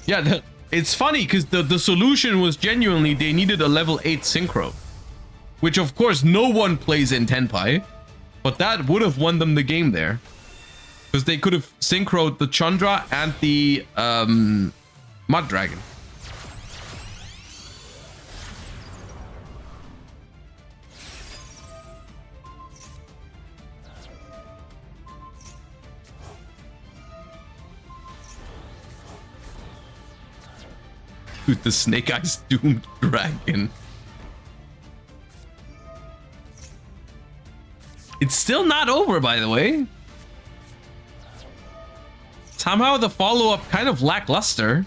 Yeah, it's funny because the solution was genuinely they needed a level 8 synchro. Which of course no one plays in Tenpai. But that would have won them the game there. Because they could have synchroed the Chandra and the Mud Dragon. Dude, the Snake Eyes Doomed Dragon. It's still not over, by the way. Somehow the follow-up kind of lackluster.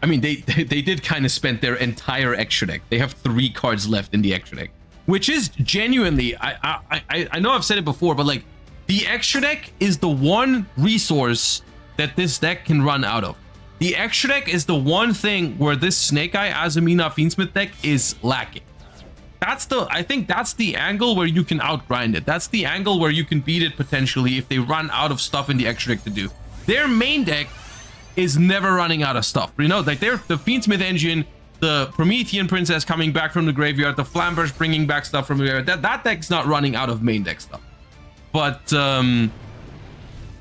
I mean, they did kind of spend their entire extra deck. They have 3 cards left in the extra deck. Which is genuinely, I know I've said it before, but like the extra deck is the one resource that this deck can run out of. The extra deck is the one thing where this Snake Eye Azamina Fiendsmith deck is lacking. I think that's the angle where you can outgrind it. That's the angle where you can beat it potentially if they run out of stuff in the extra deck to do. Their main deck is never running out of stuff. You know, like the Fiendsmith engine, the Promethean Princess coming back from the graveyard, the Flamberge bringing back stuff from the graveyard. That deck's not running out of main deck stuff. But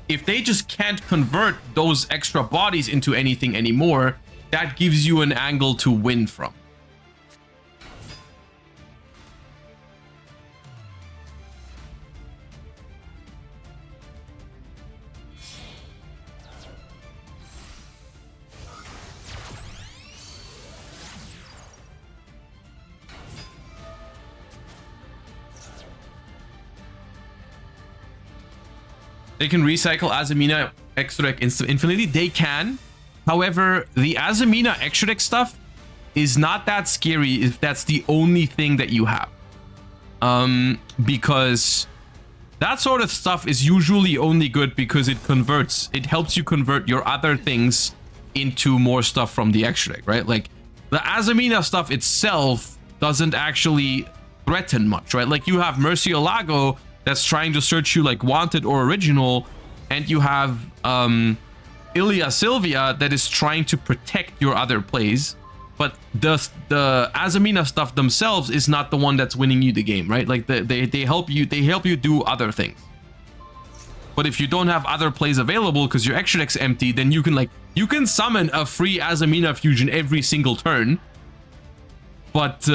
if they just can't convert those extra bodies into anything anymore, that gives you an angle to win from. They can recycle Azamina extra deck infinitely. They can. However, the Azamina extra deck stuff is not that scary if that's the only thing that you have. Because that sort of stuff is usually only good because it helps you convert your other things into more stuff from the extra deck, right? Like the Azamina stuff itself doesn't actually threaten much, right? Like you have Murcielago that's trying to search you like Wanted or Original, and you have Ilia Sylvia that is trying to protect your other plays, but the Azamina stuff themselves is not the one that's winning you the game, right? Like they help you do other things. But if you don't have other plays available because your extra deck's empty, then you can summon a free Azamina fusion every single turn. But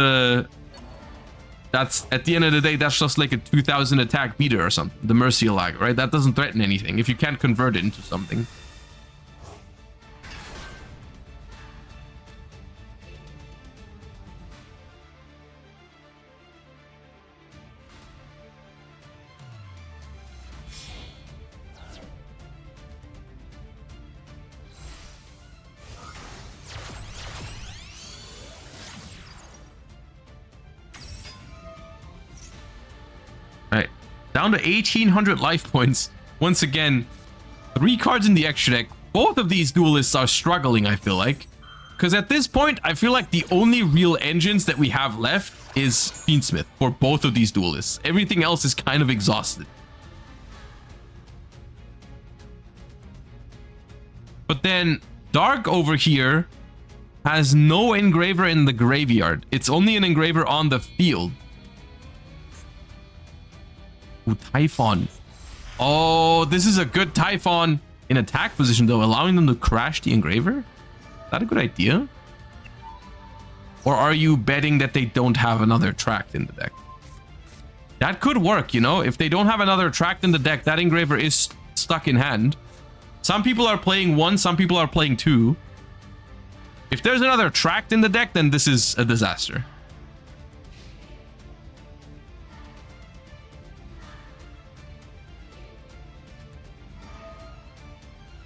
that's, at the end of the day, that's just like a 2000 attack beater or something. The Murcielago, right? That doesn't threaten anything if you can't convert it into something. Down to 1800 life points. Once again, 3 cards in the extra deck, both of these duelists are struggling, I feel like. Because at this point, I feel like the only real engines that we have left is Fiendsmith for both of these duelists. Everything else is kind of exhausted. But then Dark over here has no engraver in the graveyard. It's only an engraver on the field. Ooh, Typhon. Oh, this is a good Typhon in attack position though, allowing them to crash the engraver. Is that a good idea? Or are you betting that they don't have another tract in the deck? That could work, you know? If they don't have another tract in the deck, that engraver is stuck in hand. Some people are playing 1, some people are playing 2. If there's another tract in the deck, then this is a disaster.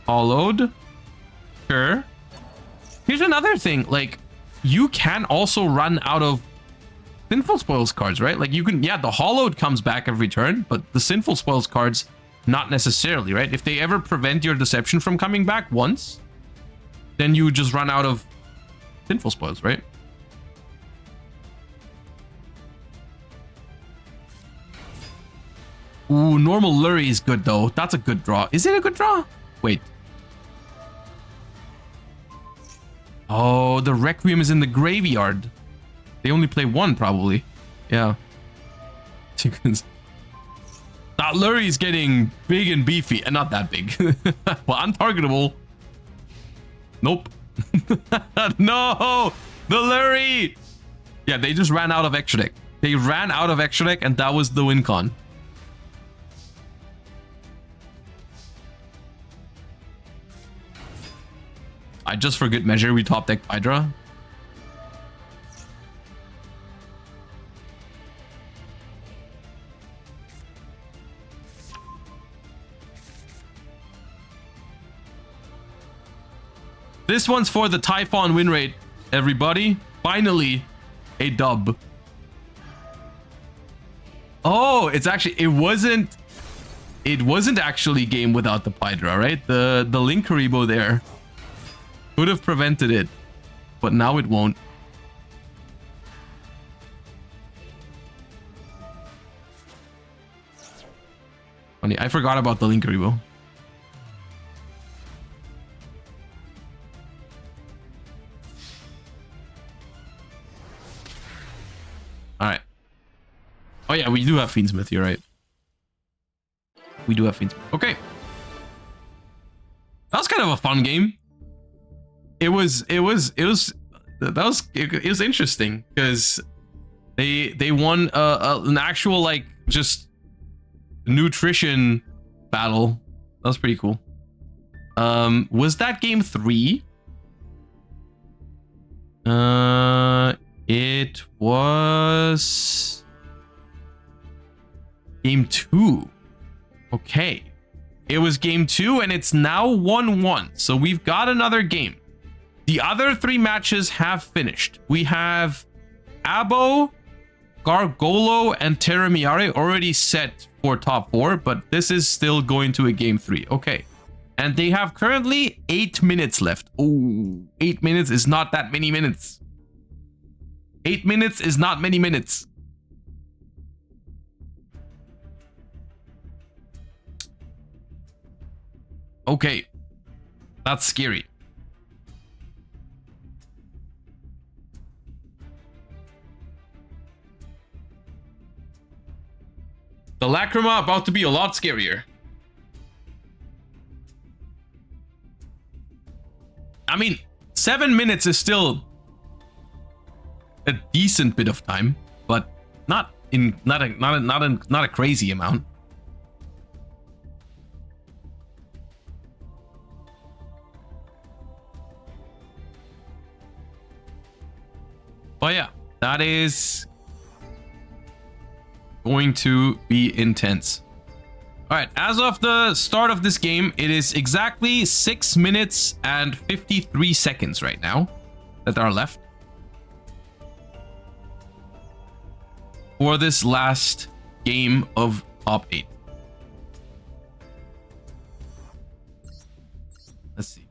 Hollowed. Sure. Here's another thing. Like, you can also run out of Sinful Spoils cards, right? Like, you can... Yeah, the Hollowed comes back every turn, but the Sinful Spoils cards, not necessarily, right? If they ever prevent your Deception from coming back once, then you just run out of Sinful Spoils, right? Ooh, normal Lurie is good, though. That's a good draw. Is it a good draw? Wait. Oh, the Requiem is in the graveyard. They only play 1, probably. Yeah. That Lurie is getting big and beefy. And not that big. Well, untargetable. Nope. No! The Lurie! Yeah, they just ran out of extra deck. They ran out of extra deck, and that was the win con. I just for good measure, we top deck Hydra. This one's for the Typhon win rate, everybody. Finally, a dub. Oh, it's actually, it wasn't actually game without the Hydra, right? The Linkaribo there could have prevented it, but now it won't. Funny, I forgot about the Linkaribo. Alright. Oh yeah, we do have Fiendsmith, you're right. We do have Fiendsmith. Okay. That was kind of a fun game. It was interesting because they won an actual like just nutrition battle. That was pretty cool. Was that game 3? It was game 2. Okay. It was game 2 and it's now 1-1. So we've got another game. The other 3 matches have finished. We have Abo, Gargolo, and Teramiare already set for top 4, but this is still going to a game 3. Okay. And they have currently 8 minutes left. Oh, 8 minutes is not that many minutes. 8 minutes is not many minutes. Okay. That's scary. The Lacrima about to be a lot scarier. I mean, 7 minutes is still a decent bit of time, but not a crazy amount. But yeah, that is going to be intense. All right, as of the start of this game, it is exactly 6 minutes and 53 seconds right now that are left for this last game of top 8. Let's see.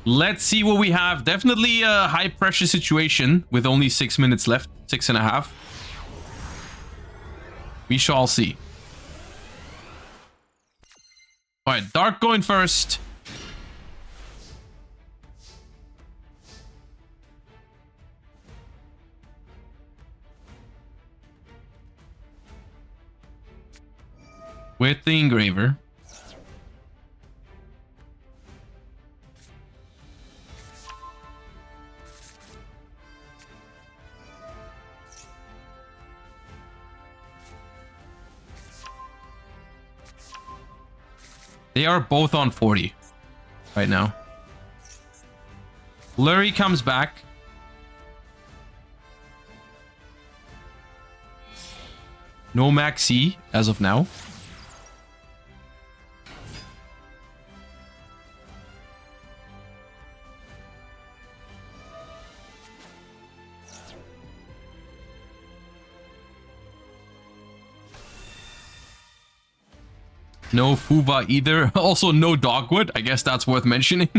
Let's see what we have. Definitely a high pressure situation with only 6 minutes left. 6.5. We shall see. All right, Dark going first. With the engraver. They are both on 40 right now. Lurie comes back. No Maxi as of now. No Fuva either. Also no Dogwood. I guess that's worth mentioning.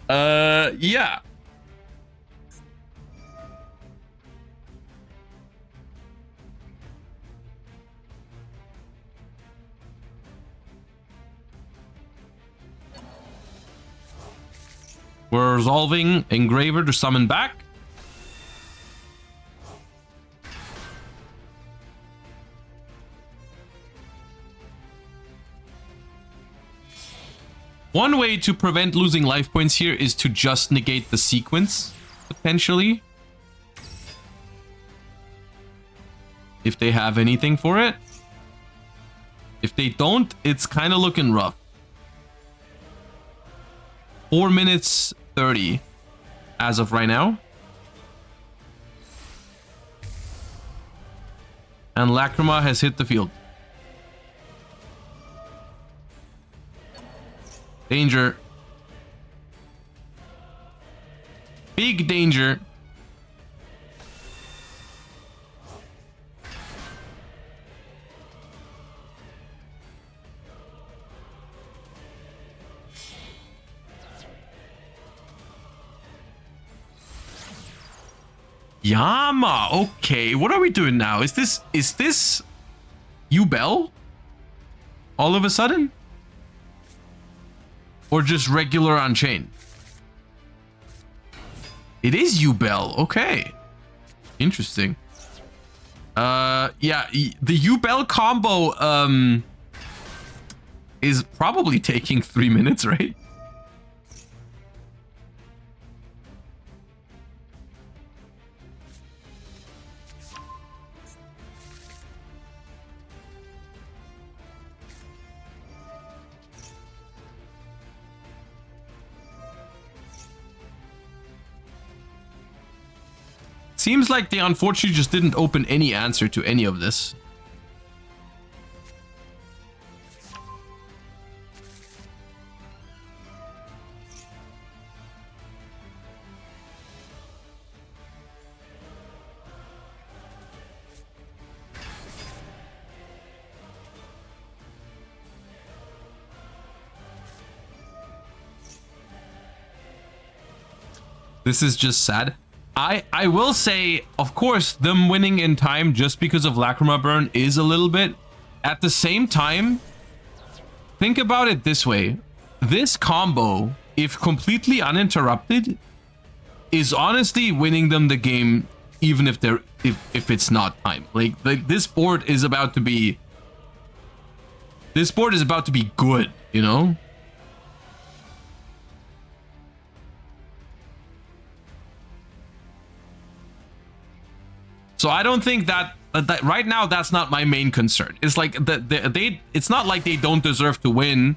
Yeah. We're resolving Engraver to summon back. One way to prevent losing life points here is to just negate the sequence, potentially. If they have anything for it. If they don't, it's kind of looking rough. 4 minutes 30 as of right now. And Lacrima has hit the field. Danger. Big danger. Yama. Okay, what are we doing now? Is this Ubel? All of a sudden? Or just regular Unchained? It is Ubel. Okay. Interesting. Yeah, the Ubel combo is probably taking 3 minutes, right? Seems like they unfortunately just didn't open any answer to any of this. This is just sad. I will say, of course, them winning in time just because of Lacrima Burn is a little bit. At the same time, think about it this way. This combo, if completely uninterrupted, is honestly winning them the game, even if they're if it's not time. Like this board is about to be good, you know? So I don't think that right now that's not my main concern. It's like it's not like they don't deserve to win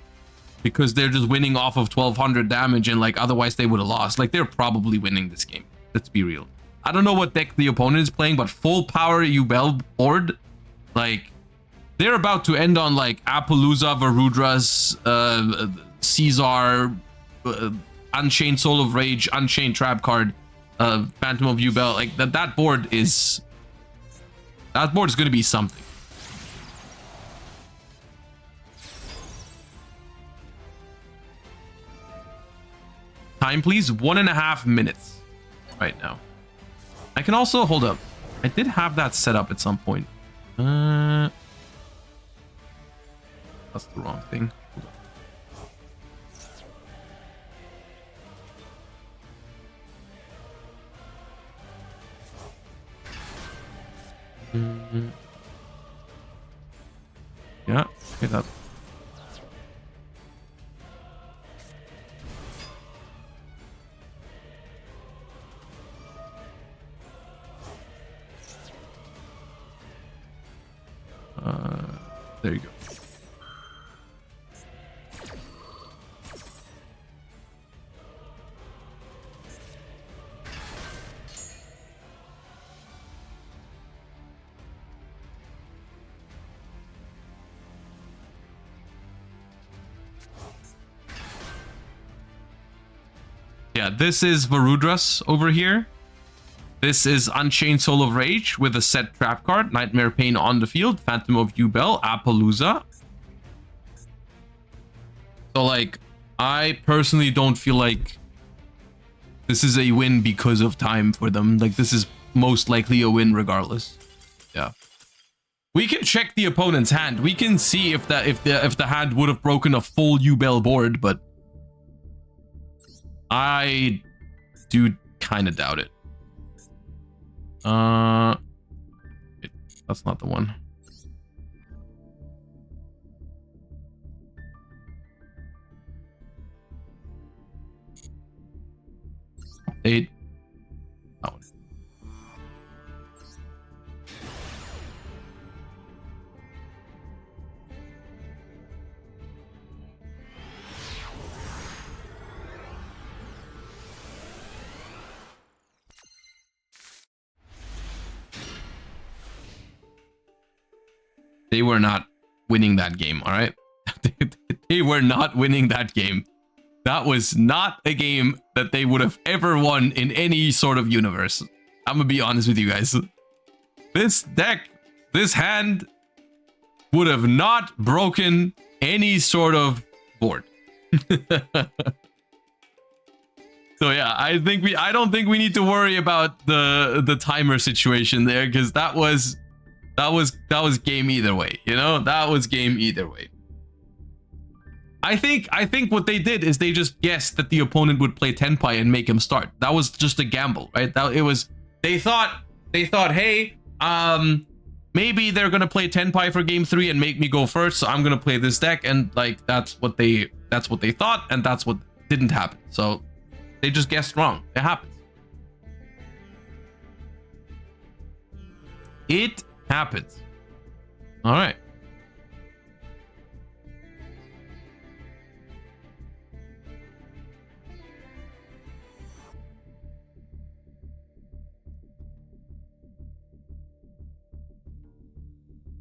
because they're just winning off of 1200 damage and like otherwise they would have lost. Like they're probably winning this game. Let's be real. I don't know what deck the opponent is playing, but full power Ubel board, like they're about to end on like Appaloosa, Varudras, Caesar, Unchained Soul of Rage, Unchained Trap card, Phantom of Ubel. Like that board is going to be something. Time, please. 1.5 minutes right now. I can also hold up. I did have that set up at some point. That's the wrong thing. Yeah, okay, that. There you go. Yeah, this is Varudras over here. This is Unchained Soul of Rage with a set trap card, Nightmare Pain on the field, Phantom of Yubel, Appaloosa. So, like, I personally don't feel like this is a win because of time for them. Like, this is most likely a win regardless. Yeah. We can check the opponent's hand. We can see if the hand would have broken a full Yubel board, but I do kind of doubt it. That's not the one. That one. They were not winning that game, all right? They were not winning that game. That was not a game that they would have ever won in any sort of universe. I'm gonna be honest with you guys. This deck, this hand would have not broken any sort of board. So yeah, I don't think we need to worry about the timer situation there, because that was game either way, you know? That was game either way. I think what they did is they just guessed that the opponent would play Tenpai and make him start. That was just a gamble, right? They thought, hey, maybe they're gonna play Tenpai for game 3 and make me go first, so I'm gonna play this deck, and like that's what they thought, and that's what didn't happen. So they just guessed wrong. It happens. It happens. All right.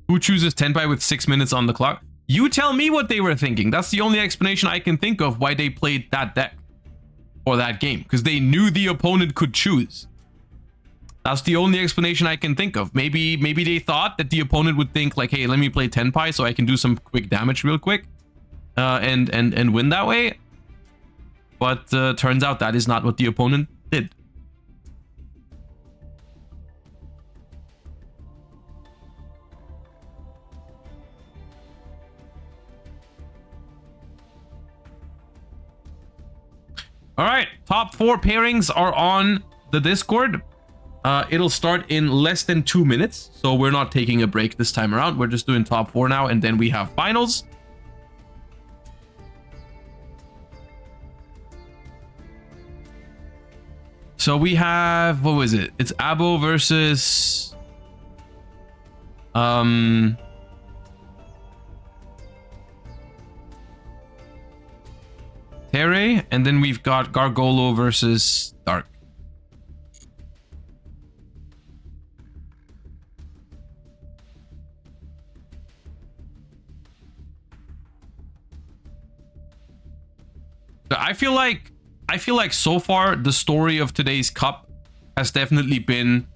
Who chooses Tenpai with 6 minutes on the clock? You tell me what they were thinking. That's the only explanation I can think of why they played that deck or that game, because they knew the opponent could choose. That's the only explanation I can think of. Maybe they thought that the opponent would think like, hey, let me play Tenpai so I can do some quick damage real quick, and win that way. But turns out that is not what the opponent did. All right, top 4 pairings are on the Discord. It'll start in less than 2 minutes, so we're not taking a break this time around. We're just doing top 4 now, and then we have finals. So we have, what was it? It's Abo versus Terre, and then we've got Gargolo versus Dark. I feel like so far the story of today's cup has definitely been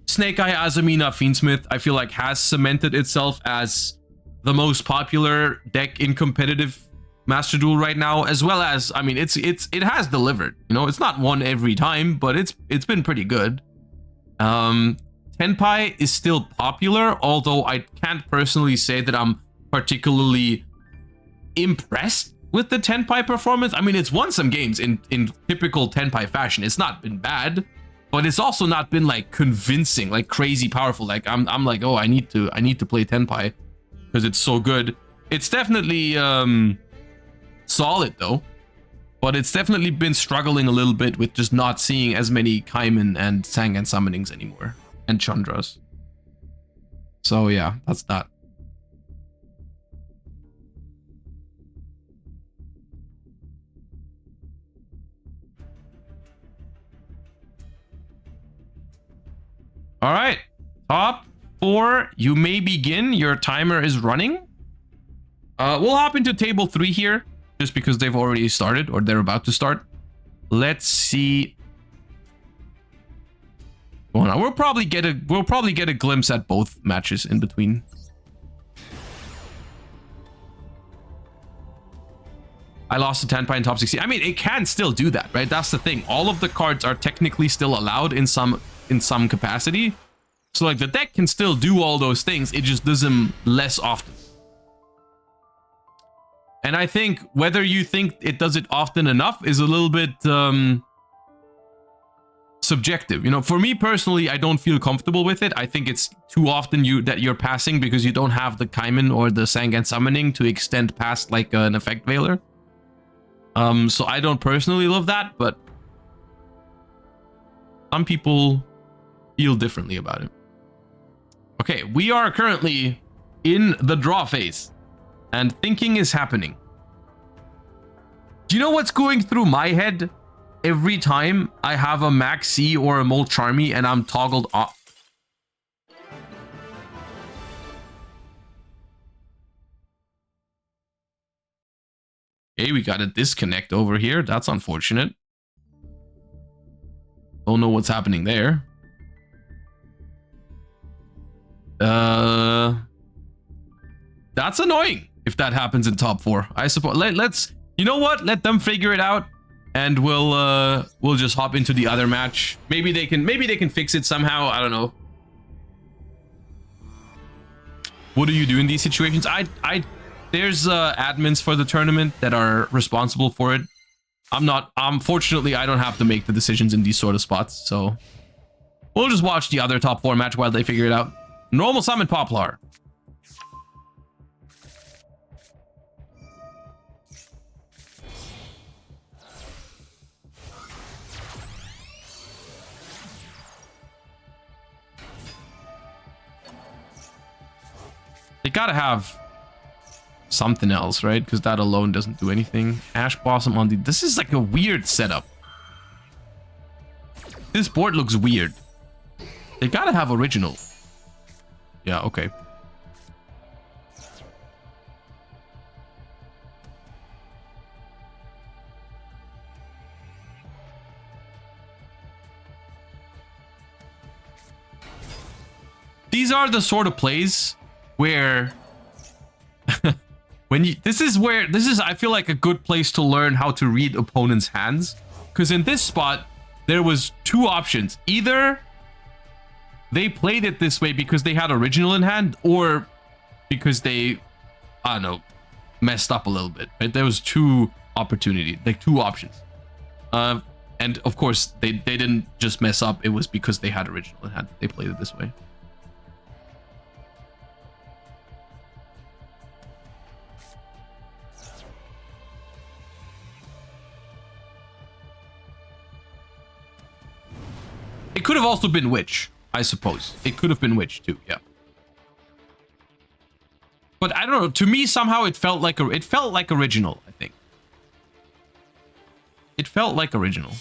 Snake Eye, Azamina, Fiendsmith. I feel like has cemented itself as the most popular deck in competitive Master Duel right now, as well as, I mean, it has delivered. You know, it's not won every time, but it's been pretty good. Tenpai is still popular, although I can't personally say that I'm particularly impressed with the Tenpai performance. I mean, it's won some games in typical Tenpai fashion. It's not been bad, but it's also not been like convincing, like crazy powerful. Like I'm like, oh, I need to play Tenpai because it's so good. It's definitely solid though, but it's definitely been struggling a little bit with just not seeing as many Kaimen and Sangan summonings anymore, and Chandras. So yeah, that's that. All right, top 4, you may begin. Your timer is running. We'll hop into table 3 here, just because they've already started, or they're about to start. Let's see. Well, we'll probably get a glimpse at both matches in between. I lost to Tenpai in top 16. I mean, it can still do that, right? That's the thing. All of the cards are technically still allowed in some capacity. So like the deck can still do all those things. It just does them less often. And I think whether you think it does it often enough is a little bit subjective. You know, for me personally, I don't feel comfortable with it. I think it's too often that you're passing because you don't have the Kaimen or the Sangan summoning to extend past like an effect veiler. So I don't personally love that, but some people feel differently about it. Okay, we are currently in the draw phase, and thinking is happening. Do you know what's going through my head every time I have a Max C or a Molcharmy and I'm toggled off? Hey, we got a disconnect over here. That's unfortunate. Don't know what's happening there. That's annoying if that happens in top 4. I suppose let's, you know what? Let them figure it out, and we'll just hop into the other match. Maybe they can fix it somehow. I don't know. What do you do in these situations? There's admins for the tournament that are responsible for it. Unfortunately, I don't have to make the decisions in these sort of spots, so we'll just watch the other top 4 match while they figure it out. Normal summon Poplar. They gotta have something else, right? Because that alone doesn't do anything. Ash Blossom on the... This is like a weird setup. This board looks weird. They gotta have original. Yeah, okay. These are the sort of plays where this is I feel like a good place to learn how to read opponents' hands, because in this spot there was 2 options. Either they played it this way because they had original in hand, or because they, I don't know, messed up a little bit, right? There was 2 opportunities, like 2 options. And of course they didn't just mess up. It was because they had original in hand. They played it this way. It could have also been Witch, I suppose. It could have been Witch too, yeah. But I don't know. To me, somehow it felt like original. I think it felt like original.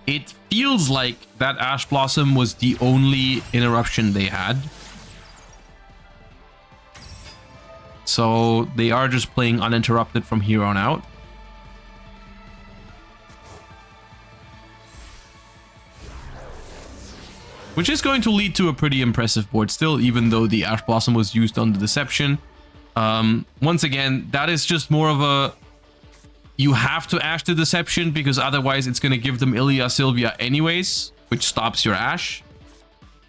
it feels like that Ash Blossom was the only interruption they had. So they are just playing uninterrupted from here on out. Which is going to lead to a pretty impressive board still, even though the Ash Blossom was used on the Deception. Once again, that is just more of a... You have to Ash the Deception, because otherwise it's going to give them Ilia Sylvia anyways, which stops your Ash.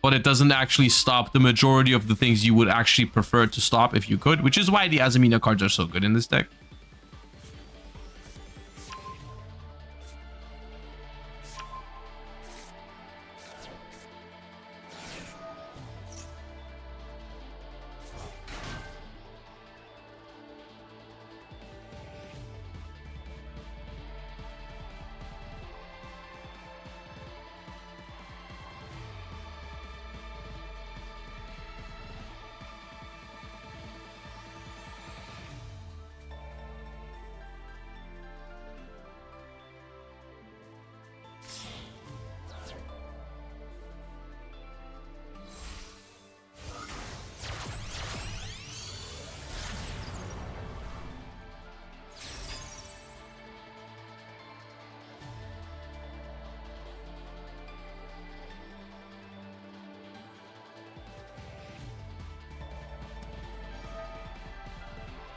But it doesn't actually stop the majority of the things you would actually prefer to stop if you could, which is why the Azamina cards are so good in this deck.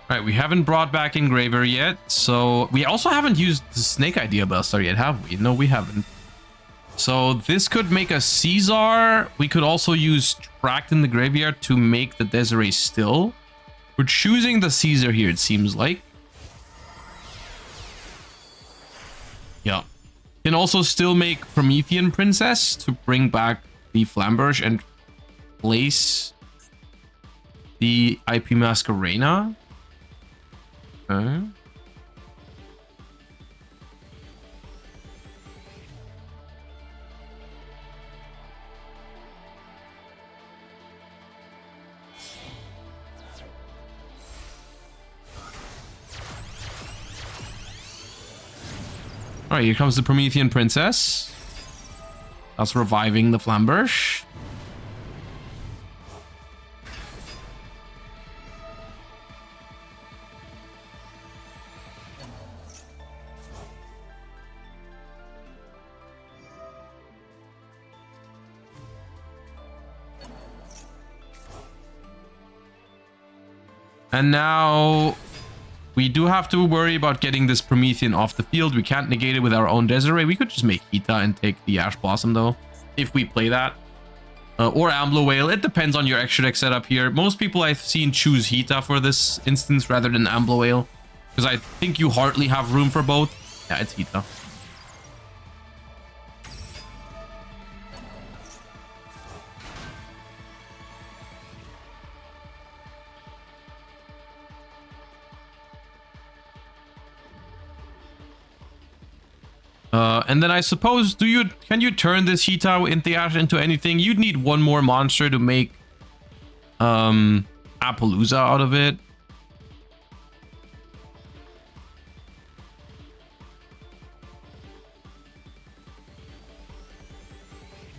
All right, we haven't brought back Engraver yet, so we also haven't used the Snake Idea Bellstar yet, have we? No, we haven't. So this could make a Caesar. We could also use Tract in the Graveyard to make the Desiree still. We're choosing the Caesar here, it seems like. Yeah. Can also still make Promethean Princess to bring back the Flamberge and place the IP Masquerena. Okay. All right, here comes the Promethean Princess. That's reviving the Flamberge. And now we do have to worry about getting this Promethean off the field. We can't negate it with our own Desiree. We could just make Hita and take the Ash Blossom though, if we play that. Or Ambler Whale. It depends on your extra deck setup here. Most people I've seen choose Hita for this instance rather than Ambler Whale, because I think you hardly have room for both. Yeah, it's Hita. And then I suppose, can you turn this Hita in the Ash into anything? You'd need one more monster to make Appaloosa out of it.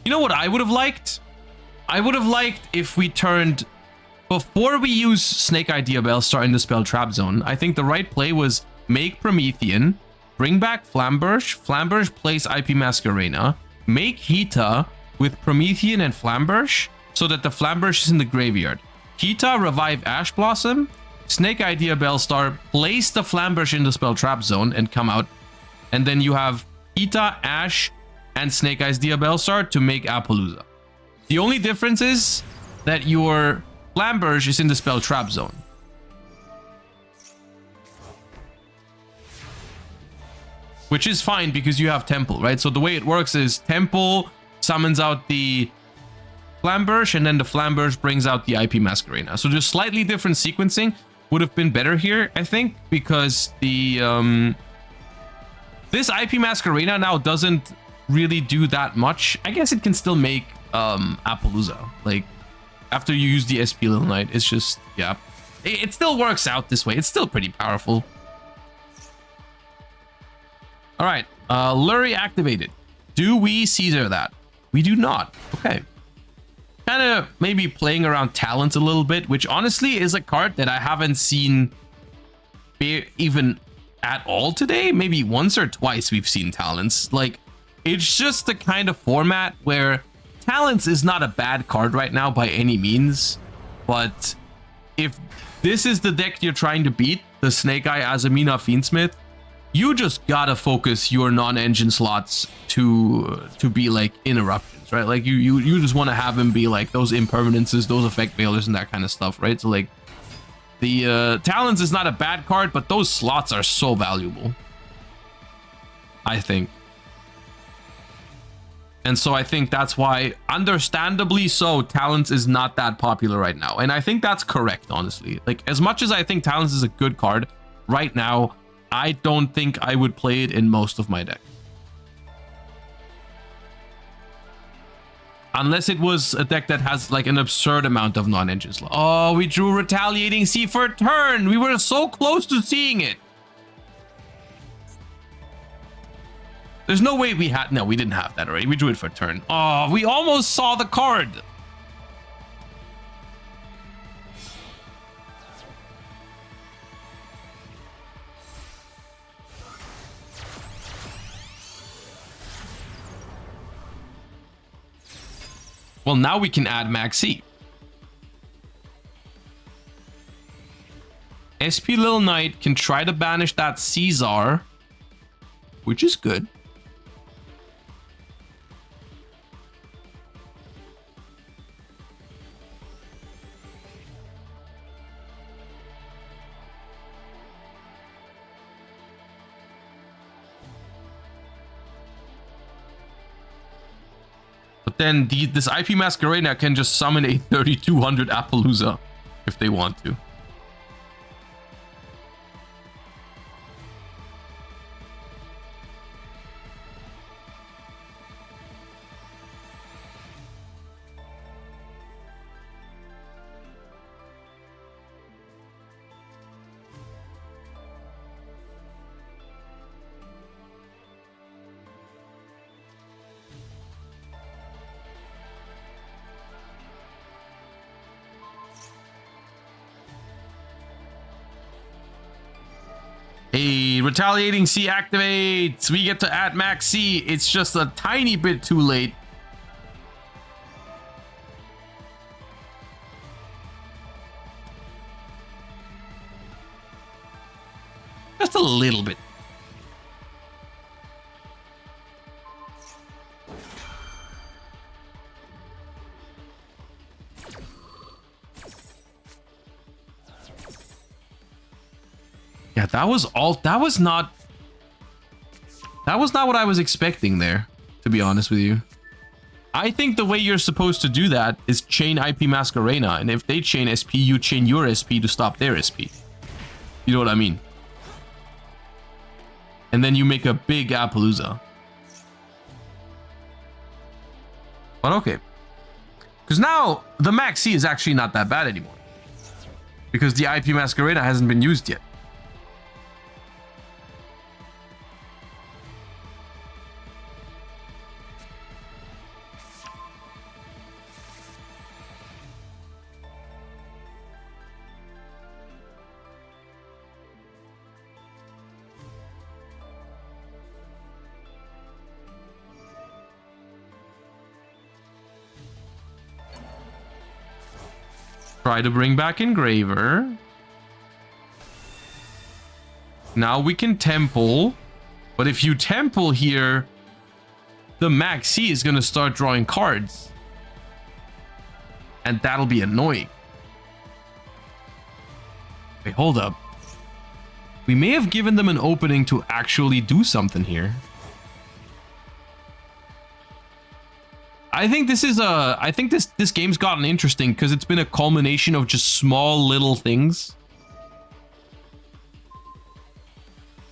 You know what I would have liked? I would have liked if we turned, before we use Snake Idea Bellstar in the Spell Trap Zone, I think the right play was make Promethean, bring back Flamberge, Flamberge plays IP Masquerena, make Hita with Promethean and Flamberge so that the Flamberge is in the graveyard. Hita revive Ash Blossom, Snake Idea Bellstar, place the Flamberge in the Spell Trap Zone and come out. And then you have Hita, Ash, and Snake Idea Bellstar to make Appaloosa. The only difference is that your Flamberge is in the Spell Trap Zone. Which is fine because you have Temple, right? So the way it works is Temple summons out the Flamberge and then the Flamberge brings out the IP Masquerena. So just slightly different sequencing would have been better here, I think, because the this IP Masquerena now doesn't really do that much. I guess it can still make Appaloosa. Like, after you use the SP Little Knight, it's just, yeah. It still works out this way. It's still pretty powerful. All right, Lurie activated. Do we Caesar that? We do not. Okay. Kind of maybe playing around talents a little bit, which honestly is a card that I haven't seen even at all today. Maybe once or twice we've seen talents. Like, it's just the kind of format where talents is not a bad card right now by any means, but if this is the deck you're trying to beat, the Snake Eye Azamina Fiendsmith, you just gotta focus your non-engine slots to be like interruptions, right? Like you just want to have him be like those impermanences, those effect veilers, and that kind of stuff, right? So like the talents is not a bad card, but those slots are so valuable, I think. And so I think that's why, understandably so, Talents is not that popular right now. And I think that's correct, honestly. Like, as much as I think Talents is a good card, right now, I don't think I would play it in most of my deck. Unless it was a deck that has, like, an absurd amount of non-engine slots. Oh, we drew Retaliating Sea for a turn! We were so close to seeing it! There's no way we had... No, we didn't have that already. We drew it for a turn. Oh, we almost saw the card. Well, now we can add Maxi. SP Little Knight can try to banish that Caesar, which is good. Then this IP Masquerena can just summon a 3200 Appaloosa if they want to. Hey, Retaliating Sea activates. We get to add Max C. It's just a tiny bit too late. Just a little bit. Yeah, that was not what I was expecting there, to be honest with you. I think the way you're supposed to do that is chain IP Masquerena, and if they chain SP, you chain your SP to stop their SP. You know what I mean? And then you make a big Appaloosa. But okay. Because now the Max C is actually not that bad anymore. Because the IP Masquerena hasn't been used yet. Try to bring back Engraver. Now we can Temple. But if you Temple here, the Max C is going to start drawing cards. And that'll be annoying. Wait, hold up. We may have given them an opening to actually do something here. I think this is this game's gotten interesting because it's been a culmination of just small little things.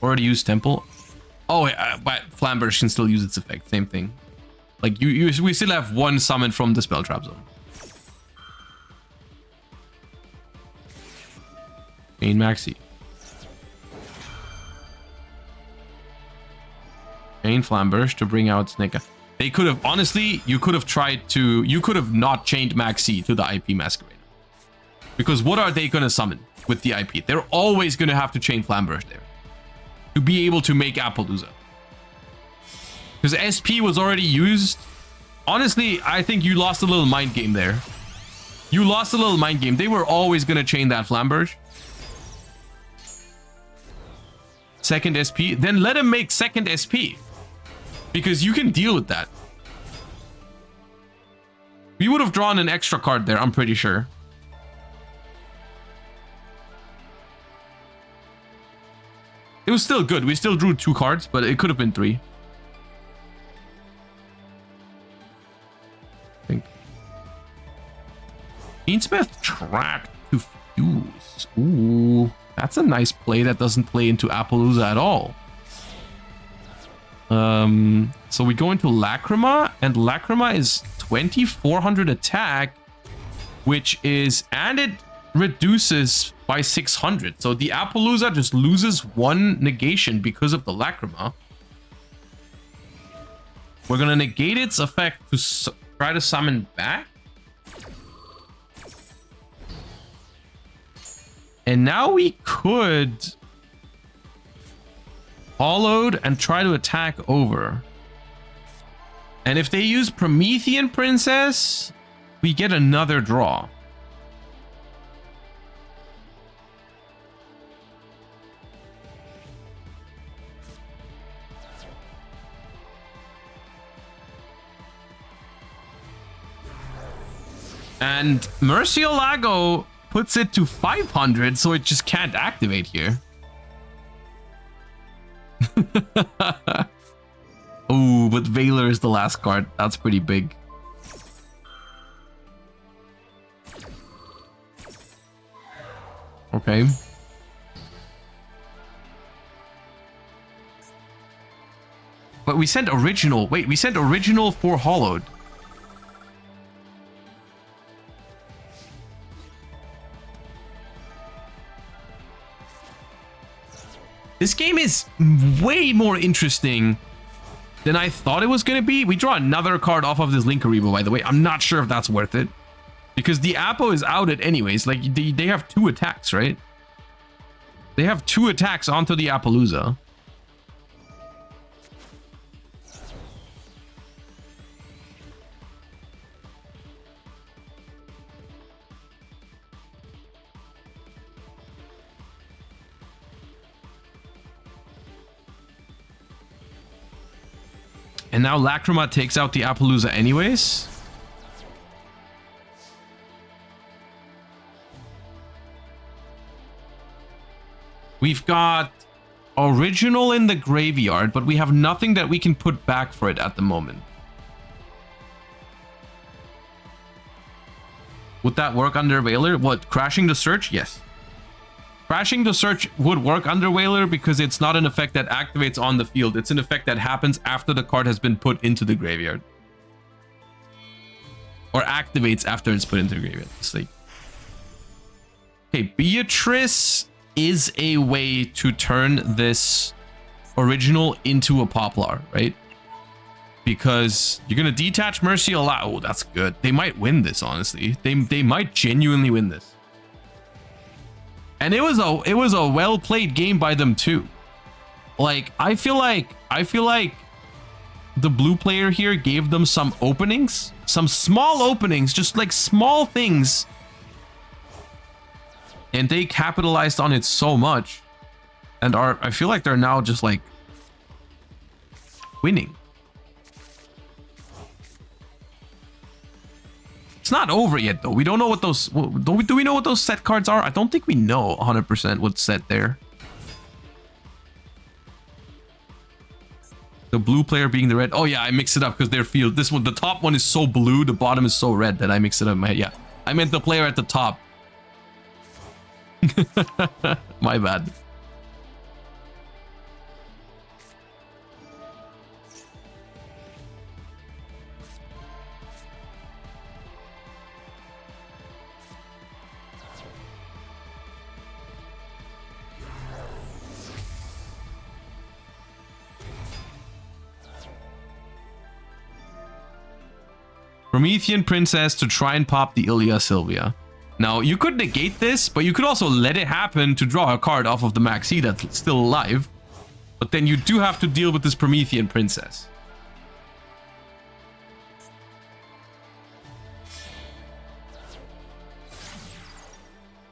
Already used Temple. Oh, but Flamberge can still use its effect. Same thing. Like we still have one summon from the spell trap zone. Main Maxi. Main Flamberge to bring out Snake. They could have, honestly, you could have not chained Maxi to the IP Masquerade. Because what are they going to summon with the IP? They're always going to have to chain Flamberge there to be able to make Appaloosa. Because SP was already used. Honestly, I think you lost a little mind game there. You lost a little mind game. They were always going to chain that Flamberge. Second SP. Then let him make second SP. Because you can deal with that. We would have drawn an extra card there, I'm pretty sure. It was still good. We still drew 2 cards, but it could have been 3. I think. Fiendsmith tracked to fuse. Ooh, that's a nice play that doesn't play into Appaloosa at all. So we go into Lacrima, and Lacrima is 2400 attack, which is, and it reduces by 600. So the Appaloosa just loses 1 negation because of the Lacrima. We're gonna negate its effect to try to summon back. And now we could hollowed and try to attack over. And if they use Promethean Princess, we get another draw. And Murcielago puts it to 500, so it just can't activate here. Oh, but Valor is the last card. That's pretty big. Okay. But we sent original. Wait, we sent original for hollowed. This game is way more interesting than I thought it was going to be. We draw another card off of this Linkaribo, by the way. I'm not sure if that's worth it. Because the Appo is outed anyways. Like, they have 2 attacks, right? They have 2 attacks onto the Appaloosa. And now Lacrima takes out the Appaloosa anyways. We've got original in the graveyard, but we have nothing that we can put back for it at the moment. Would that work under Valor? What, crashing the search? Yes. Crashing the search would work under Whaler because it's not an effect that activates on the field. It's an effect that happens after the card has been put into the graveyard. Or activates after it's put into the graveyard. It's like... Okay, Beatrice is a way to turn this original into a Poplar, right? Because you're going to detach Mercy a lot. Oh, that's good. They might win this, honestly. They might genuinely win this. And it was a well-played game by them too. Like, I feel like the blue player here gave them some openings, some small openings, just like small things. And they capitalized on it so much. And I feel like they're now just like winning. It's not over yet, though. We don't know what those... Do we know what those set cards are? I don't think we know 100% what's set there. The blue player being the red. Oh, yeah, I mixed it up because their field... This one, the top one is so blue, the bottom is so red that I mixed it up in my head. Yeah, I meant the player at the top. My bad. Promethean Princess to try and pop the Ilya Sylvia. Now, you could negate this, but you could also let it happen to draw a card off of the Maxi that's still alive. But then you do have to deal with this Promethean Princess.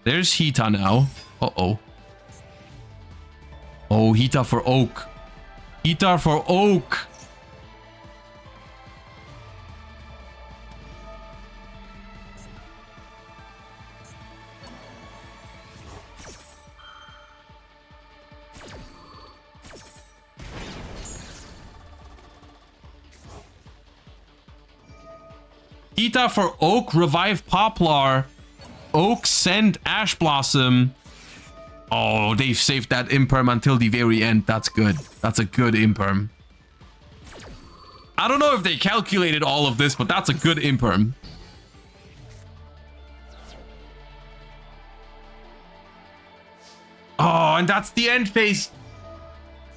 There's Hita now. Uh-oh. Oh, Hita for Oak. Hita for Oak. Hita for Oak, revive Poplar. Oak, send Ash Blossom. Oh, they've saved that Imperm until the very end. That's good. That's a good Imperm. I don't know if they calculated all of this, but that's a good Imperm. Oh, and that's the end phase.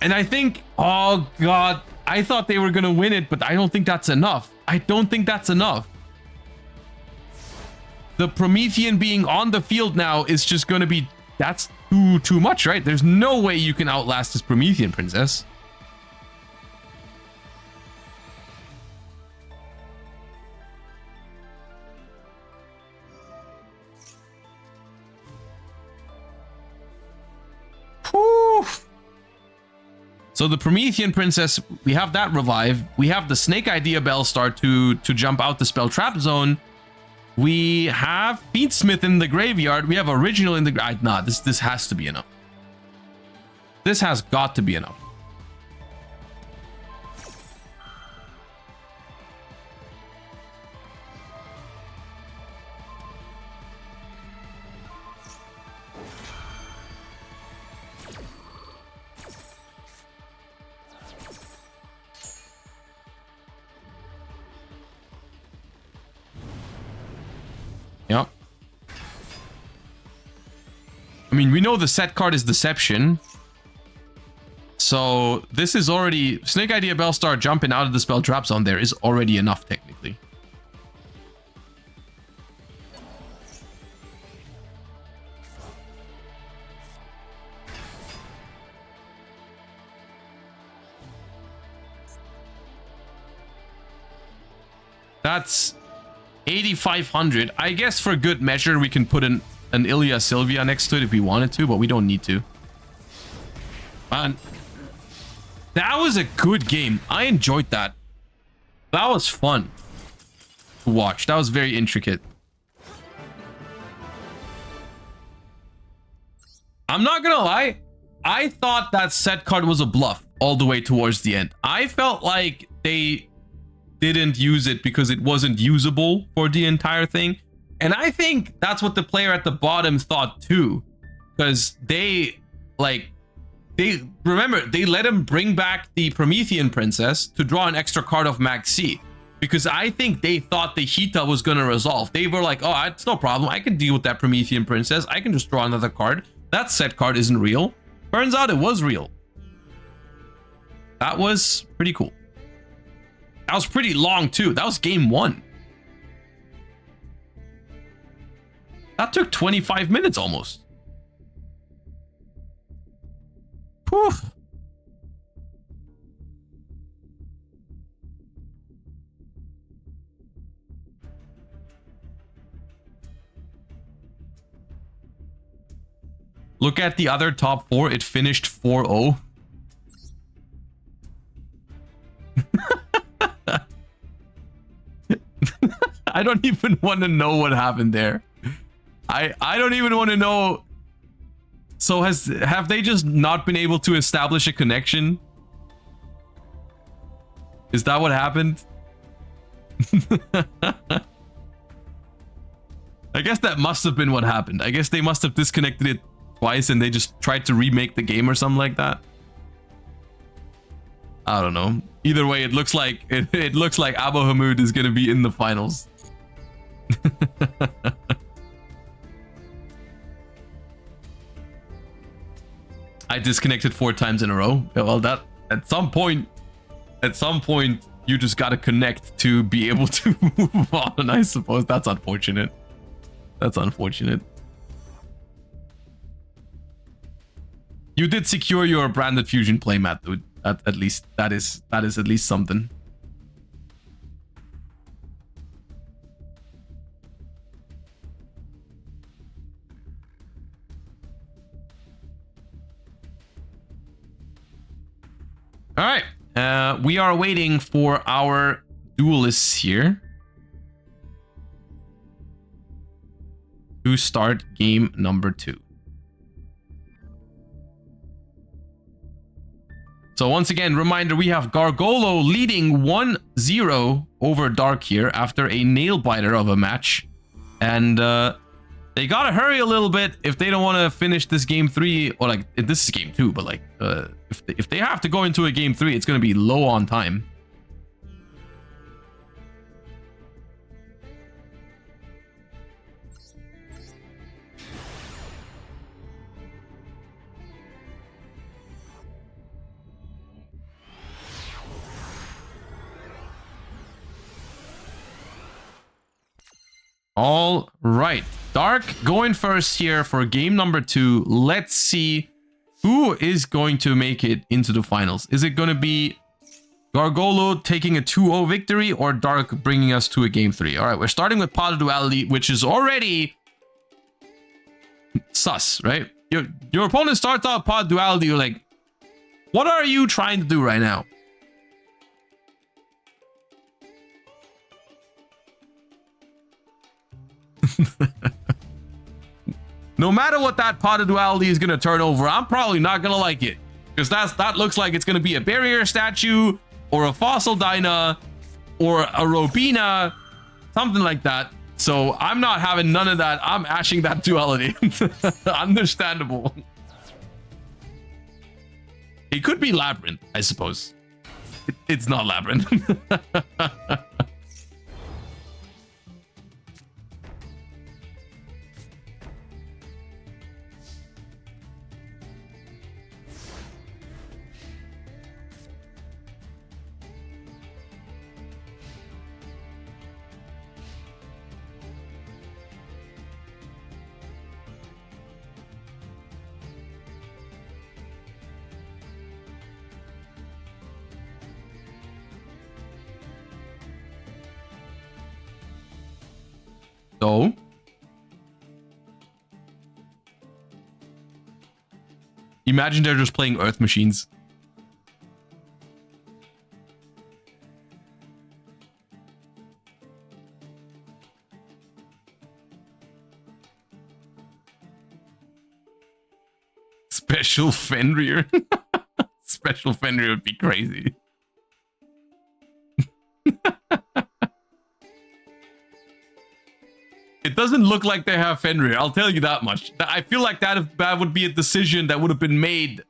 And I think, oh god, I thought they were going to win it, but I don't think that's enough. I don't think that's enough. The Promethean being on the field now is just going to be... That's too much, right? There's no way you can outlast this Promethean Princess. Whew. So the Promethean Princess, we have that revive. We have the Snake Idea Bellstar to jump out the Spell Trap Zone. We have Fiendsmith in the graveyard. We have Original in the... Nah, this has to be enough. This has got to be enough. Yep. I mean, we know the set card is Deception. So this is already... Snake Idea Bellstar jumping out of the Spell Trap Zone there is already enough, technically. That's 8,500. I guess for good measure, we can put an Ilya Sylvia next to it if we wanted to, but we don't need to. Man, that was a good game. I enjoyed that. That was fun to watch. That was very intricate. I'm not gonna lie. I thought that set card was a bluff all the way towards the end. I felt like they didn't use it because it wasn't usable for the entire thing. And I think that's what the player at the bottom thought too. Because remember, they let him bring back the Promethean Princess to draw an extra card of Maxi. Because I think they thought the Hita was going to resolve. They were like, oh, it's no problem. I can deal with that Promethean Princess. I can just draw another card. That set card isn't real. Turns out it was real. That was pretty cool. That was pretty long too. That was game 1. That took 25 minutes almost. Whew. Look at the other top 4. It finished 4-0. I don't even want to know what happened there. I don't even want to know. So have they just not been able to establish a connection? Is that what happened? I guess that must have been what happened. I guess they must have disconnected it twice and they just tried to remake the game or something like that. I don't know. Either way, it looks like it looks like Abu Hamid is gonna be in the finals. I disconnected 4 times in a row. Well, that at some point, you just gotta connect to be able to move on, I suppose. That's unfortunate. That's unfortunate. You did secure your branded fusion playmat, dude. At least that is at least something. All right. We are waiting for our duelists here to start game number 2. So once again, reminder, we have Gargolo leading 1-0 over Dark here after a nail biter of a match. And they gotta hurry a little bit if they don't want to finish this game 3, or like this is game 2, but like if they have to go into a game 3, it's gonna be low on time. All right, Dark going first here for game number 2. Let's see who is going to make it into the finals. Is it going to be Gargolo taking a 2-0 victory, or Dark bringing us to a game 3? All right, we're starting with Pod of Duality, which is already sus, right? Your opponent starts out Pod Duality, you're like, what are you trying to do right now? No matter what that Pot of Duality is going to turn over, I'm probably not going to like it. Because that looks like it's going to be a barrier statue, or a fossil Dyna, or a Robina, something like that. So I'm not having none of that. I'm ashing that Duality. Understandable. It could be Labyrinth, I suppose. It's not Labyrinth. So imagine they're just playing Earth Machines. Special Fenrir. Special Fenrir would be crazy. It doesn't look like they have Fenrir, I'll tell you that much. I feel like that would be a decision that would have been made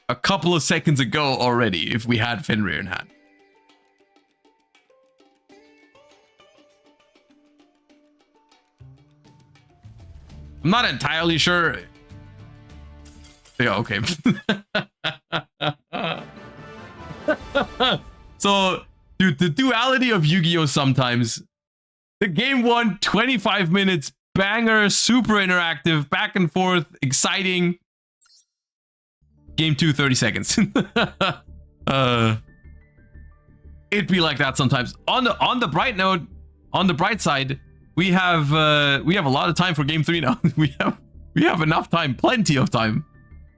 a couple of seconds ago already if we had Fenrir in hand. I'm not entirely sure. Yeah, okay. So, dude, the duality of Yu-Gi-Oh! Sometimes. The game 1, 25 minutes, banger, super interactive, back and forth, exciting. Game 2, 30 seconds. It'd be like that sometimes. On the bright note, on the bright side, we have a lot of time for game 3 now. we have enough time, plenty of time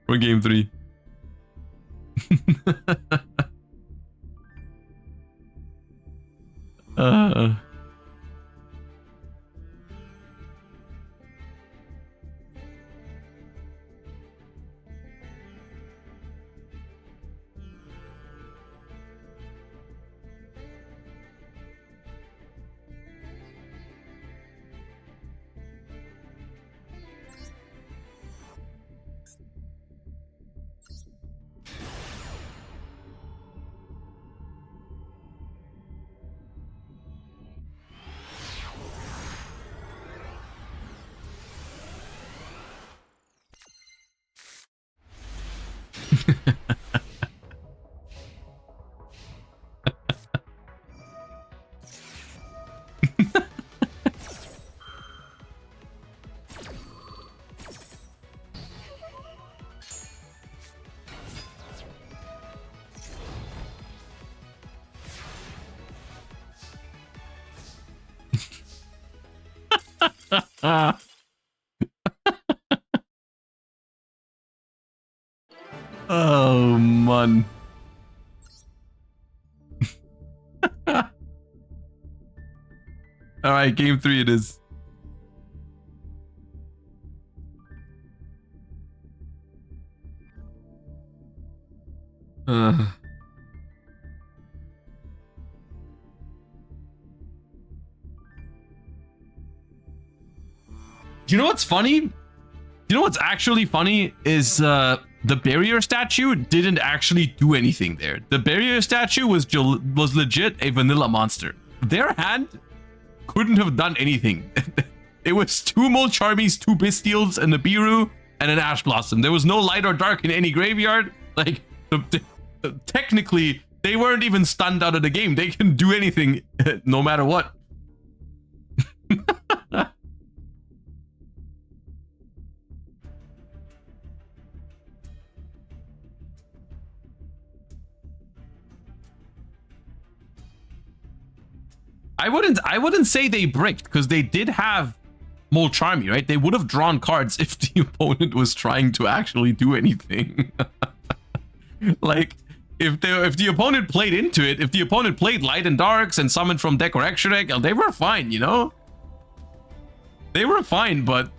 for game 3. Ah. Oh, man. All right, game 3 it is. You know what's funny? You know what's actually funny is the barrier statue didn't actually do anything there. The barrier statue was legit a vanilla monster. Their hand couldn't have done anything. It was 2 Molcharmies, 2 Bestials, and a Biru, and an Ash Blossom. There was no light or dark in any graveyard. Like, technically, they weren't even stunned out of the game. They can do anything no matter what. I wouldn't say they bricked, because they did have Molcharmy, right? They would have drawn cards if the opponent was trying to actually do anything. Like, if the opponent played into it, if the opponent played light and darks and summoned from deck or extra deck, they were fine, you know? They were fine, but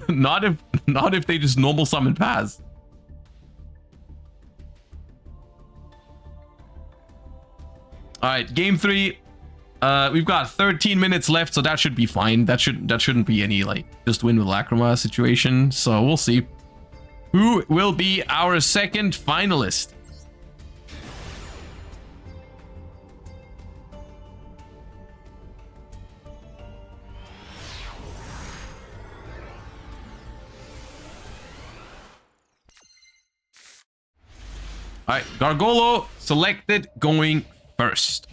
not if they just normal summon pass. All right, game 3. We've got 13 minutes left, so that should be fine. That shouldn't be any like just win with Lacrima situation. So we'll see who will be our second finalist. All right, Gargolo selected going first.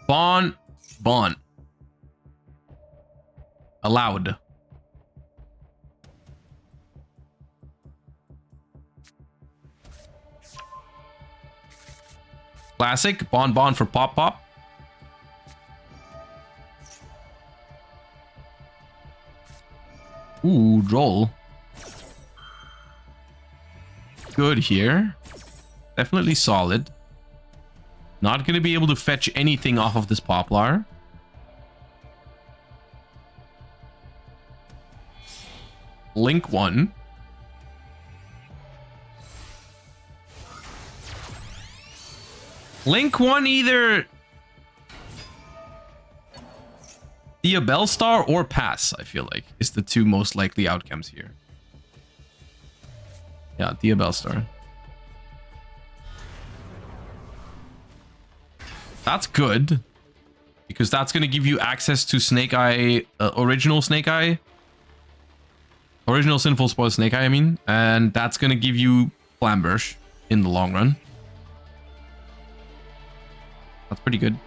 Bon. Allowed. Classic. Bon for Pop. Ooh, Droll. Good here. Definitely solid. Not going to be able to fetch anything off of this Poplar. Link 1. Link 1 either Bellstar or pass, I feel like, is the 2 most likely outcomes here. Yeah, Bellstar. That's good, because that's going to give you access to Snake Eye, original Snake Eye. Original Sinful Spoil Snake Eye, I mean. And that's going to give you Flamberge in the long run. That's pretty good.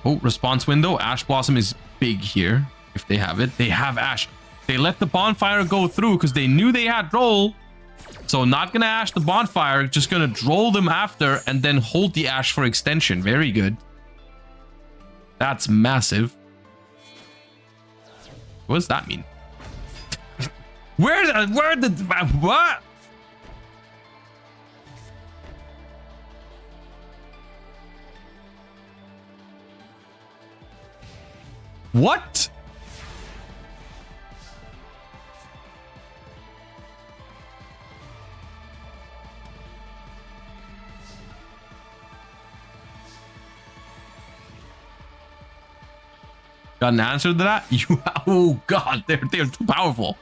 Oh, response window. Ash Blossom is big here. If they have it. They have Ash. They let the Bonfire go through because they knew they had Droll. So not going to Ash the Bonfire. Just going to Droll them after and then hold the Ash for extension. Very good. That's massive. What does that mean? Where did... What? What? Got an answer to that? You, oh god, they're too powerful.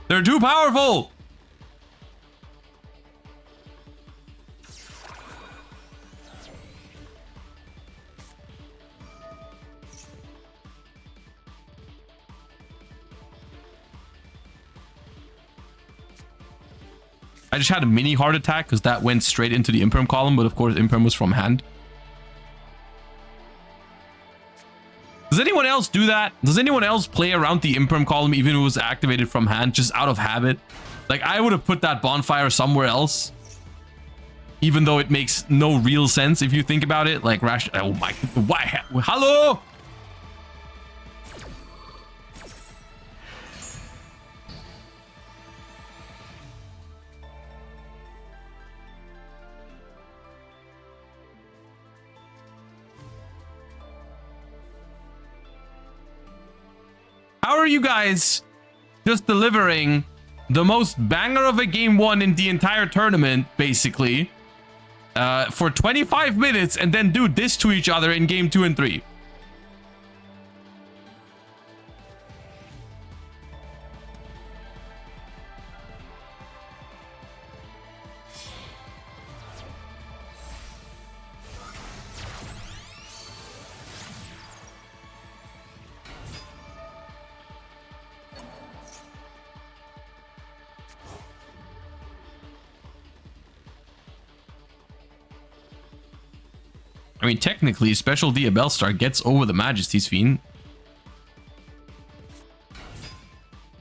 They're too powerful. I just had a mini heart attack because that went straight into the Imperm column, but of course Imperm was from hand. else do that? Does anyone else play around the imperm column even if it was activated from hand, just out of habit? Like, I would have put that bonfire somewhere else, even though it makes no real sense if you think about it. Like, oh my, why? Hello? How are you guys just delivering the most banger of a game one in the entire tournament, basically, for 25 minutes and then do this to each other in game 2 and 3? I mean, technically, Special D Bellstar gets over the Majesty's Fiend.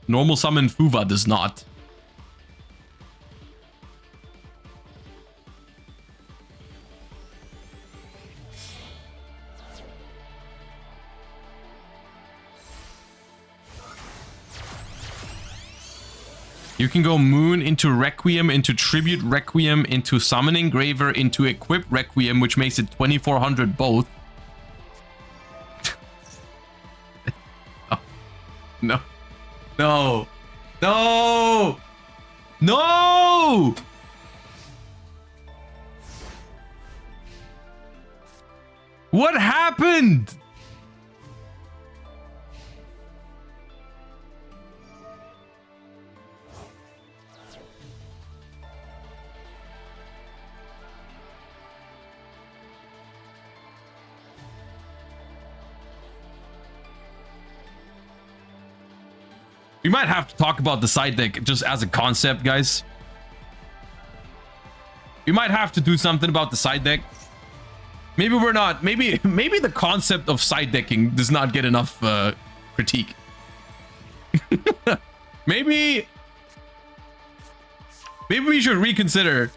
Normal Summon Fuva does not. You can go Moon into Requiem, into Tribute Requiem, into Summoning Graver, into Equip Requiem, which makes it 2400 both. Oh. No. No. No. No. What happened? We might have to talk about the side deck just as a concept, guys. We might have to do something about the side deck. Maybe we're not. Maybe the concept of side decking does not get enough critique. maybe we should reconsider.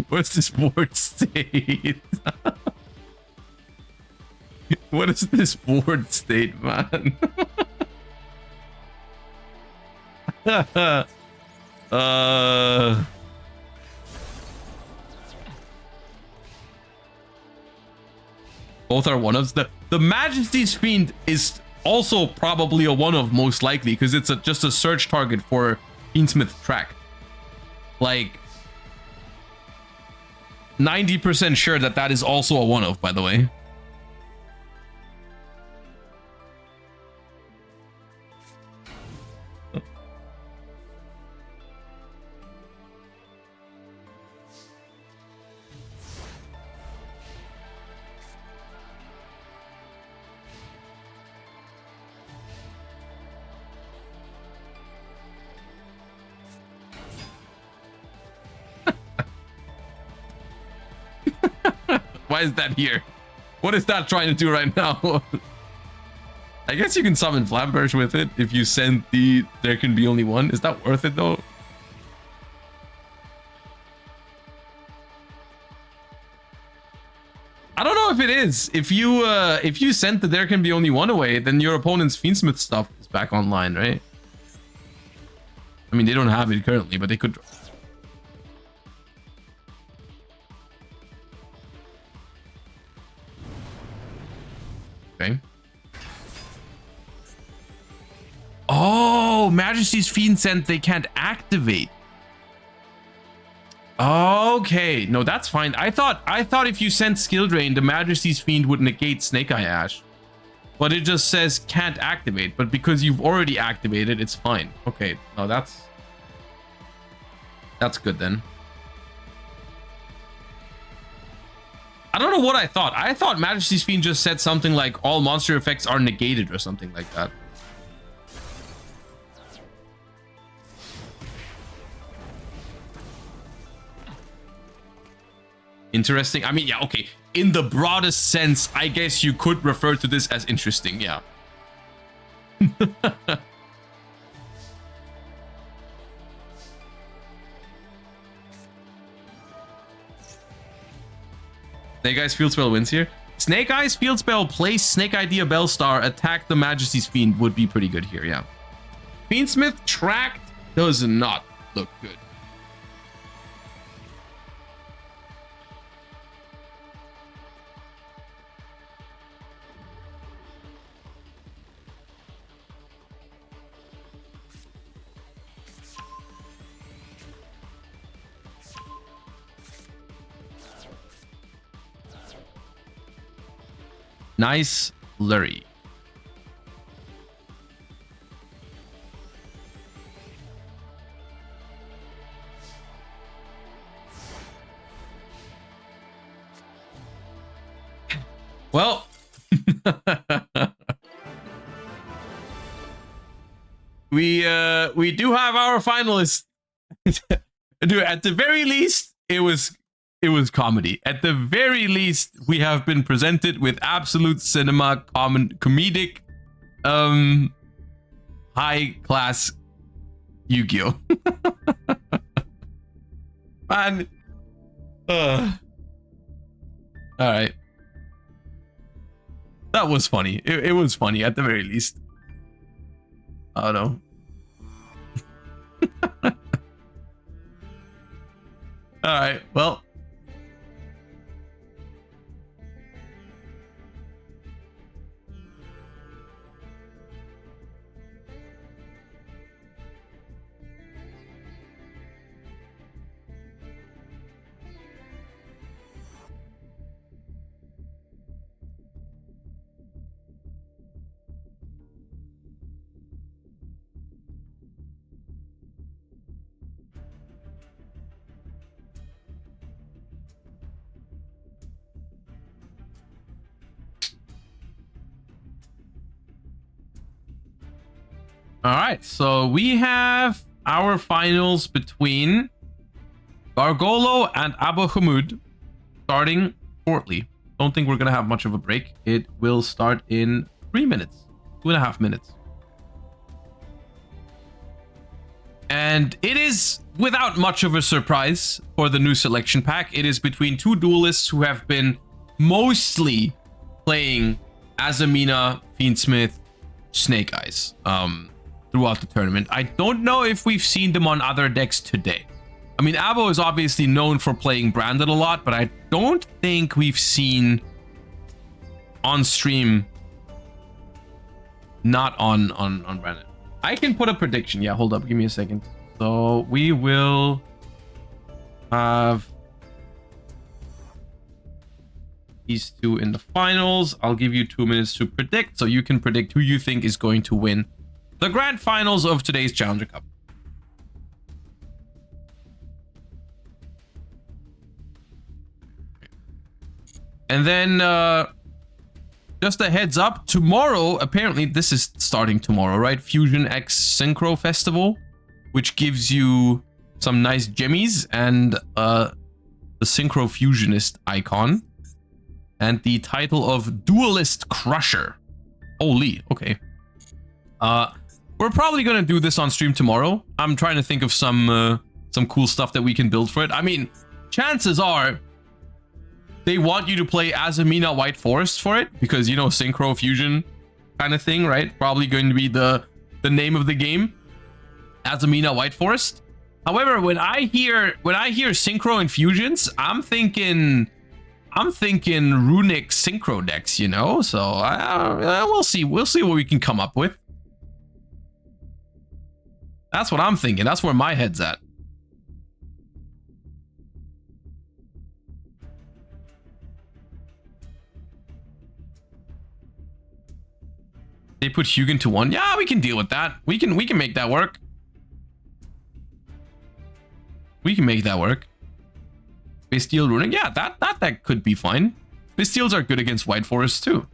What's this board state? What is this board state, man? Both are one-ofs. The Majesty's Fiend is also probably a one-of, most likely, because it's just a search target for Fiendsmith track. Like, 90% sure that is also a one-of, by the way. Why is that here? What is that trying to do right now? I guess you can summon Flamberge with it if you send the there can be only one. Is that worth it though? I don't know if it is. If you sent the there can be only one away, then your opponent's Fiendsmith stuff is back online, right? I mean, they don't have it currently, but they could. Okay. Oh, Majesty's Fiend sent they can't activate. Okay, no, that's fine. I thought if you sent Skill Drain, the Majesty's Fiend would negate Snake Eye Ash. But it just says can't activate. But because you've already activated, it's fine. Okay, no, that's good then. I don't know what I thought. I thought Majesty's Fiend just said something like all monster effects are negated or something like that. Interesting. I mean, yeah, okay. In the broadest sense, I guess you could refer to this as interesting, yeah. Snake Eyes Field Spell wins here. Snake Eyes Field Spell, place Snake Idea Bellstar, attack the Majesty's Fiend would be pretty good here, yeah. Fiendsmith tracked does not look good. Nice Lurry. Well, we do have our finalists. At the very least, it was comedy. At the very least, we have been presented with absolute cinema, comedic, high class Yu-Gi-Oh. Man. All right. That was funny. It was funny at the very least. I don't know. All right. Well. All right, so we have our finals between Gargolo and Abu Hamud starting shortly. Don't think we're gonna have much of a break. It will start in 3 minutes, 2.5 minutes. And it is without much of a surprise for the new selection pack. It is between two duelists who have been mostly playing Azamina, Fiendsmith, Snake Eyes throughout the tournament. I don't know if we've seen them on other decks today. I mean, Abo is obviously known for playing Branded a lot, but I don't think we've seen on stream not on Branded. I can put a prediction. Yeah, hold up. Give me a second. So we will have these two in the finals. I'll give you 2 minutes to predict, so you can predict who you think is going to win the grand finals of today's Challenger Cup. And then just a heads up, tomorrow, apparently this is starting tomorrow, right? Fusion X Synchro Festival, which gives you some nice jimmies and the Synchro Fusionist icon and the title of Duelist Crusher. Holy, okay. We're probably gonna do this on stream tomorrow. I'm trying to think of some cool stuff that we can build for it. I mean, chances are they want you to play Azamina White Forest for it because, you know, Synchro Fusion kind of thing, right? Probably going to be the name of the game, Azamina White Forest. However, when I hear Synchro and Fusions, I'm thinking runic Synchro decks, you know. So we'll see what we can come up with. That's what I'm thinking. That's where my head's at. They put Hugin to 1. Yeah, we can deal with that. We can make that work. We can make that work. Bastille Runic. Yeah, that could be fine. Bastilles are good against White Forest too.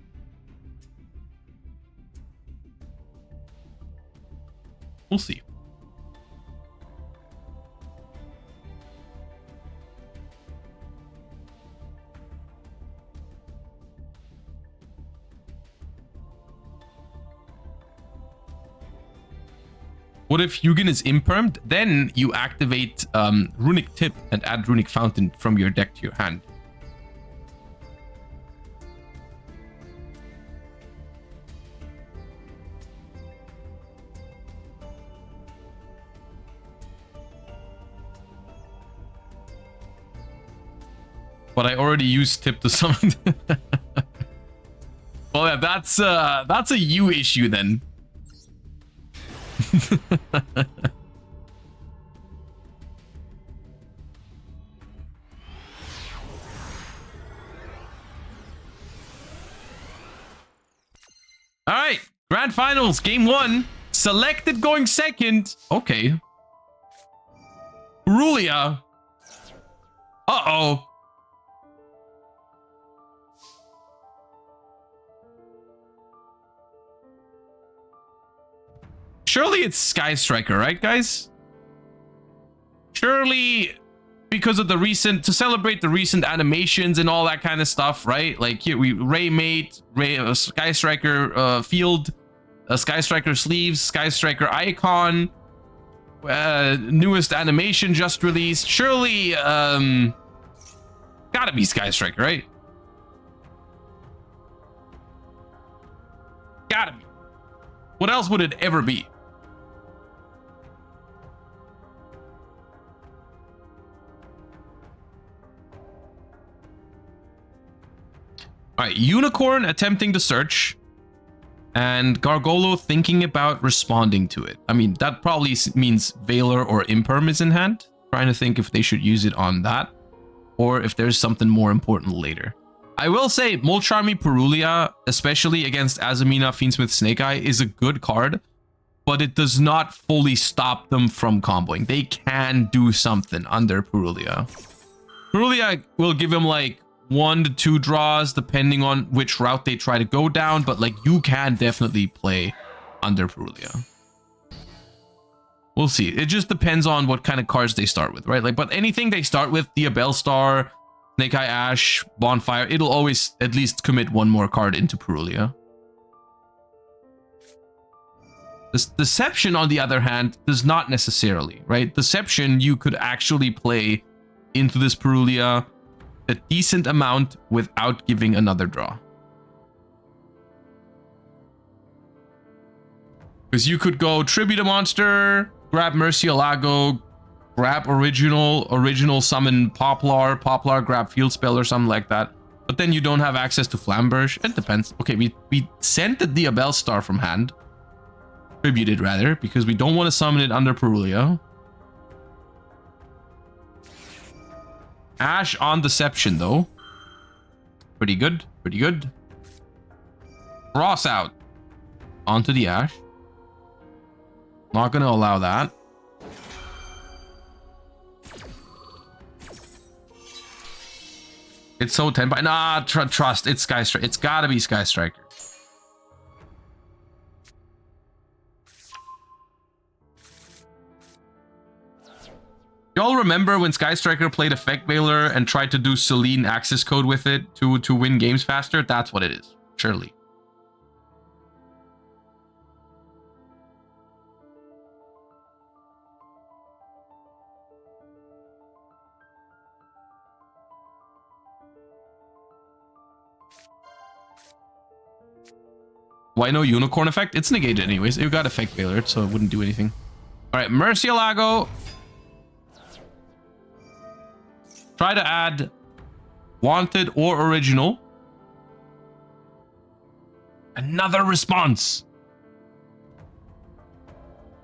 We'll see. What if Hugin is impermed? Then you activate Runic Tip and add Runic Fountain from your deck to your hand. But I already used Tip to summon. Well, yeah, that's a you issue then. All right, Grand Finals, Game 1. Selected going second. Okay. Purulia. Uh-oh. Surely it's Sky Striker, right, guys? Surely, because of the recent, to celebrate the recent animations and all that kind of stuff, right? Like here, we Raymate, Sky Striker field, Sky Striker sleeves, Sky Striker icon, newest animation just released. Surely, gotta be Sky Striker, right? Gotta be. What else would it ever be? All right, Unicorn attempting to search, and Gargolo thinking about responding to it. I mean, that probably means Valor or Imperm is in hand. Trying to think if they should use it on that, or if there's something more important later. I will say, Molcharmy Purulia, especially against Azamina, Fiendsmith, Snake Eye, is a good card, but it does not fully stop them from comboing. They can do something under Purulia. Purulia will give him like 1 to 2 draws depending on which route they try to go down, but like you can definitely play under Purulia. We'll see. It just depends on what kind of cards they start with, right? Like, but anything they start with, Diabell Star, Snake Eye Ash, Bonfire, it'll always at least commit 1 more card into Purulia. This Deception, on the other hand, does not necessarily, right? Deception, you could actually play into this Purulia a decent amount without giving another draw. Because you could go Tribute a Monster, grab Murcielago, grab original summon Poplar, grab Field Spell or something like that. But then you don't have access to Flamberge. It depends. Okay, we sent the Diabell Star from hand. Tributed rather, because we don't want to summon it under Purulia. Ash on Deception, though. Pretty good. Pretty good. Cross out. Onto the Ash. Not going to allow that. It's so 10 by... Nah, trust. It's Sky Striker. It's got to be Sky Striker. Y'all remember when Sky Striker played Effect Veiler and tried to do Selene access code with it to win games faster? That's what it is, surely. Why no Unicorn effect? It's negated anyways. You got Effect Veiler, so it wouldn't do anything. All right, Murcielago. Try to add Wanted or Original. Another response.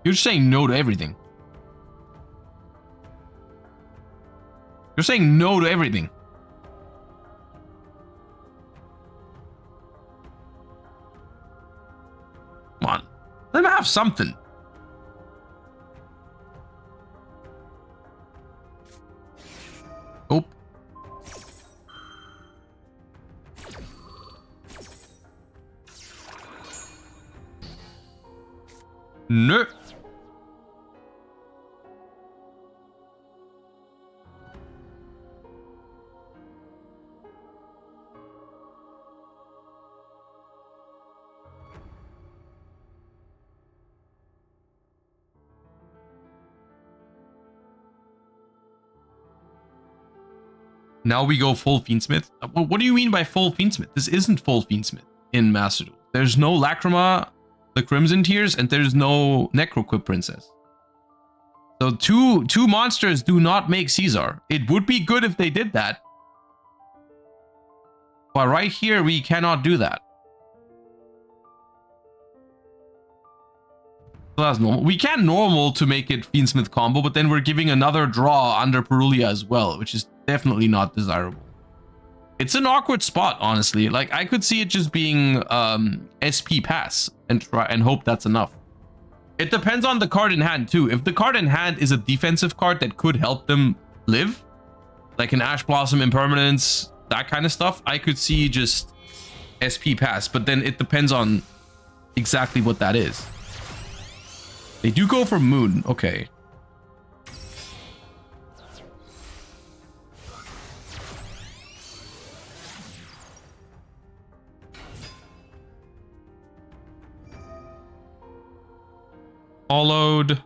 You're just saying no to everything. You're saying no to everything. Come on. Let him have something. Nope. No. Now we go full Fiendsmith. What do you mean by full Fiendsmith? This isn't full Fiendsmith in Master Duel. There's no Lacrima, the Crimson Tears, and there's no Necroquip Princess. So two monsters do not make Caesar. It would be good if they did that. But right here, we cannot do that. So that's normal. We can normal to make it Fiendsmith combo, but then we're giving another draw under Perulia as well, which is definitely not desirable. It's an awkward spot, honestly. Like, I could see it just being SP pass and try and hope that's enough. It depends on the card in hand too. If the card in hand is a defensive card that could help them live, like an Ash Blossom Impermanence, that kind of stuff, I could see just SP pass, but then it depends on exactly what that is. They do go for Moon. Okay. Followed.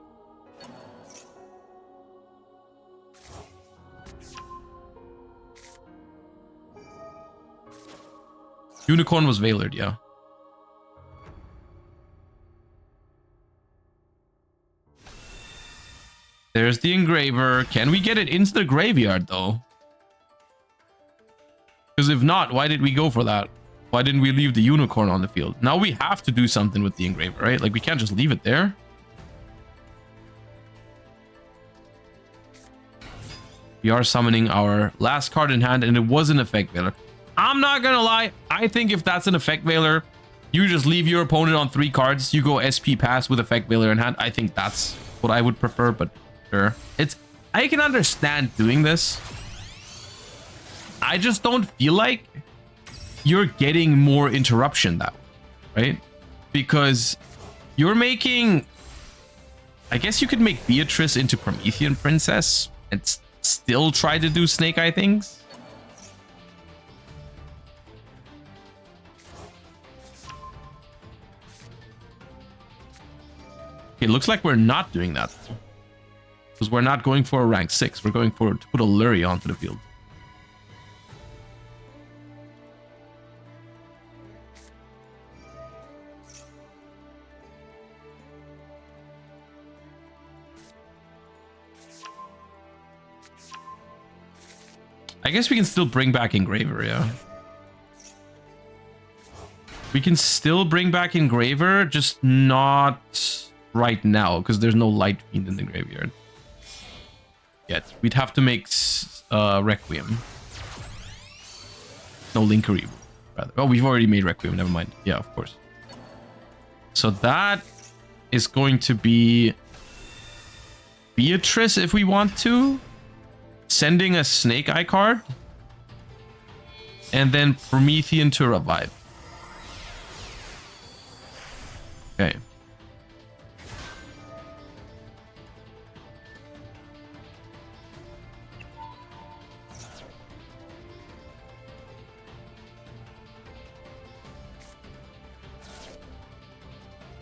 Unicorn was Veilered, yeah. There's the Engraver. Can we get it into the graveyard, though? Because if not, why did we go for that? Why didn't we leave the Unicorn on the field? Now we have to do something with the Engraver, right? Like, we can't just leave it there. We are summoning our last card in hand, and it was an Effect Veiler. I'm not gonna lie. I think if that's an Effect Veiler, you just leave your opponent on 3 cards. You go SP pass with Effect Veiler in hand. I think that's what I would prefer, but sure. I can understand doing this. I just don't feel like you're getting more interruption that way, right? Because you're making... I guess you could make Beatrice into Promethean Princess and still try to do Snake Eye things. It looks like we're not doing that, because we're not going for a rank 6. We're going for to put a Lurie onto the field. I guess we can still bring back Engraver, yeah. We can still bring back Engraver, just not right now, because there's no Light Fiend in the graveyard yet. We'd have to make Requiem. No, Linkery, rather. Oh, we've already made Requiem, never mind. Yeah, of course. So that is going to be Beatrice if we want to. Sending a Snake Eye card. And then Promethean to revive. Okay.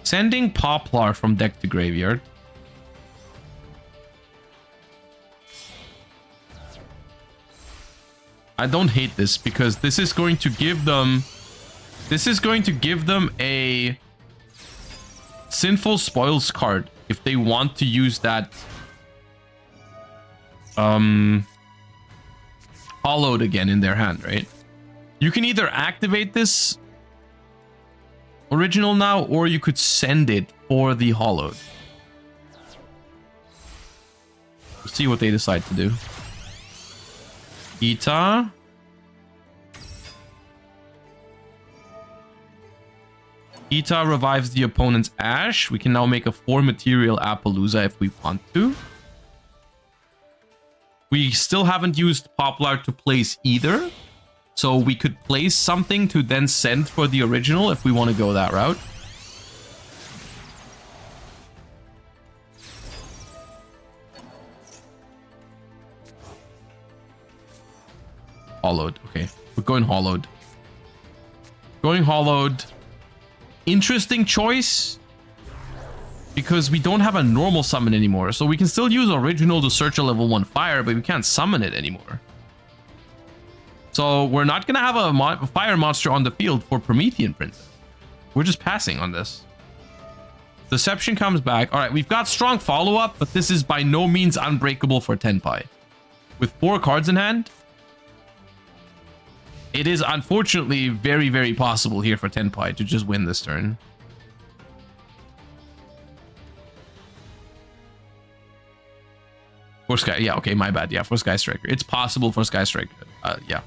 Sending Poplar from deck to graveyard. I don't hate this, because this is going to give them... This is going to give them a Sinful Spoils card if they want to use that Hollowed again in their hand, right? You can either activate this original now, or you could send it for the Hollowed. We'll see what they decide to do. Ita. Ita revives the opponent's Ash. We can now make a 4-material Appaloosa if we want to. We still haven't used Poplar to place either. So we could place something to then send for the original if we want to go that route. Hollowed. Okay. We're going Hollowed. Going Hollowed. Interesting choice. Because we don't have a normal summon anymore. So we can still use original to search a level 1 fire, but we can't summon it anymore. So we're not going to have a fire monster on the field for Promethean Princess. We're just passing on this. Deception comes back. All right, we've got strong follow-up, but this is by no means unbreakable for Tenpai. With 4 cards in hand, it is unfortunately very, very possible here for Tenpai to just win this turn. For Sky, yeah, okay, my bad. Yeah, for Sky Striker. It's possible for Sky Striker. Yeah.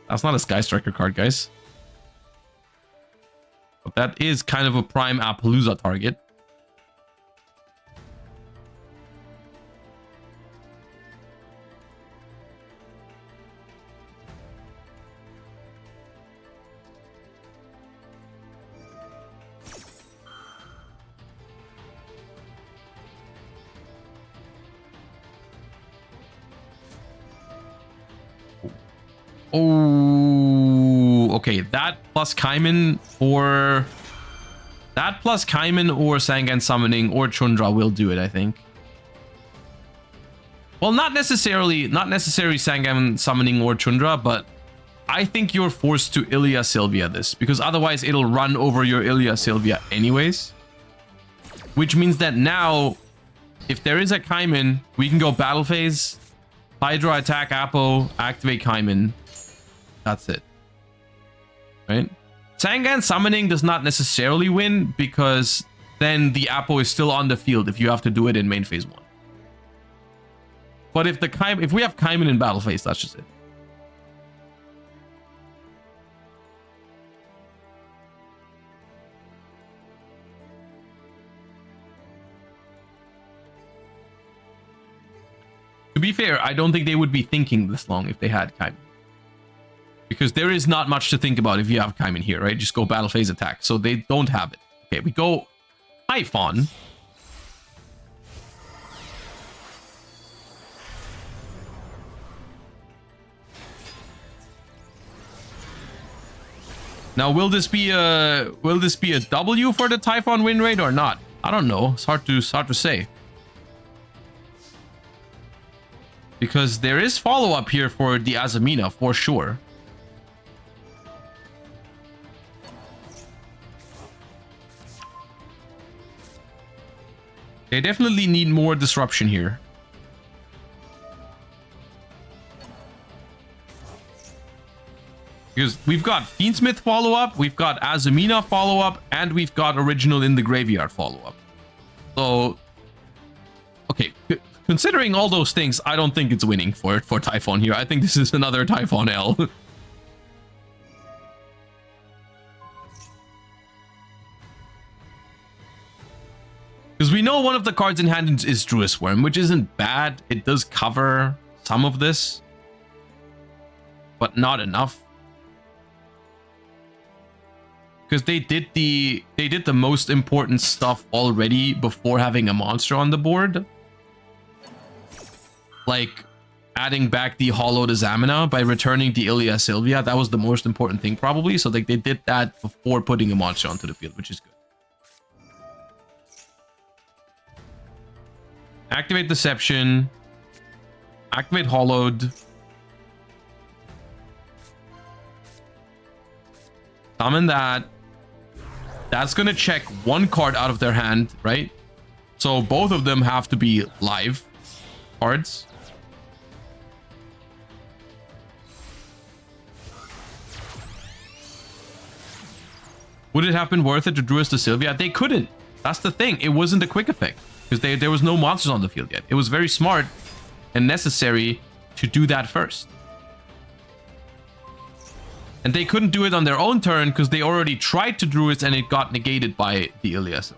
That's not a Sky Striker card, guys. But that is kind of a prime Appaloosa target. Oh, okay. That plus Kaiman or Sangan Summoning or Chundra will do it, I think. Well, not necessarily Sangan Summoning or Chundra, but I think you're forced to Ilya Sylvia this, because otherwise it'll run over your Ilya Sylvia anyways. Which means that now, if there is a Kaiman, we can go battle phase, Hydra attack Apo, activate Kaiman. That's it. Right? Sangan Summoning does not necessarily win, because then the Apo is still on the field if you have to do it in main phase 1. But if we have Kaiman in battle phase, that's just it. To be fair, I don't think they would be thinking this long if they had Kaiman. Because there is not much to think about if you have Kaiman here, right? Just go battle phase attack. So they don't have it. Okay, we go Typhon. Now, will this be a W for the Typhon win rate or not? I don't know. It's hard to say. Because there is follow-up here for the Azamina for sure. They definitely need more disruption here. Because we've got Fiendsmith follow-up, we've got Azamina follow-up, and we've got Original in the Graveyard follow-up. So, okay, considering all those things, I don't think it's winning for Typhon here. I think this is another Typhon L. Because we know one of the cards in hand is Druid's Worm, which isn't bad. It does cover some of this, but not enough. Because they did the most important stuff already before having a monster on the board. Like adding back the hollowed Azamina by returning the Ilya Sylvia. That was the most important thing probably. So they did that before putting a monster onto the field, which is good. Activate Deception. Activate Hollowed. Summon that. That's going to check one card out of their hand, right? So both of them have to be live cards. Would it have been worth it to Druid's to Sylvia? They couldn't. That's the thing. It wasn't a quick effect. Because there was no monsters on the field yet. It was very smart and necessary to do that first. And they couldn't do it on their own turn because they already tried to Druids and it got negated by the Ilias.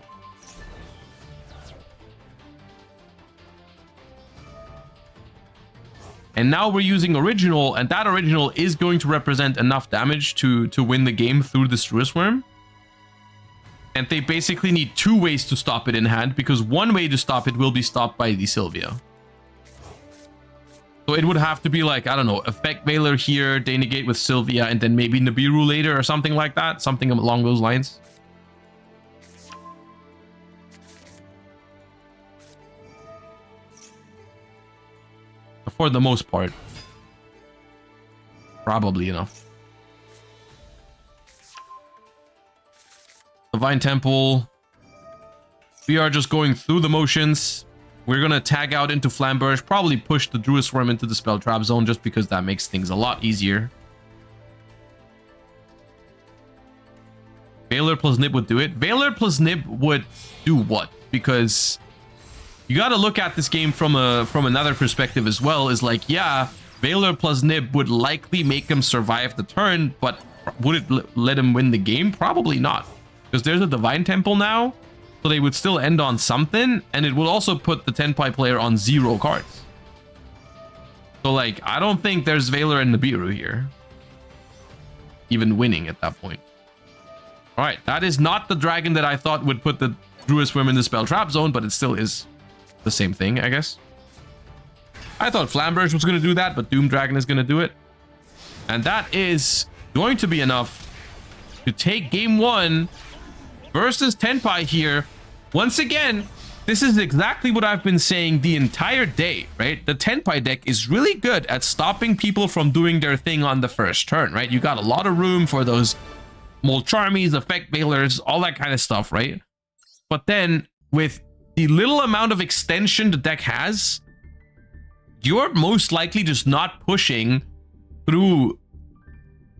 And now we're using Original, and that Original is going to represent enough damage to win the game through the Druid's Worm. And they basically need 2 ways to stop it in hand, because one way to stop it will be stopped by the Sylvia. So it would have to be like, I don't know, Effect Veiler here, they negate with Sylvia, and then maybe Nibiru later or something like that. Something along those lines. For the most part. Probably enough. Divine Temple. We are just going through the motions. We're going to tag out into Flamberge. Probably push the Druid Swarm into the Spell Trap Zone just because that makes things a lot easier. Veiler plus Nib would do it. Veiler plus Nib would do what? Because you got to look at this game from another perspective as well. Is like, yeah, Veiler plus Nib would likely make him survive the turn, but would it let him win the game? Probably not. Because there's a Divine Temple now, so they would still end on something, and it would also put the Tenpai player on 0 cards. So, like, I don't think there's Veiler and Nibiru here. Even winning at that point. Alright, that is not the dragon that I thought would put the Druid Swarm in the Spell Trap Zone, but it still is the same thing, I guess. I thought Flamberge was going to do that, but Doom Dragon is going to do it. And that is going to be enough to take game 1 versus Tenpai here. Once again, this is exactly what I've been saying the entire day, right? The Tenpai deck is really good at stopping people from doing their thing on the first turn, right? You got a lot of room for those Molcharmies, Effect Veilers, all that kind of stuff, right? But then with the little amount of extension the deck has, you're most likely just not pushing through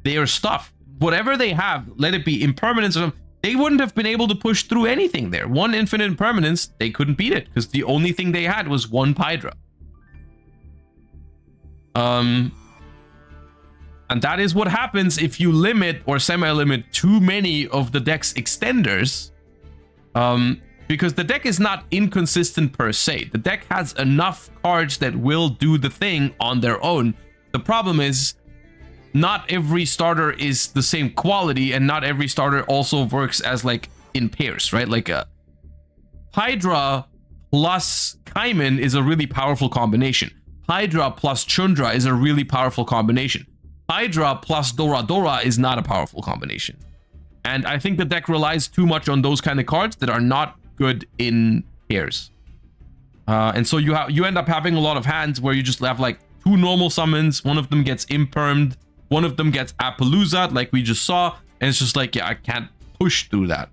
their stuff. Whatever they have, let it be impermanence or something, they wouldn't have been able to push through anything there. 1 infinite impermanence, they couldn't beat it because the only thing they had was 1 Pydra. And that is what happens if you limit or semi-limit too many of the deck's extenders. Because the deck is not inconsistent per se. The deck has enough cards that will do the thing on their own. The problem is, not every starter is the same quality, and not every starter also works as like in pairs, right? Like a Hydra plus Kaiman is a really powerful combination. Hydra plus Chundra is a really powerful combination. Hydra plus Dora Dora is not a powerful combination. And I think the deck relies too much on those kind of cards that are not good in pairs. And so you end up having a lot of hands where you just have like 2 normal summons, one of them gets impermed, one of them gets Appaloosa, like we just saw, and it's just like, yeah, I can't push through that.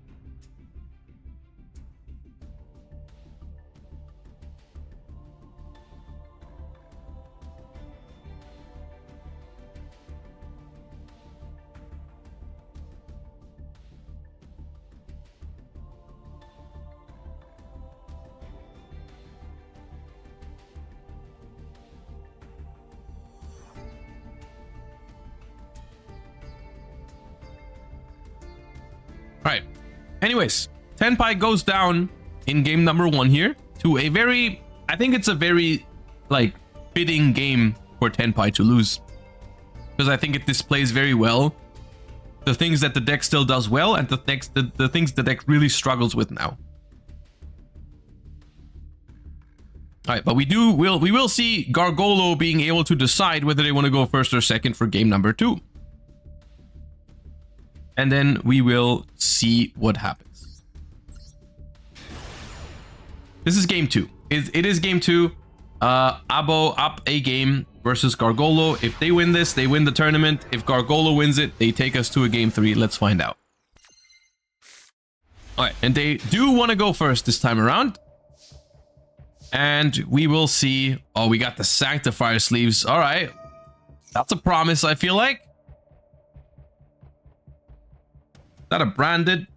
Alright, anyways, Tenpai goes down in game number 1 here to a very, I think it's a very, like, fitting game for Tenpai to lose. Because I think it displays very well the things that the deck still does well and the things the deck really struggles with now. Alright, but we will see Gargolo being able to decide whether they want to go first or second for game number 2. And then we will see what happens. This is game 2. It is game 2. Abo up a game versus Gargolo. If they win this, they win the tournament. If Gargolo wins it, they take us to a game 3. Let's find out. Alright, and they do want to go first this time around. And we will see. Oh, we got the Sanctifier sleeves. Alright. That's a promise, I feel like. Is that a branded?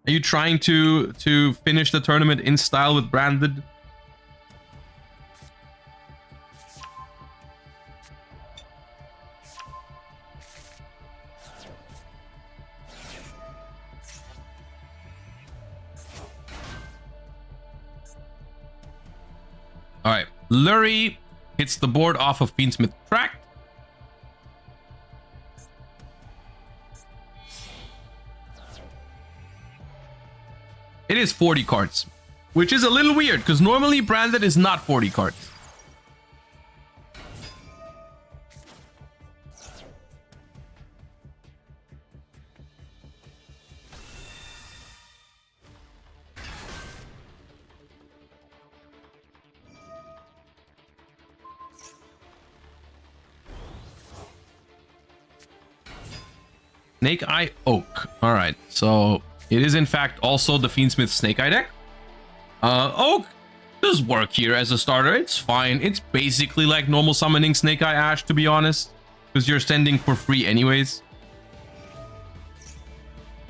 Are you trying to finish the tournament in style with branded? All right, Lurie hits the board off of Fiendsmith track. It is 40 cards, which is a little weird because normally branded is not 40 cards. Snake Eye Oak. All right, so it is in fact also the Fiendsmith Snake Eye deck. Oak does work here as a starter. It's fine. It's basically like normal summoning Snake Eye Ash, to be honest, because you're sending for free anyways.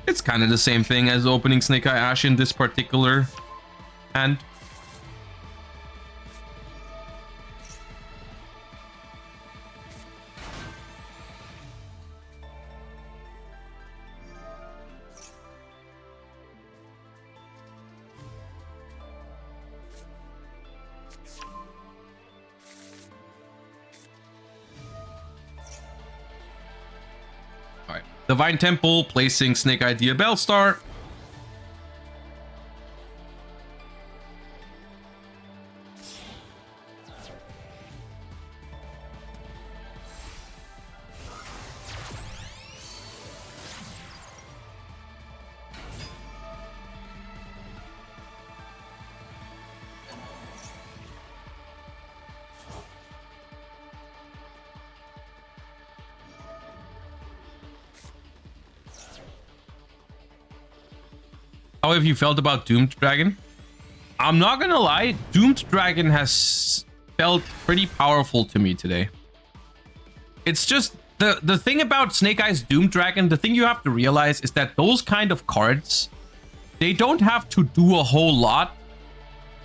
It's kind of the same thing as opening Snake Eye Ash in this particular hand. Divine Temple, placing Snake Idea Bellstar. How have you felt about Doomed Dragon? I'm not gonna lie, Doomed Dragon has felt pretty powerful to me today. It's just the thing about Snake Eyes Doomed Dragon, the thing you have to realize is that those kind of cards, they don't have to do a whole lot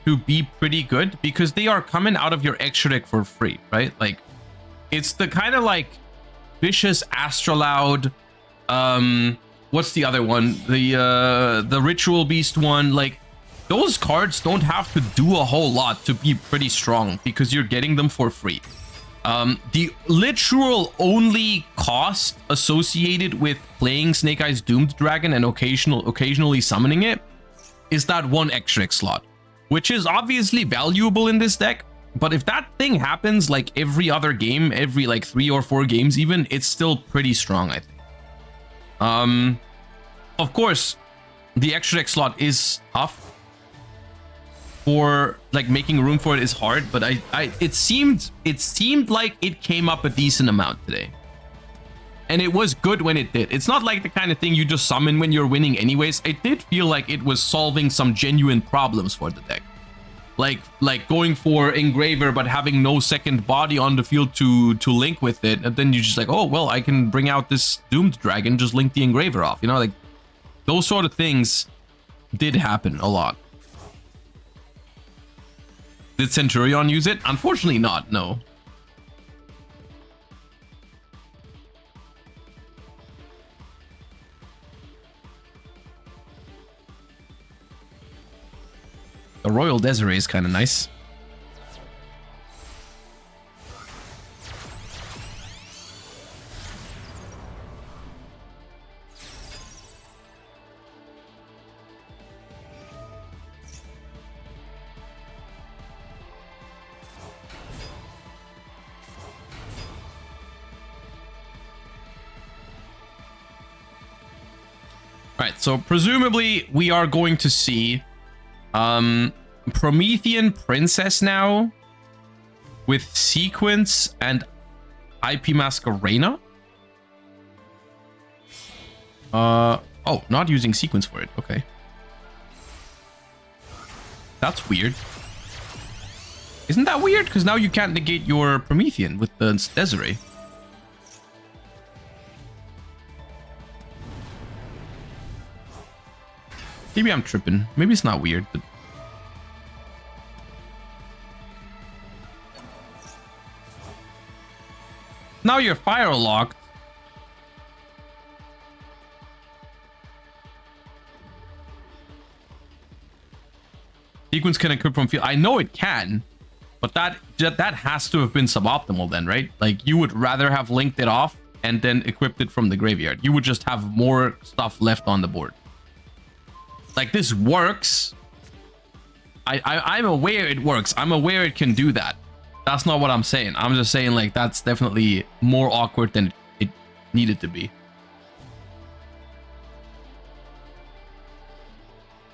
to be pretty good because they are coming out of your extra deck for free, right? Like, it's the kind of like Vicious Astrolaud, what's the other one? The Ritual Beast one. Like, those cards don't have to do a whole lot to be pretty strong because you're getting them for free. The literal only cost associated with playing Snake Eyes Doomed Dragon and occasionally summoning it is that one extra slot, which is obviously valuable in this deck. But if that thing happens like every other game, every like 3 or 4 games even, it's still pretty strong, I think. Of course, the extra deck slot is tough. For like making room for it is hard, but it seemed like it came up a decent amount today. And it was good when it did. It's not like the kind of thing you just summon when you're winning anyways. It did feel like it was solving some genuine problems for the deck. Like going for Engraver but having no second body on the field to link with it, and then you're just like, oh well, I can bring out this Doomed Dragon, just link the Engraver off, you know, like those sort of things did happen a lot. Did Centurion use it? Unfortunately not, no. The Royal Desiree is kind of nice. Alright, so presumably we are going to see Promethean Princess now with Sequence and IP Masquerena. Oh, not using Sequence for it. Okay. That's weird. Isn't that weird? Because now you can't negate your Promethean with the Desiree. Maybe I'm tripping. Maybe it's not weird, but... Now you're fire locked. Sequence can equip from field. I know it can, but that has to have been suboptimal then, right? Like, you would rather have linked it off and then equipped it from the graveyard. You would just have more stuff left on the board. Like, this works. I'm aware it works. I'm aware it can do that. That's not what I'm saying. I'm just saying, like, that's definitely more awkward than it needed to be.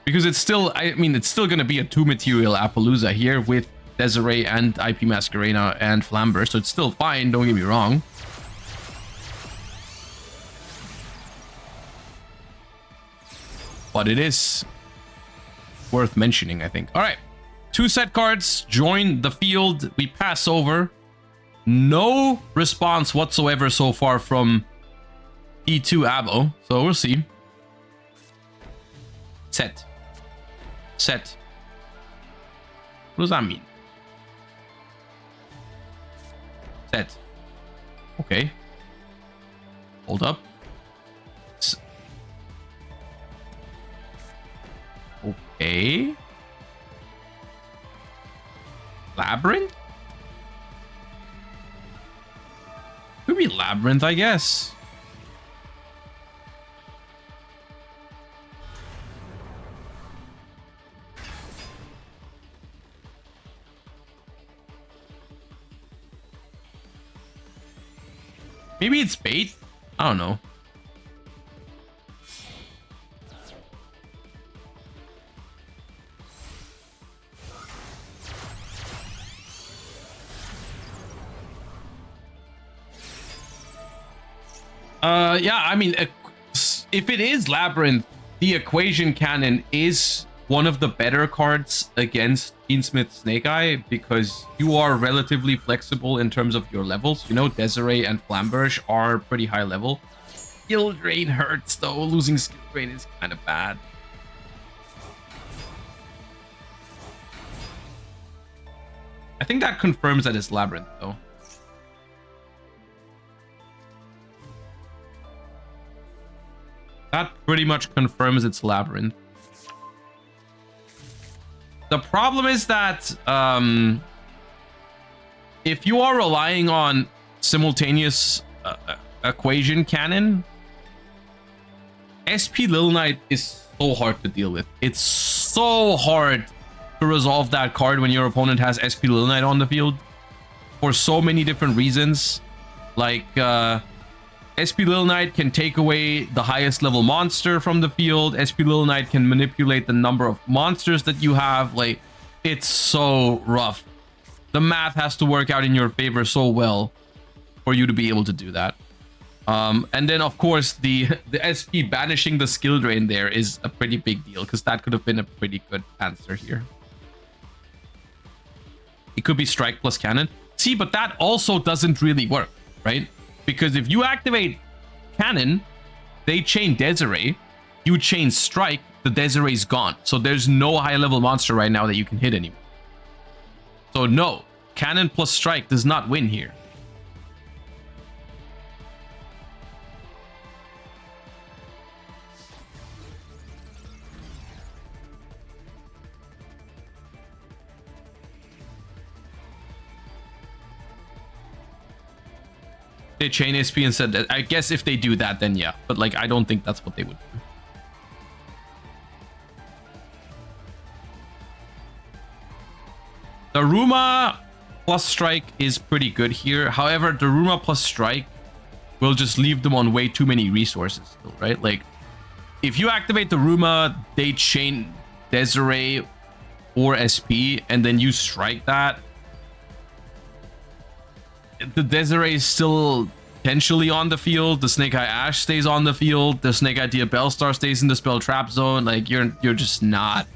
Because it's still, I mean, it's still going to be a 2-material Appaloosa here with Desiree and IP Masquerena and Flamber, so it's still fine, don't get me wrong. But it is worth mentioning, I think. All right, 2 set cards join the field. We pass over. No response whatsoever so far from E2 Abo, so we'll see. Set. Set. What does that mean? Set. Okay. Hold up. Okay. Labyrinth? Could be Labyrinth, I guess. Maybe it's bait? I don't know. Yeah, I mean, if it is Labyrinth, the Equation Cannon is one of the better cards against Fiendsmith Snake Eye because you are relatively flexible in terms of your levels. You know, Desiree and Flamberge are pretty high level. Skill Drain hurts though. Losing Skill Drain is kind of bad. I think that confirms that it's Labyrinth though. That pretty much confirms it's Labyrinth. The problem is that if you are relying on simultaneous Equation Cannon, SP Lil Knight is so hard to deal with. It's so hard to resolve that card when your opponent has SP Lil Knight on the field for so many different reasons. Like SP Lil Knight can take away the highest level monster from the field. SP Lil Knight can manipulate the number of monsters that you have. Like, it's so rough. The math has to work out in your favor so well for you to be able to do that. And then, of course, the SP banishing the skill drain there is a pretty big deal because that could have been a pretty good answer here. It could be strike plus cannon. See, but that also doesn't really work, right? Because if you activate cannon, they chain Desiree, you chain strike, the Desiree's gone. So there's no high level monster right now that you can hit anymore. So no, cannon plus strike does not win here. They chain SP and said that. I guess if they do that, then yeah. But like, I don't think that's what they would do. Daruma plus strike is pretty good here. However, Daruma plus strike will just leave them on way too many resources still, right? Like, if you activate the Daruma, they chain Desiree or SP, and then you strike that. The Desiree is still potentially on the field. The Snake Eye Ash stays on the field. The Snake Eye Bellstar stays in the spell trap zone. Like, you're just not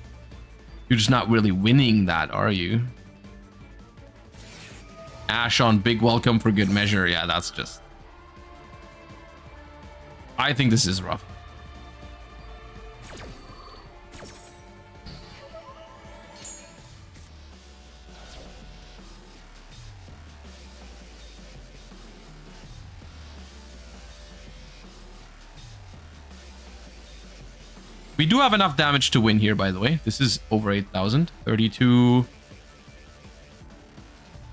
really winning that, are you? Ash on Big Welcome for good measure. Yeah, that's just... I think this is rough. We do have enough damage to win here, by the way. This is over 8,000. 32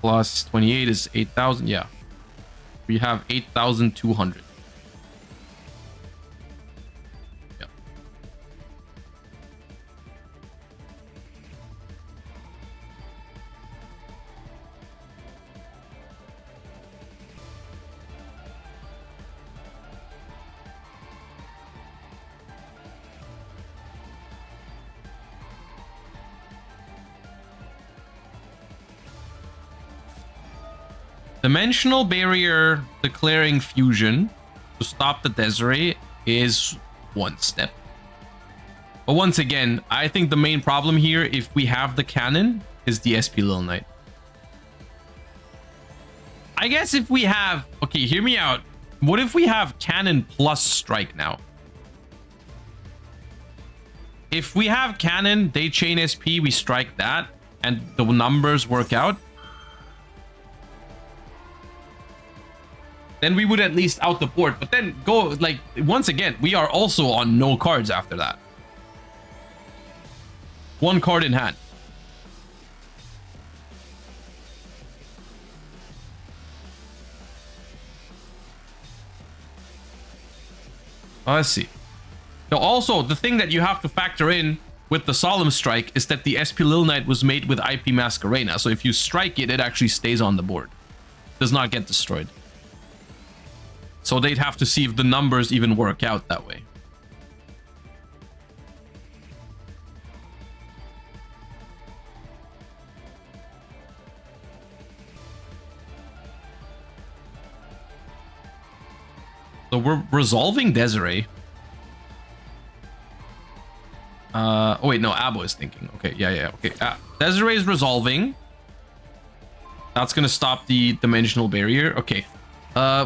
plus 28 is 8,000. Yeah. We have 8,200. Yeah. Dimensional barrier declaring fusion to stop the Desiree is one step. But once again, I think the main problem here, if we have the cannon, is the SP Lil Knight. I guess if we have... Okay, hear me out. What if we have cannon plus strike now? If we have cannon, they chain SP, we strike that, and the numbers work out, then we would at least out the board. But then go, like, once again, we are also on no cards after that. One card in hand. Let's see. So also, the thing that you have to factor in with the Solemn Strike is that the SP Lil Knight was made with IP Masquerena. So if you strike it, it actually stays on the board. Does not get destroyed. So they'd have to see if the numbers even work out that way. So we're resolving Desiree. Oh wait, no, Abo is thinking. Okay, yeah, okay. Desiree is resolving. That's gonna stop the dimensional barrier. Okay.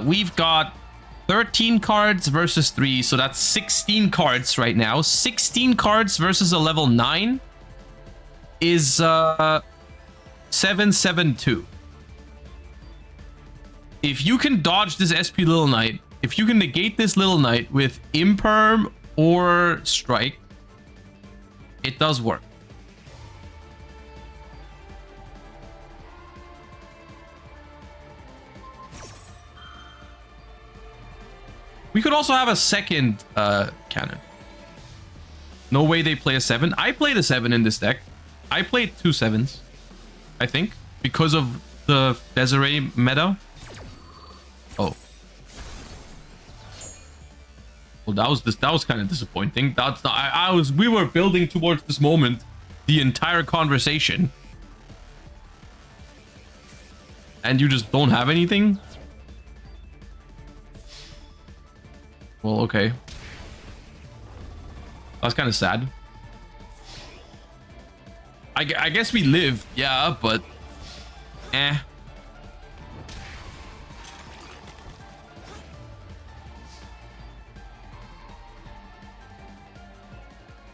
We've got 13 cards versus 3, so that's 16 cards right now. 16 cards versus a level 9 is 772. If you can dodge this SP Little Knight, if you can negate this Little Knight with Imperm or Strike, it does work. We could also have a second cannon. No way they play a 7. I played a 7 in this deck. I played 2 7s, I think, because of the Desiree meta. Oh. Well, that was kind of disappointing. That's not, we were building towards this moment the entire conversation. And you just don't have anything? Well, okay. That's kind of sad. I guess we live, yeah, but... Eh.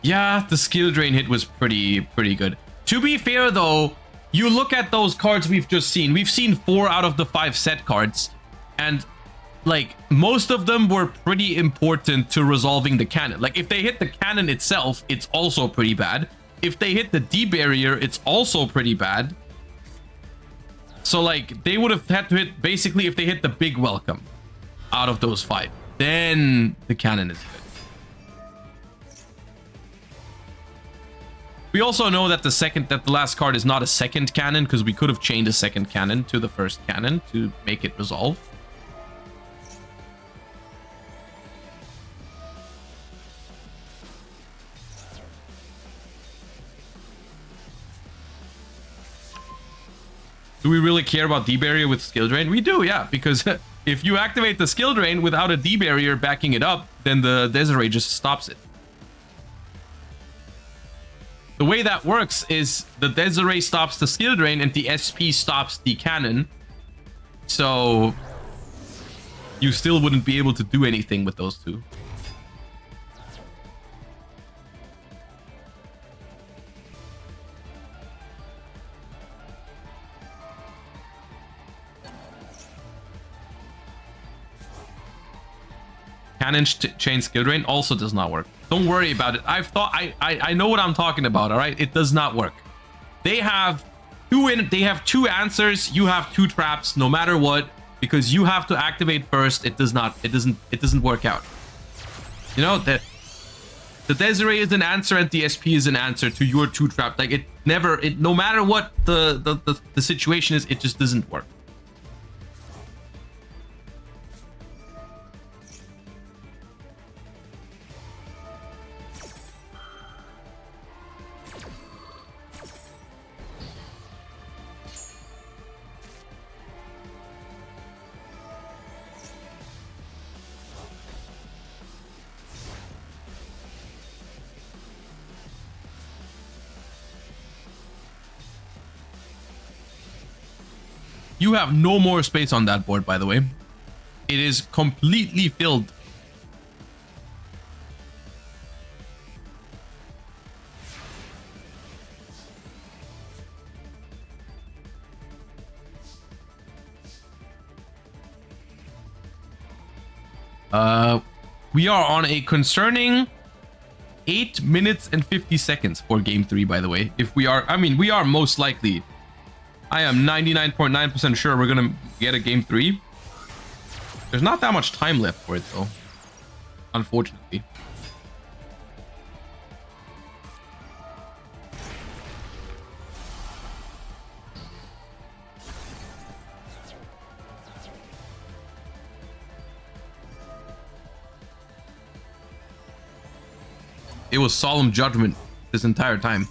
Yeah, the skill drain hit was pretty good. To be fair, though, you look at those cards we've just seen. We've seen 4 out of the 5 set cards. And, like, most of them were pretty important to resolving the cannon. Like, if they hit the cannon itself, it's also pretty bad. If they hit the D barrier, it's also pretty bad. So, like, they would have had to hit, basically, if they hit the big welcome out of those 5. Then the cannon is good. We also know that the last card is not a second cannon, because we could have chained a second cannon to the first cannon to make it resolve. Do we really care about D-Barrier with Skill Drain? We do, yeah, because if you activate the Skill Drain without a D-Barrier backing it up, then the Desiree just stops it. The way that works is the Desiree stops the Skill Drain and the SP stops the cannon. So you still wouldn't be able to do anything with those two. Cannon chain Skill Drain also does not work. Don't worry about it. I know what I'm talking about, all right? It does not work. They have two answers, you have 2 traps no matter what, because you have to activate first. It doesn't work out. You know, the Desiree is an answer and the SP is an answer to your 2 trap. Like no matter what the situation is, it just doesn't work. You have no more space on that board, by the way. It is completely filled. We are on a concerning 8 minutes and 50 seconds for game 3, by the way. If we are, I mean, we are most likely. I am 99.9% sure we're gonna get a game 3. There's not that much time left for it, though. Unfortunately. It was solemn judgment this entire time.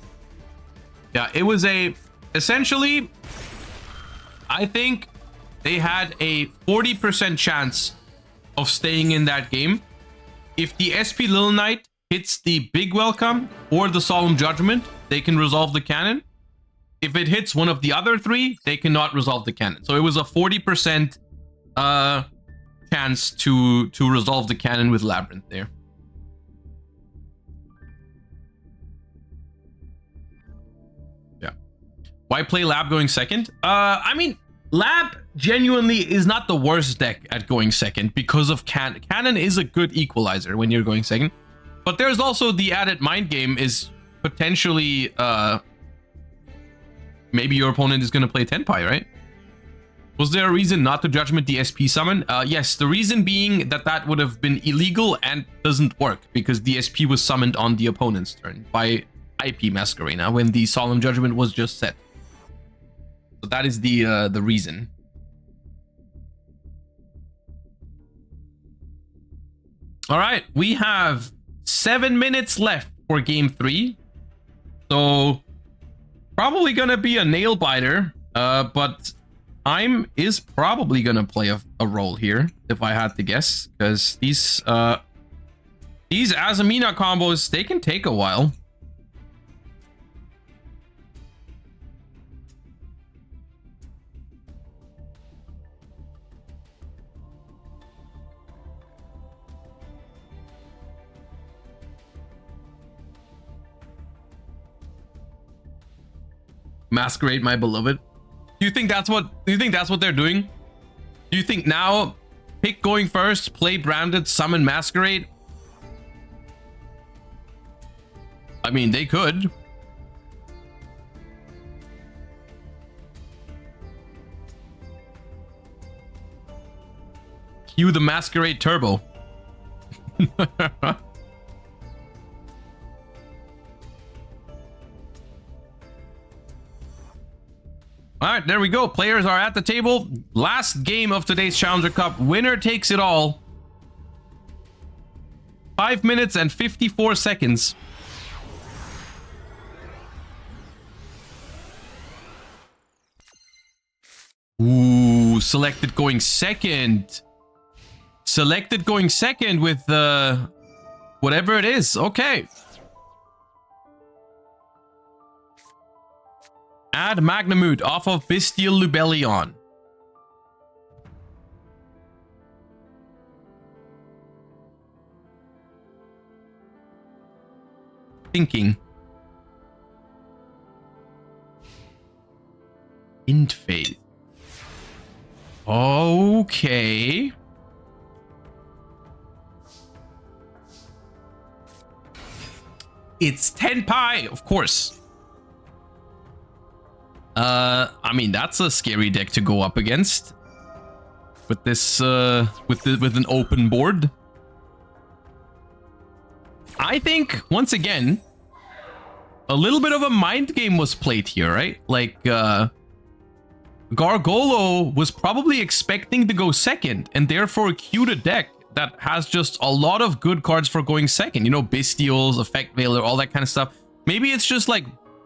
Yeah, it was essentially, I think they had a 40% chance of staying in that game. If the SP Little Knight hits the big welcome or the solemn judgment, they can resolve the cannon. If it hits one of the other 3, they cannot resolve the cannon. So it was a 40% chance to resolve the cannon with Labyrinth there. Why play Lab going second? I mean, Lab genuinely is not the worst deck at going second because of Cannon. Cannon is a good equalizer when you're going second. But there's also the added mind game is potentially, maybe your opponent is going to play Tenpai, right? Was there a reason not to Judgment the SP summon? Yes, the reason being that that would have been illegal and doesn't work because the SP was summoned on the opponent's turn by IP Masquerena when the Solemn Judgment was just set. So that is the reason. All right, we have 7 minutes left for game 3. So probably gonna be a nail biter, but I'm is probably gonna play a role here if I had to guess, because these Azamina combos, they can take a while. Masquerade, my beloved. Do you think that's what they're doing? Do you think now pick going first, play branded, summon Masquerade? I mean, they could. Cue the Masquerade Turbo. All right, there we go. Players are at the table. Last game of today's Challenger Cup. Winner takes it all. 5 minutes and 54 seconds. Ooh, selected going second. Selected going second with whatever it is. Okay. Add Magnamute off of Bestial Lubellion. Thinking. Int Faith. Okay. It's Tenpai, of course. I mean, that's a scary deck to go up against with this with an open board. I think once again a little bit of a mind game was played here, right? Like Gargolo was probably expecting to go second and therefore queued a deck that has just a lot of good cards for going second. You know, Bestials, Effect Veiler, all that kind of stuff. Maybe it's just like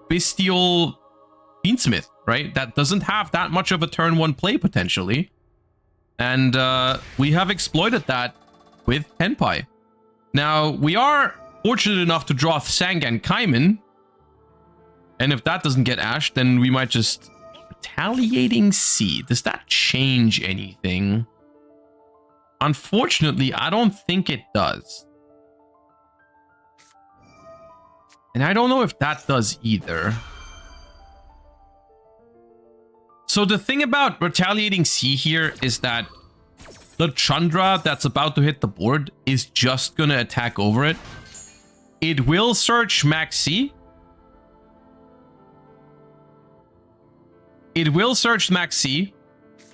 Bestial Fiendsmith, right? That doesn't have that much of a turn 1 play potentially. And we have exploited that with Tenpai. Now, we are fortunate enough to draw Sangan Kaiman. And if that doesn't get ashed, then we might just Retaliating Sea. Does that change anything? Unfortunately, I don't think it does. And I don't know if that does either. So the thing about Retaliating Sea here is that the Chandra that's about to hit the board is just going to attack over it. It will search Max C. It will search Max C,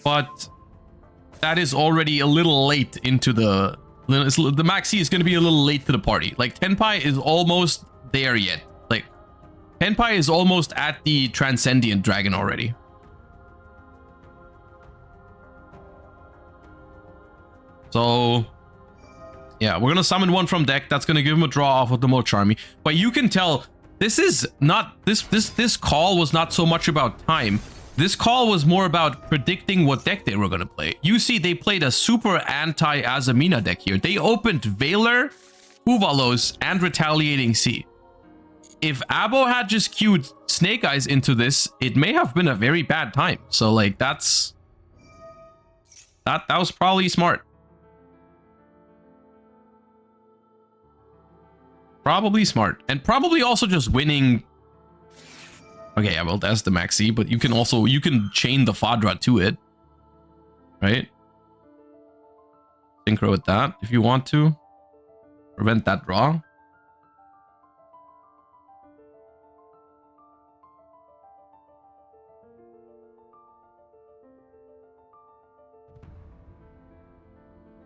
but that is already a little late into the Max C is going to be a little late to the party. Like Tenpai is almost there yet. Like Tenpai is almost at the Transcendent Dragon already. So yeah, we're gonna summon one from deck. That's gonna give him a draw off of the Mocharmy. But you can tell this is not this call was not so much about time. This call was more about predicting what deck they were gonna play. You see, they played a super anti-Azamina deck here. They opened Veiler, Uvalos, and Retaliating Sea. If Abo had just queued Snake Eyes into this, it may have been a very bad time. So like that was probably smart. Probably smart. And probably also just winning. Okay, yeah, well, that's the Maxi, but you can chain the Fadra to it. Right? Synchro with that if you want to. Prevent that draw.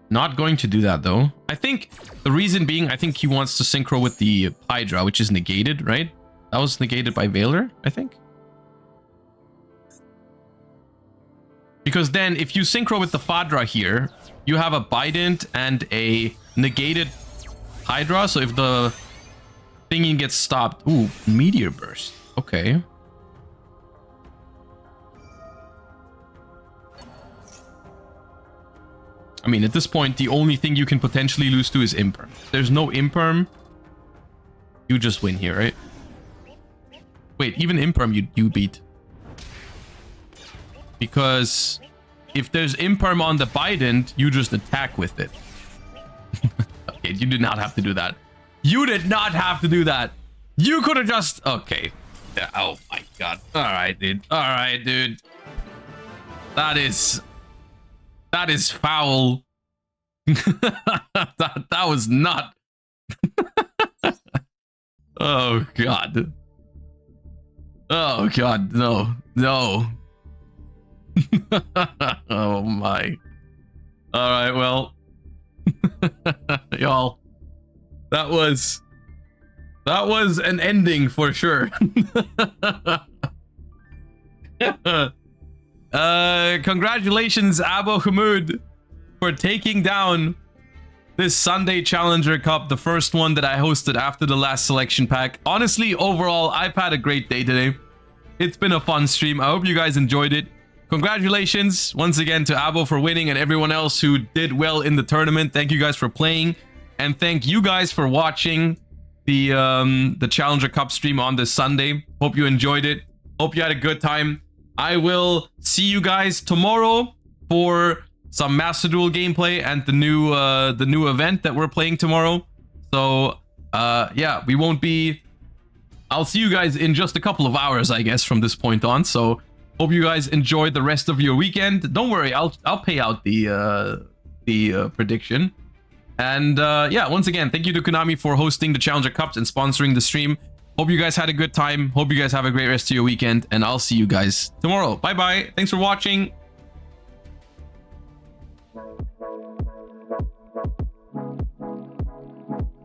Not going to do that though. I think the reason being, I think he wants to synchro with the Hydra, which is negated, right? That was negated by Veiler, I think. Because then if you synchro with the Fadra here, you have a Bident and a negated Hydra. So if the thingy gets stopped, ooh, Meteor Burst. Okay. I mean, at this point, the only thing you can potentially lose to is Imperm. If there's no Imperm, you just win here, right? Wait, even Imperm you beat. Because if there's Imperm on the Bident, you just attack with it. Okay, you did not have to do that. You did not have to do that. You could have just... Okay. Oh my god. Alright, dude. Alright, dude. That is foul. that was not. Oh god. Oh god, no. No. Oh my. Alright, well. Y'all. That was an ending for sure. Congratulations, Abo Hamoud, for taking down this Sunday Challenger Cup, the first one that I hosted after the last selection pack. Honestly, overall, I've had a great day today. It's been a fun stream. I hope you guys enjoyed it. Congratulations once again to Abo for winning and everyone else who did well in the tournament. Thank you guys for playing, and thank you guys for watching the Challenger Cup stream on this Sunday. Hope you enjoyed it. Hope you had a good time. I will see you guys tomorrow for some Master Duel gameplay and the new event that we're playing tomorrow. So yeah, we won't be... I'll see you guys in just a couple of hours, I guess, from this point on. So hope you guys enjoyed the rest of your weekend. Don't worry, I'll pay out the prediction. And yeah, once again, thank you to Konami for hosting the Challenger Cups and sponsoring the stream. Hope you guys had a good time. Hope you guys have a great rest of your weekend, and I'll see you guys tomorrow. Bye bye. Thanks for watching.